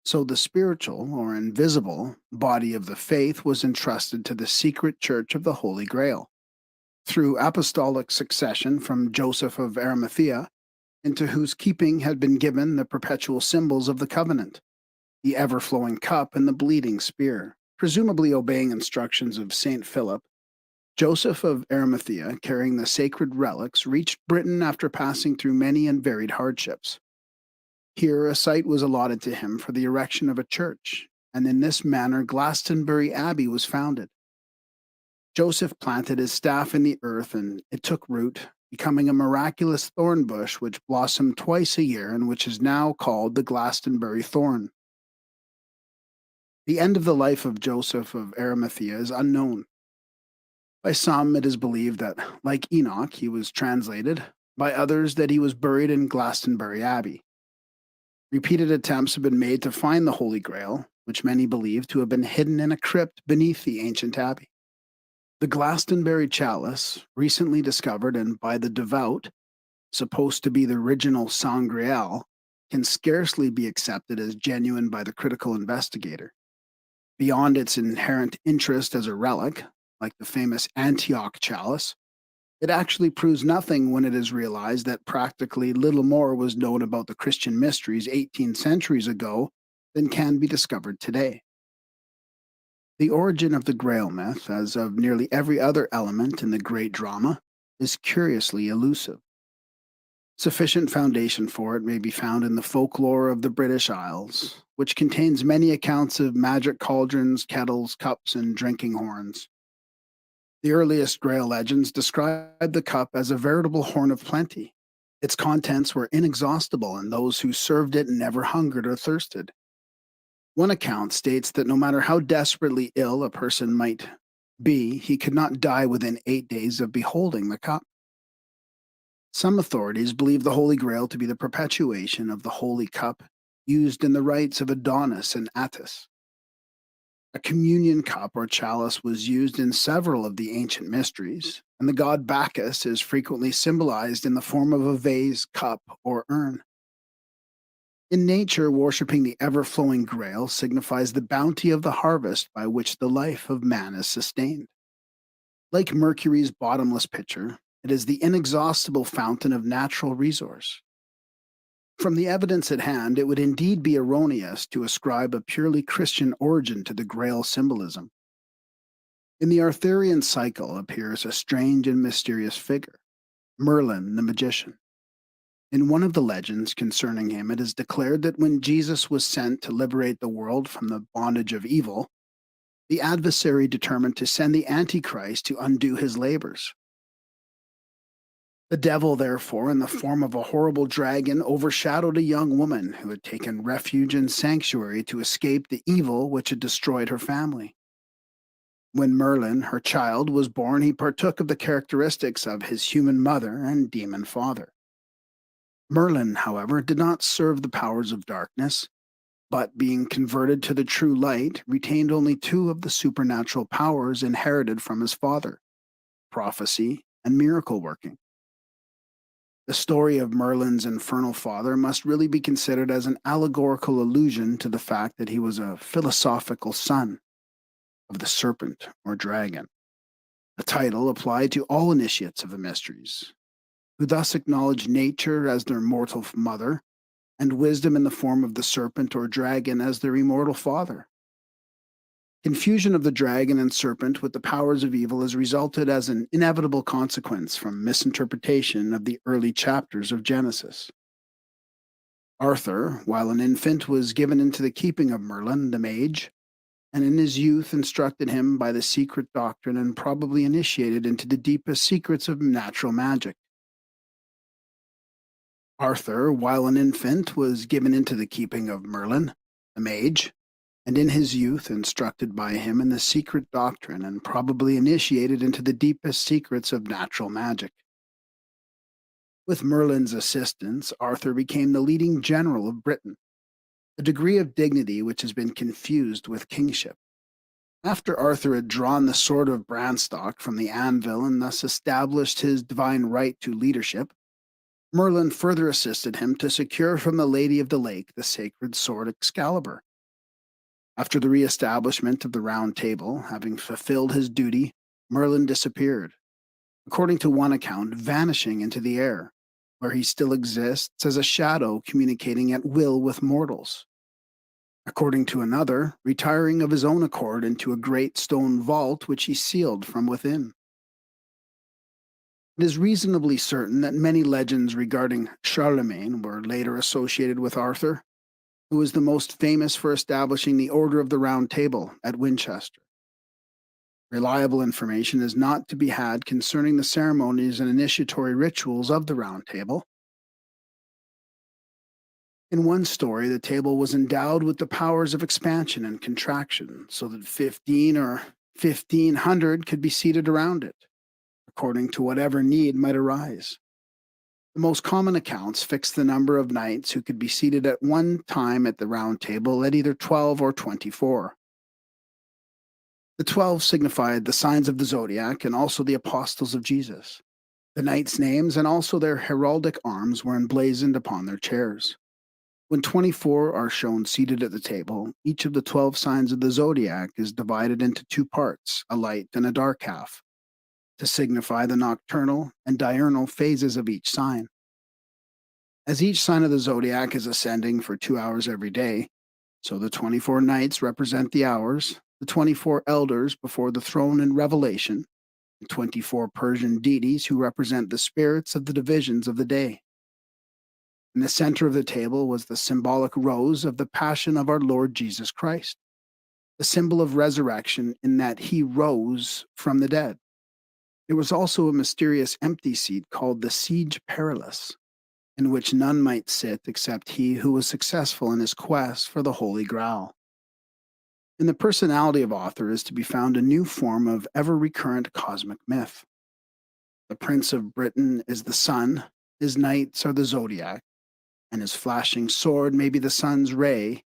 so the spiritual or invisible body of the faith was entrusted to the secret church of the Holy Grail, through apostolic succession from Joseph of Arimathea, into whose keeping had been given the perpetual symbols of the covenant, the ever-flowing cup and the bleeding spear. Presumably obeying instructions of St. Philip, Joseph of Arimathea, carrying the sacred relics, reached Britain after passing through many and varied hardships. Here a site was allotted to him for the erection of a church, and in this manner Glastonbury Abbey was founded. Joseph planted his staff in the earth, and it took root, becoming a miraculous thorn bush which blossomed twice a year and which is now called the Glastonbury thorn. The end of the life of Joseph of Arimathea is unknown. By some, it is believed that, like Enoch, he was translated, by others, that he was buried in Glastonbury Abbey. Repeated attempts have been made to find the Holy Grail, which many believe to have been hidden in a crypt beneath the ancient abbey. The Glastonbury chalice, recently discovered and by the devout, supposed to be the original Sangreal, can scarcely be accepted as genuine by the critical investigator. Beyond its inherent interest as a relic, like the famous Antioch chalice, It actually proves nothing when it is realized that practically little more was known about the Christian mysteries 18 centuries ago than can be discovered today. The origin of the Grail myth, as of nearly every other element in the great drama, is curiously elusive. Sufficient foundation for it may be found in the folklore of the British Isles, which contains many accounts of magic cauldrons, kettles, cups, and drinking horns. The earliest Grail legends describe the cup as a veritable horn of plenty. Its contents were inexhaustible, and those who served it never hungered or thirsted. One account states that no matter how desperately ill a person might be, he could not die within 8 days of beholding the cup. Some authorities believe the Holy Grail to be the perpetuation of the Holy Cup used in the rites of Adonis and Attis. A communion cup or chalice was used in several of the ancient mysteries, and the god Bacchus is frequently symbolized in the form of a vase, cup, or urn. In nature, worshipping the ever flowing grail signifies the bounty of the harvest by which the life of man is sustained. Like Mercury's bottomless pitcher, it is the inexhaustible fountain of natural resource. From the evidence at hand, it would indeed be erroneous to ascribe a purely Christian origin to the Grail symbolism. In the Arthurian cycle appears a strange and mysterious figure, Merlin the magician. In one of the legends concerning him, it is declared that when Jesus was sent to liberate the world from the bondage of evil, the adversary determined to send the Antichrist to undo his labors. The devil, therefore, in the form of a horrible dragon, overshadowed a young woman who had taken refuge in sanctuary to escape the evil which had destroyed her family. When Merlin, her child, was born, he partook of the characteristics of his human mother and demon father. Merlin, however, did not serve the powers of darkness, but being converted to the true light, retained only two of the supernatural powers inherited from his father: prophecy and miracle working. The story of Merlin's infernal father must really be considered as an allegorical allusion to the fact that he was a philosophical son of the serpent or dragon, a title applied to all initiates of the mysteries, who thus acknowledge nature as their mortal mother and wisdom in the form of the serpent or dragon as their immortal father. Confusion of the dragon and serpent with the powers of evil has resulted as an inevitable consequence from misinterpretation of the early chapters of Genesis. Arthur, while an infant, was given into the keeping of Merlin, the mage, and in his youth instructed him by the secret doctrine and probably initiated into the deepest secrets of natural magic. Arthur, while an infant, was given into the keeping of Merlin, the mage, and in his youth instructed by him in the secret doctrine and probably initiated into the deepest secrets of natural magic. With Merlin's assistance, Arthur became the leading general of Britain, a degree of dignity which has been confused with kingship. After Arthur had drawn the sword of Branstock from the anvil and thus established his divine right to leadership, Merlin further assisted him to secure from the Lady of the Lake the sacred sword Excalibur. After the re-establishment of the Round Table, having fulfilled his duty, Merlin disappeared, according to one account, vanishing into the air, where he still exists as a shadow communicating at will with mortals. According to another, retiring of his own accord into a great stone vault which he sealed from within. It is reasonably certain that many legends regarding Charlemagne were later associated with Arthur, who was the most famous for establishing the Order of the Round Table at Winchester. Reliable information is not to be had concerning the ceremonies and initiatory rituals of the Round Table. In one story, the table was endowed with the powers of expansion and contraction, so that 15 or 1,500 could be seated around it, according to whatever need might arise. The most common accounts fix the number of knights who could be seated at one time at the Round Table at either 12 or 24. The 12 signified the signs of the zodiac and also the apostles of Jesus. The knights' names and also their heraldic arms were emblazoned upon their chairs. When 24 are shown seated at the table, each of the 12 signs of the zodiac is divided into two parts, a light and a dark half, to signify the nocturnal and diurnal phases of each sign. As each sign of the zodiac is ascending for 2 hours every day, so the 24 nights represent the hours, the 24 elders before the throne in Revelation, the 24 Persian deities who represent the spirits of the divisions of the day. In the center of the table was the symbolic rose of the passion of our Lord Jesus Christ, the symbol of resurrection in that he rose from the dead. There was also a mysterious empty seat called the Siege Perilous, in which none might sit except he who was successful in his quest for the Holy Grail. In the personality of Arthur is to be found a new form of ever recurrent cosmic myth. The Prince of Britain is the sun, his knights are the zodiac, and his flashing sword may be the sun's ray,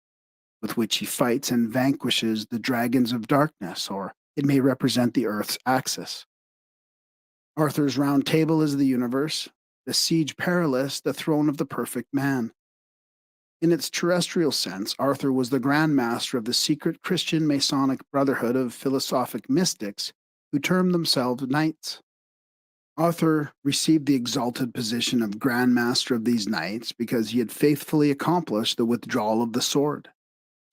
with which he fights and vanquishes the dragons of darkness, or it may represent the Earth's axis. Arthur's round table is the universe, the Siege Perilous the throne of the perfect man. In its terrestrial sense, Arthur was the Grand Master of the secret Christian Masonic brotherhood of philosophic mystics who termed themselves knights. Arthur received the exalted position of Grand Master of these knights because he had faithfully accomplished the withdrawal of the sword,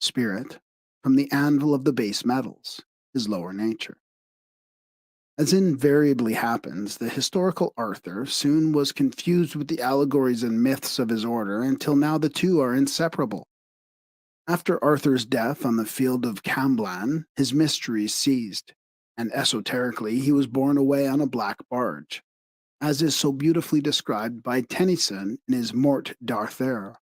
spirit, from the anvil of the base metals, his lower nature. As invariably happens, the historical Arthur soon was confused with the allegories and myths of his order until now the two are inseparable. After Arthur's death on the field of Camblan, his mysteries ceased, and esoterically he was borne away on a black barge, as is so beautifully described by Tennyson in his Morte d'Arthur.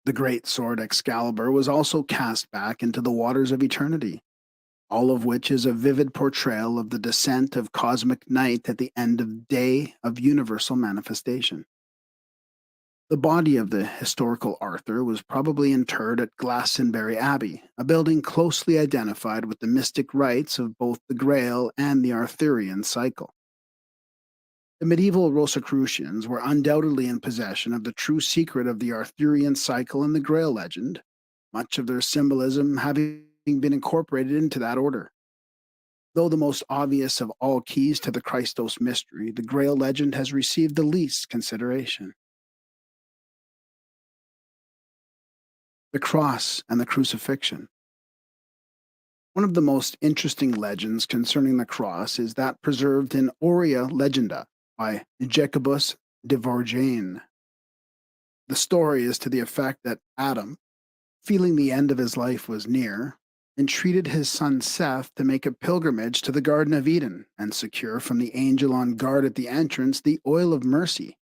The great sword Excalibur was also cast back into the waters of eternity, all of which is a vivid portrayal of the descent of cosmic night at the end of day of universal manifestation. The body of the historical Arthur was probably interred at Glastonbury Abbey, a building closely identified with the mystic rites of both the Grail and the Arthurian cycle. The medieval Rosicrucians were undoubtedly in possession of the true secret of the Arthurian cycle and the Grail legend, much of their symbolism having been incorporated into that order. Though the most obvious of all keys to the Christos mystery, the Grail legend has received the least consideration. The Cross and the Crucifixion. One of the most interesting legends concerning the cross is that preserved in Aurea Legenda by Jacobus de Vorgane. The story is to the effect that Adam, feeling the end of his life was near, entreated his son Seth to make a pilgrimage to the Garden of Eden and secure from the angel on guard at the entrance the oil of mercy,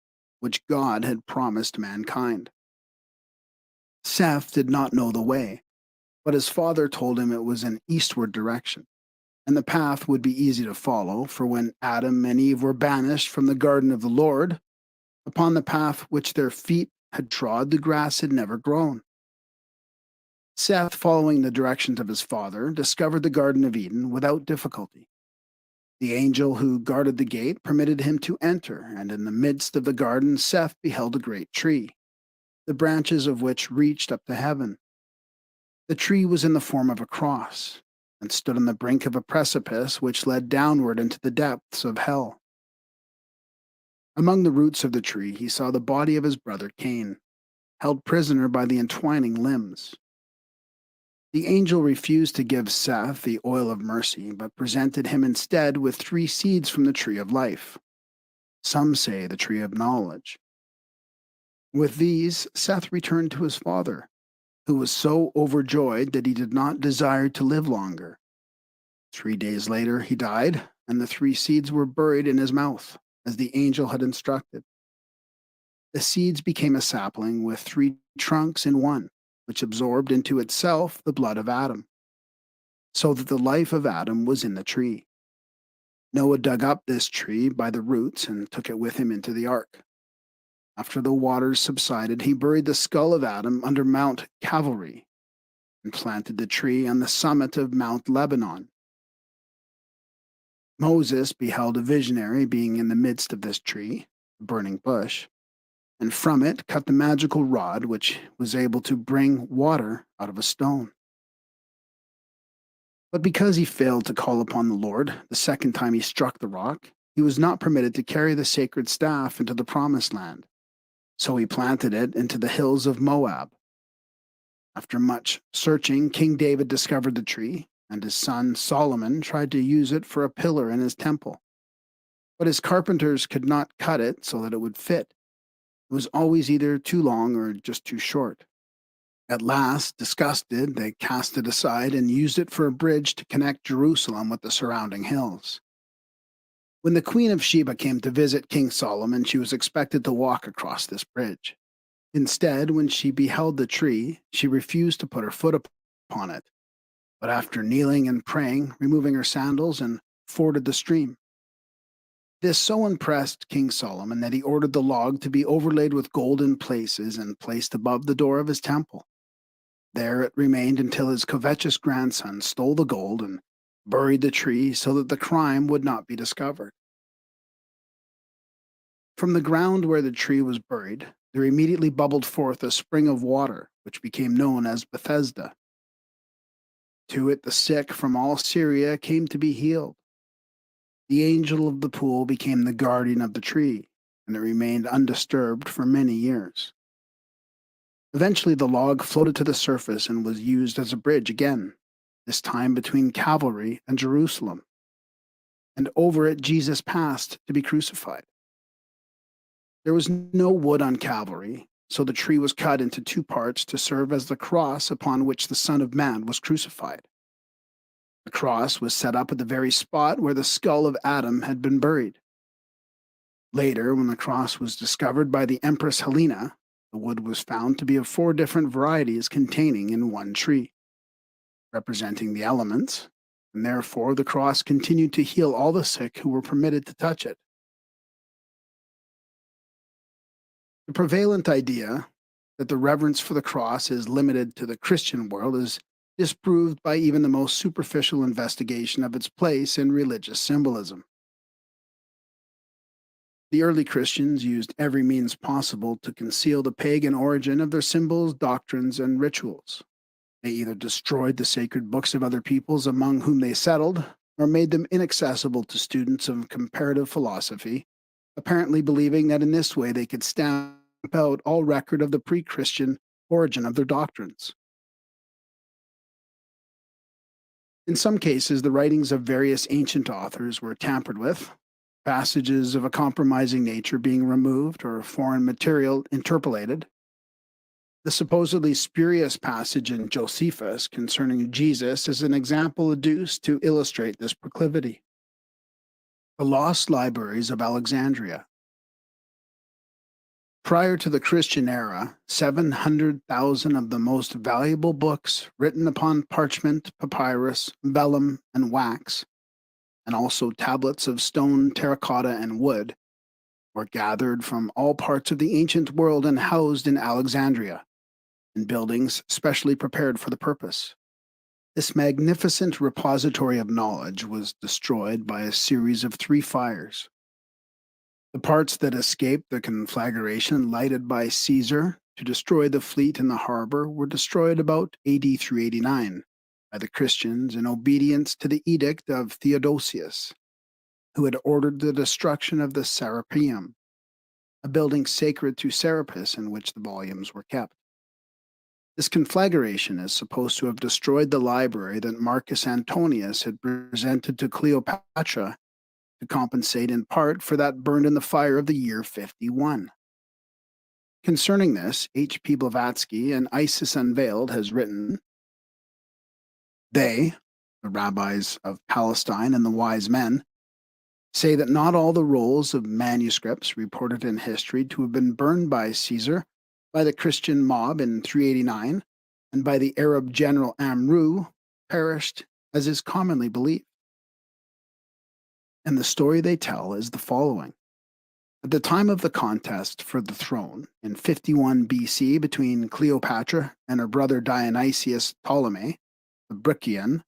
which God had promised mankind. Seth did not know the way, but his father told him it was an eastward direction, and the path would be easy to follow, for when Adam and Eve were banished from the garden of the Lord, upon the path which their feet had trod, the grass had never grown. Seth, following the directions of his father, discovered the Garden of Eden without difficulty. The angel who guarded the gate permitted him to enter, and in the midst of the garden Seth beheld a great tree, the branches of which reached up to heaven. The tree was in the form of a cross, and stood on the brink of a precipice which led downward into the depths of hell. Among the roots of the tree he saw the body of his brother Cain, held prisoner by the entwining limbs. The angel refused to give Seth the oil of mercy, but presented him instead with 3 seeds from the tree of life. Some say the tree of knowledge. With these, Seth returned to his father, who was so overjoyed that he did not desire to live longer. 3 days later he died, and the 3 seeds were buried in his mouth, as the angel had instructed. The seeds became a sapling with 3 trunks in one, which absorbed into itself the blood of Adam, so that the life of Adam was in the tree. Noah dug up this tree by the roots and took it with him into the ark. After the waters subsided, he buried the skull of Adam under Mount Calvary and planted the tree on the summit of Mount Lebanon. Moses beheld a visionary being in the midst of this tree, a burning bush, and from it cut the magical rod which was able to bring water out of a stone. But because he failed to call upon the Lord the second time he struck the rock, he was not permitted to carry the sacred staff into the promised land. So he planted it into the hills of Moab. After much searching, King David discovered the tree, and his son Solomon tried to use it for a pillar in his temple. But his carpenters could not cut it so that it would fit. It was always either too long or just too short. At last, disgusted, they cast it aside and used it for a bridge to connect Jerusalem with the surrounding hills. When the Queen of Sheba came to visit King Solomon, she was expected to walk across this bridge. Instead, when she beheld the tree, she refused to put her foot upon it, but after kneeling and praying, removing her sandals and forded the stream. This so impressed King Solomon that he ordered the log to be overlaid with golden places and placed above the door of his temple. There it remained until his covetous grandson stole the gold and buried the tree so that the crime would not be discovered. From the ground where the tree was buried, there immediately bubbled forth a spring of water, which became known as Bethesda. To it the sick from all Syria came to be healed. The angel of the pool became the guardian of the tree, and it remained undisturbed for many years. Eventually, the log floated to the surface and was used as a bridge again, this time between Calvary and Jerusalem. And over it, Jesus passed to be crucified. There was no wood on Calvary, so the tree was cut into two parts to serve as the cross upon which the Son of Man was crucified. The cross was set up at the very spot where the skull of Adam had been buried. Later, when the cross was discovered by the Empress Helena, the wood was found to be of 4 different varieties containing in one tree, representing the elements, and therefore the cross continued to heal all the sick who were permitted to touch it. The prevalent idea that the reverence for the cross is limited to the Christian world is disproved by even the most superficial investigation of its place in religious symbolism. The early Christians used every means possible to conceal the pagan origin of their symbols, doctrines, and rituals. They either destroyed the sacred books of other peoples among whom they settled, or made them inaccessible to students of comparative philosophy, apparently believing that in this way they could stamp out all record of the pre-Christian origin of their doctrines. In some cases, the writings of various ancient authors were tampered with, passages of a compromising nature being removed or foreign material interpolated. The supposedly spurious passage in Josephus concerning Jesus is an example adduced to illustrate this proclivity. The Lost Libraries of Alexandria. Prior to the Christian era, 700,000 of the most valuable books written upon parchment, papyrus, vellum, and wax, and also tablets of stone, terracotta, and wood, were gathered from all parts of the ancient world and housed in Alexandria, in buildings specially prepared for the purpose. This magnificent repository of knowledge was destroyed by a series of 3 fires. The parts that escaped the conflagration lighted by Caesar to destroy the fleet in the harbor were destroyed about AD 389 by the Christians in obedience to the edict of Theodosius, who had ordered the destruction of the Serapeum, a building sacred to Serapis in which the volumes were kept. This conflagration is supposed to have destroyed the library that Marcus Antonius had presented to Cleopatra to compensate in part for that burned in the fire of the year 51. Concerning this, H.P. Blavatsky in Isis Unveiled has written, "They, the rabbis of Palestine and the wise men, say that not all the rolls of manuscripts reported in history to have been burned by Caesar, by the Christian mob in 389, and by the Arab general Amru, perished as is commonly believed. And the story they tell is the following. At the time of the contest for the throne, in 51 BC between Cleopatra and her brother Dionysius Ptolemy, the Brycian,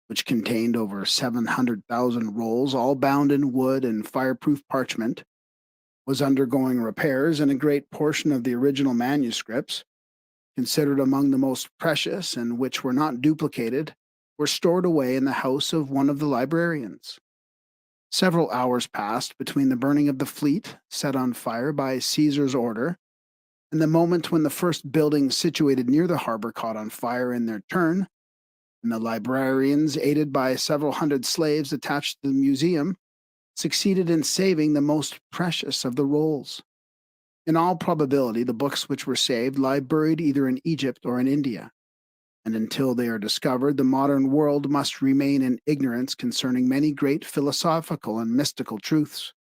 which contained over 700,000 rolls, all bound in wood and fireproof parchment, was undergoing repairs, and a great portion of the original manuscripts, considered among the most precious and which were not duplicated, were stored away in the house of one of the librarians. Several hours passed between the burning of the fleet, set on fire by Caesar's order, and the moment when the first buildings situated near the harbor caught on fire in their turn, and the librarians, aided by several hundred slaves attached to the museum, succeeded in saving the most precious of the rolls. In all probability, the books which were saved lie buried either in Egypt or in India, and until they are discovered, the modern world must remain in ignorance concerning many great philosophical and mystical truths.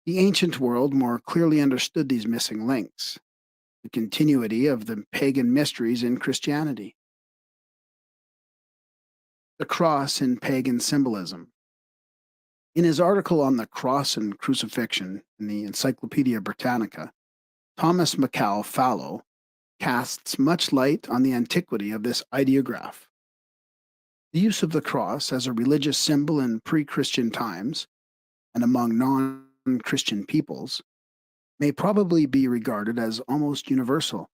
The ancient world more clearly understood these missing links, the continuity of the pagan mysteries in Christianity. The cross in pagan symbolism. In his article on the cross and crucifixion in the Encyclopedia Britannica, Thomas McCall Fallow casts much light on the antiquity of this ideograph. The use of the cross as a religious symbol in pre-Christian times and among non-Christian peoples may probably be regarded as almost universal,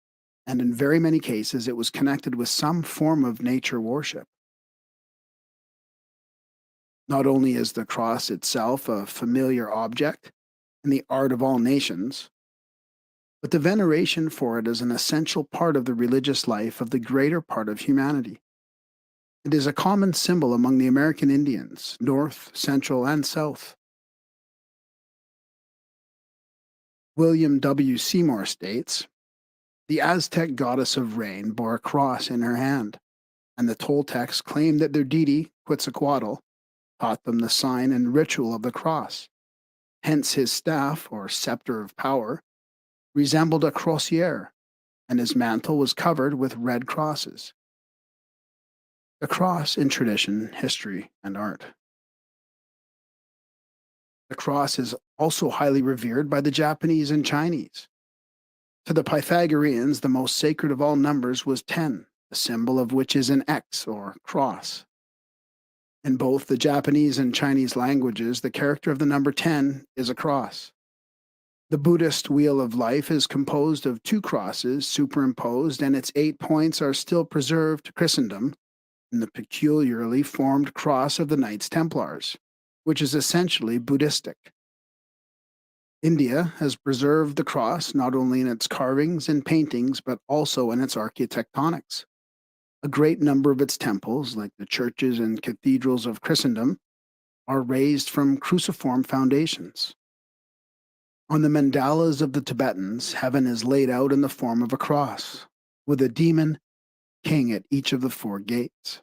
and in very many cases it was connected with some form of nature worship. Not only is the cross itself a familiar object in the art of all nations, but the veneration for it is an essential part of the religious life of the greater part of humanity. It is a common symbol among the American Indians, North, Central, and South. William W. Seymour states, "The Aztec goddess of rain bore a cross in her hand, and the Toltecs claimed that their deity, Quetzalcoatl, taught them the sign and ritual of the cross. Hence his staff, or scepter of power, resembled a crosier, and his mantle was covered with red crosses." The cross in tradition, history, and art. The cross is also highly revered by the Japanese and Chinese. To the Pythagoreans, the most sacred of all numbers was 10, the symbol of which is an X, or cross. In both the Japanese and Chinese languages, the character of the number 10 is a cross. The Buddhist wheel of life is composed of 2 crosses superimposed, and its 8 points are still preserved to Christendom in the peculiarly formed cross of the Knights Templars, which is essentially Buddhistic. India has preserved the cross not only in its carvings and paintings, but also in its architectonics. A great number of its temples, like the churches and cathedrals of Christendom, are raised from cruciform foundations. On the mandalas of the Tibetans, heaven is laid out in the form of a cross, with a demon king at each of the 4 gates.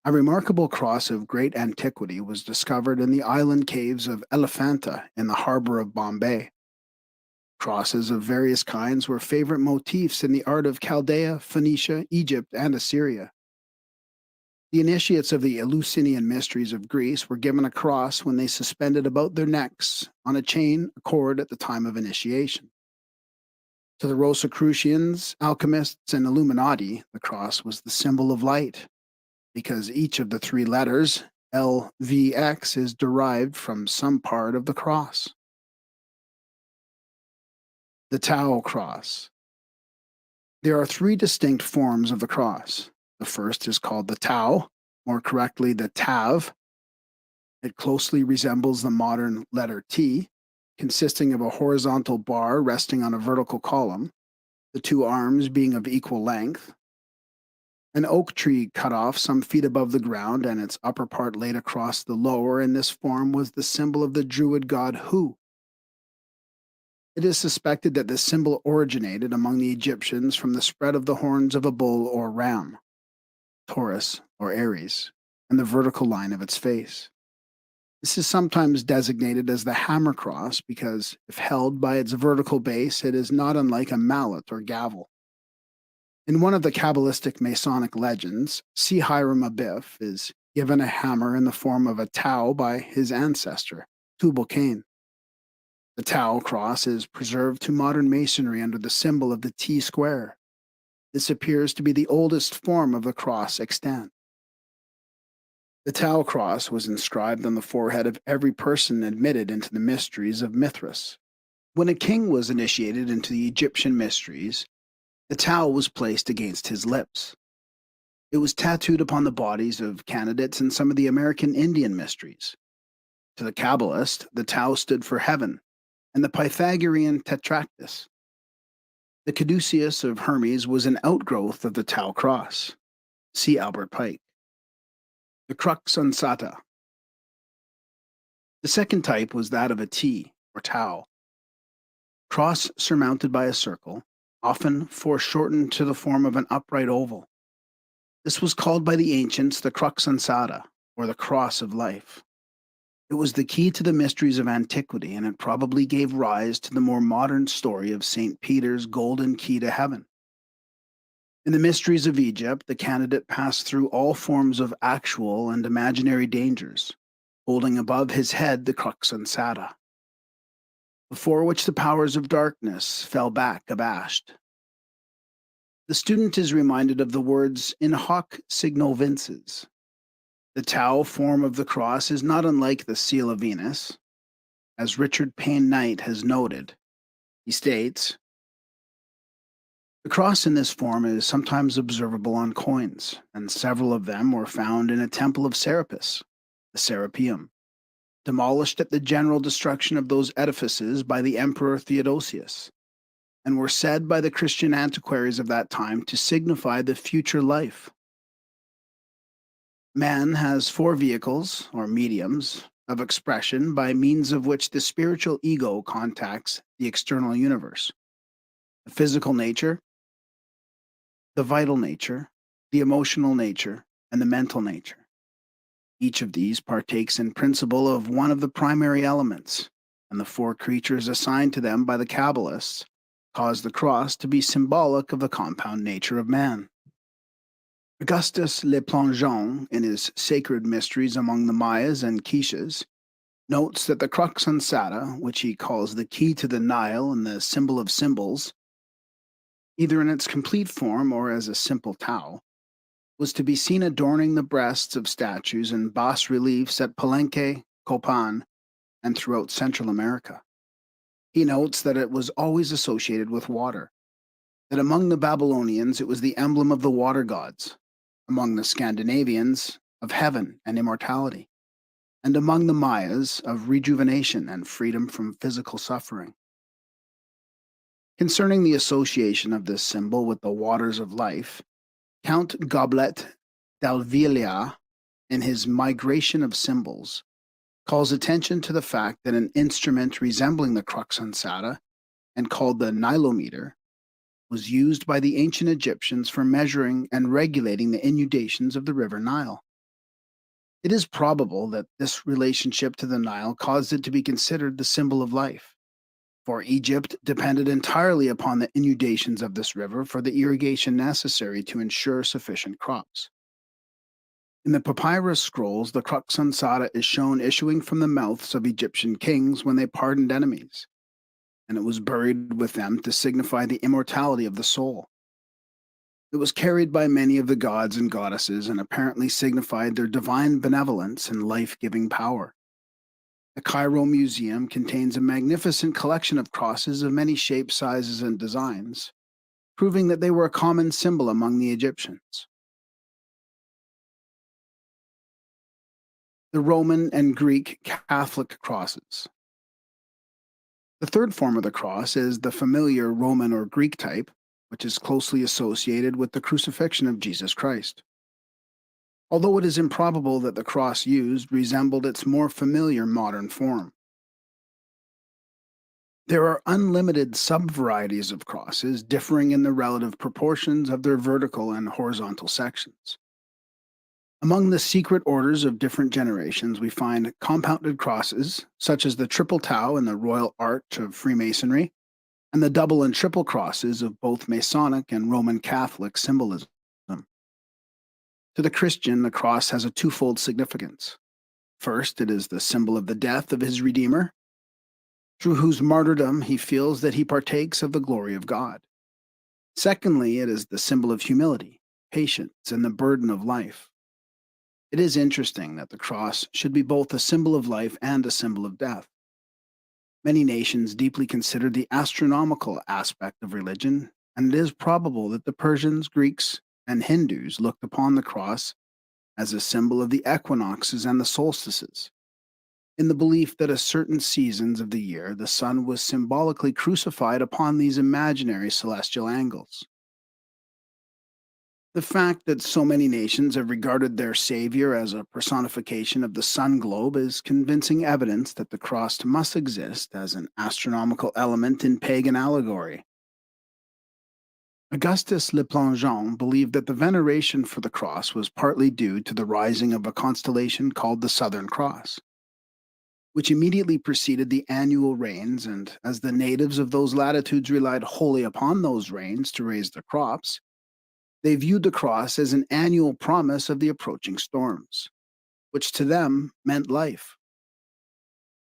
A remarkable cross of great antiquity was discovered in the island caves of Elephanta in the harbor of Bombay. Crosses of various kinds were favorite motifs in the art of Chaldea, Phoenicia, Egypt, and Assyria. The initiates of the Eleusinian mysteries of Greece were given a cross when they suspended about their necks on a chain a cord at the time of initiation. To the Rosicrucians, alchemists, and Illuminati, the cross was the symbol of light, because each of the 3 letters, LVX, is derived from some part of the cross. The Tau cross. There are 3 distinct forms of the cross. The first is called the Tau, more correctly the Tav. It closely resembles the modern letter T, consisting of a horizontal bar resting on a vertical column, the 2 arms being of equal length. An oak tree cut off some feet above the ground and its upper part laid across the lower in this form was the symbol of the Druid god Hu. It is suspected that this symbol originated among the Egyptians from the spread of the horns of a bull or ram, Taurus or Aries, and the vertical line of its face. This is sometimes designated as the hammer cross because, if held by its vertical base, it is not unlike a mallet or gavel. In one of the Kabbalistic Masonic legends, C. Hiram Abiff is given a hammer in the form of a Tau by his ancestor, Tubal-Cain. The Tau cross is preserved to modern masonry under the symbol of the T square. This appears to be the oldest form of the cross extant. The Tau cross was inscribed on the forehead of every person admitted into the mysteries of Mithras. When a king was initiated into the Egyptian mysteries, the Tau was placed against his lips. It was tattooed upon the bodies of candidates in some of the American Indian mysteries. To the Kabbalist, the Tau stood for heaven, and the Pythagorean tetractys. The caduceus of Hermes was an outgrowth of the Tau cross. See Albert Pike. The crux ansata. The second type was that of a T, or Tau, cross surmounted by a circle, often foreshortened to the form of an upright oval. This was called by the ancients the crux ansata, or the cross of life. It was the key to the mysteries of antiquity, and it probably gave rise to the more modern story of St. Peter's golden key to heaven. In the mysteries of Egypt, the candidate passed through all forms of actual and imaginary dangers, holding above his head the crux ansata, before which the powers of darkness fell back abashed. The student is reminded of the words in hoc signo vinces. The Tau form of the cross is not unlike the seal of Venus. As Richard Payne Knight has noted, he states, the cross in this form is sometimes observable on coins, and several of them were found in a temple of Serapis, the Serapeum, demolished at the general destruction of those edifices by the Emperor Theodosius, and were said by the Christian antiquaries of that time to signify the future life. Man has 4 vehicles, or mediums, of expression by means of which the spiritual ego contacts the external universe: the physical nature, the vital nature, the emotional nature, and the mental nature. Each of these partakes in principle of one of the primary elements, and the 4 creatures assigned to them by the Kabbalists cause the cross to be symbolic of the compound nature of man. Augustus Le Plongeon, in his Sacred Mysteries among the Mayas and Quiches, notes that the crux ansata, which he calls the key to the Nile and the symbol of symbols, either in its complete form or as a simple Tau, was to be seen adorning the breasts of statues and bas reliefs at Palenque, Copan, and throughout Central America. He notes that it was always associated with water, that among the Babylonians it was the emblem of the water gods, among the Scandinavians of heaven and immortality, and among the Mayas of rejuvenation and freedom from physical suffering. Concerning the association of this symbol with the waters of life, Count Goblet d'Alvilia, in his Migration of Symbols, calls attention to the fact that an instrument resembling the crux ansata and called the nilometer was used by the ancient Egyptians for measuring and regulating the inundations of the river Nile. It is probable that this relationship to the Nile caused it to be considered the symbol of life, for Egypt depended entirely upon the inundations of this river for the irrigation necessary to ensure sufficient crops. In the papyrus scrolls, the crux ansata is shown issuing from the mouths of Egyptian kings when they pardoned enemies, and it was buried with them to signify the immortality of the soul. It was carried by many of the gods and goddesses and apparently signified their divine benevolence and life-giving power. The Cairo Museum contains a magnificent collection of crosses of many shapes, sizes, and designs, proving that they were a common symbol among the Egyptians. The Roman and Greek Catholic crosses. The third form of the cross is the familiar Roman or Greek type, which is closely associated with the crucifixion of Jesus Christ. Although it is improbable that the cross used resembled its more familiar modern form. There are unlimited sub-varieties of crosses differing in the relative proportions of their vertical and horizontal sections. Among the secret orders of different generations, we find compounded crosses, such as the triple Tau in the Royal Arch of Freemasonry, and the double and triple crosses of both Masonic and Roman Catholic symbolism. To the Christian, the cross has a twofold significance. First, it is the symbol of the death of his Redeemer, through whose martyrdom he feels that he partakes of the glory of God. Secondly, it is the symbol of humility, patience, and the burden of life. It is interesting that the cross should be both a symbol of life and a symbol of death. Many nations deeply consider the astronomical aspect of religion, and it is probable that the Persians, Greeks, and Hindus looked upon the cross as a symbol of the equinoxes and the solstices, in the belief that at certain seasons of the year the sun was symbolically crucified upon these imaginary celestial angles. The fact that so many nations have regarded their savior as a personification of the sun globe is convincing evidence that the cross must exist as an astronomical element in pagan allegory. Augustus Le Plongeon believed that the veneration for the cross was partly due to the rising of a constellation called the Southern Cross, which immediately preceded the annual rains, and as the natives of those latitudes relied wholly upon those rains to raise their crops, they viewed the cross as an annual promise of the approaching storms, which to them meant life.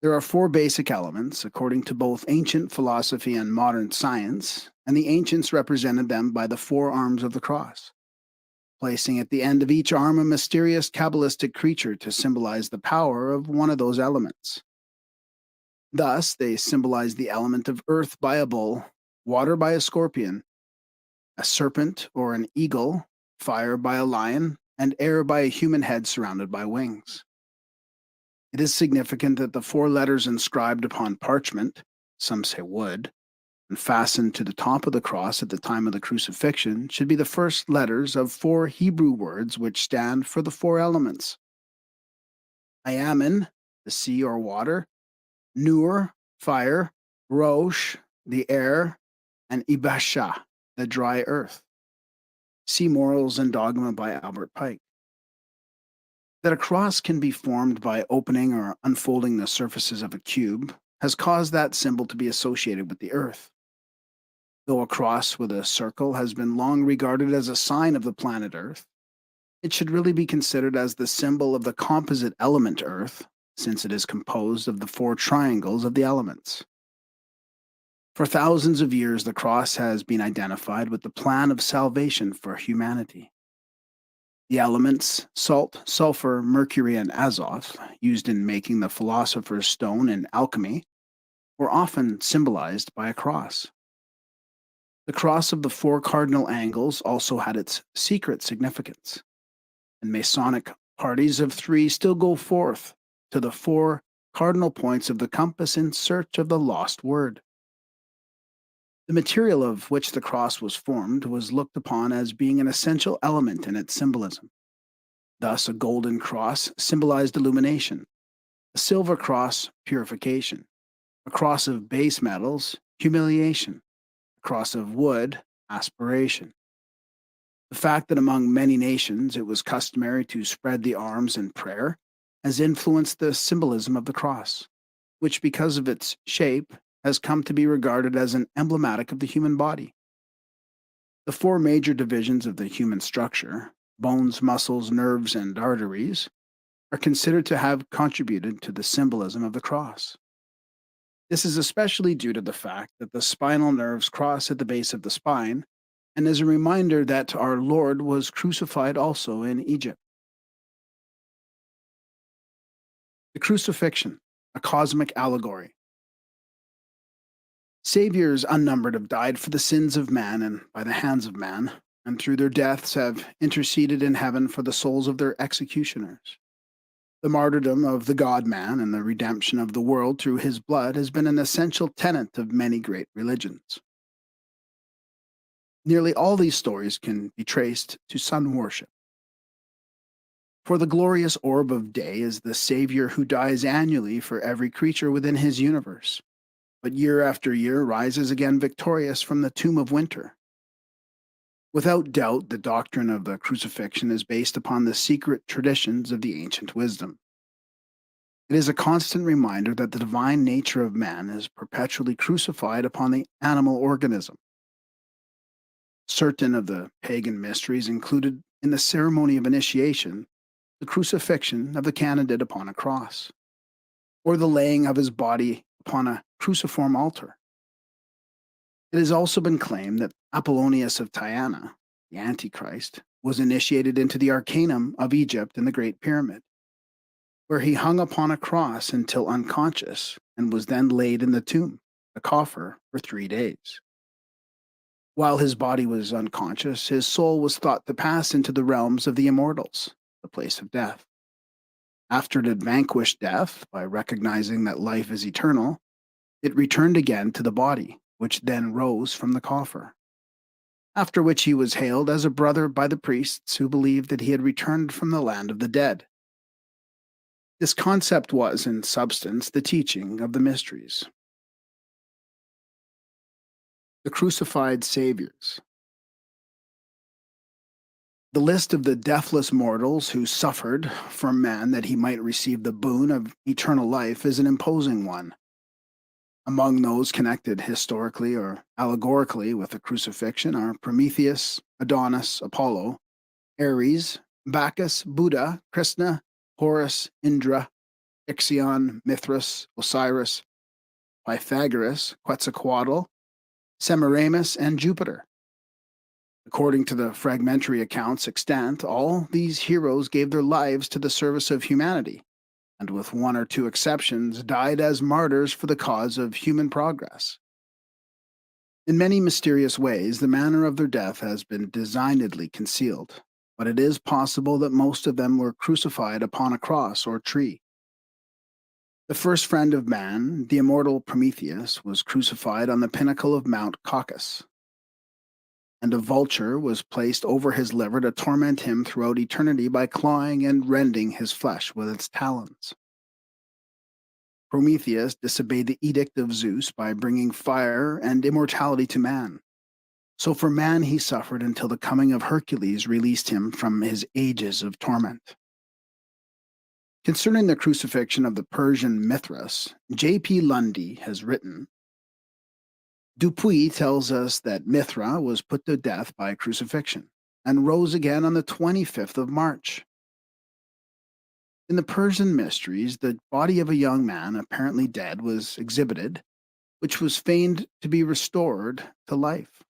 There are four basic elements, according to both ancient philosophy and modern science, and the ancients represented them by the four arms of the cross, placing at the end of each arm a mysterious Kabbalistic creature to symbolize the power of one of those elements. Thus, they symbolize the element of earth by a bull, water by a scorpion, a serpent or an eagle, fire by a lion, and air by a human head surrounded by wings. It is significant that the four letters inscribed upon parchment, some say wood, and fastened to the top of the cross at the time of the crucifixion should be the first letters of four Hebrew words which stand for the four elements: Ayamin, the sea or water; Nur, fire; Rosh, the air; and Ibasha, the dry earth. See Morals and Dogma by Albert Pike. That a cross can be formed by opening or unfolding the surfaces of a cube has caused that symbol to be associated with the earth. Though a cross with a circle has been long regarded as a sign of the planet Earth, it should really be considered as the symbol of the composite element Earth, since it is composed of the four triangles of the elements. For thousands of years, the cross has been identified with the plan of salvation for humanity. The elements salt, sulfur, mercury, and azoth, used in making the philosopher's stone in alchemy, were often symbolized by a cross. The cross of the four cardinal angles also had its secret significance, and Masonic parties of three still go forth to the four cardinal points of the compass in search of the lost word. The material of which the cross was formed was looked upon as being an essential element in its symbolism. Thus, a golden cross symbolized illumination, a silver cross, purification, a cross of base metals, humiliation, a cross of wood, aspiration. The fact that among many nations it was customary to spread the arms in prayer has influenced the symbolism of the cross, which, because of its shape, has come to be regarded as an emblematic of the human body. The four major divisions of the human structure, bones, muscles, nerves, and arteries, are considered to have contributed to the symbolism of the cross. This is especially due to the fact that the spinal nerves cross at the base of the spine, and is a reminder that our Lord was crucified also in Egypt. The crucifixion, a cosmic allegory. Saviors unnumbered have died for the sins of man and by the hands of man, and through their deaths have interceded in heaven for the souls of their executioners. The martyrdom of the God-man and the redemption of the world through his blood has been an essential tenet of many great religions. Nearly all these stories can be traced to sun worship. For the glorious orb of day is the Savior who dies annually for every creature within his universe, but year after year rises again victorious from the tomb of winter. Without doubt, the doctrine of the crucifixion is based upon the secret traditions of the ancient wisdom. It is a constant reminder that the divine nature of man is perpetually crucified upon the animal organism. Certain of the pagan mysteries included in the ceremony of initiation the crucifixion of the candidate upon a cross, or the laying of his body upon a cruciform altar. It has also been claimed that Apollonius of Tyana, the Antichrist, was initiated into the Arcanum of Egypt in the Great Pyramid, where he hung upon a cross until unconscious and was then laid in the tomb, the coffer, for 3 days. While his body was unconscious, his soul was thought to pass into the realms of the immortals, the place of death. After it had vanquished death by recognizing that life is eternal, it returned again to the body, which then rose from the coffer. After which he was hailed as a brother by the priests who believed that he had returned from the land of the dead. This concept was, in substance, the teaching of the mysteries. The crucified saviors. The list of the deathless mortals who suffered from man that he might receive the boon of eternal life is an imposing one. Among those connected historically or allegorically with the crucifixion are Prometheus, Adonis, Apollo, Ares, Bacchus, Buddha, Krishna, Horus, Indra, Ixion, Mithras, Osiris, Pythagoras, Quetzalcoatl, Semiramis, and Jupiter. According to the fragmentary accounts extant, all these heroes gave their lives to the service of humanity, and with one or two exceptions, died as martyrs for the cause of human progress. In many mysterious ways, the manner of their death has been designedly concealed, but it is possible that most of them were crucified upon a cross or tree. The first friend of man, the immortal Prometheus, was crucified on the pinnacle of Mount Caucasus, and a vulture was placed over his liver to torment him throughout eternity by clawing and rending his flesh with its talons. Prometheus disobeyed the edict of Zeus by bringing fire and immortality to man. So for man he suffered until the coming of Hercules released him from his ages of torment. Concerning the crucifixion of the Persian Mithras, J.P. Lundy has written, Dupuy tells us that Mithra was put to death by crucifixion and rose again on the 25th of March. In the Persian mysteries, the body of a young man, apparently dead, was exhibited, which was feigned to be restored to life.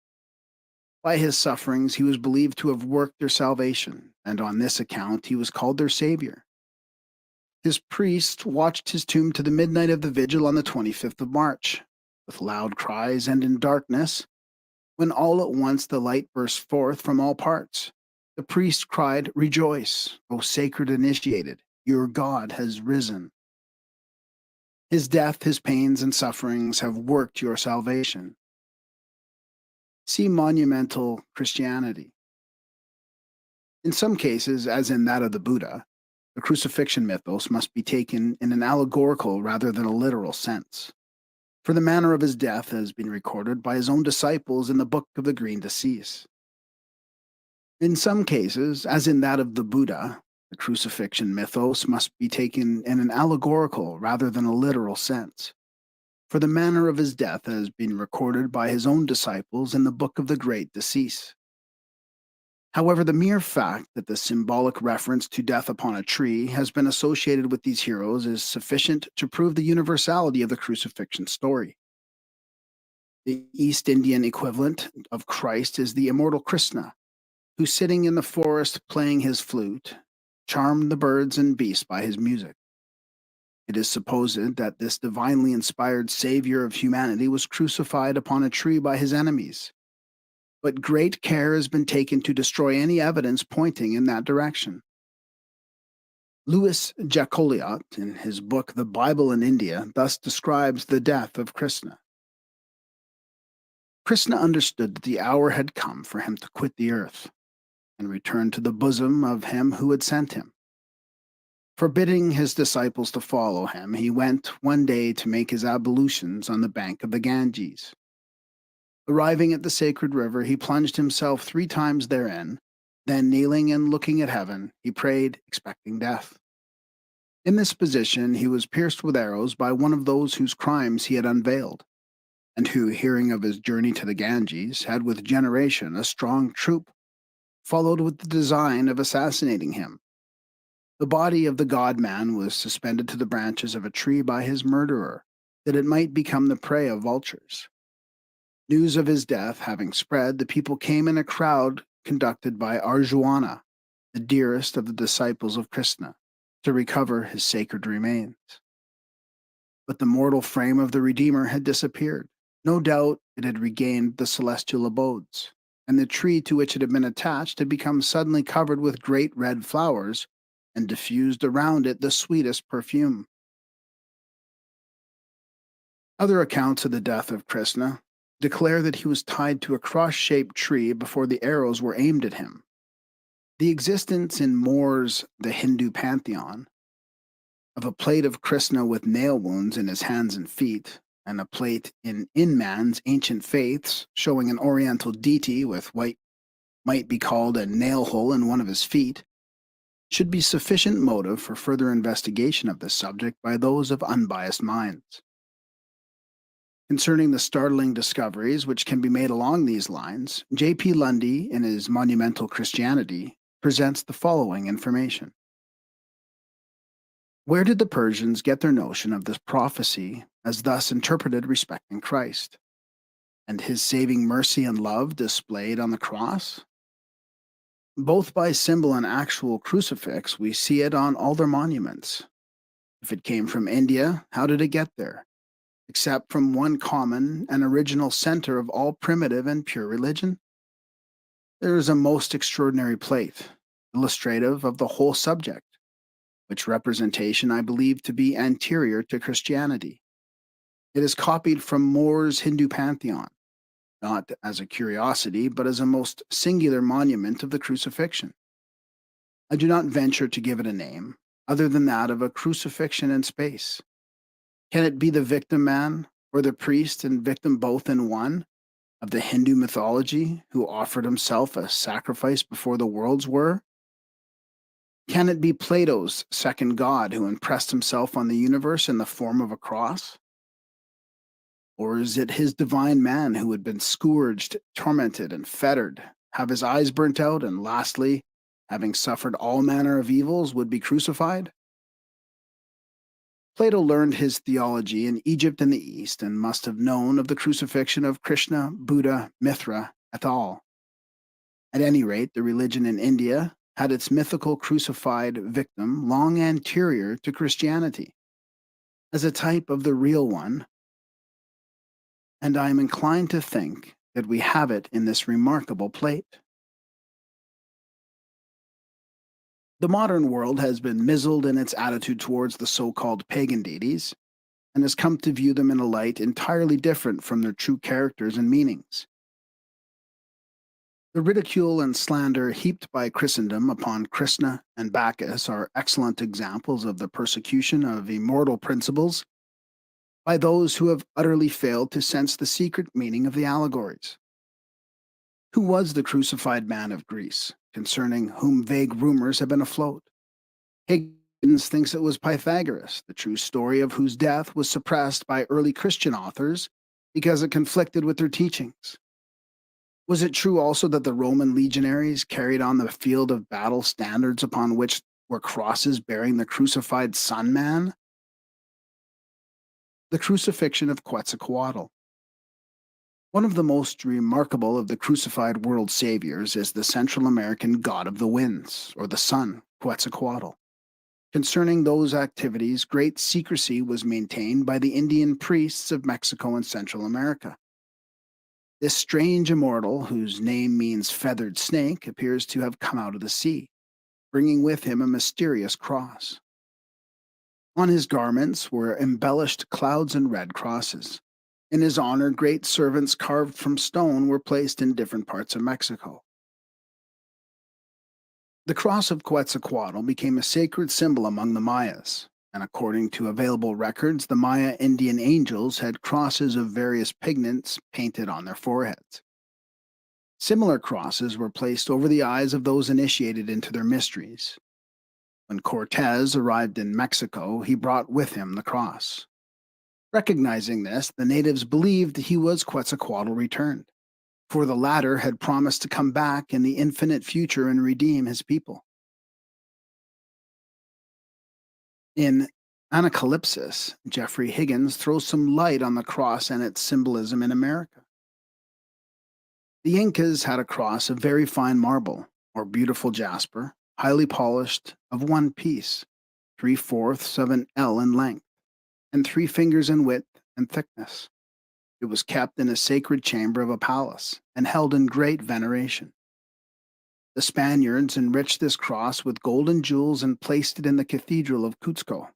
By his sufferings, he was believed to have worked their salvation, and on this account he was called their savior. His priests watched his tomb to the midnight of the vigil on the 25th of March, with loud cries and in darkness, when all at once the light burst forth from all parts. The priest cried, Rejoice, O sacred initiated, your God has risen. His death, his pains, and sufferings have worked your salvation. See Monumental Christianity. In some cases, as in that of the Buddha, the crucifixion mythos must be taken in an allegorical rather than a literal sense, for the manner of his death has been recorded by his own disciples in the Book of the Green Decease. In some cases, as in that of the Buddha, the crucifixion mythos must be taken in an allegorical rather than a literal sense, for the manner of his death has been recorded by his own disciples in the Book of the Great Decease. However, the mere fact that the symbolic reference to death upon a tree has been associated with these heroes is sufficient to prove the universality of the crucifixion story. The East Indian equivalent of Christ is the immortal Krishna, who, sitting in the forest playing his flute, charmed the birds and beasts by his music. It is supposed that this divinely inspired savior of humanity was crucified upon a tree by his enemies, but great care has been taken to destroy any evidence pointing in that direction. Louis Jacoliot, in his book The Bible in India, thus describes the death of Krishna. Krishna understood that the hour had come for him to quit the earth and return to the bosom of him who had sent him. Forbidding his disciples to follow him, he went one day to make his ablutions on the bank of the Ganges. Arriving at the sacred river, he plunged himself 3 times therein, then kneeling and looking at heaven, he prayed, expecting death. In this position, he was pierced with arrows by one of those whose crimes he had unveiled, and who, hearing of his journey to the Ganges, had with generation a strong troop, followed with the design of assassinating him. The body of the god-man was suspended to the branches of a tree by his murderer, that it might become the prey of vultures. News of his death having spread, the people came in a crowd conducted by Arjuana, the dearest of the disciples of Krishna, to recover his sacred remains. But the mortal frame of the Redeemer had disappeared, no doubt it had regained the celestial abodes, and the tree to which it had been attached had become suddenly covered with great red flowers and diffused around it the sweetest perfume. Other accounts of the death of Krishna declare that he was tied to a cross shaped tree before the arrows were aimed at him. The existence in Moore's The Hindu Pantheon of a plate of Krishna with nail wounds in his hands and feet, and a plate in Inman's ancient faiths showing an oriental deity with what might be called a nail hole in one of his feet, should be sufficient motive for further investigation of this subject by those of unbiased minds. Concerning the startling discoveries which can be made along these lines, J.P. Lundy, in his Monumental Christianity, presents the following information. Where did the Persians get their notion of this prophecy as thus interpreted respecting Christ, and his saving mercy and love displayed on the cross? Both by symbol and actual crucifix, we see it on all their monuments. If it came from India, how did it get there? Except from one common and original center of all primitive and pure religion? There is a most extraordinary plate, illustrative of the whole subject, which representation I believe to be anterior to Christianity. It is copied from Moore's Hindu Pantheon, not as a curiosity, but as a most singular monument of the crucifixion. I do not venture to give it a name, other than that of a crucifixion in space. Can it be the victim man, or the priest and victim both in one, of the Hindu mythology, who offered himself a sacrifice before the worlds were? Can it be Plato's second god, who impressed himself on the universe in the form of a cross? Or is it his divine man who had been scourged, tormented, and fettered, have his eyes burnt out, and lastly, having suffered all manner of evils, would be crucified? Plato learned his theology in Egypt and the East, and must have known of the crucifixion of Krishna, Buddha, Mithra, et al. At any rate, the religion in India had its mythical crucified victim long anterior to Christianity, as a type of the real one, and I am inclined to think that we have it in this remarkable plate. The modern world has been mizzled in its attitude towards the so-called pagan deities, and has come to view them in a light entirely different from their true characters and meanings. The ridicule and slander heaped by Christendom upon Krishna and Bacchus are excellent examples of the persecution of immortal principles by those who have utterly failed to sense the secret meaning of the allegories. Who was the crucified man of Greece, concerning whom vague rumors have been afloat? Higgins thinks it was Pythagoras, the true story of whose death was suppressed by early Christian authors because it conflicted with their teachings. Was it true also that the Roman legionaries carried on the field of battle standards upon which were crosses bearing the crucified Sun Man? The crucifixion of Quetzalcoatl. One of the most remarkable of the crucified world saviors is the Central American god of the winds, or the sun, Quetzalcoatl. Concerning those activities, great secrecy was maintained by the Indian priests of Mexico and Central America. This strange immortal, whose name means feathered snake, appears to have come out of the sea, bringing with him a mysterious cross. On his garments were embellished clouds and red crosses. In his honor, great servants carved from stone were placed in different parts of Mexico. The cross of Quetzalcoatl became a sacred symbol among the Mayas, and according to available records, the Maya Indian angels had crosses of various pigments painted on their foreheads. Similar crosses were placed over the eyes of those initiated into their mysteries. When Cortez arrived in Mexico, he brought with him the cross. Recognizing this, the natives believed he was Quetzalcoatl returned, for the latter had promised to come back in the infinite future and redeem his people. In Anacalypsis, Jeffrey Higgins throws some light on the cross and its symbolism in America. The Incas had a cross of very fine marble, or beautiful jasper, highly polished, of one piece, 3/4 of an ell in length, and 3 fingers in width and thickness. It was kept in a sacred chamber of a palace and held in great veneration. The Spaniards enriched this cross with gold and jewels and placed it in the Cathedral of Cuzco.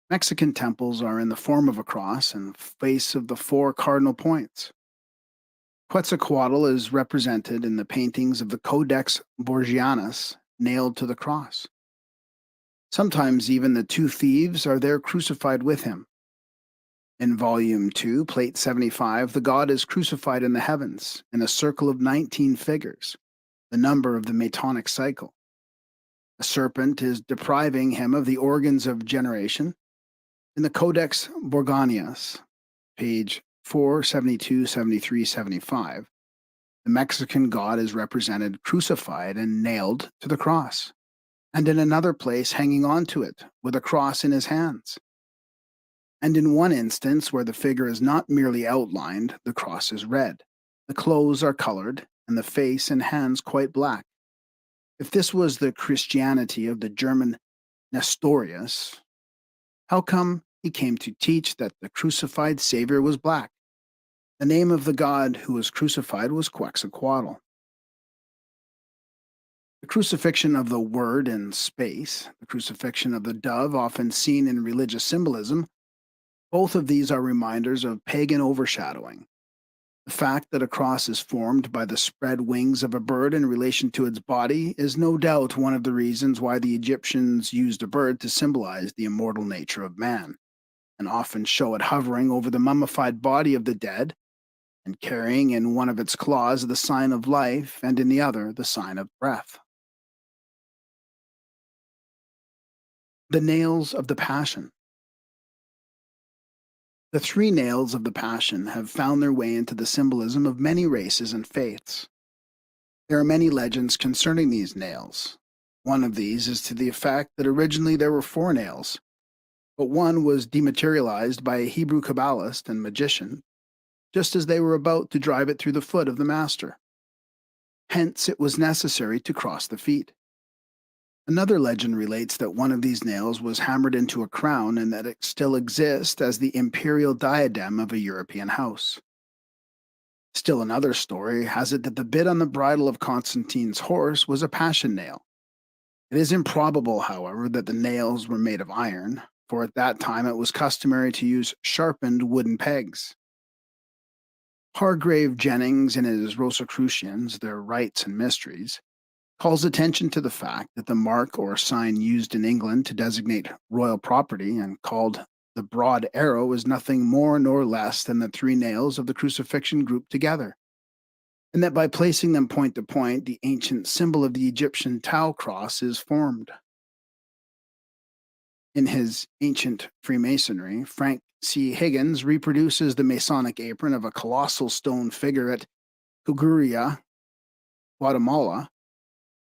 Mexican temples are in the form of a cross and face of the four cardinal points. Quetzalcoatl is represented in the paintings of the Codex Borgianus nailed to the cross. Sometimes even the two thieves are there crucified with him. In Volume 2, Plate 75, the god is crucified in the heavens in a circle of 19 figures, the number of the Metonic cycle. A serpent is depriving him of the organs of generation. In the Codex Borgianus, page 472, 73, 75, the Mexican god is represented crucified and nailed to the cross, and in another place hanging onto it with a cross in his hands. And in one instance where the figure is not merely outlined, the cross is red, the clothes are colored, and the face and hands quite black. If this was the Christianity of the German Nestorius, how come he came to teach that the crucified Savior was black? The name of the god who was crucified was Quetzalcoatl. The crucifixion of the Word in space, the crucifixion of the dove often seen in religious symbolism, both of these are reminders of pagan overshadowing. The fact that a cross is formed by the spread wings of a bird in relation to its body is no doubt one of the reasons why the Egyptians used a bird to symbolize the immortal nature of man, and often show it hovering over the mummified body of the dead and carrying in one of its claws the sign of life and in the other the sign of breath. The nails of the Passion. The three nails of the Passion have found their way into the symbolism of many races and faiths. There are many legends concerning these nails. One of these is to the effect that originally there were four nails, but one was dematerialized by a Hebrew Kabbalist and magician, just as they were about to drive it through the foot of the master. Hence, it was necessary to cross the feet. Another legend relates that one of these nails was hammered into a crown and that it still exists as the imperial diadem of a European house. Still another story has it that the bit on the bridle of Constantine's horse was a passion nail. It is improbable, however, that the nails were made of iron, for at that time it was customary to use sharpened wooden pegs. Hargrave Jennings, in his Rosicrucians, Their Rites and Mysteries, calls attention to the fact that the mark or sign used in England to designate royal property and called the broad arrow is nothing more nor less than the three nails of the crucifixion grouped together, and that by placing them point to point, the ancient symbol of the Egyptian Tau cross is formed. In his Ancient Freemasonry, Frank C. Higgins reproduces the Masonic apron of a colossal stone figure at Cuguria, Guatemala.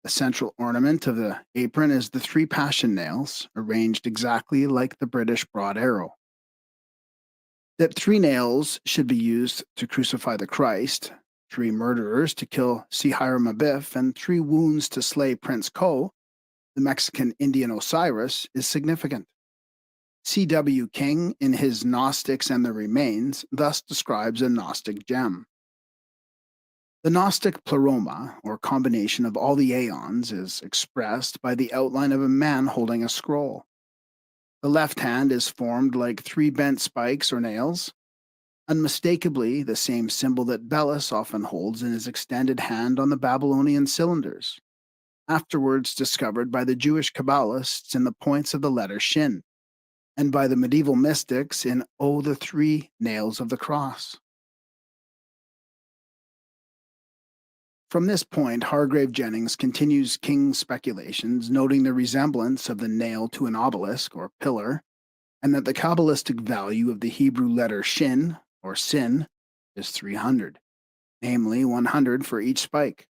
The central ornament of the apron is the three passion nails, arranged exactly like the British broad arrow. That three nails should be used to crucify the Christ, three murderers to kill Hiram Abiff, and three wounds to slay Prince Ko, the Mexican Indian Osiris, is significant. C.W. King, in his Gnostics and the Remains, thus describes a Gnostic gem. The Gnostic pleroma, or combination of all the aeons, is expressed by the outline of a man holding a scroll. The left hand is formed like three bent spikes or nails, unmistakably the same symbol that Belus often holds in his extended hand on the Babylonian cylinders, afterwards discovered by the Jewish Kabbalists in the points of the letter Shin, and by the medieval mystics in O the Three Nails of the Cross. From this point, Hargrave Jennings continues King's speculations, noting the resemblance of the nail to an obelisk or pillar, and that the Kabbalistic value of the Hebrew letter Shin, or Sin, is 300, namely 100 for each spike.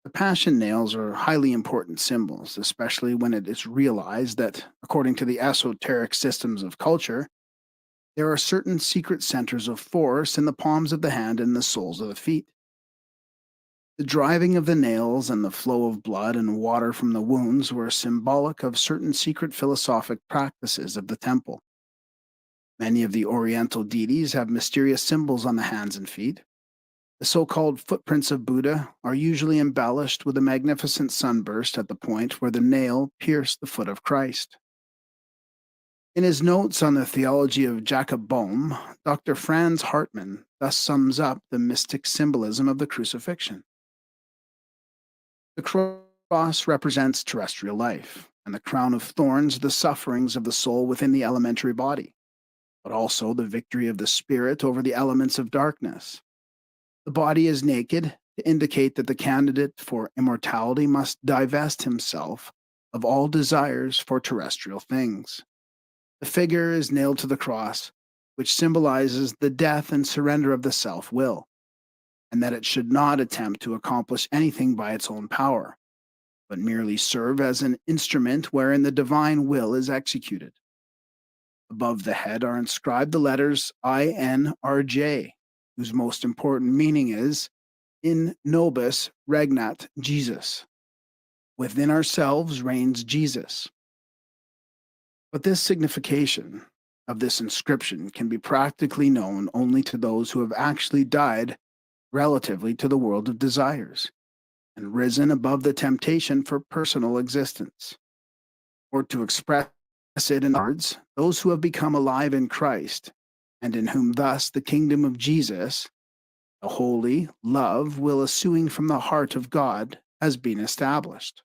The passion nails are highly important symbols, especially when it is realized that, according to the esoteric systems of culture, there are certain secret centers of force in the palms of the hand and the soles of the feet. The driving of the nails and the flow of blood and water from the wounds were symbolic of certain secret philosophic practices of the temple. Many of the Oriental deities have mysterious symbols on the hands and feet. The so called footprints of Buddha are usually embellished with a magnificent sunburst at the point where the nail pierced the foot of Christ. In his notes on the theology of Jacob Boehme, Dr. Franz Hartmann thus sums up the mystic symbolism of the crucifixion. The cross represents terrestrial life, and the crown of thorns the sufferings of the soul within the elementary body, but also the victory of the spirit over the elements of darkness. The body is naked to indicate that the candidate for immortality must divest himself of all desires for terrestrial things. The figure is nailed to the cross, which symbolizes the death and surrender of the self will, and that it should not attempt to accomplish anything by its own power, but merely serve as an instrument wherein the divine will is executed. Above the head are inscribed the letters INRJ, whose most important meaning is In nobis regnat Jesus. Within ourselves reigns Jesus. But this signification of this inscription can be practically known only to those who have actually died relatively to the world of desires and risen above the temptation for personal existence. Or to express it in words, those who have become alive in Christ, and in whom thus the kingdom of Jesus, the holy love will issuing from the heart of God, has been established.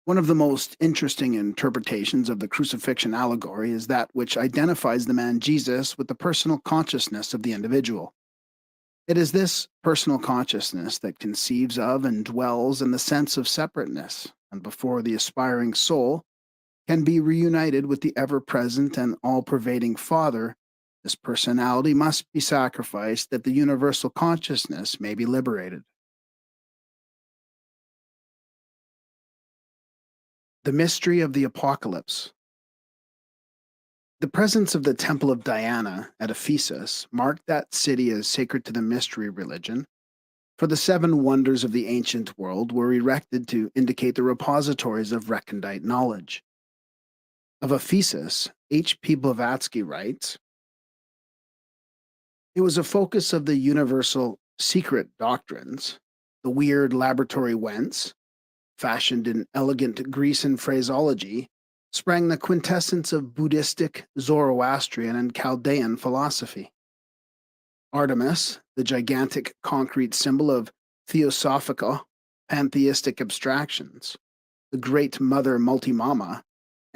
One of the most interesting interpretations of the crucifixion allegory is that which identifies the man Jesus with the personal consciousness of the individual. It is this personal consciousness that conceives of and dwells in the sense of separateness, and before the aspiring soul can be reunited with the ever present and all pervading Father, this personality must be sacrificed that the universal consciousness may be liberated. The mystery of the Apocalypse. The presence of the Temple of Diana at Ephesus marked that city as sacred to the mystery religion, for the seven wonders of the ancient world were erected to indicate the repositories of recondite knowledge. Of Ephesus, H. P. Blavatsky writes, "It was a focus of the universal secret doctrines, the weird laboratory whence, fashioned in elegant Grecian phraseology, sprang the quintessence of Buddhistic, Zoroastrian, and Chaldean philosophy. Artemis, the gigantic concrete symbol of theosophical, pantheistic abstractions, the great mother multimama,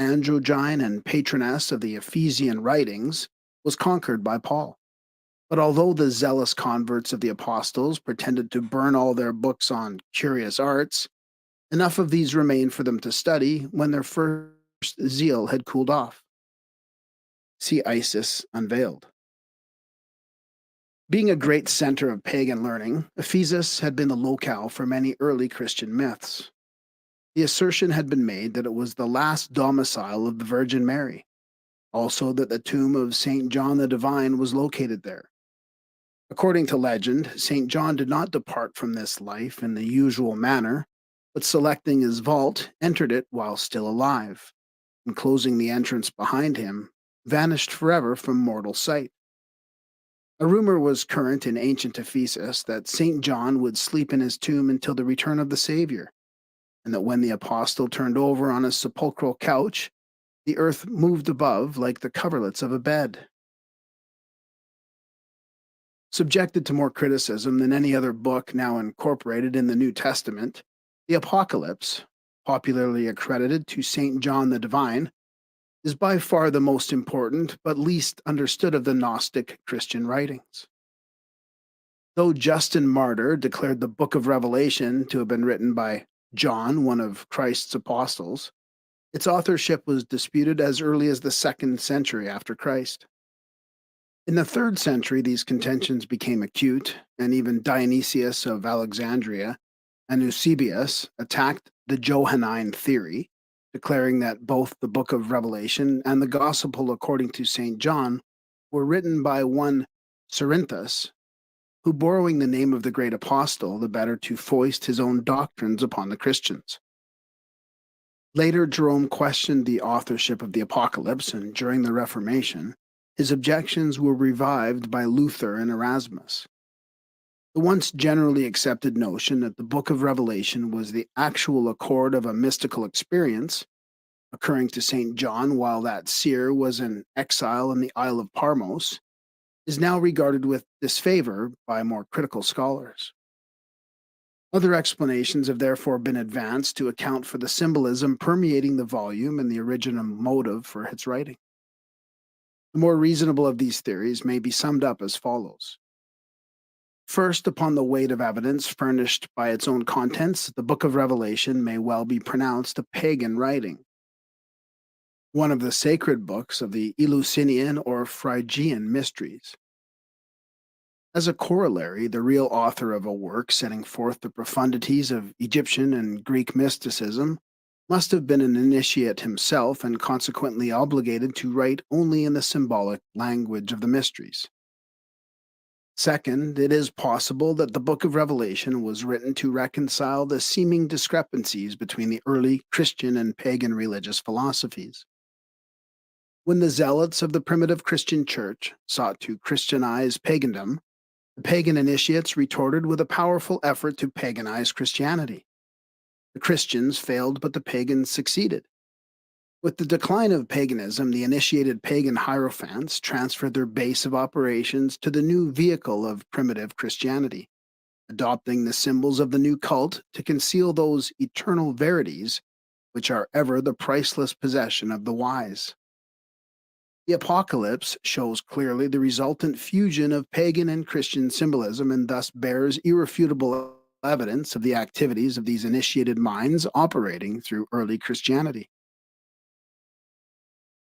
androgyne and patroness of the Ephesian writings, was conquered by Paul. But although the zealous converts of the apostles pretended to burn all their books on curious arts, enough of these remained for them to study when their first zeal had cooled off. See Isis Unveiled." Being a great center of pagan learning, Ephesus had been the locale for many early Christian myths. The assertion had been made that it was the last domicile of the Virgin Mary, also that the tomb of St. John the Divine was located there. According to legend, St. John did not depart from this life in the usual manner, but selecting his vault, entered it while still alive, and closing the entrance behind him, vanished forever from mortal sight. A rumor was current in ancient Ephesus that St. John would sleep in his tomb until the return of the Savior, and that when the apostle turned over on his sepulchral couch, the earth moved above like the coverlets of a bed. Subjected to more criticism than any other book now incorporated in the New Testament, the Apocalypse, popularly accredited to St. John the Divine, is by far the most important but least understood of the Gnostic Christian writings. Though Justin Martyr declared the Book of Revelation to have been written by John, one of Christ's apostles, its authorship was disputed as early as the 2nd century after Christ. In the 3rd century, these contentions became acute, and even Dionysius of Alexandria and Eusebius attacked the Johannine theory, declaring that both the Book of Revelation and the Gospel according to St. John were written by one Cerinthus, who, borrowing the name of the great apostle the better to foist his own doctrines upon the Christians. Later, Jerome questioned the authorship of the Apocalypse, and during the Reformation, his objections were revived by Luther and Erasmus. The once generally accepted notion that the book of Revelation was the actual accord of a mystical experience occurring to St. John while that seer was in exile in the Isle of Parmos is now regarded with disfavor by more critical scholars. Other explanations have therefore been advanced to account for the symbolism permeating the volume and the original motive for its writing. The more reasonable of these theories may be summed up as follows. First, upon the weight of evidence furnished by its own contents, the book of Revelation may well be pronounced a pagan writing, one of the sacred books of the Eleusinian or Phrygian mysteries. As a corollary, the real author of a work setting forth the profundities of Egyptian and Greek mysticism must have been an initiate himself and consequently obligated to write only in the symbolic language of the mysteries. Second, it is possible that the book of Revelation was written to reconcile the seeming discrepancies between the early Christian and pagan religious philosophies. When the zealots of the primitive Christian church sought to Christianize pagandom, the pagan initiates retorted with a powerful effort to paganize Christianity. The Christians failed, but the pagans succeeded. With the decline of paganism, the initiated pagan hierophants transferred their base of operations to the new vehicle of primitive Christianity, adopting the symbols of the new cult to conceal those eternal verities which are ever the priceless possession of the wise. The Apocalypse shows clearly the resultant fusion of pagan and Christian symbolism and thus bears irrefutable evidence of the activities of these initiated minds operating through early Christianity.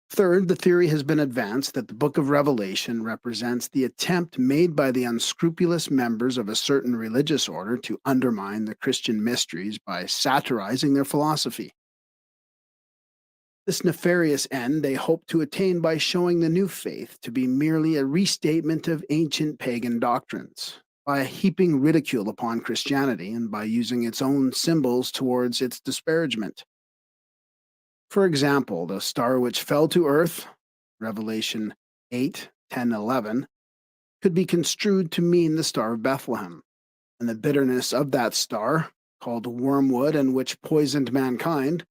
Third, the theory has been advanced that the book of Revelation represents the attempt made by the unscrupulous members of a certain religious order to undermine the Christian mysteries by satirizing their philosophy. This nefarious end they hope to attain by showing the new faith to be merely a restatement of ancient pagan doctrines, by heaping ridicule upon Christianity and by using its own symbols towards its disparagement. For example, the star which fell to earth, Revelation 8:10-11, could be construed to mean the Star of Bethlehem, and the bitterness of that star, called wormwood and which poisoned mankind,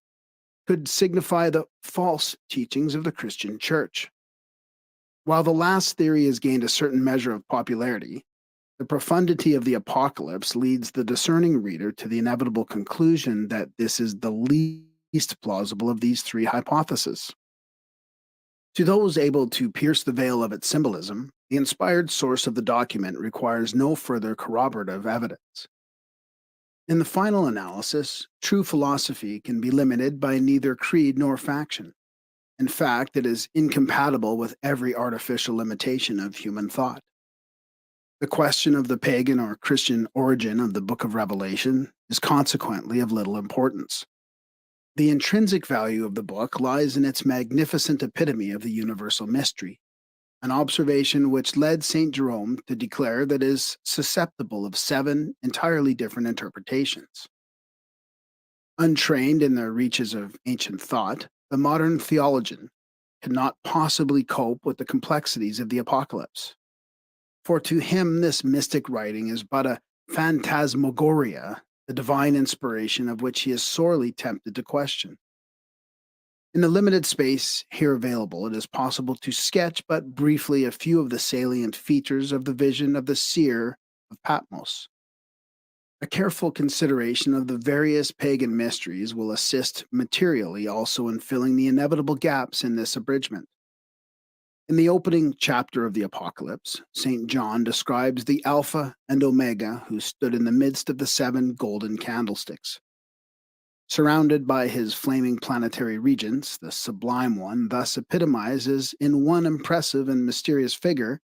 could signify the false teachings of the Christian Church. While the last theory has gained a certain measure of popularity, the profundity of the Apocalypse leads the discerning reader to the inevitable conclusion that this is the least plausible of these three hypotheses. To those able to pierce the veil of its symbolism, the inspired source of the document requires no further corroborative evidence. In the final analysis, true philosophy can be limited by neither creed nor faction. In fact, it is incompatible with every artificial limitation of human thought. The question of the pagan or Christian origin of the book of Revelation is consequently of little importance. The intrinsic value of the book lies in its magnificent epitome of the universal mystery, an observation which led St. Jerome to declare that it is susceptible of 7 entirely different interpretations. Untrained in the reaches of ancient thought, the modern theologian cannot possibly cope with the complexities of the Apocalypse. For to him, this mystic writing is but a phantasmagoria, the divine inspiration of which he is sorely tempted to question. In the limited space here available, it is possible to sketch but briefly a few of the salient features of the vision of the seer of Patmos. A careful consideration of the various pagan mysteries will assist materially also in filling the inevitable gaps in this abridgment. In the opening chapter of the Apocalypse, St. John describes the Alpha and Omega who stood in the midst of the 7 golden candlesticks. Surrounded by his flaming planetary regents, the Sublime One thus epitomizes in one impressive and mysterious figure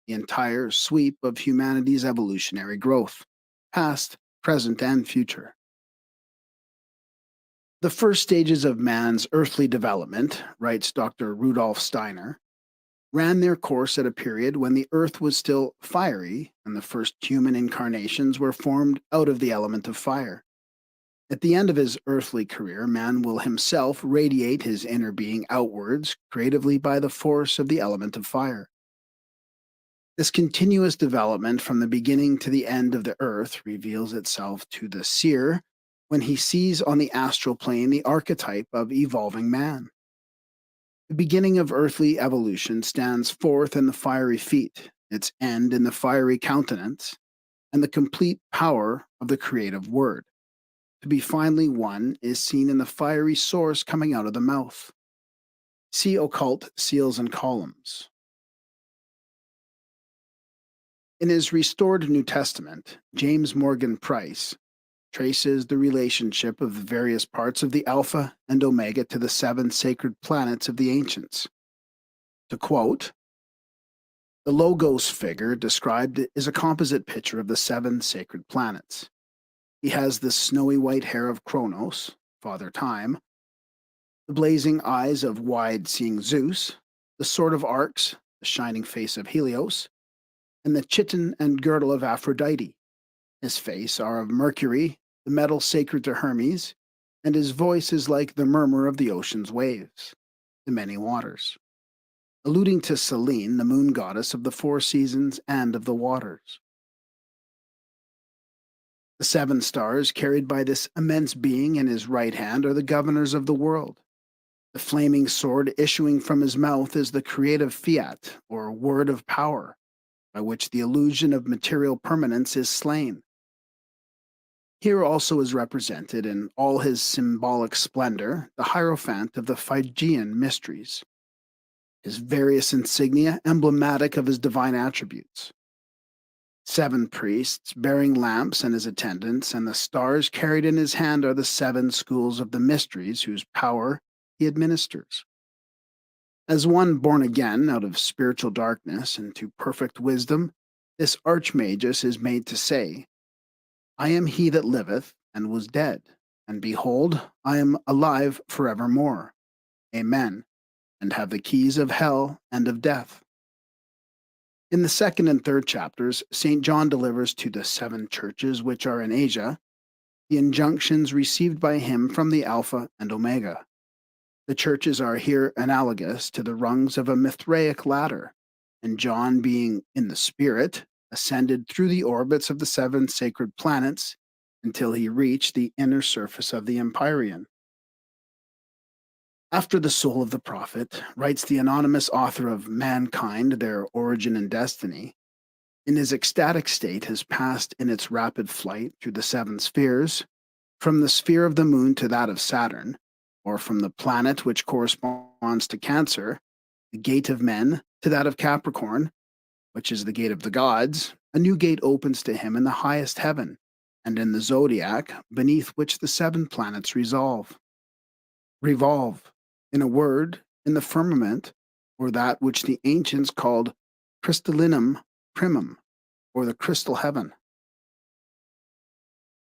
the entire sweep of humanity's evolutionary growth, past, present, and future. The first stages of man's earthly development, writes Dr. Rudolf Steiner, ran their course at a period when the earth was still fiery and the first human incarnations were formed out of the element of fire. At the end of his earthly career, man will himself radiate his inner being outwards creatively by the force of the element of fire. This continuous development from the beginning to the end of the earth reveals itself to the seer when he sees on the astral plane the archetype of evolving man. The beginning of earthly evolution stands forth in the fiery feet, its end in the fiery countenance, and the complete power of the creative word. To be finally one is seen in the fiery source coming out of the mouth. See Occult Seals and Columns. In his restored New Testament, James Morgan Price traces the relationship of the various parts of the Alpha and Omega to the seven sacred planets of the ancients. To quote, "The Logos figure described is a composite picture of the seven sacred planets. He has the snowy white hair of Kronos, Father Time, the blazing eyes of wide-seeing Zeus, the sword of Arcs, the shining face of Helios, and the chiton and girdle of Aphrodite. His face are of Mercury, the metal sacred to Hermes, and his voice is like the murmur of the ocean's waves, the many waters," alluding to Selene, the moon goddess of the four seasons and of the waters. The seven stars carried by this immense being in his right hand are the governors of the world. The flaming sword issuing from his mouth is the creative fiat, or word of power, by which the illusion of material permanence is slain. Here also is represented in all his symbolic splendor the Hierophant of the Phrygian mysteries, his various insignia emblematic of his divine attributes. Seven priests bearing lamps and his attendants, and the stars carried in his hand are the seven schools of the mysteries whose power he administers. As one born again out of spiritual darkness into perfect wisdom, this Archmagus is made to say, "I am he that liveth and was dead, and behold, I am alive forevermore. Amen, and have the keys of hell and of death." In the second and third chapters, St. John delivers to the seven churches which are in Asia the injunctions received by him from the Alpha and Omega. The churches are here analogous to the rungs of a Mithraic ladder, and John, being in the Spirit, ascended through the orbits of the seven sacred planets until he reached the inner surface of the Empyrean. After the soul of the prophet, writes the anonymous author of Mankind, Their Origin and Destiny, in his ecstatic state has passed in its rapid flight through the seven spheres, from the sphere of the moon to that of Saturn, or from the planet which corresponds to Cancer, the gate of men, to that of Capricorn, which is the gate of the gods. A new gate opens to him in the highest heaven, and in the zodiac, beneath which the seven planets revolve. In a word, in the firmament, or that which the ancients called crystallinum primum, or the crystal heaven.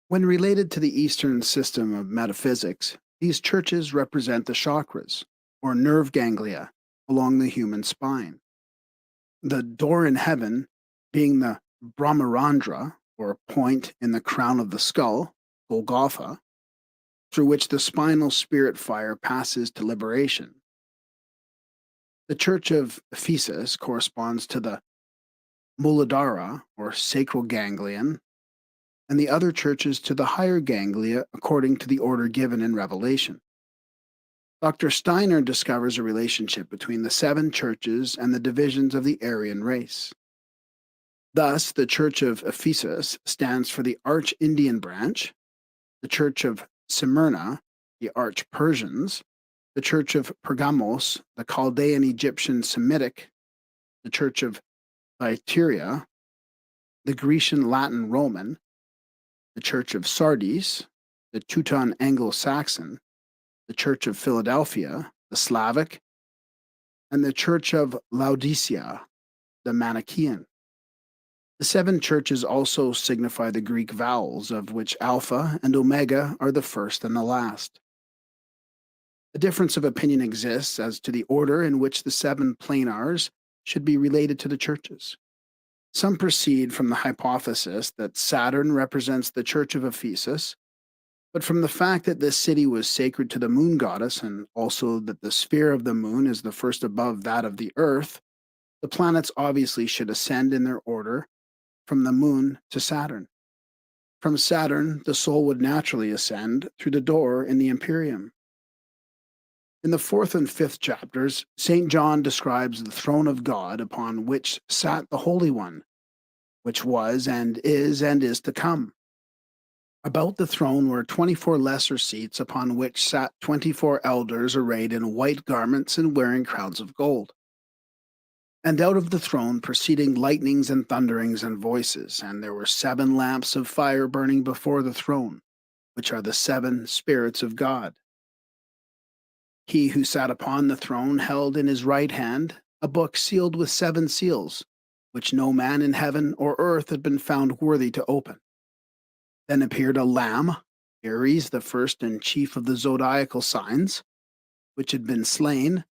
When related to the Eastern system of metaphysics, these churches represent the chakras, or nerve ganglia, along the human spine. The door in heaven being the Brahmarandra, or point in the crown of the skull, Golgotha, through which the spinal spirit fire passes to liberation. The church of Ephesus corresponds to the Muladhara, or sacral ganglion, and the other churches to the higher ganglia according to the order given in Revelation. Dr. Steiner discovers a relationship between the seven churches and the divisions of the Aryan race. Thus, the Church of Ephesus stands for the Arch-Indian branch, the Church of Smyrna, the Arch-Persians, the Church of Pergamos, the Chaldean-Egyptian Semitic, the Church of Thyatira, the Grecian-Latin-Roman, the Church of Sardis, the Teuton Anglo-Saxon, the Church of Philadelphia, the Slavic, and the Church of Laodicea, the Manichaean. The seven churches also signify the Greek vowels, of which Alpha and Omega are the first and the last. A difference of opinion exists as to the order in which the seven planars should be related to the churches. Some proceed from the hypothesis that Saturn represents the Church of Ephesus, But from the fact that this city was sacred to the moon goddess, and also that the sphere of the moon is the first above that of the earth, the planets obviously should ascend in their order from the moon to Saturn. From Saturn, the soul would naturally ascend through the door in the Imperium. In the fourth and fifth chapters, St. John describes the throne of God upon which sat the Holy One, which was and is to come. About the throne were 24 lesser seats upon which sat 24 elders arrayed in white garments and wearing crowns of gold. And out of the throne proceeding lightnings and thunderings and voices, and there were 7 lamps of fire burning before the throne, which are the 7 spirits of God. He who sat upon the throne held in his right hand a book sealed with 7 seals, which no man in heaven or earth had been found worthy to open. Then appeared a lamb, Aries, the first and chief of the zodiacal signs, which had been slain,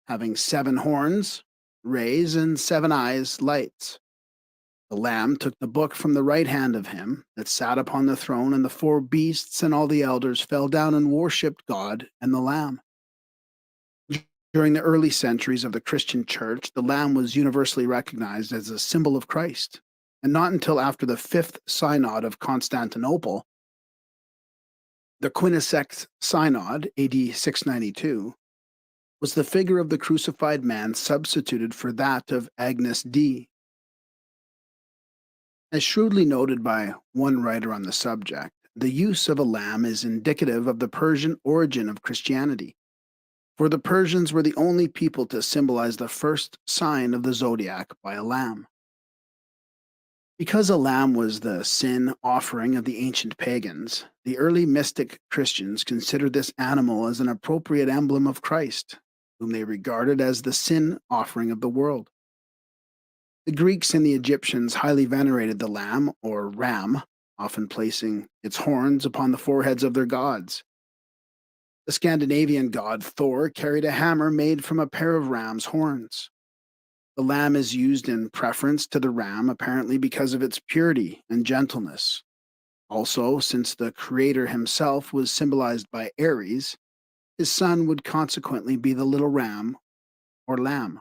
having 7 horns, rays, and 7 eyes, lights. The Lamb took the book from the right hand of him that sat upon the throne, and the 4 beasts and all the elders fell down and worshipped God and the Lamb. During the early centuries of the Christian church, the Lamb was universally recognized as a symbol of Christ, and not until after the 5th Synod of Constantinople, the Quinisext Synod, AD 692, was the figure of the crucified man substituted for that of Agnus Dei. As shrewdly noted by one writer on the subject, the use of a lamb is indicative of the Persian origin of Christianity, for the Persians were the only people to symbolize the first sign of the zodiac by a lamb. Because a lamb was the sin offering of the ancient pagans, the early mystic Christians considered this animal as an appropriate emblem of Christ, whom they regarded as the sin offering of the world. The Greeks and the Egyptians highly venerated the lamb, or ram, often placing its horns upon the foreheads of their gods. The Scandinavian god Thor carried a hammer made from a pair of ram's horns. The lamb is used in preference to the ram, apparently because of its purity and gentleness. Also, since the Creator himself was symbolized by Aries, his son would consequently be the little ram or lamb.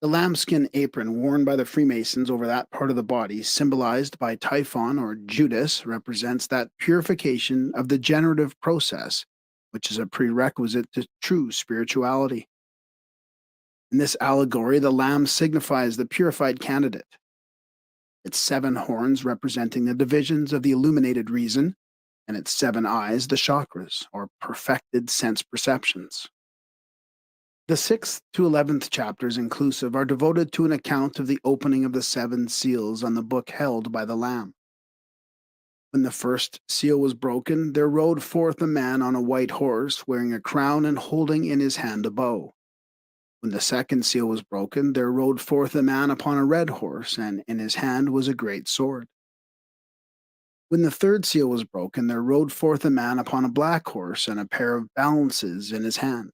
The lambskin apron worn by the Freemasons over that part of the body, symbolized by Typhon or Judas, represents that purification of the generative process, which is a prerequisite to true spirituality. In this allegory, the lamb signifies the purified candidate, its 7 horns representing the divisions of the illuminated reason, and its 7 eyes the chakras, or perfected sense perceptions. The 6th to 11th chapters inclusive are devoted to an account of the opening of the 7 seals on the book held by the Lamb. When the first seal was broken, there rode forth a man on a white horse, wearing a crown and holding in his hand a bow. When the second seal was broken, there rode forth a man upon a red horse, and in his hand was a great sword. When the third seal was broken, there rode forth a man upon a black horse, and a pair of balances in his hand.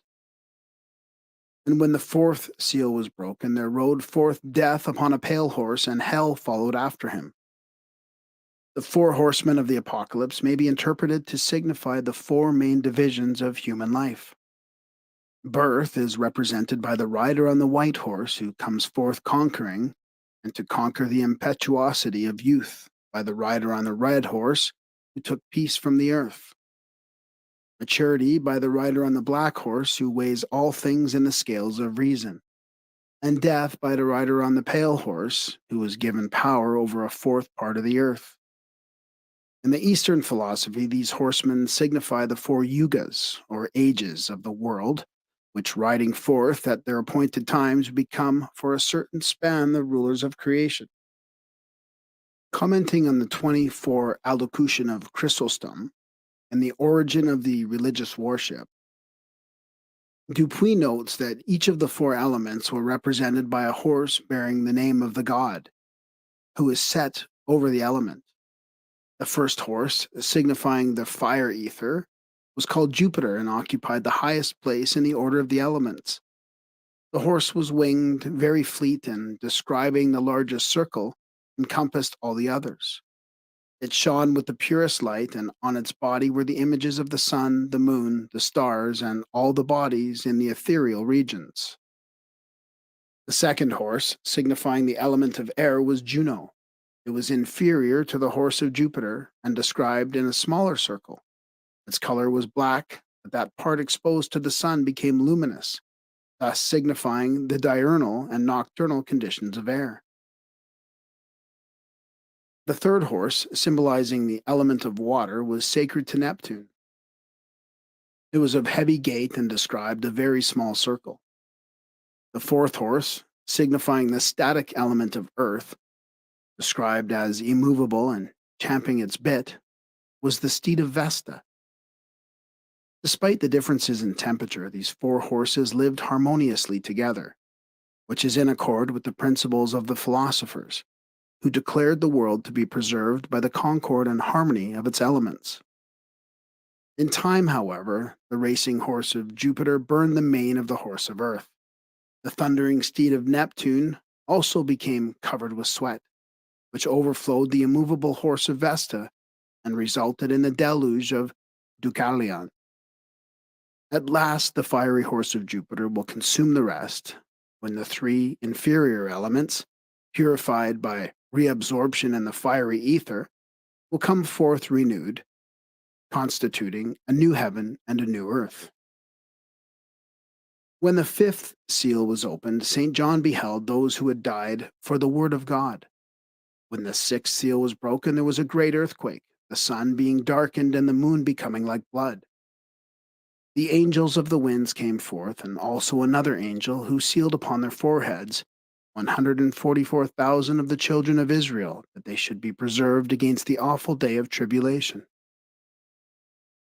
And when the 4th seal was broken, there rode forth Death upon a pale horse, and hell followed after him. The 4 horsemen of the apocalypse may be interpreted to signify the 4 main divisions of human life. Birth is represented by the rider on the white horse who comes forth conquering, and to conquer the impetuosity of youth by the rider on the red horse who took peace from the earth. Maturity by the rider on the black horse who weighs all things in the scales of reason. And death by the rider on the pale horse who was given power over a 4th part of the earth. In the Eastern philosophy, these horsemen signify the 4 yugas, or ages of the world, which riding forth at their appointed times become for a certain span the rulers of creation. Commenting on the 24 allocution of Chrysostom and the origin of the religious worship, Dupuy notes that each of the 4 elements were represented by a horse bearing the name of the god, who is set over the element. The first horse, signifying the fire ether, was called Jupiter and occupied the highest place in the order of the elements. The horse was winged, very fleet, and describing the largest circle, encompassed all the others. It shone with the purest light, and on its body were the images of the sun, the moon, the stars, and all the bodies in the ethereal regions. The second horse, signifying the element of air, was Juno. It was inferior to the horse of Jupiter and described in a smaller circle. Its color was black, but that part exposed to the sun became luminous, thus signifying the diurnal and nocturnal conditions of air. The third horse, symbolizing the element of water, was sacred to Neptune. It was of heavy gait and described a very small circle. The fourth horse, signifying the static element of earth, described as immovable and champing its bit, was the steed of Vesta. Despite the differences in temperature, these four horses lived harmoniously together, which is in accord with the principles of the philosophers, who declared the world to be preserved by the concord and harmony of its elements. In time, however, the racing horse of Jupiter burned the mane of the horse of Earth. The thundering steed of Neptune also became covered with sweat, which overflowed the immovable horse of Vesta and resulted in the deluge of Deucalion. At last, the fiery horse of Jupiter will consume the rest, when the three inferior elements, purified by reabsorption in the fiery ether, will come forth renewed, constituting a new heaven and a new earth. When the fifth seal was opened, St. John beheld those who had died for the word of God. When the sixth seal was broken, there was a great earthquake, the sun being darkened and the moon becoming like blood. The angels of the winds came forth, and also another angel who sealed upon their foreheads 144,000 of the children of Israel, that they should be preserved against the awful day of tribulation.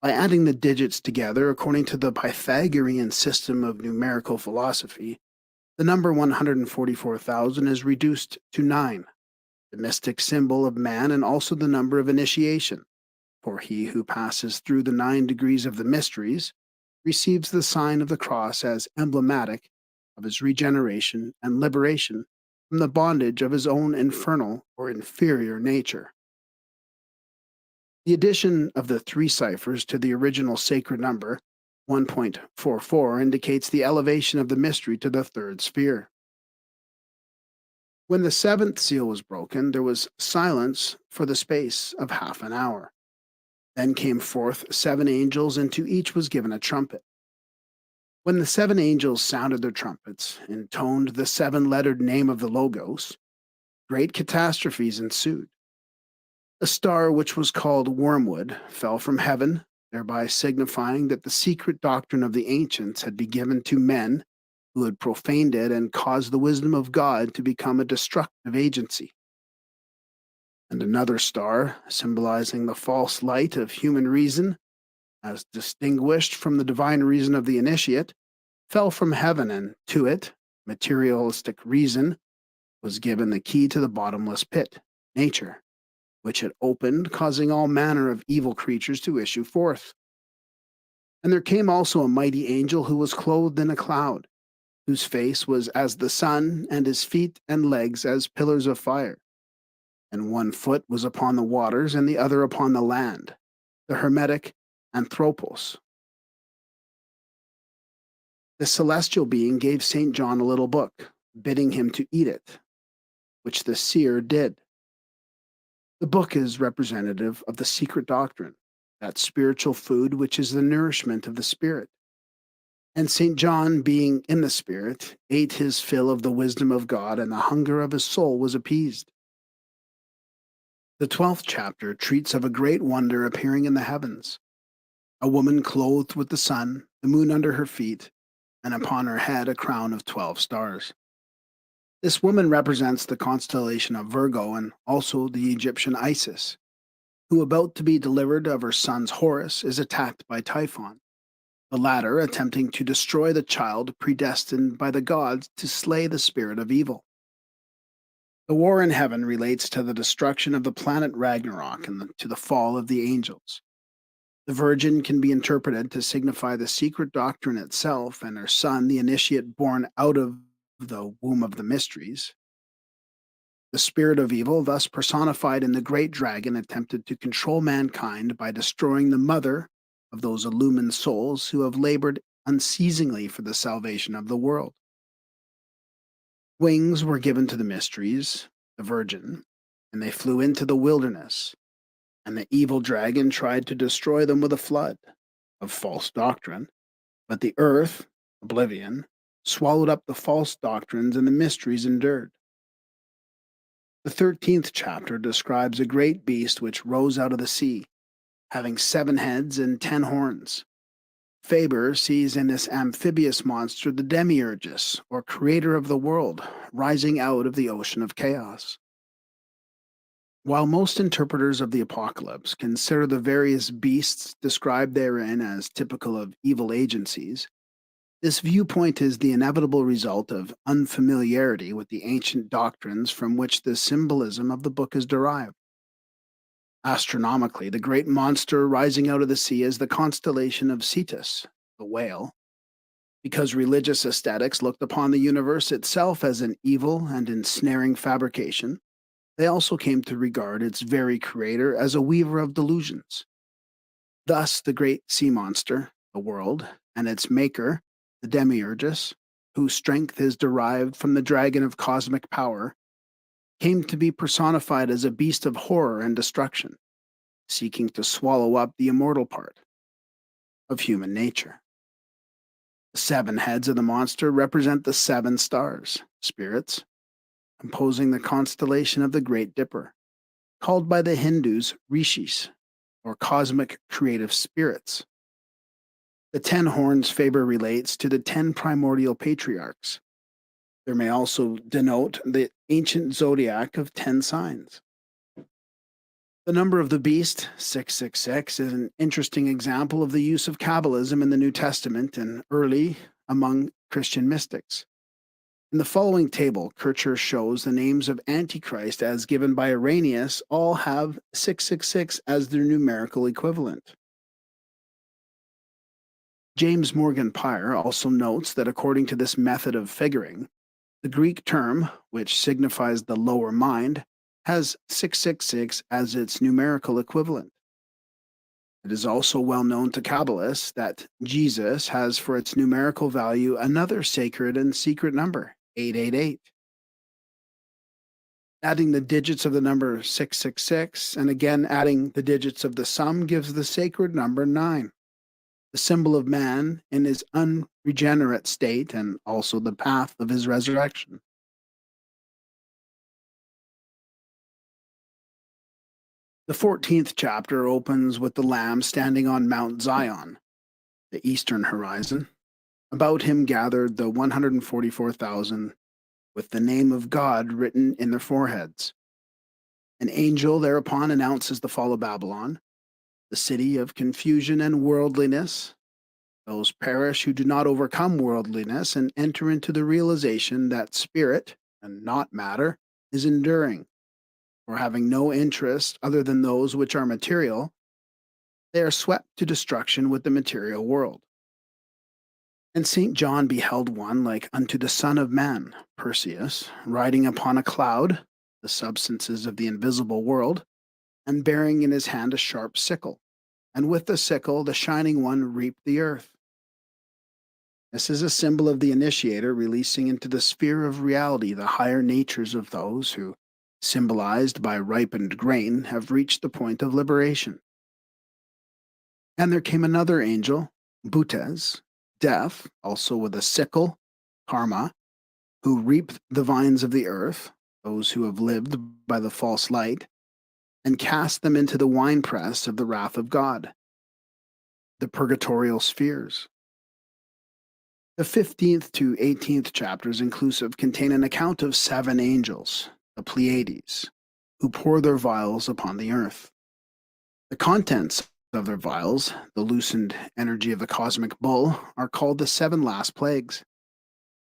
By adding the digits together according to the Pythagorean system of numerical philosophy, the number 144,000 is reduced to 9, the mystic symbol of man and also the number of initiation, for he who passes through the 9 degrees of the mysteries receives the sign of the cross as emblematic of his regeneration and liberation from the bondage of his own infernal or inferior nature. The addition of the 3 ciphers to the original sacred number, 1.44, indicates the elevation of the mystery to the 3rd sphere. When the 7th seal was broken, there was silence for the space of half an hour. Then came forth 7 angels, and to each was given a trumpet. When the 7 angels sounded their trumpets, intoned the 7-lettered name of the Logos, great catastrophes ensued. A star which was called Wormwood fell from heaven, thereby signifying that the secret doctrine of the ancients had been given to men who had profaned it and caused the wisdom of God to become a destructive agency. And another star, symbolizing the false light of human reason, as distinguished from the divine reason of the initiate, fell from heaven, and to it, materialistic reason, was given the key to the bottomless pit, nature, which it opened, causing all manner of evil creatures to issue forth. And there came also a mighty angel who was clothed in a cloud, whose face was as the sun, and his feet and legs as pillars of fire. And one foot was upon the waters, and the other upon the land, the Hermetic Anthropos. The celestial being gave St. John a little book, bidding him to eat it, which the seer did. The book is representative of the secret doctrine, that spiritual food which is the nourishment of the spirit. And St. John, being in the spirit, ate his fill of the wisdom of God, and the hunger of his soul was appeased. The 12th chapter treats of a great wonder appearing in the heavens. A woman clothed with the sun, the moon under her feet, and upon her head a crown of 12 stars. This woman represents the constellation of Virgo and also the Egyptian Isis, who, about to be delivered of her son's Horus, is attacked by Typhon, the latter attempting to destroy the child predestined by the gods to slay the spirit of evil. The war in heaven relates to the destruction of the planet Ragnarok and to the fall of the angels. The Virgin can be interpreted to signify the secret doctrine itself, and her son, the initiate born out of the womb of the mysteries. The spirit of evil, thus personified in the great dragon, attempted to control mankind by destroying the mother of those illumined souls who have labored unceasingly for the salvation of the world. Wings were given to the mysteries, the virgin, and they flew into the wilderness, and the evil dragon tried to destroy them with a flood of false doctrine. But the earth, oblivion, swallowed up the false doctrines and the mysteries endured. The 13th chapter describes a great beast which rose out of the sea, having 7 heads and 10 horns. Faber sees in this amphibious monster the demiurgus, or creator of the world, rising out of the ocean of chaos. While most interpreters of the apocalypse consider the various beasts described therein as typical of evil agencies, this viewpoint is the inevitable result of unfamiliarity with the ancient doctrines from which the symbolism of the book is derived. Astronomically, the great monster rising out of the sea is the constellation of Cetus, the whale. Because religious ascetics looked upon the universe itself as an evil and ensnaring fabrication, they also came to regard its very creator as a weaver of delusions. Thus, the great sea monster, the world, and its maker, the demiurgus, whose strength is derived from the dragon of cosmic power, came to be personified as a beast of horror and destruction, seeking to swallow up the immortal part of human nature. The 7 heads of the monster represent the 7 stars, spirits, composing the constellation of the Great Dipper, called by the Hindus rishis, or cosmic creative spirits. The 10 horns Faber relates to the 10 primordial patriarchs. There may also denote the ancient zodiac of 10 signs. The number of the beast, 666, is an interesting example of the use of Kabbalism in the New Testament and early among Christian mystics. In the following table, Kircher shows the names of Antichrist as given by Irenaeus all have 666 as their numerical equivalent. James Morgan Pyre also notes that according to this method of figuring, the Greek term, which signifies the lower mind, has 666 as its numerical equivalent. It is also well known to Kabbalists that Jesus has for its numerical value another sacred and secret number, 888. Adding the digits of the number 666 and again adding the digits of the sum gives the sacred number 9, the symbol of man in his unregenerate state and also the path of his resurrection. The 14th chapter opens with the Lamb standing on Mount Zion, the eastern horizon. About him gathered the 144,000 with the name of God written in their foreheads. An angel thereupon announces the fall of Babylon, the city of confusion and worldliness. Those perish who do not overcome worldliness and enter into the realization that spirit, and not matter, is enduring. For having no interest other than those which are material, they are swept to destruction with the material world. And St. John beheld one like unto the Son of Man, Perseus, riding upon a cloud, the substances of the invisible world, and bearing in his hand a sharp sickle. And with the sickle the Shining One reaped the earth. This is a symbol of the initiator releasing into the sphere of reality the higher natures of those who, symbolized by ripened grain, have reached the point of liberation. And there came another angel, Butes, deaf, also with a sickle, Karma, who reaped the vines of the earth, those who have lived by the false light, and cast them into the winepress of the wrath of God, the purgatorial spheres. The 15th to 18th chapters inclusive contain an account of 7 angels, the Pleiades, who pour their vials upon the earth. The contents of their vials, the loosened energy of the cosmic bull, are called the 7 last plagues.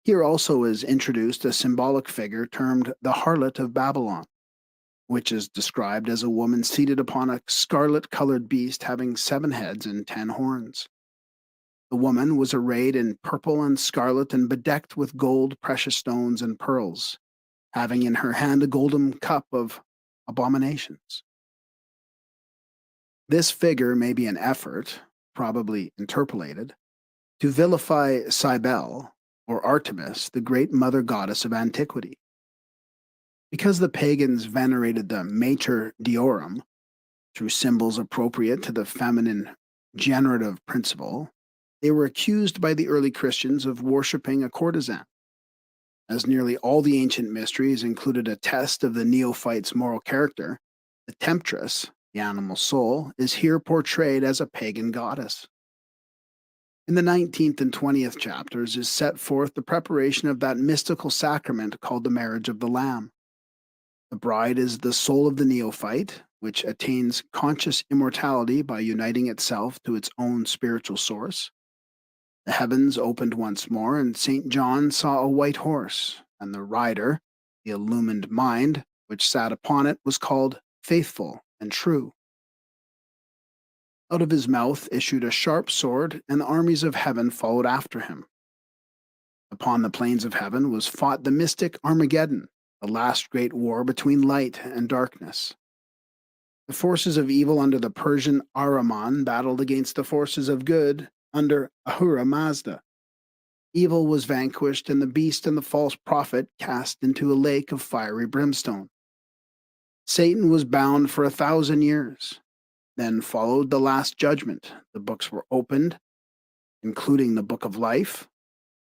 Here also is introduced a symbolic figure termed the harlot of Babylon, which is described as a woman seated upon a scarlet-colored beast having 7 heads and 10 horns. The woman was arrayed in purple and scarlet and bedecked with gold, precious stones, and pearls, having in her hand a golden cup of abominations. This figure may be an effort, probably interpolated, to vilify Cybele, or Artemis, the great mother goddess of antiquity. Because the pagans venerated the Mater Diorum through symbols appropriate to the feminine generative principle, they were accused by the early Christians of worshipping a courtesan. As nearly all the ancient mysteries included a test of the neophyte's moral character, the temptress, the animal soul, is here portrayed as a pagan goddess. In the 19th and 20th chapters is set forth the preparation of that mystical sacrament called the marriage of the Lamb. The bride is the soul of the neophyte, which attains conscious immortality by uniting itself to its own spiritual source. The heavens opened once more, and St. John saw a white horse, and the rider, the illumined mind, which sat upon it, was called Faithful and True. Out of his mouth issued a sharp sword, and the armies of heaven followed after him. Upon the plains of heaven was fought the mystic Armageddon, the last great war between light and darkness. The forces of evil under the Persian Ahriman battled against the forces of good under Ahura Mazda. Evil was vanquished, and the beast and the false prophet cast into a lake of fiery brimstone. Satan was bound for 1,000 years. Then followed the last judgment. The books were opened, including the book of life.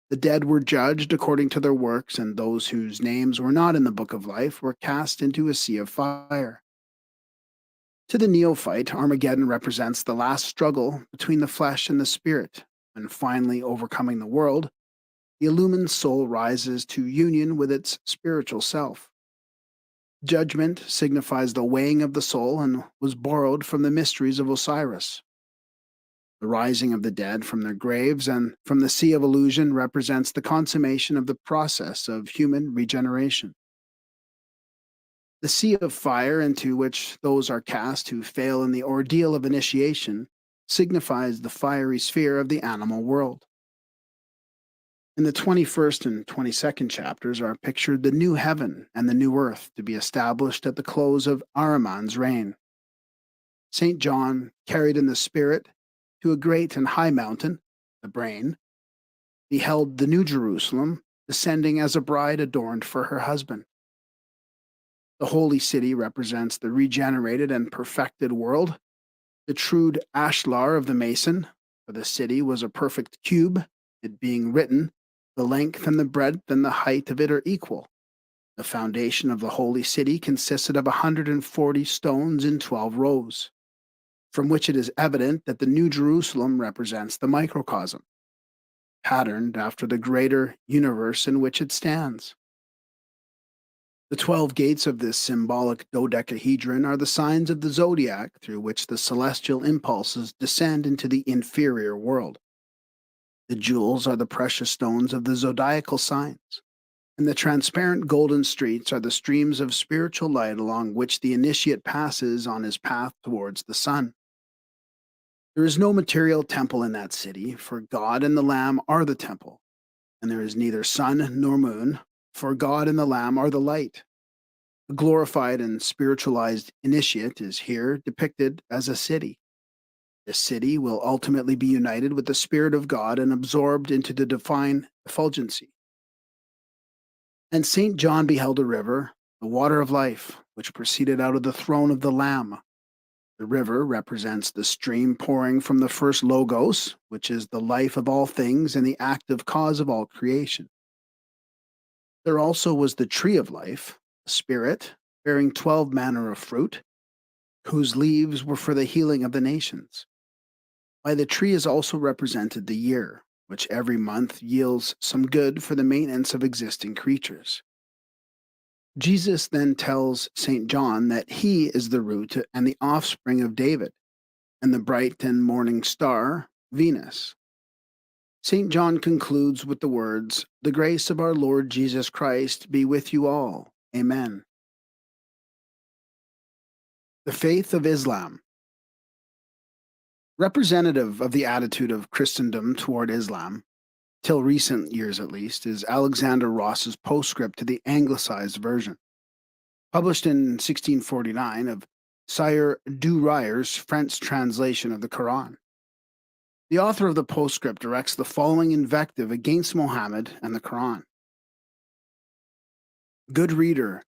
The dead were judged according to their works, and those whose names were not in the book of life were cast into a sea of fire. To the neophyte, Armageddon represents the last struggle between the flesh and the spirit, and finally overcoming the world, the illumined soul rises to union with its spiritual self. Judgment signifies the weighing of the soul and was borrowed from the mysteries of Osiris. The rising of the dead from their graves and from the sea of illusion represents the consummation of the process of human regeneration. The sea of fire into which those are cast who fail in the ordeal of initiation signifies the fiery sphere of the animal world. In the 21st and 22nd chapters are pictured the new heaven and the new earth to be established at the close of Ahriman's reign. St. John, carried in the spirit to a great and high mountain, the brain, beheld the New Jerusalem descending as a bride adorned for her husband. The holy city represents the regenerated and perfected world, the true ashlar of the mason, for the city was a perfect cube, it being written, the length and the breadth and the height of it are equal. The foundation of the holy city consisted of 140 stones in 12 rows, from which it is evident that the New Jerusalem represents the microcosm, patterned after the greater universe in which it stands. The 12 gates of this symbolic dodecahedron are the signs of the zodiac through which the celestial impulses descend into the inferior world. The jewels are the precious stones of the zodiacal signs, and the transparent golden streets are the streams of spiritual light along which the initiate passes on his path towards the sun. There is no material temple in that city, for God and the Lamb are the temple, and there is neither sun nor moon, for God and the Lamb are the light. The glorified and spiritualized initiate is here depicted as a city. This city will ultimately be united with the Spirit of God and absorbed into the divine effulgency. And St. John beheld a river, the water of life, which proceeded out of the throne of the Lamb. The river represents the stream pouring from the first Logos, which is the life of all things and the active cause of all creation. There also was the tree of life, a spirit, bearing 12 manner of fruit, whose leaves were for the healing of the nations. By the tree is also represented the year, which every month yields some good for the maintenance of existing creatures. Jesus then tells St. John that he is the root and the offspring of David, and the bright and morning star, Venus. St. John concludes with the words, "The grace of our Lord Jesus Christ be with you all. Amen." The faith of Islam. Representative of the attitude of Christendom toward Islam, till recent years at least, is Alexander Ross's postscript to the anglicized version, published in 1649 of Sire du Rier's French translation of the Quran. The author of the postscript directs the following invective against Mohammed and the Quran. Good reader,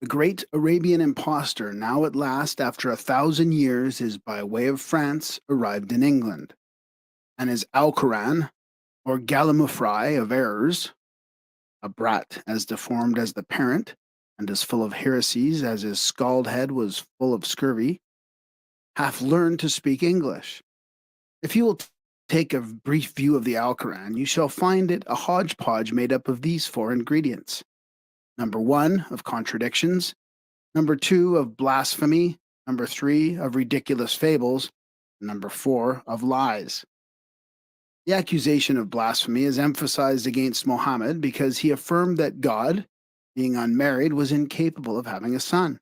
the great Arabian impostor, now at last, after 1,000 years, is by way of France arrived in England, and his Alcoran, or Gallimaufry of errors, a brat as deformed as the parent, and as full of heresies as his scald head was full of scurvy, hath learned to speak English. If you will take a brief view of the Alcoran, you shall find it a hodgepodge made up of these four ingredients. Number 1, of contradictions. Number 2, of blasphemy. Number 3, of ridiculous fables. Number 4, of lies. The accusation of blasphemy is emphasized against Mohammed because he affirmed that God, being unmarried, was incapable of having a son.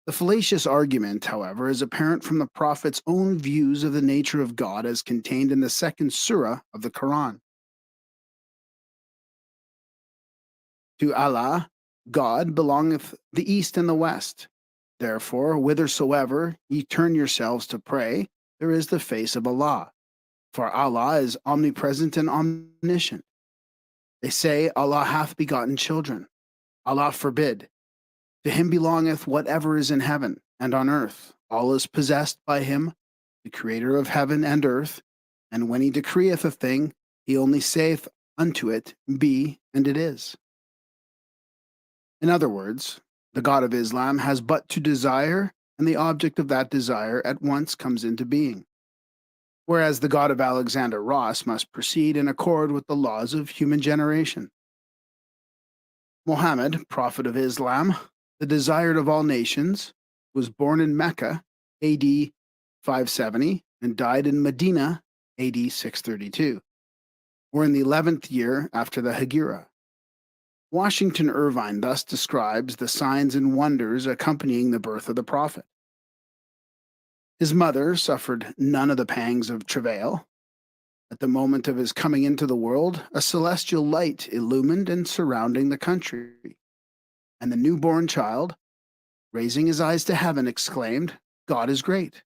The fallacious argument, however, is apparent from the Prophet's own views of the nature of God as contained in the second surah of the Quran. To Allah, God, belongeth the east and the west. Therefore, whithersoever ye turn yourselves to pray, there is the face of Allah. For Allah is omnipresent and omniscient. They say, Allah hath begotten children. Allah forbid. To him belongeth whatever is in heaven and on earth. All is possessed by him, the creator of heaven and earth. And when he decreeth a thing, he only saith unto it, Be, and it is. In other words, the God of Islam has but to desire, and the object of that desire at once comes into being. Whereas the God of Alexander Ross must proceed in accord with the laws of human generation. Muhammad, prophet of Islam, the desired of all nations, was born in Mecca, AD 570, and died in Medina, AD 632, or in the 11th year after the Hijrah. Washington Irvine thus describes the signs and wonders accompanying the birth of the prophet. His mother suffered none of the pangs of travail. At the moment of his coming into the world, a celestial light illumined and surrounding the country. And the newborn child, raising his eyes to heaven, exclaimed, God is great.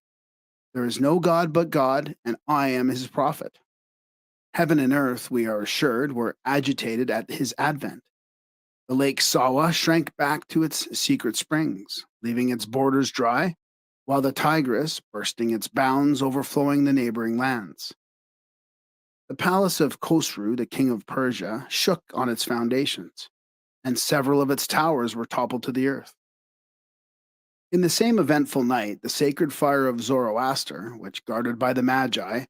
There is no God but God, and I am his prophet. Heaven and earth, we are assured, were agitated at his advent. The lake Sawa shrank back to its secret springs, leaving its borders dry, while the Tigris, bursting its bounds, overflowing the neighboring lands. The palace of Khosru, the king of Persia, shook on its foundations, and several of its towers were toppled to the earth. In the same eventful night, the sacred fire of Zoroaster, which, guarded by the Magi,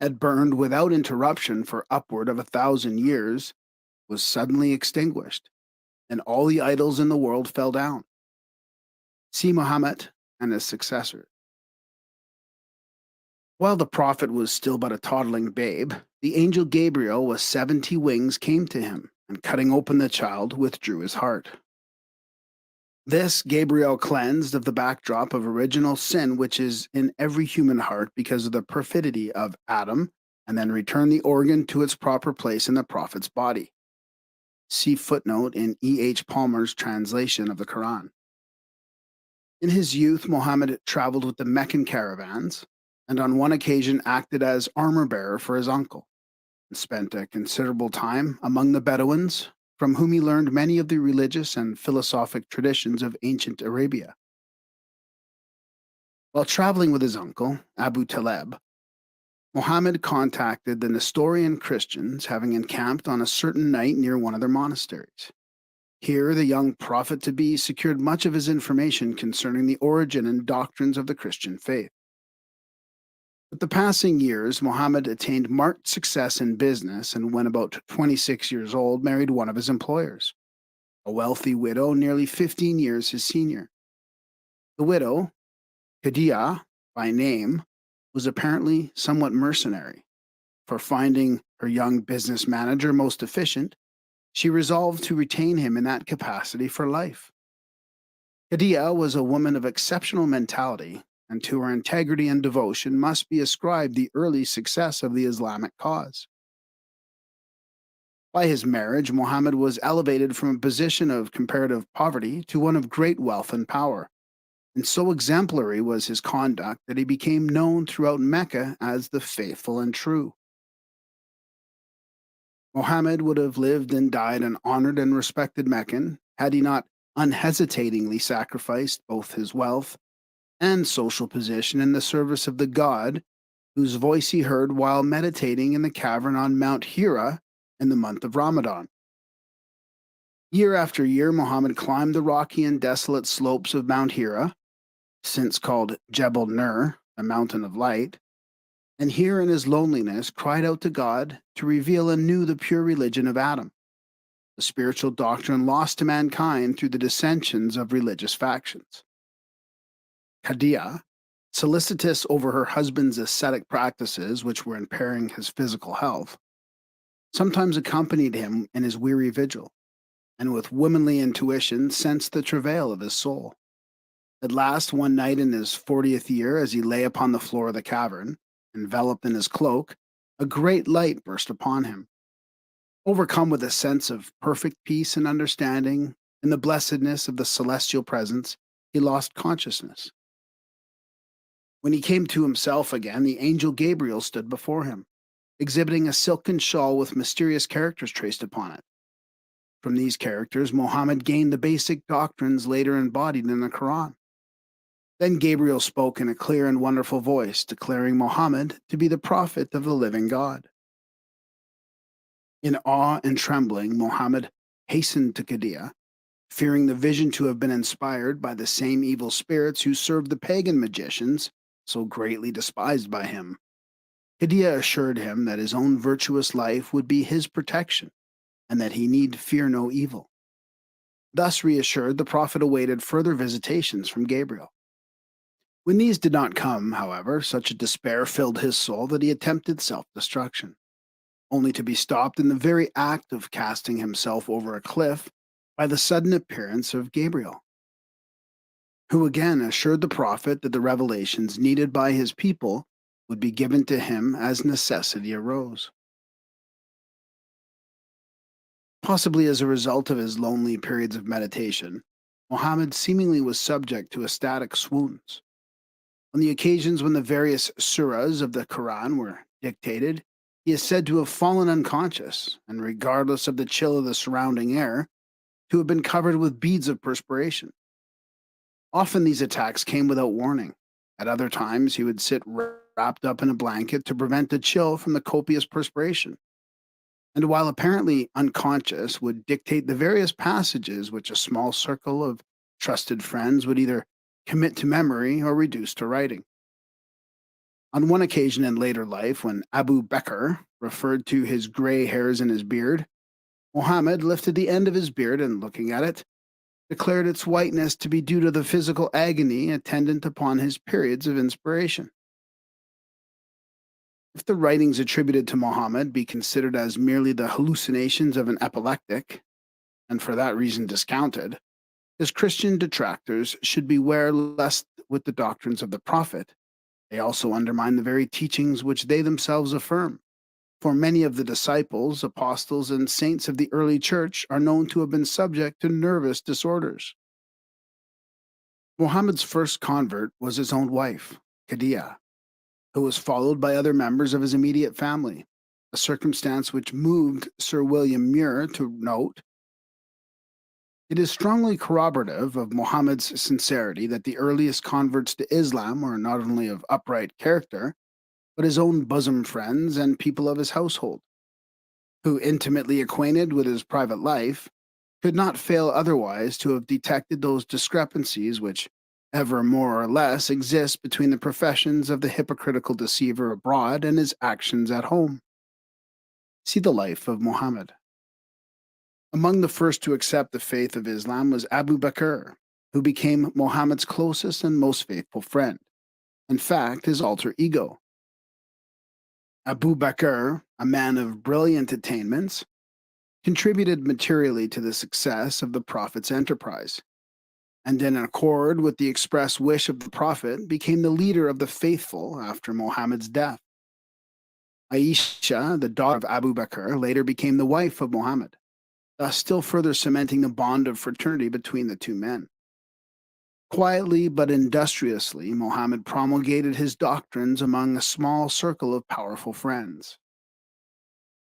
had burned without interruption for upward of 1,000 years, was suddenly extinguished, and all the idols in the world fell down. See Muhammad and his successor. While the prophet was still but a toddling babe, the angel Gabriel with 70 wings came to him, and cutting open the child, withdrew his heart. This Gabriel cleansed of the backdrop of original sin which is in every human heart because of the perfidy of Adam, and then returned the organ to its proper place in the prophet's body. See footnote in E. H. Palmer's translation of the Quran. In his youth, Muhammad traveled with the Meccan caravans, and on one occasion acted as armor-bearer for his uncle, and spent a considerable time among the Bedouins, from whom he learned many of the religious and philosophic traditions of ancient Arabia. While traveling with his uncle, Abu Taleb, Muhammad contacted the Nestorian Christians, having encamped on a certain night near one of their monasteries. Here, the young prophet-to-be secured much of his information concerning the origin and doctrines of the Christian faith. With the passing years, Muhammad attained marked success in business, and when about 26 years old, married one of his employers, a wealthy widow nearly 15 years his senior. The widow, Khadija by name, was apparently somewhat mercenary, for finding her young business manager most efficient, she resolved to retain him in that capacity for life. Khadija was a woman of exceptional mentality, and to her integrity and devotion must be ascribed the early success of the Islamic cause. By his marriage, Muhammad was elevated from a position of comparative poverty to one of great wealth and power. And so exemplary was his conduct that he became known throughout Mecca as the faithful and true. Mohammed would have lived and died an honored and respected Meccan had he not unhesitatingly sacrificed both his wealth and social position in the service of the God whose voice he heard while meditating in the cavern on Mount Hira in the month of Ramadan. Year after year, Muhammad climbed the rocky and desolate slopes of Mount Hira, since called Jebel Nur, the mountain of light, and here in his loneliness cried out to God to reveal anew the pure religion of Adam, the spiritual doctrine lost to mankind through the dissensions of religious factions. Khadijah, solicitous over her husband's ascetic practices, which were impairing his physical health, sometimes accompanied him in his weary vigil, and with womanly intuition sensed the travail of his soul. At last, one night in his 40th year, as he lay upon the floor of the cavern, enveloped in his cloak, a great light burst upon him. Overcome with a sense of perfect peace and understanding in the blessedness of the celestial presence, he lost consciousness. When he came to himself again, the angel Gabriel stood before him, exhibiting a silken shawl with mysterious characters traced upon it. From these characters, Mohammed gained the basic doctrines later embodied in the Quran. Then Gabriel spoke in a clear and wonderful voice, declaring Mohammed to be the prophet of the living God. In awe and trembling, Mohammed hastened to Qadiyah, fearing the vision to have been inspired by the same evil spirits who served the pagan magicians so greatly despised by him. Qadiyah assured him that his own virtuous life would be his protection and that he need fear no evil. Thus reassured, the prophet awaited further visitations from Gabriel. When these did not come, however, such a despair filled his soul that he attempted self-destruction, only to be stopped in the very act of casting himself over a cliff by the sudden appearance of Gabriel, who again assured the prophet that the revelations needed by his people would be given to him as necessity arose. Possibly as a result of his lonely periods of meditation, Muhammad seemingly was subject to ecstatic swoons. On the occasions when the various surahs of the Quran were dictated, he is said to have fallen unconscious, and regardless of the chill of the surrounding air, to have been covered with beads of perspiration. Often these attacks came without warning. At other times, he would sit wrapped up in a blanket to prevent the chill from the copious perspiration, and while apparently unconscious, would dictate the various passages which a small circle of trusted friends would either commit to memory or reduce to writing. On one occasion in later life, when Abu Bakr referred to his gray hairs in his beard, Muhammad lifted the end of his beard and, looking at it, declared its whiteness to be due to the physical agony attendant upon his periods of inspiration. If the writings attributed to Muhammad be considered as merely the hallucinations of an epileptic, and for that reason discounted, his Christian detractors should beware lest, with the doctrines of the prophet, they also undermine the very teachings which they themselves affirm. For many of the disciples, apostles, and saints of the early church are known to have been subject to nervous disorders. Muhammad's first convert was his own wife, Khadijah, who was followed by other members of his immediate family, a circumstance which moved Sir William Muir to note, "It is strongly corroborative of Muhammad's sincerity that the earliest converts to Islam were not only of upright character, but his own bosom friends and people of his household, who, intimately acquainted with his private life, could not fail otherwise to have detected those discrepancies which ever more or less exist between the professions of the hypocritical deceiver abroad and his actions at home." See the life of Muhammad. Among the first to accept the faith of Islam was Abu Bakr, who became Muhammad's closest and most faithful friend, in fact, his alter ego. Abu Bakr, a man of brilliant attainments, contributed materially to the success of the Prophet's enterprise, and in accord with the express wish of the Prophet, became the leader of the faithful after Muhammad's death. Aisha, the daughter of Abu Bakr, later became the wife of Muhammad, thus still further cementing the bond of fraternity between the two men. Quietly but industriously, Muhammad promulgated his doctrines among a small circle of powerful friends.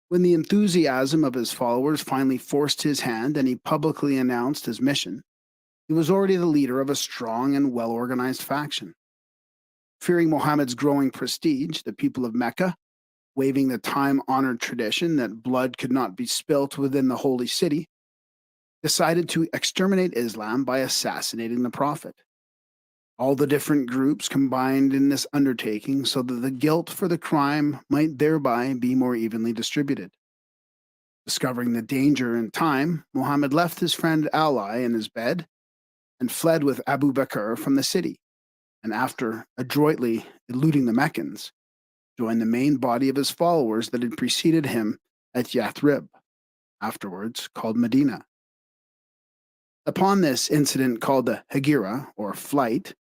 When the enthusiasm of his followers finally forced his hand and he publicly announced his mission, he was already the leader of a strong and well organized faction. Fearing Muhammad's growing prestige, the people of Mecca, waiving the time honored tradition that blood could not be spilt within the holy city, decided to exterminate Islam by assassinating the Prophet. All the different groups combined in this undertaking so that the guilt for the crime might thereby be more evenly distributed. Discovering the danger in time, Muhammad left his friend Ali in his bed and fled with Abu Bakr from the city, and after adroitly eluding the Meccans, joined the main body of his followers that had preceded him at Yathrib, afterwards called Medina. Upon this incident called the Hegira, or flight,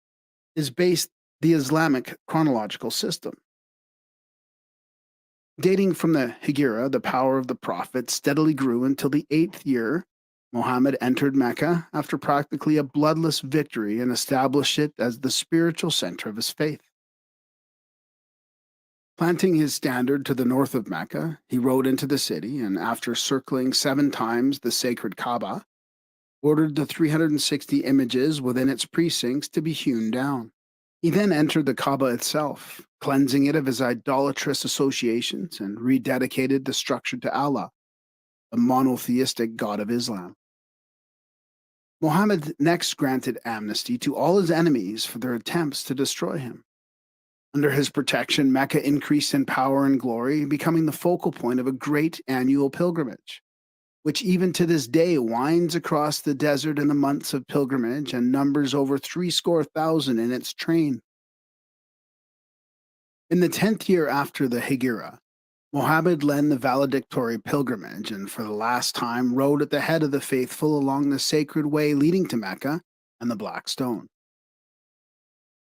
is based the Islamic chronological system. Dating from the Hegira, the power of the Prophet steadily grew until the 8th year. Muhammad entered Mecca after practically a bloodless victory and established it as the spiritual center of his faith. Planting his standard to the north of Mecca, he rode into the city and, after circling 7 times the sacred Kaaba, ordered the 360 images within its precincts to be hewn down. He then entered the Kaaba itself, cleansing it of his idolatrous associations, and rededicated the structure to Allah, the monotheistic God of Islam. Muhammad next granted amnesty to all his enemies for their attempts to destroy him. Under his protection, Mecca increased in power and glory, becoming the focal point of a great annual pilgrimage, which even to this day winds across the desert in the months of pilgrimage and numbers over 70,000 in its train. In the 10th year after the Hegira, Muhammad led the valedictory pilgrimage and for the last time rode at the head of the faithful along the sacred way leading to Mecca and the Black Stone.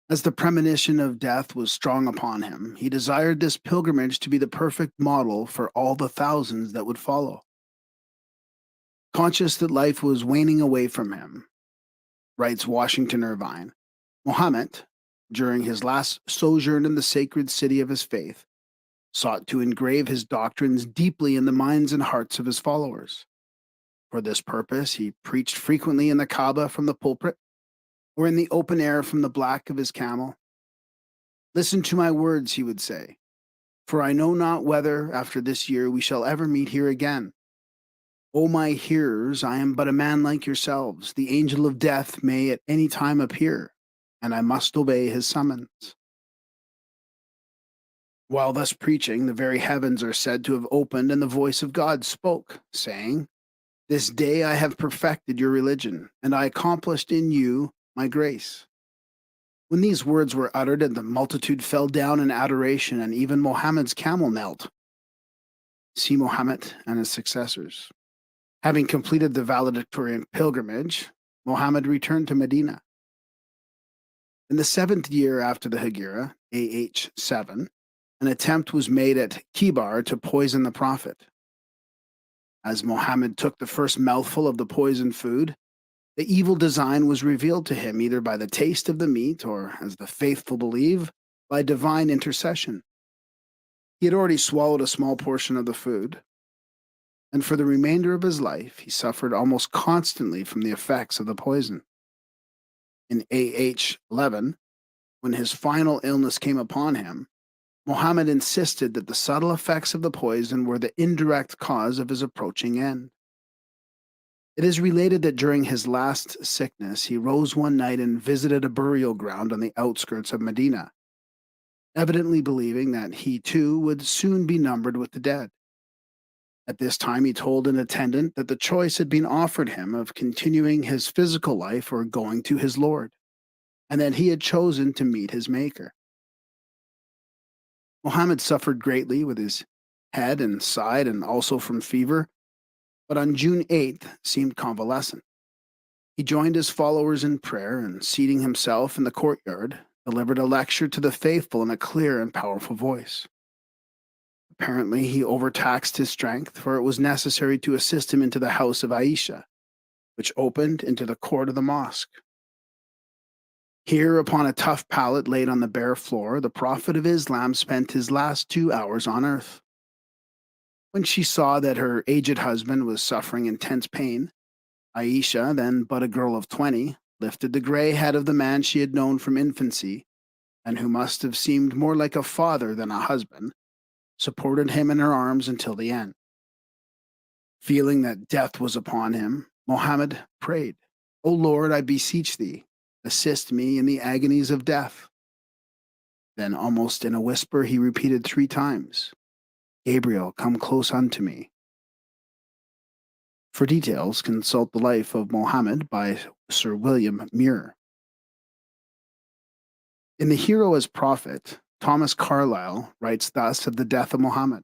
As the premonition of death was strong upon him, he desired this pilgrimage to be the perfect model for all the thousands that would follow. Conscious that life was waning away from him, writes Washington Irvine, Muhammad, during his last sojourn in the sacred city of his faith, sought to engrave his doctrines deeply in the minds and hearts of his followers. For this purpose, he preached frequently in the Kaaba from the pulpit, or in the open air from the back of his camel. Listen to my words, he would say, for I know not whether, after this year, we shall ever meet here again. O my hearers, I am but a man like yourselves. The angel of death may at any time appear, and I must obey his summons. While thus preaching, the very heavens are said to have opened, and the voice of God spoke, saying, This day I have perfected your religion, and I accomplished in you my grace. When these words were uttered, and the multitude fell down in adoration, and even Mohammed's camel knelt. See Mohammed and his successors. Having completed the valedictorian pilgrimage, Muhammad returned to Medina. In the 7th year after the Hegira, AH 7, an attempt was made at Kibar to poison the Prophet. As Muhammad took the first mouthful of the poisoned food, the evil design was revealed to him either by the taste of the meat or, as the faithful believe, by divine intercession. He had already swallowed a small portion of the food, and for the remainder of his life he suffered almost constantly from the effects of the poison. In AH 11, when his final illness came upon him, Muhammad insisted that the subtle effects of the poison were the indirect cause of his approaching end. It is related that during his last sickness, he rose one night and visited a burial ground on the outskirts of Medina, evidently believing that he too would soon be numbered with the dead. At this time, he told an attendant that the choice had been offered him of continuing his physical life or going to his Lord, and that he had chosen to meet his Maker. Muhammad suffered greatly with his head and side and also from fever, but on June 8th seemed convalescent. He joined his followers in prayer and, seating himself in the courtyard, delivered a lecture to the faithful in a clear and powerful voice. Apparently, he overtaxed his strength, for it was necessary to assist him into the house of Aisha, which opened into the court of the mosque. Here, upon a tough pallet laid on the bare floor, the Prophet of Islam spent his last 2 hours on earth. When she saw that her aged husband was suffering intense pain, Aisha, then but a girl of 20, lifted the gray head of the man she had known from infancy, and who must have seemed more like a father than a husband, supported him in her arms until the end. Feeling that death was upon him, Mohammed prayed, "O Lord, I beseech thee, assist me in the agonies of death." Then, almost in a whisper, he repeated 3 times, "Gabriel, come close unto me." For details, consult The Life of Mohammed by Sir William Muir. In The Hero as Prophet, Thomas Carlyle writes thus of the death of Mohammed.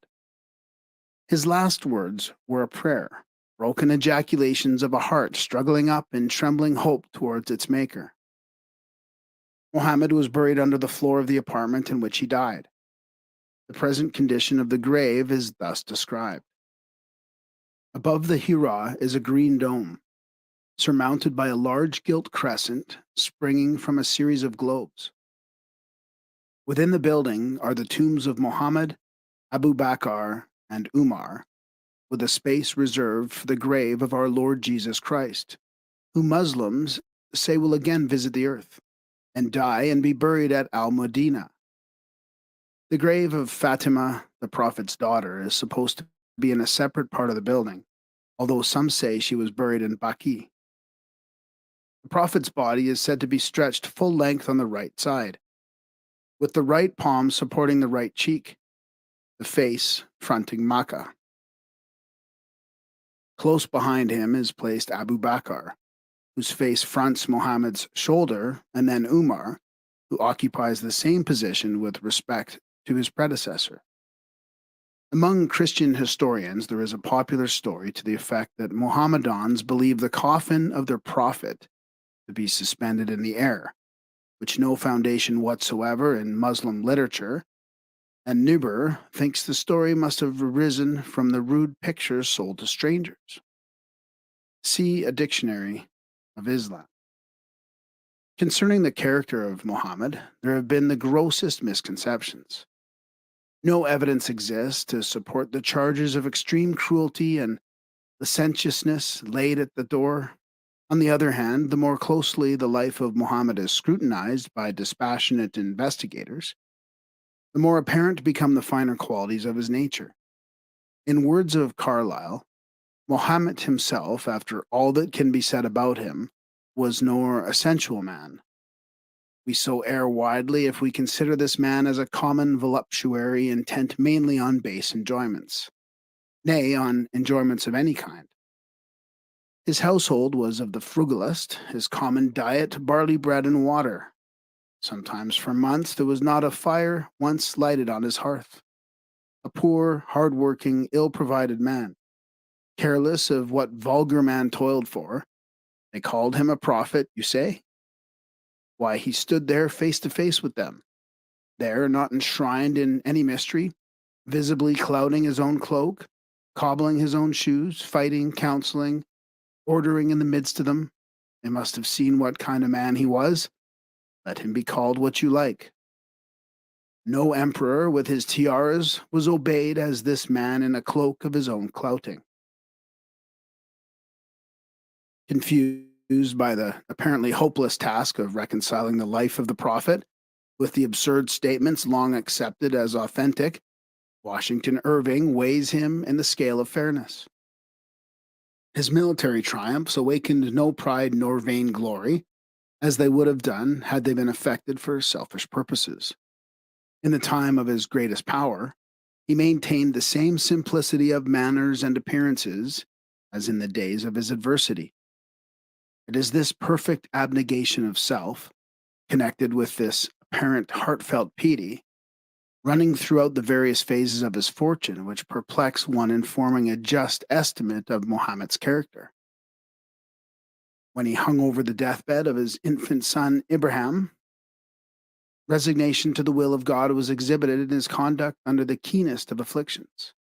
His last words were a prayer, broken ejaculations of a heart struggling up in trembling hope towards its maker. Mohammed was buried under the floor of the apartment in which he died. The present condition of the grave is thus described. Above the Hira is a green dome, surmounted by a large gilt crescent springing from a series of globes. Within the building are the tombs of Muhammad, Abu Bakr, and Umar, with a space reserved for the grave of our Lord Jesus Christ, who Muslims say will again visit the earth and die and be buried at Al Madinah. The grave of Fatima, the Prophet's daughter, is supposed to be in a separate part of the building, although some say she was buried in Baqi. The Prophet's body is said to be stretched full length on the right side, with the right palm supporting the right cheek, the face fronting Makkah. Close behind him is placed Abu Bakr, whose face fronts Muhammad's shoulder, and then Umar, who occupies the same position with respect to his predecessor. Among Christian historians, there is a popular story to the effect that Mohammedans believe the coffin of their prophet to be suspended in the air, which no foundation whatsoever in Muslim literature, and Nuber thinks the story must have arisen from the rude pictures sold to strangers. See a dictionary of Islam. Concerning the character of Muhammad, there have been the grossest misconceptions. No evidence exists to support the charges of extreme cruelty and licentiousness laid at the door. On the other hand, the more closely the life of Muhammad is scrutinized by dispassionate investigators, the more apparent become the finer qualities of his nature. In words of Carlyle, Muhammad himself, after all that can be said about him, was nor a sensual man. We so err widely if we consider this man as a common voluptuary intent mainly on base enjoyments, nay, on enjoyments of any kind. His household was of the frugalest, his common diet barley bread and water. Sometimes for months there was not a fire once lighted on his hearth. A poor, hard-working, ill-provided man, careless of what vulgar man toiled for. They called him a prophet, you say? Why, he stood there face to face with them, there not enshrined in any mystery, visibly clouding his own cloak, cobbling his own shoes, fighting, counseling, ordering in the midst of them. They must have seen what kind of man he was. Let him be called what you like. No emperor with his tiaras was obeyed as this man in a cloak of his own clouting. Confused by the apparently hopeless task of reconciling the life of the prophet with the absurd statements long accepted as authentic, Washington Irving weighs him in the scale of fairness. His military triumphs awakened no pride nor vainglory, as they would have done had they been effected for selfish purposes. In the time of his greatest power, he maintained the same simplicity of manners and appearances as in the days of his adversity. It is this perfect abnegation of self, connected with this apparent heartfelt piety, running throughout the various phases of his fortune, which perplex one in forming a just estimate of Muhammad's character. When he hung over the deathbed of his infant son Ibrahim, Resignation to the will of God was exhibited in his conduct under the keenest of afflictions,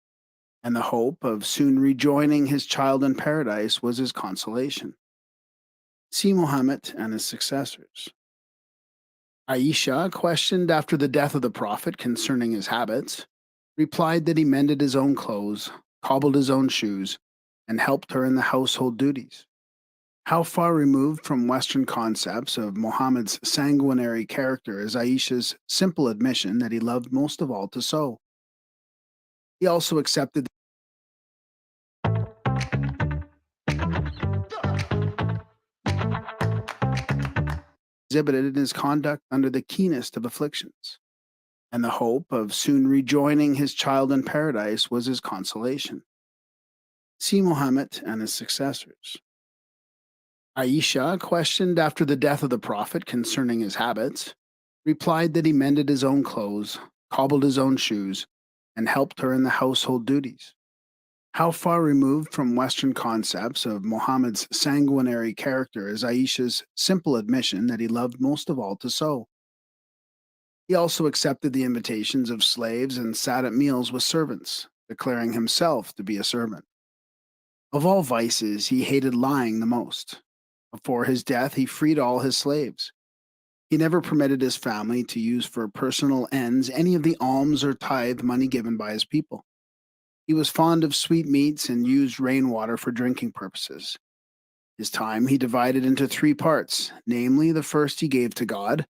and the hope of soon rejoining his child in paradise was his consolation. See Muhammad and his successors. Aisha, questioned after the death of the Prophet concerning his habits, replied that he mended his own clothes, cobbled his own shoes, and helped her in the household duties. How far removed from Western concepts of Muhammad's sanguinary character is Aisha's simple admission that he loved most of all to sew. He also accepted exhibited in his conduct under the keenest of afflictions, and the hope of soon rejoining his child in paradise was his consolation. See Muhammad and his successors. Aisha, questioned after the death of the Prophet concerning his habits, replied that he mended his own clothes, cobbled his own shoes, and helped her in the household duties. How far removed from Western concepts of Muhammad's sanguinary character is Aisha's simple admission that he loved most of all to sew. He also accepted the invitations of slaves and sat at meals with servants, declaring himself to be a servant. Of all vices, he hated lying the most. Before his death, he freed all his slaves. He never permitted his family to use for personal ends any of the alms or tithe money given by his people. He was fond of sweetmeats and used rainwater for drinking purposes. His time he divided into three parts, namely, the first he gave to God,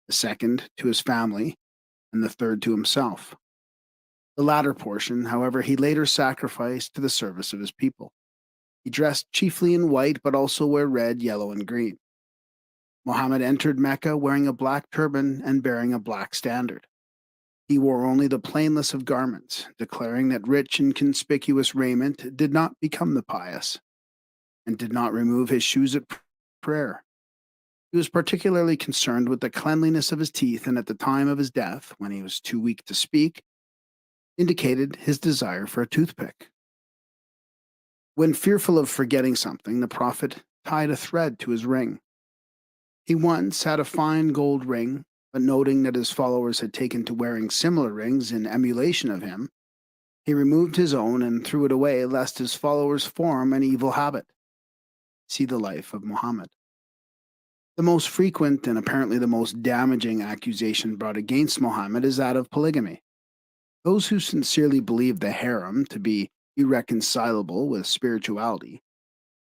the second to his family, and the third to himself. The latter portion, however, he later sacrificed to the service of his people. He dressed chiefly in white, but also wore red, yellow, and green. Muhammad entered Mecca wearing a black turban and bearing a black standard. He wore only the plainest of garments, declaring that rich and conspicuous raiment did not become the pious, and did not remove his shoes at prayer. He was particularly concerned with the cleanliness of his teeth, and at the time of his death, when he was too weak to speak, indicated his desire for a toothpick. When fearful of forgetting something, the Prophet tied a thread to his ring. He once had a fine gold ring, but noting that his followers had taken to wearing similar rings in emulation of him, he removed his own and threw it away lest his followers form an evil habit. See the life of Muhammad. The most frequent and apparently the most damaging accusation brought against Muhammad is that of polygamy. Those who sincerely believe the harem to be irreconcilable with spirituality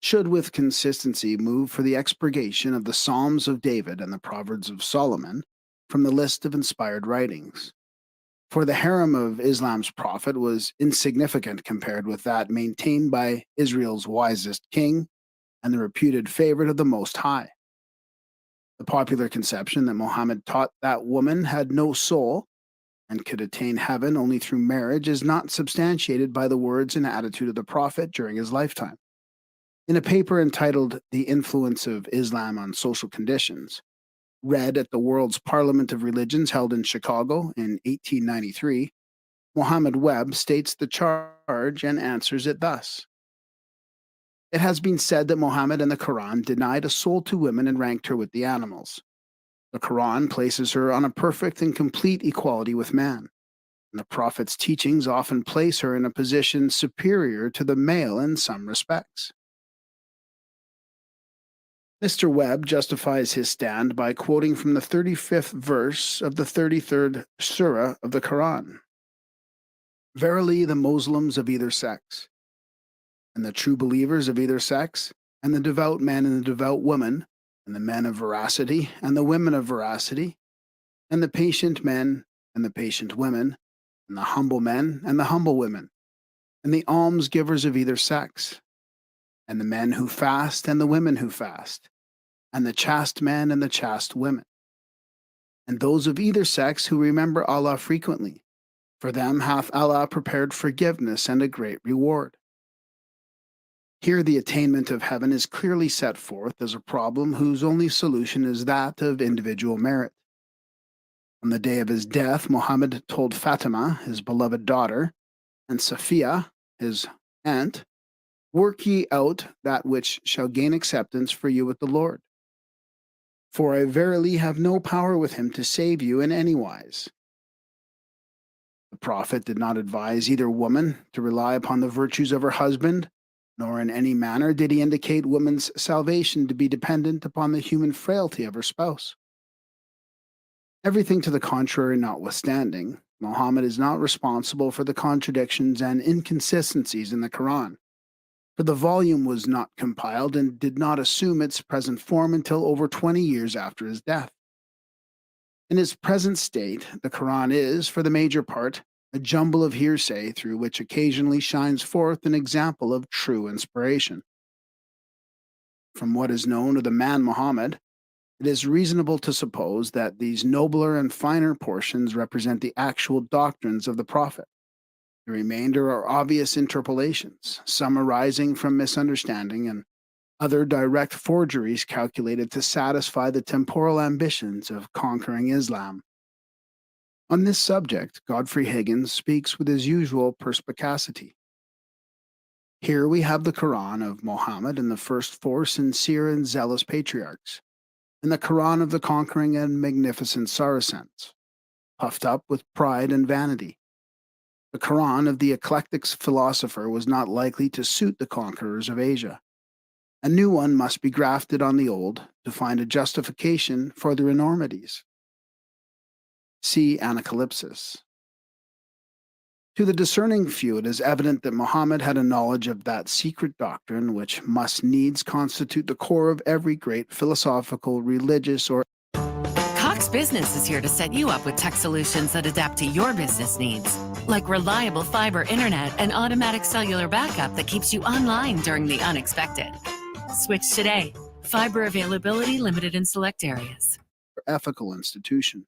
should with consistency move for the expurgation of the Psalms of David and the Proverbs of Solomon from the list of inspired writings. For the harem of Islam's prophet was insignificant compared with that maintained by Israel's wisest king and the reputed favorite of the Most High. The popular conception that Muhammad taught that woman had no soul and could attain heaven only through marriage is not substantiated by the words and attitude of the prophet during his lifetime. In a paper entitled The Influence of Islam on Social Conditions, read at the World's Parliament of Religions held in Chicago in 1893, Mohammed Webb states the charge and answers it thus. It has been said that Mohammed and the Quran denied a soul to women and ranked her with the animals. The Quran places her on a perfect and complete equality with man, and the Prophet's teachings often place her in a position superior to the male in some respects. Mr. Webb justifies his stand by quoting from the 35th verse of the 33rd surah of the Quran. Verily, the Muslims of either sex, and the true believers of either sex, and the devout men and the devout women, and the men of veracity and the women of veracity, and the patient men and the patient women, and the humble men and the humble women, and the almsgivers of either sex, and the men who fast and the women who fast, and the chaste men and the chaste women, and those of either sex who remember Allah frequently. For them hath Allah prepared forgiveness and a great reward. Here the attainment of heaven is clearly set forth as a problem whose only solution is that of individual merit. On the day of his death, Muhammad told Fatima, his beloved daughter, and Safiya, his aunt, work ye out that which shall gain acceptance for you with the Lord. For I verily have no power with him to save you in any wise. The prophet did not advise either woman to rely upon the virtues of her husband, nor in any manner did he indicate woman's salvation to be dependent upon the human frailty of her spouse. Everything to the contrary notwithstanding, Muhammad is not responsible for the contradictions and inconsistencies in the Quran, for the volume was not compiled and did not assume its present form until over 20 years after his death. In its present state, the Quran is, for the major part, a jumble of hearsay through which occasionally shines forth an example of true inspiration. From what is known of the man Muhammad, it is reasonable to suppose that these nobler and finer portions represent the actual doctrines of the Prophet. The remainder are obvious interpolations, some arising from misunderstanding and other direct forgeries calculated to satisfy the temporal ambitions of conquering Islam. On this subject, Godfrey Higgins speaks with his usual perspicacity. Here we have the Quran of Muhammad and the first four sincere and zealous patriarchs, and the Quran of the conquering and magnificent Saracens, puffed up with pride and vanity. The Quran of the eclectic philosopher was not likely to suit the conquerors of Asia. A new one must be grafted on the old to find a justification for their enormities. See Anacalypsis. To the discerning few, it is evident that Muhammad had a knowledge of that secret doctrine which must needs constitute the core of every great philosophical, religious, or Cox Business is here to set you up with tech solutions that adapt to your business needs, like reliable fiber internet and automatic cellular backup that keeps you online during the unexpected. Switch today. Fiber availability limited in select areas. ethical institution.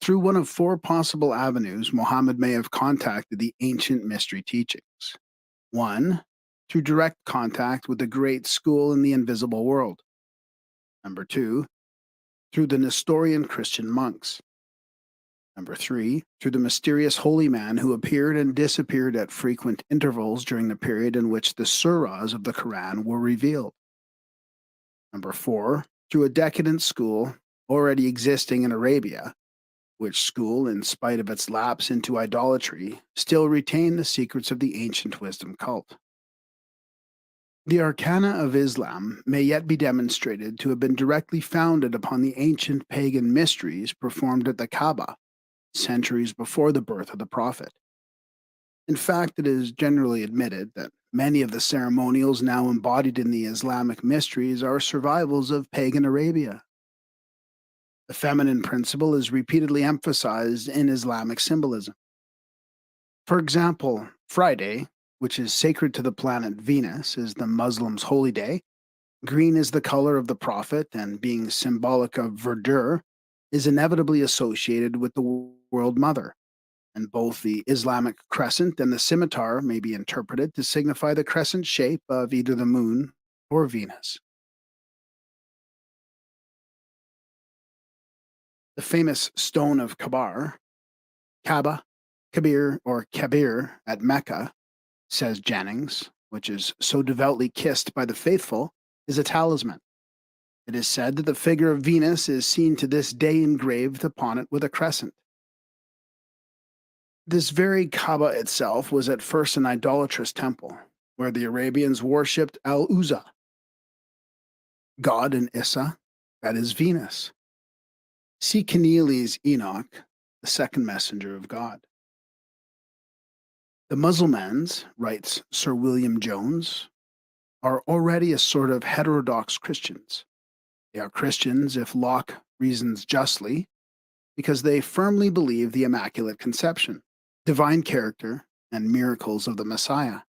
Through one of four possible avenues, Muhammad may have contacted the ancient mystery teachings. 1. Through direct contact with the great school in the invisible world. 2. Through the Nestorian Christian monks. 3. Through the mysterious holy man who appeared and disappeared at frequent intervals during the period in which the surahs of the Quran were revealed. 4. Through a decadent school already existing in Arabia, which school, in spite of its lapse into idolatry, still retained the secrets of the ancient wisdom cult. The arcana of Islam may yet be demonstrated to have been directly founded upon the ancient pagan mysteries performed at the Kaaba, centuries before the birth of the Prophet. In fact, it is generally admitted that many of the ceremonials now embodied in the Islamic mysteries are survivals of pagan Arabia. The feminine principle is repeatedly emphasized in Islamic symbolism. For example, Friday, which is sacred to the planet Venus, is the Muslims' holy day. Green is the color of the Prophet, and being symbolic of verdure, is inevitably associated with the World Mother, and both the Islamic crescent and the scimitar may be interpreted to signify the crescent shape of either the moon or Venus. The famous stone of Kaaba, Kabir, or Kabir at Mecca, says Jennings, which is so devoutly kissed by the faithful, is a talisman. It is said that the figure of Venus is seen to this day engraved upon it with a crescent. This very Kaaba itself was at first an idolatrous temple, where the Arabians worshipped Al-Uzza, god in Issa, that is Venus. See Keneally's Enoch, the second messenger of God. The Musulmans, writes Sir William Jones, are already a sort of heterodox Christians. They are Christians, if Locke reasons justly, because they firmly believe the Immaculate Conception, divine character, and miracles of the Messiah.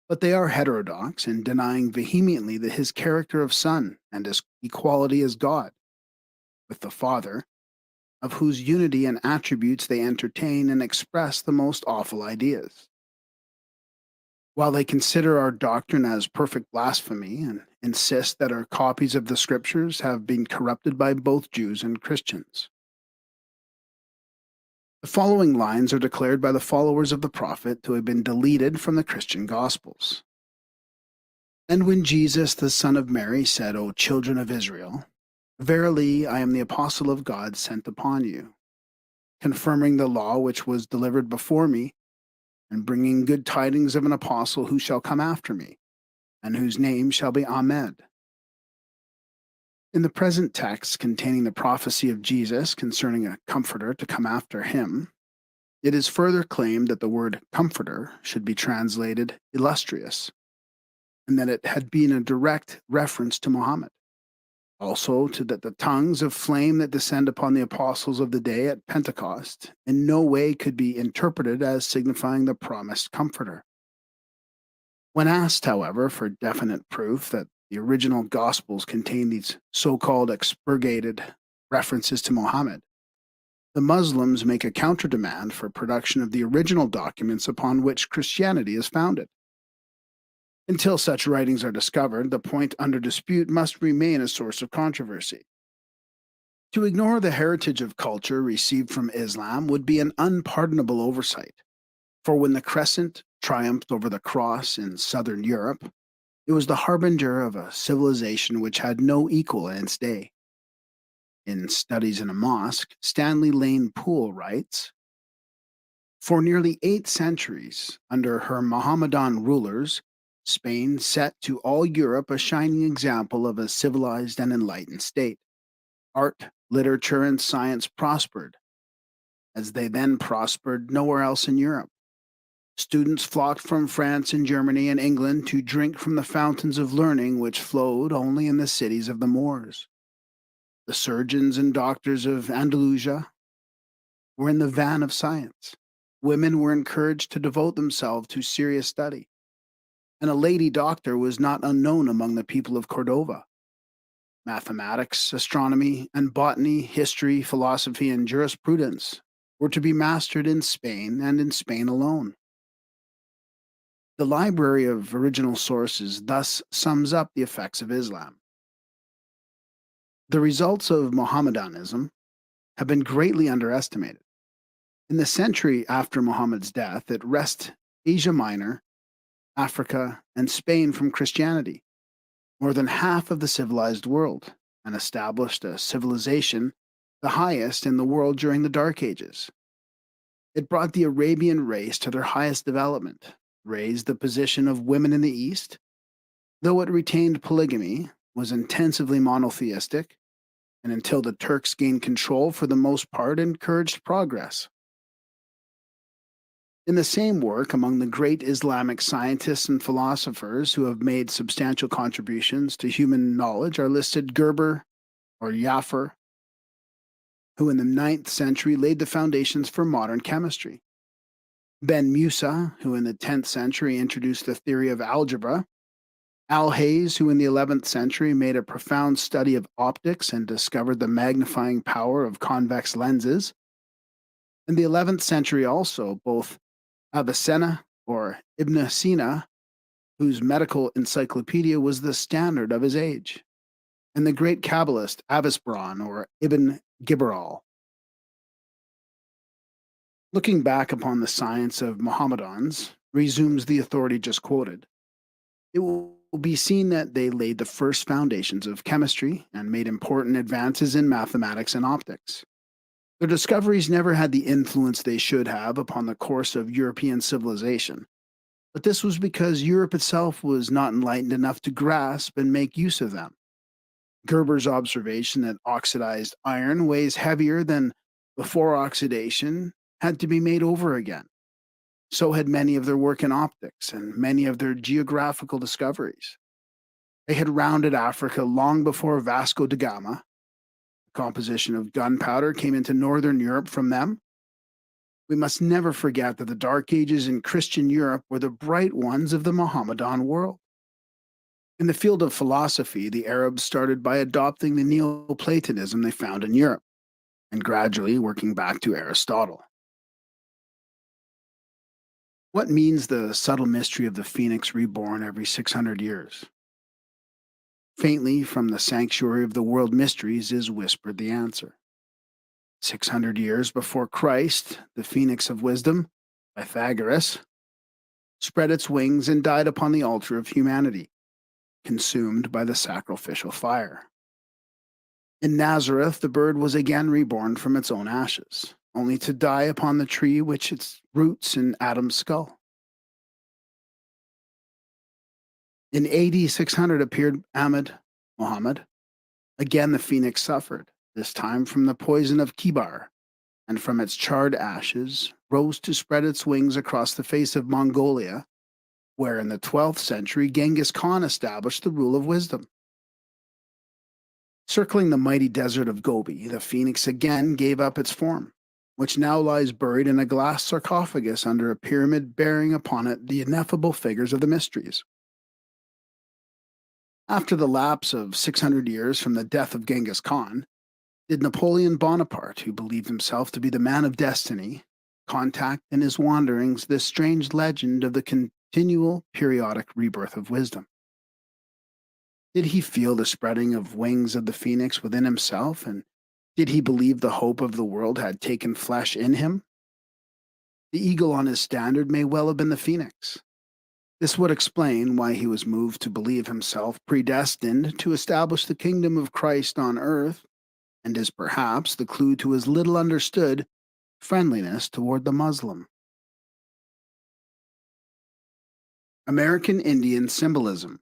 But they are heterodox in denying vehemently that his character of Son and his equality as God with the Father, of whose unity and attributes they entertain and express the most awful ideas. While they consider our doctrine as perfect blasphemy and insist that our copies of the Scriptures have been corrupted by both Jews and Christians. The following lines are declared by the followers of the Prophet to have been deleted from the Christian Gospels. And when Jesus, the son of Mary, said, O children of Israel, Verily, I am the apostle of God sent upon you, confirming the law which was delivered before me, and bringing good tidings of an apostle who shall come after me, and whose name shall be Ahmed. In the present text containing the prophecy of Jesus concerning a comforter to come after him, it is further claimed that the word comforter should be translated illustrious, and that it had been a direct reference to Muhammad. Also, to that the tongues of flame that descend upon the apostles of the day at Pentecost in no way could be interpreted as signifying the promised comforter. When asked, however, for definite proof that the original Gospels contain these so called expurgated references to Muhammad, the Muslims make a counter demand for production of the original documents upon which Christianity is founded. Until such writings are discovered, the point under dispute must remain a source of controversy. To ignore the heritage of culture received from Islam would be an unpardonable oversight, for when the crescent triumphed over the cross in southern Europe, it was the harbinger of a civilization which had no equal in its day. In Studies in a Mosque, Stanley Lane Poole writes, "For nearly 8 centuries, under her Mohammedan rulers, Spain set to all Europe a shining example of a civilized and enlightened state. Art, literature, and science prospered, as they then prospered nowhere else in Europe. Students flocked from France and Germany and England to drink from the fountains of learning which flowed only in the cities of the Moors. The surgeons and doctors of Andalusia were in the van of science. Women were encouraged to devote themselves to serious study, and a lady doctor was not unknown among the people of Cordova. Mathematics, astronomy, and botany, history, philosophy, and jurisprudence were to be mastered in Spain and in Spain alone." The library of original sources thus sums up the effects of Islam. The results of Mohammedanism have been greatly underestimated. In the century after Muhammad's death, it wrested Asia Minor, Africa, and Spain from Christianity, more than half of the civilized world, and established a civilization the highest in the world during the Dark Ages. It brought the Arabian race to their highest development, raised the position of women in the East, though it retained polygamy, was intensively monotheistic, and until the Turks gained control, for the most part encouraged progress. In the same work, among the great Islamic scientists and philosophers who have made substantial contributions to human knowledge are listed Gerber or Jaffer, who in the 9th century laid the foundations for modern chemistry; Ben Musa, who in the 10th century introduced the theory of algebra; Alhaze, who in the 11th century made a profound study of optics and discovered the magnifying power of convex lenses. In the 11th century also, both Avicenna or Ibn Sina, whose medical encyclopedia was the standard of his age, and the great Kabbalist Avisbron or Ibn Gibral. Looking back upon the science of Mohammedans, resumes the authority just quoted, it will be seen that they laid the first foundations of chemistry and made important advances in mathematics and optics. Their discoveries never had the influence they should have upon the course of European civilization, but this was because Europe itself was not enlightened enough to grasp and make use of them. Gerber's observation that oxidized iron weighs heavier than before oxidation had to be made over again. So had many of their work in optics and many of their geographical discoveries. They had rounded Africa long before Vasco da Gama. The composition of gunpowder came into northern Europe from them. We must never forget that the Dark Ages in Christian Europe were the bright ones of the Mohammedan world. In the field of philosophy, the Arabs started by adopting the Neoplatonism they found in Europe, and gradually working back to Aristotle. What means the subtle mystery of the phoenix reborn every 600 years? Faintly from the sanctuary of the world mysteries is whispered the answer. 600 years before Christ, the phoenix of wisdom, Pythagoras, spread its wings and died upon the altar of humanity, consumed by the sacrificial fire. In Nazareth, the bird was again reborn from its own ashes, only to die upon the tree which its roots in Adam's skull. In AD 600 appeared Ahmed Muhammad. Again, the phoenix suffered, this time from the poison of kibar, and from its charred ashes rose to spread its wings across the face of Mongolia, where in the 12th century Genghis Khan established the rule of wisdom. Circling the mighty desert of Gobi, the phoenix again gave up its form, which now lies buried in a glass sarcophagus under a pyramid bearing upon it the ineffable figures of the mysteries. After the lapse of 600 years from the death of Genghis Khan, did Napoleon Bonaparte, who believed himself to be the man of destiny, contact in his wanderings this strange legend of the continual periodic rebirth of wisdom? Did he feel the spreading of wings of the phoenix within himself, and did he believe the hope of the world had taken flesh in him? The eagle on his standard may well have been the phoenix. This would explain why he was moved to believe himself predestined to establish the kingdom of Christ on earth, and is perhaps the clue to his little understood friendliness toward the Muslim. American Indian symbolism.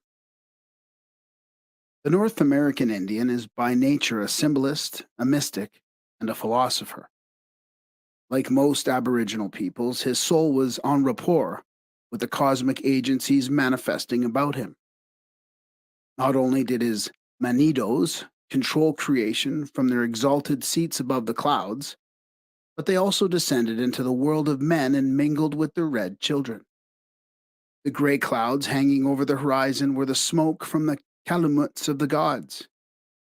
The North American Indian is by nature a symbolist, a mystic, and a philosopher. Like most Aboriginal peoples, his soul was en rapport with the cosmic agencies manifesting about him. Not only did his manidos control creation from their exalted seats above the clouds, but they also descended into the world of men and mingled with their red children. The gray clouds hanging over the horizon were the smoke from the calumuts of the gods,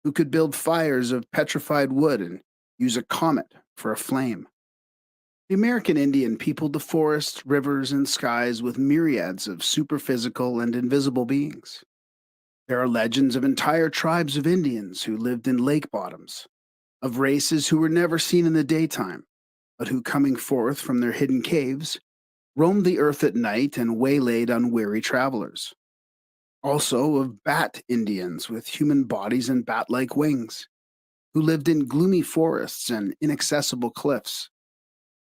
who could build fires of petrified wood and use a comet for a flame. The American Indian peopled the forests, rivers, and skies with myriads of superphysical and invisible beings. There are legends of entire tribes of Indians who lived in lake bottoms, of races who were never seen in the daytime, but who, coming forth from their hidden caves, roamed the earth at night and waylaid unwary travelers. Also of bat Indians with human bodies and bat-like wings, who lived in gloomy forests and inaccessible cliffs,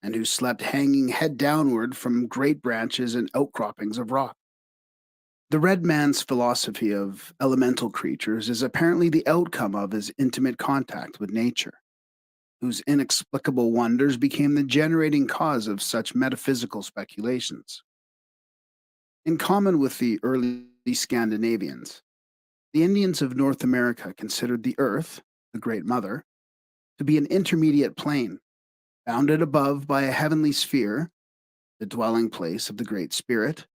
and who slept hanging head downward from great branches and outcroppings of rock. The red man's philosophy of elemental creatures is apparently the outcome of his intimate contact with nature, whose inexplicable wonders became the generating cause of such metaphysical speculations. In common with the early Scandinavians, the Indians of North America considered the earth, the Great Mother, to be an intermediate plane, bounded above by a heavenly sphere, the dwelling place of the Great Spirit,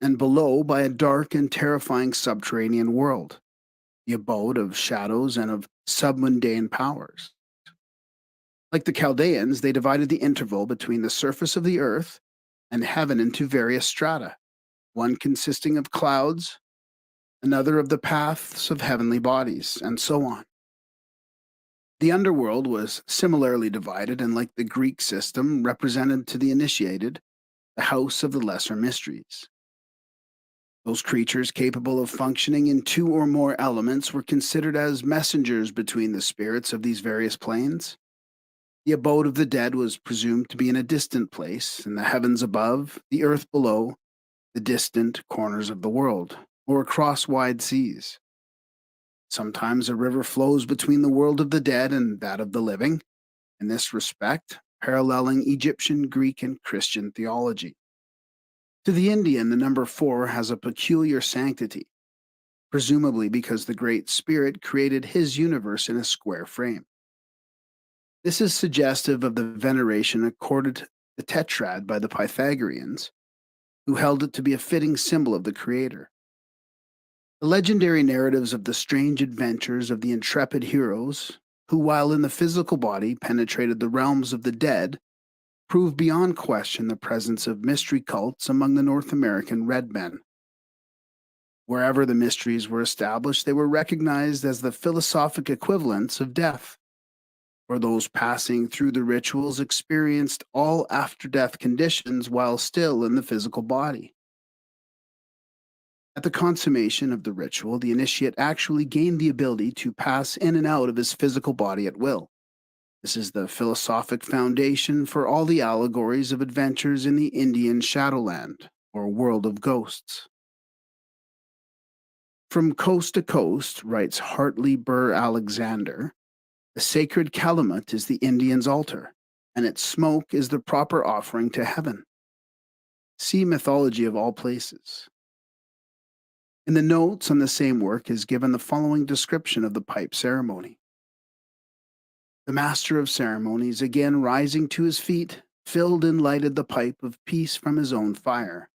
and below by a dark and terrifying subterranean world, the abode of shadows and of submundane powers. Like the Chaldeans, they divided the interval between the surface of the earth and heaven into various strata, one consisting of clouds, another of the paths of heavenly bodies, and so on. The underworld was similarly divided and, like the Greek system, represented to the initiated the house of the lesser mysteries. Those creatures capable of functioning in two or more elements were considered as messengers between the spirits of these various planes. The abode of the dead was presumed to be in a distant place, in the heavens above, the earth below, the distant corners of the world, or across wide seas. Sometimes a river flows between the world of the dead and that of the living, in this respect, paralleling Egyptian, Greek, and Christian theology. To the Indian, the number 4 has a peculiar sanctity, presumably because the Great Spirit created his universe in a square frame. This is suggestive of the veneration accorded the tetrad by the Pythagoreans, who held it to be a fitting symbol of the Creator. The legendary narratives of the strange adventures of the intrepid heroes, who while in the physical body penetrated the realms of the dead, prove beyond question the presence of mystery cults among the North American red men. Wherever the mysteries were established, they were recognized as the philosophic equivalents of death, for those passing through the rituals experienced all after-death conditions while still in the physical body. At the consummation of the ritual, the initiate actually gained the ability to pass in and out of his physical body at will. This is the philosophic foundation for all the allegories of adventures in the Indian Shadowland, or world of ghosts. From coast to coast, writes Hartley Burr Alexander, the sacred calumet is the Indian's altar, and its smoke is the proper offering to heaven. See Mythology of All Places. In the notes on the same work is given the following description of the pipe ceremony. The master of ceremonies, again rising to his feet, filled and lighted the pipe of peace from his own fire.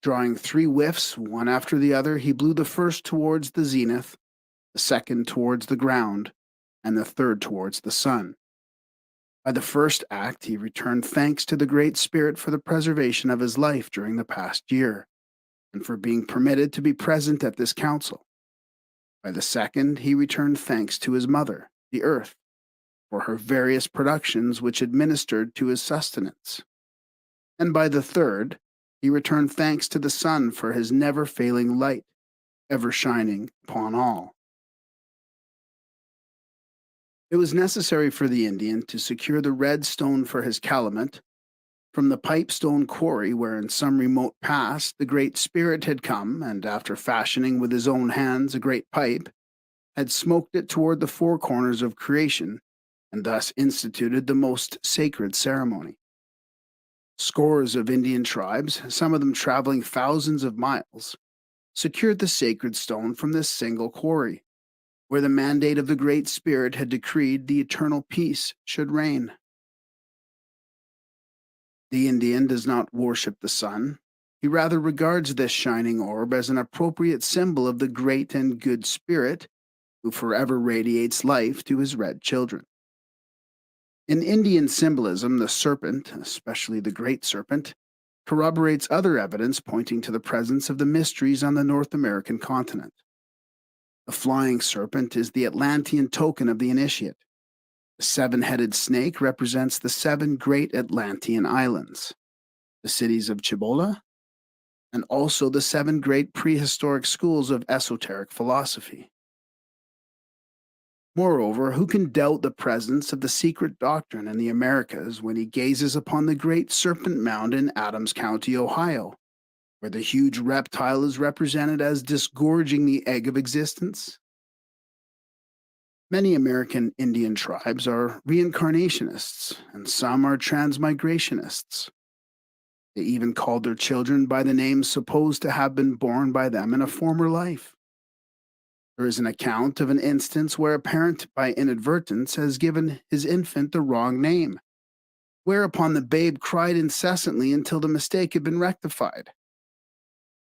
Drawing 3 whiffs, one after the other, he blew the first towards the zenith, the second towards the ground, and the third towards the sun. By the first act, he returned thanks to the Great Spirit for the preservation of his life during the past year, and for being permitted to be present at this council. By the second, he returned thanks to his mother, the earth, for her various productions which administered to his sustenance. And by the third, he returned thanks to the sun for his never-failing light, ever shining upon all. It was necessary for the Indian to secure the red stone for his calumet from the pipestone quarry where in some remote past the Great Spirit had come and, after fashioning with his own hands a great pipe, had smoked it toward the 4 corners of creation, and thus instituted the most sacred ceremony. Scores of Indian tribes, some of them traveling thousands of miles, secured the sacred stone from this single quarry, where the mandate of the Great Spirit had decreed the eternal peace should reign. The Indian does not worship the sun. He rather regards this shining orb as an appropriate symbol of the great and good Spirit who forever radiates life to his red children. In Indian symbolism, the serpent, especially the great serpent, corroborates other evidence pointing to the presence of the mysteries on the North American continent. The flying serpent is the Atlantean token of the initiate. The 7-headed snake represents the 7 great Atlantean islands, the cities of Cibola, and also the 7 great prehistoric schools of esoteric philosophy. Moreover, who can doubt the presence of the secret doctrine in the Americas when he gazes upon the great Serpent Mound in Adams County, Ohio, where the huge reptile is represented as disgorging the egg of existence? Many American Indian tribes are reincarnationists, and some are transmigrationists. They even called their children by the names supposed to have been born by them in a former life. There is an account of an instance where a parent, by inadvertence, has given his infant the wrong name, whereupon the babe cried incessantly until the mistake had been rectified.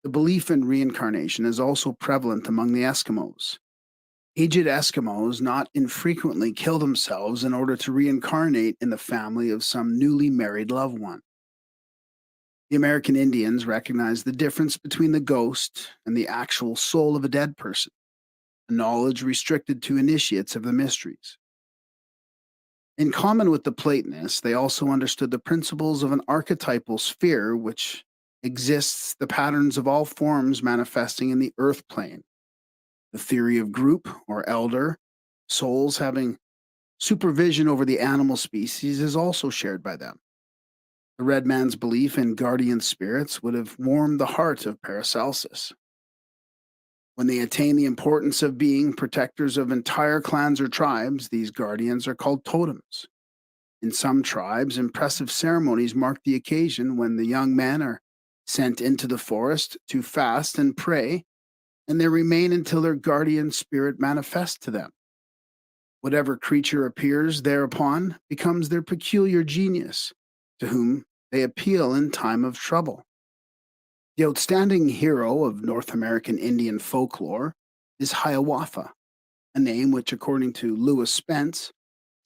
The belief in reincarnation is also prevalent among the Eskimos. Aged Eskimos not infrequently kill themselves in order to reincarnate in the family of some newly married loved one. The American Indians recognize the difference between the ghost and the actual soul of a dead person, a knowledge restricted to initiates of the mysteries. In common with the Platonists, they also understood the principles of an archetypal sphere which exists the patterns of all forms manifesting in the earth plane. The theory of group or elder souls having supervision over the animal species is also shared by them. The red man's belief in guardian spirits would have warmed the heart of Paracelsus. When they attain the importance of being protectors of entire clans or tribes, these guardians are called totems. In some tribes, impressive ceremonies mark the occasion when the young men are sent into the forest to fast and pray, and they remain until their guardian spirit manifests to them. Whatever creature appears thereupon becomes their peculiar genius, to whom they appeal in time of trouble. The outstanding hero of North American Indian folklore is Hiawatha, a name which, according to Lewis Spence,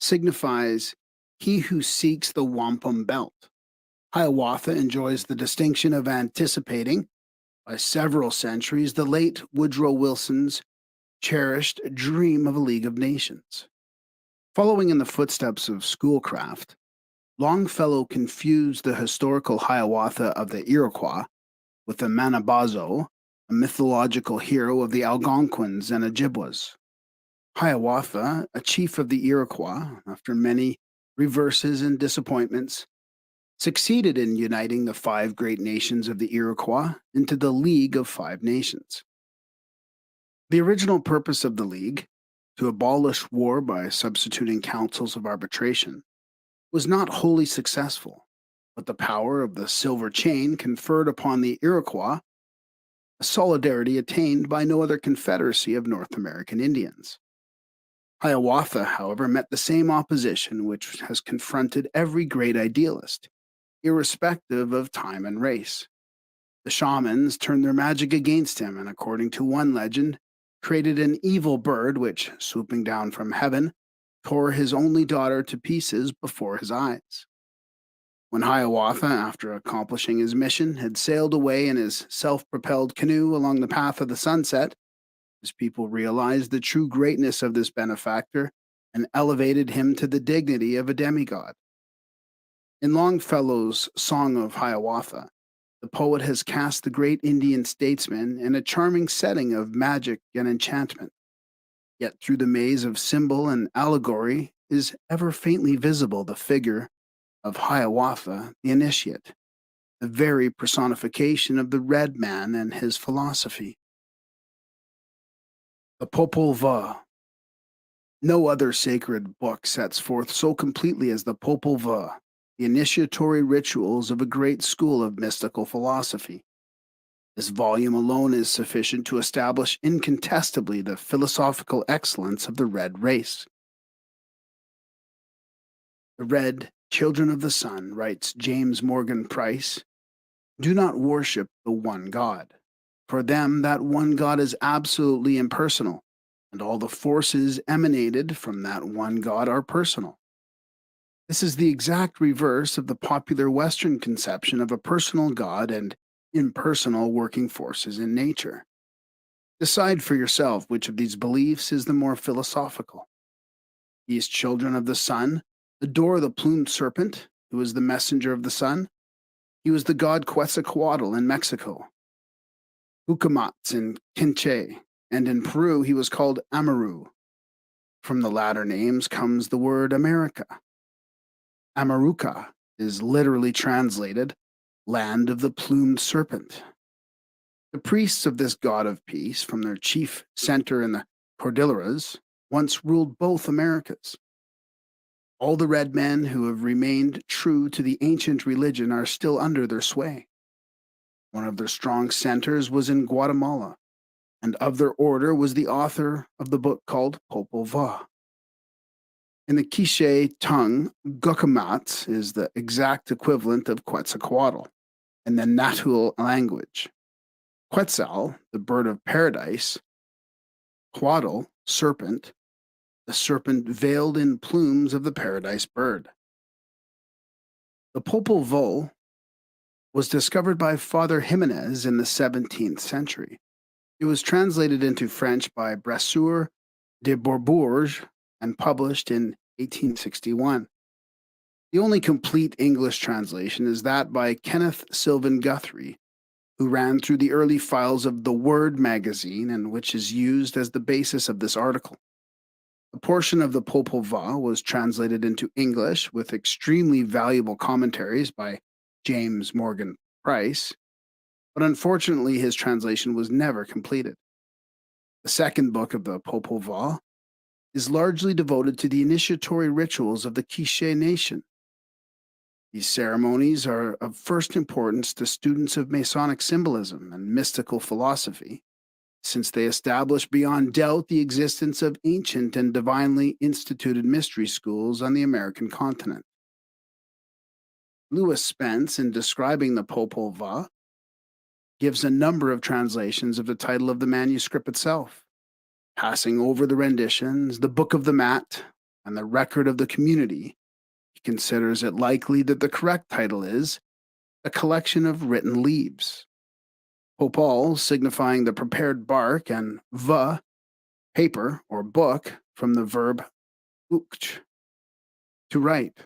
signifies he who seeks the wampum belt. Hiawatha enjoys the distinction of anticipating, by several centuries, the late Woodrow Wilson's cherished dream of a League of Nations. Following in the footsteps of Schoolcraft, Longfellow confused the historical Hiawatha of the Iroquois with the Manabazo a mythological hero of the Algonquins and Ojibwas. Hiawatha, a chief of the Iroquois, after many reverses and disappointments, succeeded in uniting the five great nations of the Iroquois into the League of Five Nations. The original purpose of the League, to abolish war by substituting councils of arbitration, was not wholly successful, but the power of the silver chain conferred upon the Iroquois a solidarity attained by no other confederacy of North American Indians. Hiawatha, however, met the same opposition which has confronted every great idealist, irrespective of time and race. The shamans turned their magic against him and, according to one legend, created an evil bird which, swooping down from heaven, tore his only daughter to pieces before his eyes. When Hiawatha, after accomplishing his mission, had sailed away in his self-propelled canoe along the path of the sunset, his people realized the true greatness of this benefactor and elevated him to the dignity of a demigod. In Longfellow's Song of Hiawatha, the poet has cast the great Indian statesman in a charming setting of magic and enchantment. Yet through the maze of symbol and allegory is ever faintly visible the figure of Hiawatha the initiate, the very personification of the red man and his philosophy. The Popol Vuh. No other sacred book sets forth so completely as the Popol Vuh the initiatory rituals of a great school of mystical philosophy. This volume alone is sufficient to establish incontestably the philosophical excellence of the red race. The red children of the sun, writes James Morgan Price, do not worship the one God. For them, that one God is absolutely impersonal, and all the forces emanated from that one God are personal. This is the exact reverse of the popular Western conception of a personal God and impersonal working forces in nature. Decide for yourself which of these beliefs is the more philosophical. These children of the sun adore the plumed serpent, who is the messenger of the sun. He was the god Quetzalcoatl in Mexico, Ucamats in Quinche, and in Peru he was called Amaru. From the latter names comes the word America. Amaruca is literally translated land of the plumed serpent. The priests of this god of peace, from their chief center in the Cordilleras, once ruled both Americas. All the red men who have remained true to the ancient religion are still under their sway. One of their strong centers was in Guatemala, and of their order was the author of the book called Popol Vuh. In the Quiche tongue, Guacamats is the exact equivalent of Quetzalcoatl in the Nahuatl language. Quetzal, the bird of paradise, Coatl, serpent, the serpent veiled in plumes of the paradise bird. The Popol Vuh was discovered by Father Jimenez in the 17th century. It was translated into French by Brasseur de Bourbourg and published in 1861. The only complete English translation is that by Kenneth Sylvan Guthrie, who ran through the early files of The Word magazine and which is used as the basis of this article. A portion of the Popol Vuh was translated into English with extremely valuable commentaries by James Morgan Price, but unfortunately his translation was never completed. The second book of the Popol Vuh is largely devoted to the initiatory rituals of the Quiche Nation. These ceremonies are of first importance to students of Masonic symbolism and mystical philosophy, since they establish beyond doubt the existence of ancient and divinely instituted mystery schools on the American continent. Lewis Spence, in describing the Popol Vuh, gives a number of translations of the title of the manuscript itself. Passing over the renditions, the Book of the Mat, and the Record of the Community, he considers it likely that the correct title is A Collection of Written Leaves. Popol signifying the prepared bark, and vuh, paper or book, from the verb ukt, to write.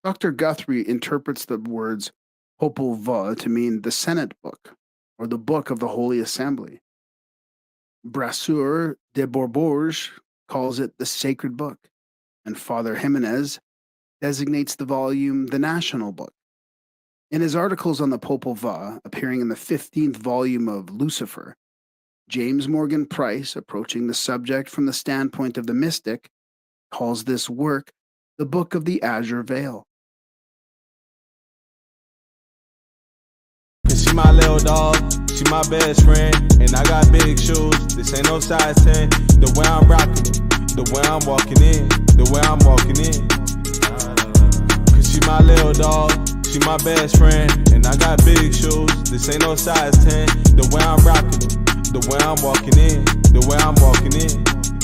Dr. Guthrie interprets the words Popol Vuh to mean the Senate book, or the Book of the Holy Assembly. Brasseur de Bourbourg calls it the Sacred Book, and Father Jimenez designates the volume the National Book. In his articles on the Popol Vuh, appearing in the 15th volume of Lucifer, James Morgan Price, approaching the subject from the standpoint of the mystic, calls this work the Book of the Azure Veil. She my little dog, she my best friend, and I got big shoes, this ain't no size 10. The way I'm rocking, the way I'm walking in, the way I'm walking in. Cause she my little dog, she my best friend, and I got big shoes, this ain't no size 10. The way I'm rocking, the way I'm walking in, the way I'm walking in.